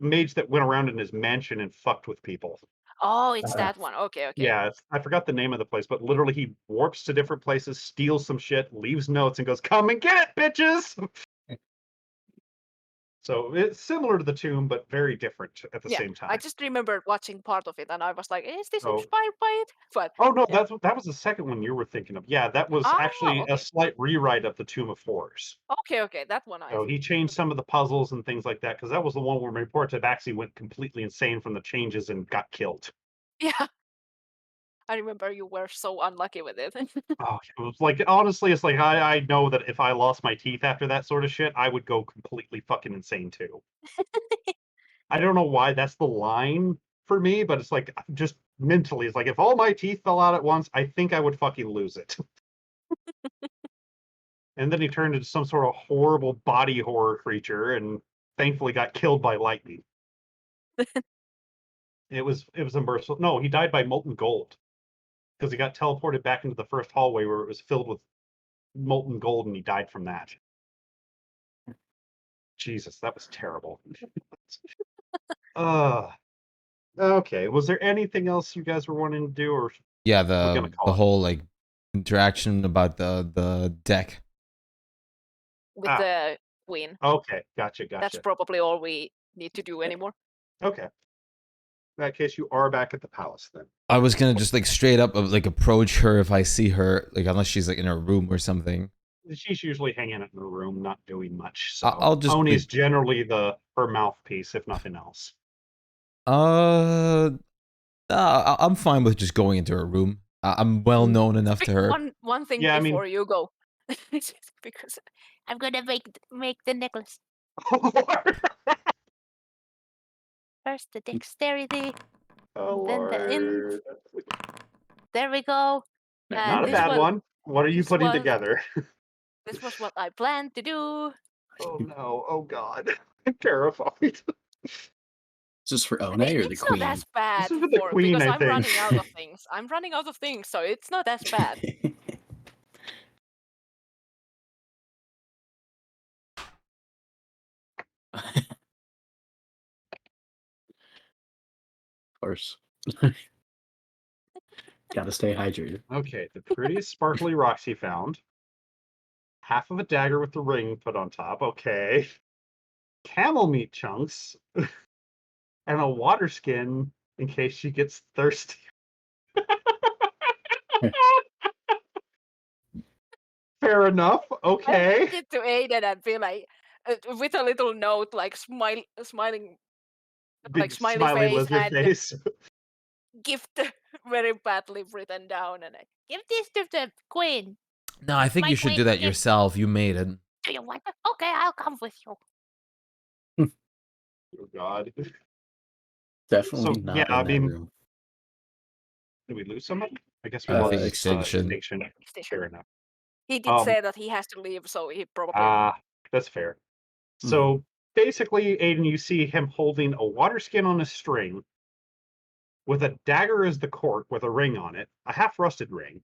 mage that went around in his mansion and fucked with people. Oh, it's that one. Okay, okay. Yeah, I forgot the name of the place, but literally he warps to different places, steals some shit, leaves notes, and goes, "Come and get it, bitches!" So it's similar to the tomb, but very different at the Yeah, same time. I just remembered watching part of it, and I was like, "Is this So- inspired by it?" But Oh no, yeah. that was the second one you were thinking of. Yeah, that was Ah, actually okay. a slight rewrite of the Tomb of Horrors. Okay, that one I So he changed some of the puzzles and things like that, because that was the one where my poor Tabaxi went completely insane from the changes and got killed. Yeah. I remember you were so unlucky with it. Oh, it was like, honestly, it's like I know that if I lost my teeth after that sort of shit, I would go completely fucking insane too. I don't know why that's the line for me, but it's like just mentally, it's like if all my teeth fell out at once, I think I would fucking lose it. And then he turned into some sort of horrible body horror creature and thankfully got killed by lightning. It was a merciful. No, he died by molten gold because he got teleported back into the first hallway where it was filled with molten gold, and he died from that. Jesus, that was terrible. Okay. Was there anything else you guys were wanting to do, or Yeah, we're gonna call the it? whole like interaction about the deck. with the queen. Okay, gotcha. That's probably all we need to do anymore. Okay. In that case, you are back at the palace then. I was gonna just like straight up like approach her if I see her, like unless she's like in her room or something. She's usually hanging out in her room, not doing much. So I'll just Oni's like, generally her mouthpiece, if nothing else. I'm fine with just going into her room. I'm well known enough to her. One thing Yeah, I mean- before you go, because I'm gonna make the necklace. Oh, Lord. First the dexterity, Oh, then the int. Lord. There we go. Never And Not a this bad was- one. What are you this putting was- together? this was what I planned to do. Oh no! Oh God! I'm terrified. Is this for One It- or the it's queen? not as bad This is for the queen, because I I'm think. running out of things. I'm running out of things, so it's not as bad. Of course. Gotta stay hydrated. Okay, the prettiest sparkly rocks he found. Half of a dagger with the ring put on top. Okay. Camel meat chunks. And a water skin in case she gets thirsty. Fair enough. I Okay. sent it to Aiden and be like, with a little note, like smiling, Big like smiley smiley face lizard and face. gift very badly written down, and I Give this to the queen. No, I think My you should do queen that gift. yourself. You made it. Do you want it? Okay, I'll come with you. Oh God. Definitely So, not yeah, in I that mean- room. Did we lose somebody? I guess we I lost think Extinction. Extinction. Fair enough. he did Um, say that he has to leave, so he probably. That's fair. So basically, Aiden, you see him holding a water skin on a string with a dagger as the cork with a ring on it, a half rusted ring,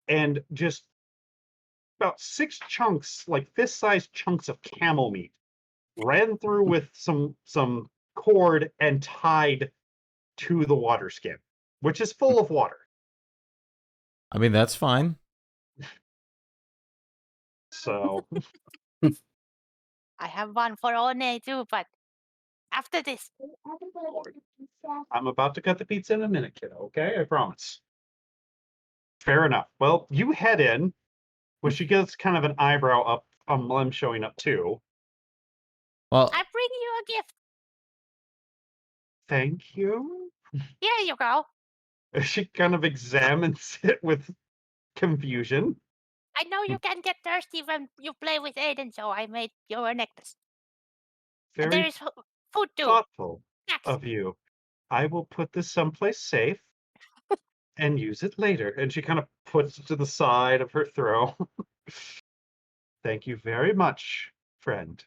and just about 6 chunks, like fist-sized chunks of camel meat, ran through with some cord and tied to the water skin, which is full of water. I mean, that's fine. So I have one for One too, but after this. I'm about to cut the pizza in a minute, kiddo. Okay, I promise. Fair enough. Well, you head in, which she gets kind of an eyebrow up on Lem showing up too. Well, I bring you a gift. Thank you. Here you go. She kind of examines it with confusion. I know you can get thirsty when you play with Aiden, so I made you a necklace. And there Very is food too. thoughtful Snacks. of you. I will put this someplace safe and use it later. And she kind of puts it to the side of her throne. Thank you very much, friend.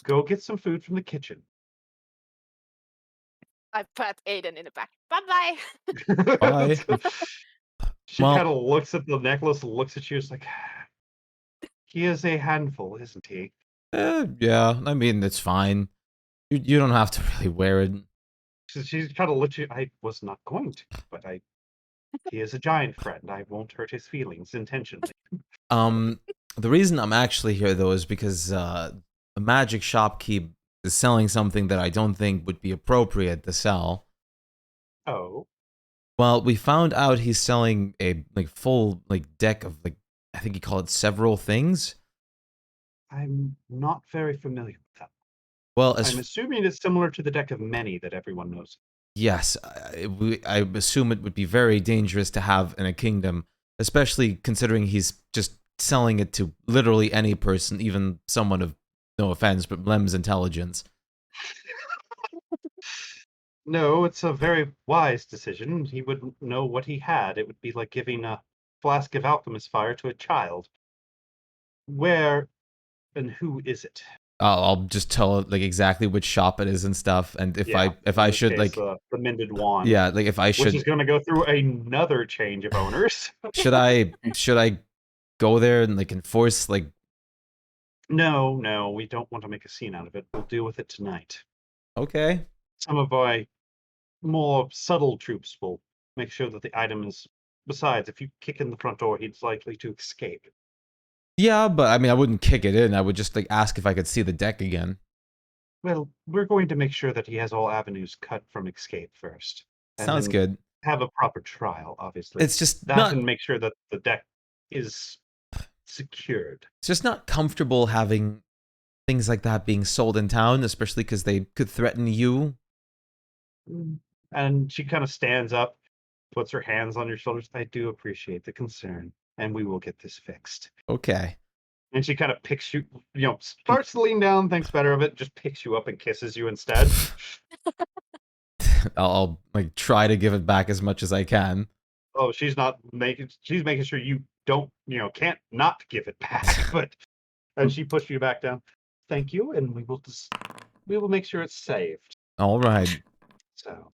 Go get some food from the kitchen. I pat Aiden in the back. Bye. Bye. She Well- kind of looks at the necklace, looks at you, is like, he is a handful, isn't he? yeah. I mean, it's fine. You don't have to really wear it. She's kind of looks at you. I was not going to, but he is a giant friend. I won't hurt his feelings intentionally. The reason I'm actually here though is because a magic shopkeep is selling something that I don't think would be appropriate to sell. Oh, Well, we found out he's selling a full deck of I think he called it several things. I'm not very familiar with that. Well, I'm assuming it's similar to the deck of many that everyone knows. yes, I assume it would be very dangerous to have in a kingdom, especially considering he's just selling it to literally any person, even someone of, no offense, but Lem's intelligence. No, it's a very wise decision. He wouldn't know what he had. It would be like giving a flask of alchemist fire to a child. Where and who is it? I'll just tell exactly which shop it is and stuff, and if Yeah, I in this should case, the mended wand. yeah, if I Which should is going to go through another change of owners. should I go there and enforce No, we don't want to make a scene out of it. We'll deal with it tonight. okay. Some of our more subtle troops will make sure that the item is. Besides, if you kick in the front door, he's likely to escape. Yeah, but I mean, I wouldn't kick it in. I would just ask if I could see the deck again. Well, we're going to make sure that he has all avenues cut from escape first. And Sounds then good. have a proper trial, obviously. It's just That not. and make sure that the deck is secured. It's just not comfortable having things like that being sold in town, especially because they could threaten you. And she kind of stands up, puts her hands on your shoulders. I do appreciate the concern, and we will get this fixed. Okay. And she kind of picks you, starts to lean down, thinks better of it, just picks you up and kisses you instead. I'll like try to give it back as much as I can. Oh, she's making sure you don't, can't not give it back. And she pushed you back down. Thank you, and we will make sure it's saved. All right. So,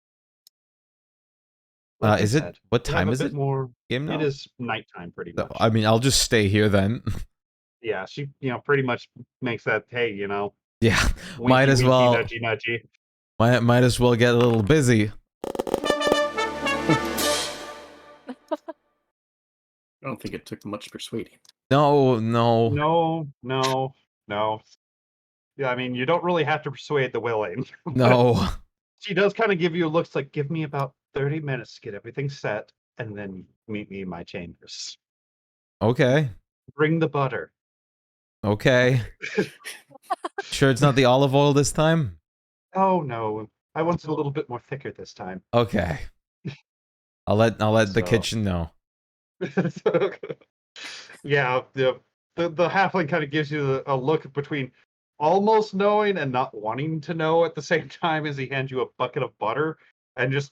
like I Is it? said, What we have time a is bit it? more. Game now? It is nighttime, pretty much. I mean, I'll just stay here then. Yeah, she, pretty much makes that. Hey, Yeah. winky, Might as winky, well. nudgy, nudgy. Might as well get a little busy. I don't think it took much persuading. No. No. Yeah, I mean, you don't really have to persuade the willing. No. She does kind of give you looks like, give me about 30 minutes to get everything set, and then meet me in my chambers. Okay. Bring the butter. Okay. Sure it's not the olive oil this time? Oh no, I want it a little bit more thicker this time. Okay. I'll let the So- kitchen know. Yeah, the halfling kind of gives you a look between almost knowing and not wanting to know at the same time as he hands you a bucket of butter and just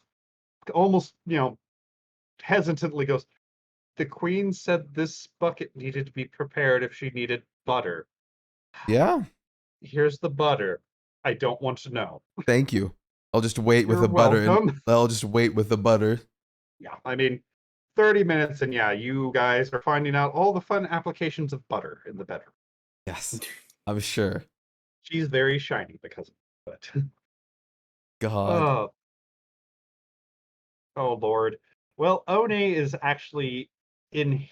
almost, hesitantly goes, the queen said this bucket needed to be prepared if she needed butter. Yeah. Here's the butter. I don't want to know. Thank you. I'll just wait with You're the butter. welcome. I'll just wait with the butter. Yeah, I mean, 30 minutes and yeah, you guys are finding out all the fun applications of butter in the bedroom. Yes. I'm sure. She's very shiny because of it. God. Oh Lord. Well, One is actually in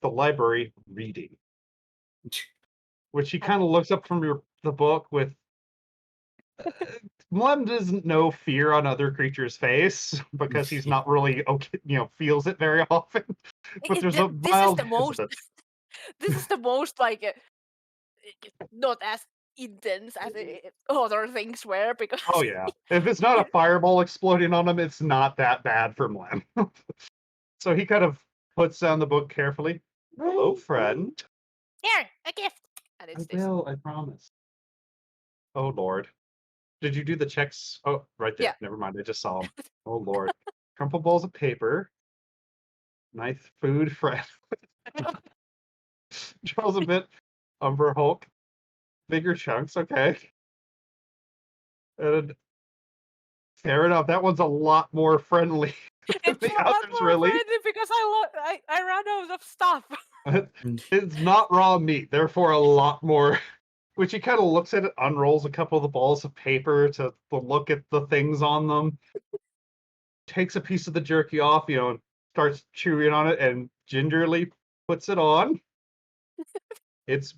the library reading, which he kind of looks up from the book with. One doesn't know fear on other creatures' face because he's not really feels it very often. But there's a This is mild the most. hesitance. This is the most like not as intense as other things were because. Oh yeah, if it's not a fireball exploding on him, it's not that bad for Mlem. So he kind of puts down the book carefully. Hello, friend. Here, a gift. And I it's this. will, I promise. Oh Lord. Did you do the checks? Oh, right there. Yeah. Never mind. I just saw them. Oh Lord. Crumpled balls of paper. Nice food, friend. Draws a bit. Umber Hulk. Bigger chunks. Okay. And fair enough. That one's a lot more friendly than It's the a lot others, more really. friendly because I ran out of stuff. It's not raw meat, therefore a lot more. Which he kind of looks at it, unrolls a couple of the balls of paper to look at the things on them, takes a piece of the jerky off, and starts chewing on it and gingerly puts it on. It's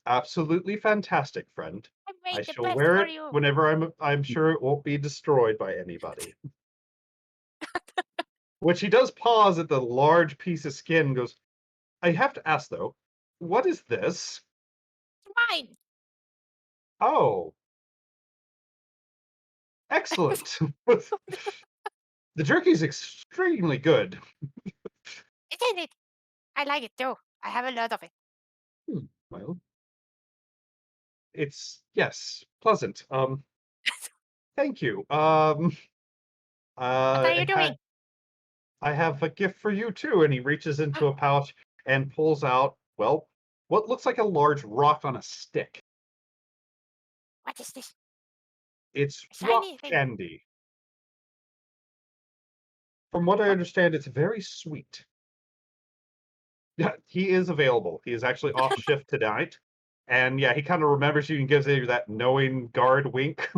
absolutely fantastic, friend. I I made the shall best wear for it you. whenever I'm sure it won't be destroyed by anybody. Which he does pause at the large piece of skin and goes, I have to ask though, what is this? It's mine. Oh. Excellent. The jerky's extremely good. Isn't it? I like it too. I have a lot of it. Well, it's yes, pleasant. Thank you. What are you doing? I have a gift for you too. And he reaches into a pouch and pulls out, well, what looks like a large rock on a stick. What is this? It's A rock shiny thing. candy. From what I understand, it's very sweet. Yeah, he is available. He is actually off shift tonight. And yeah, he kind of remembers you and gives you that knowing guard wink.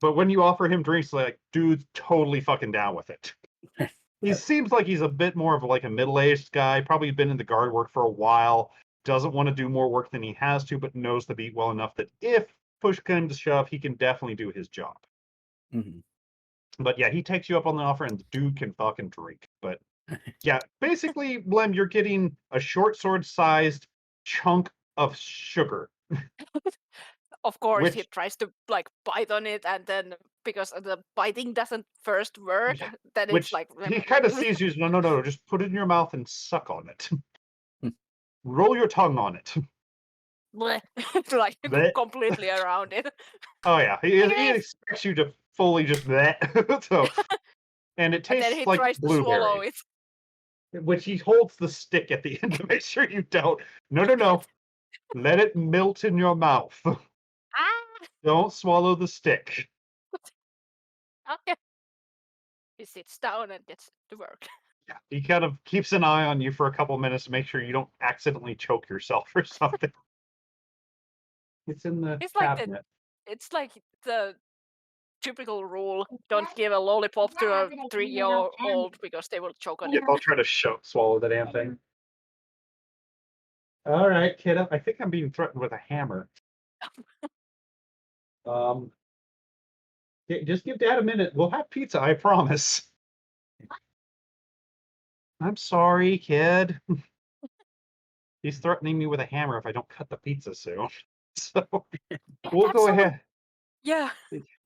But when you offer him drinks, like, dude's totally fucking down with it. He seems like he's a bit more of like a middle-aged guy, probably been in the guard work for a while, doesn't want to do more work than he has to, but knows the beat well enough that if push came to shove, he can definitely do his job. Mhm. But yeah, he takes you up on the offer, and the dude can fucking drink. But yeah, basically, Blem, you're getting a short sword-sized chunk of sugar. Of course, he Which- tries to like bite on it, and then because the biting doesn't first work, then Which it's like he kind of sees you. No, just put it in your mouth and suck on it. Roll your tongue on it. bleh, like Bleh. completely around it. Oh yeah, he Anyways. expects you to fully just bleh. So, and it And then tastes he like tries to swallow blueberry, it. which he holds the stick at the end to make sure you don't. No. Let it melt in your mouth. Ah, Don't swallow the stick. okay. He sits down and gets to work. Yeah, he kind of keeps an eye on you for a couple minutes to make sure you don't accidentally choke yourself or something. It's in the It's like cabinet. it's like the typical rule: don't give a lollipop to a 3-year-old because they will choke on Yeah, it. I'll try to swallow the damn thing. All right, kiddo. I think I'm being threatened with a hammer. Just give Dad a minute. We'll have pizza, I promise. I'm sorry, kid. He's threatening me with a hammer if I don't cut the pizza soon. So we'll That's go so- ahead. Yeah,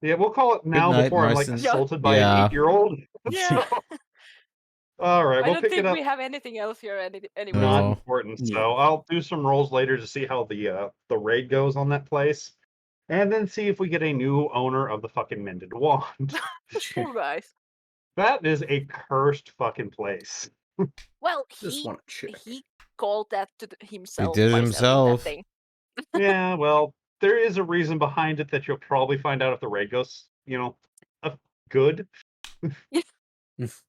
Yeah, we'll call it now night, before I'm like Marston. assaulted by Yeah. an 8-year-old. yeah. All right, I we'll don't pick it think up. we have anything else here anyways. Not No. important. Yeah. So I'll do some rolls later to see how the raid goes on that place, and then see if we get a new owner of the fucking mended wand. Poor guys. That is a cursed fucking place. Well, Just want to check. he called that to himself. did it by selling himself. That thing. Yeah, well, there is a reason behind it that you'll probably find out if the raid goes, good. If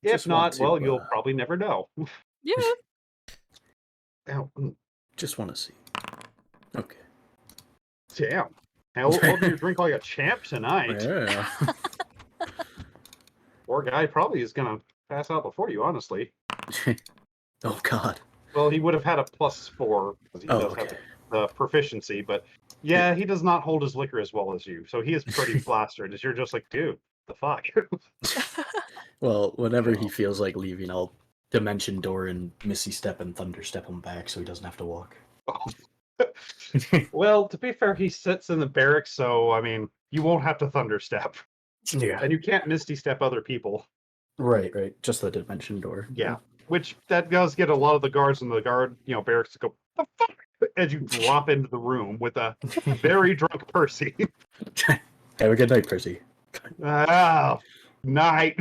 Just want not, to, well, you'll probably never know. Yeah. Ow, Just want to see. Okay. damn. Hell, open your drink like a champ tonight. Yeah. Poor guy probably is gonna pass out before you, honestly. Oh God. Well, he would have had a +4 because he Oh, does okay. have the proficiency, but yeah, he does not hold his liquor as well as you, so he is pretty plastered. As you're just like, dude, the fuck. Well, whenever he Well. feels like leaving, I'll dimension door and Missy step and thunder step him back so he doesn't have to walk. Well, to be fair, he sits in the barracks, so I mean, you won't have to thunderstep, Yeah. and you can't misty step other people. Right. Just the dimension door. Yeah, which that does get a lot of the guards in the barracks to go, the fuck, as you drop into the room with a very drunk Percy. Have a good night, Percy. Ah, night.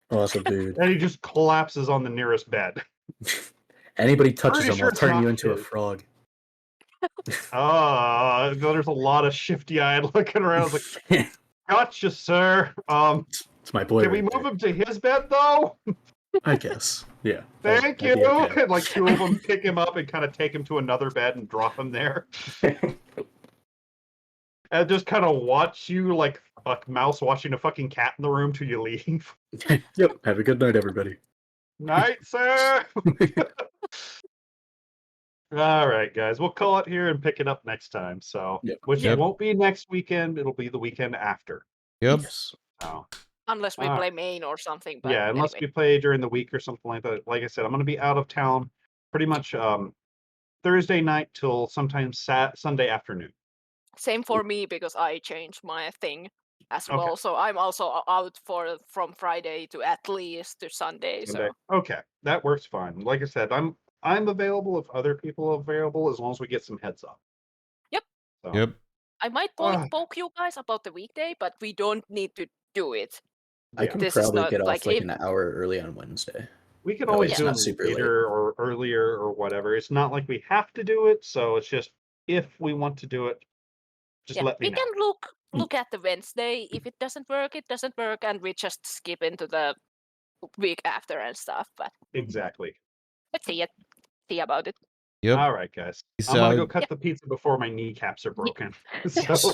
Awesome, dude. And he just collapses on the nearest bed. Anybody touches Pretty him, sure I'll it's turn not you into a his. frog. There's a lot of shifty-eyed looking around. Like, gotcha, sir. It's my boy. Can we right move there. him to his bed though? I guess. Yeah. Thank that'd you. be okay. And like 2 of them pick him up and kind of take him to another bed and drop him there. And just kind of watch you like a mouse watching a fucking cat in the room till you leave. Yep. Have a good night, everybody. Night, sir. All right, guys. We'll call it here and pick it up next time. So, Yep. which Yep. won't be next weekend. It'll be the weekend after. Yep. Yes. So, Unless we Ah. play main or something. But yeah, unless anyway. we play during the week or something like that. Like I said, I'm going to be out of town pretty much Thursday night till sometimes Sunday afternoon. Same for me because I changed my thing as Okay. well. So I'm also out from Friday to at least to Sunday. Sunday. So Okay, that works fine. Like I said, I'm available if other people are available as long as we get some heads up. Yep. So, Yep. I might poke you guys about the weekday, but we don't need to do it. I yeah. can This is probably not get off like like if- an hour early on Wednesday. We can No, always it's do not it super late. later or earlier or whatever. It's not like we have to do it, so it's just if we want to do it, just Yeah, let me we know. can look at the Wednesday. If it doesn't work, it doesn't work, and we just skip into the week after and stuff. But Exactly. let's see about it. Yep. All right, guys. Peace I'm gonna go out. cut the pizza before my kneeccaps are broken. Yes. So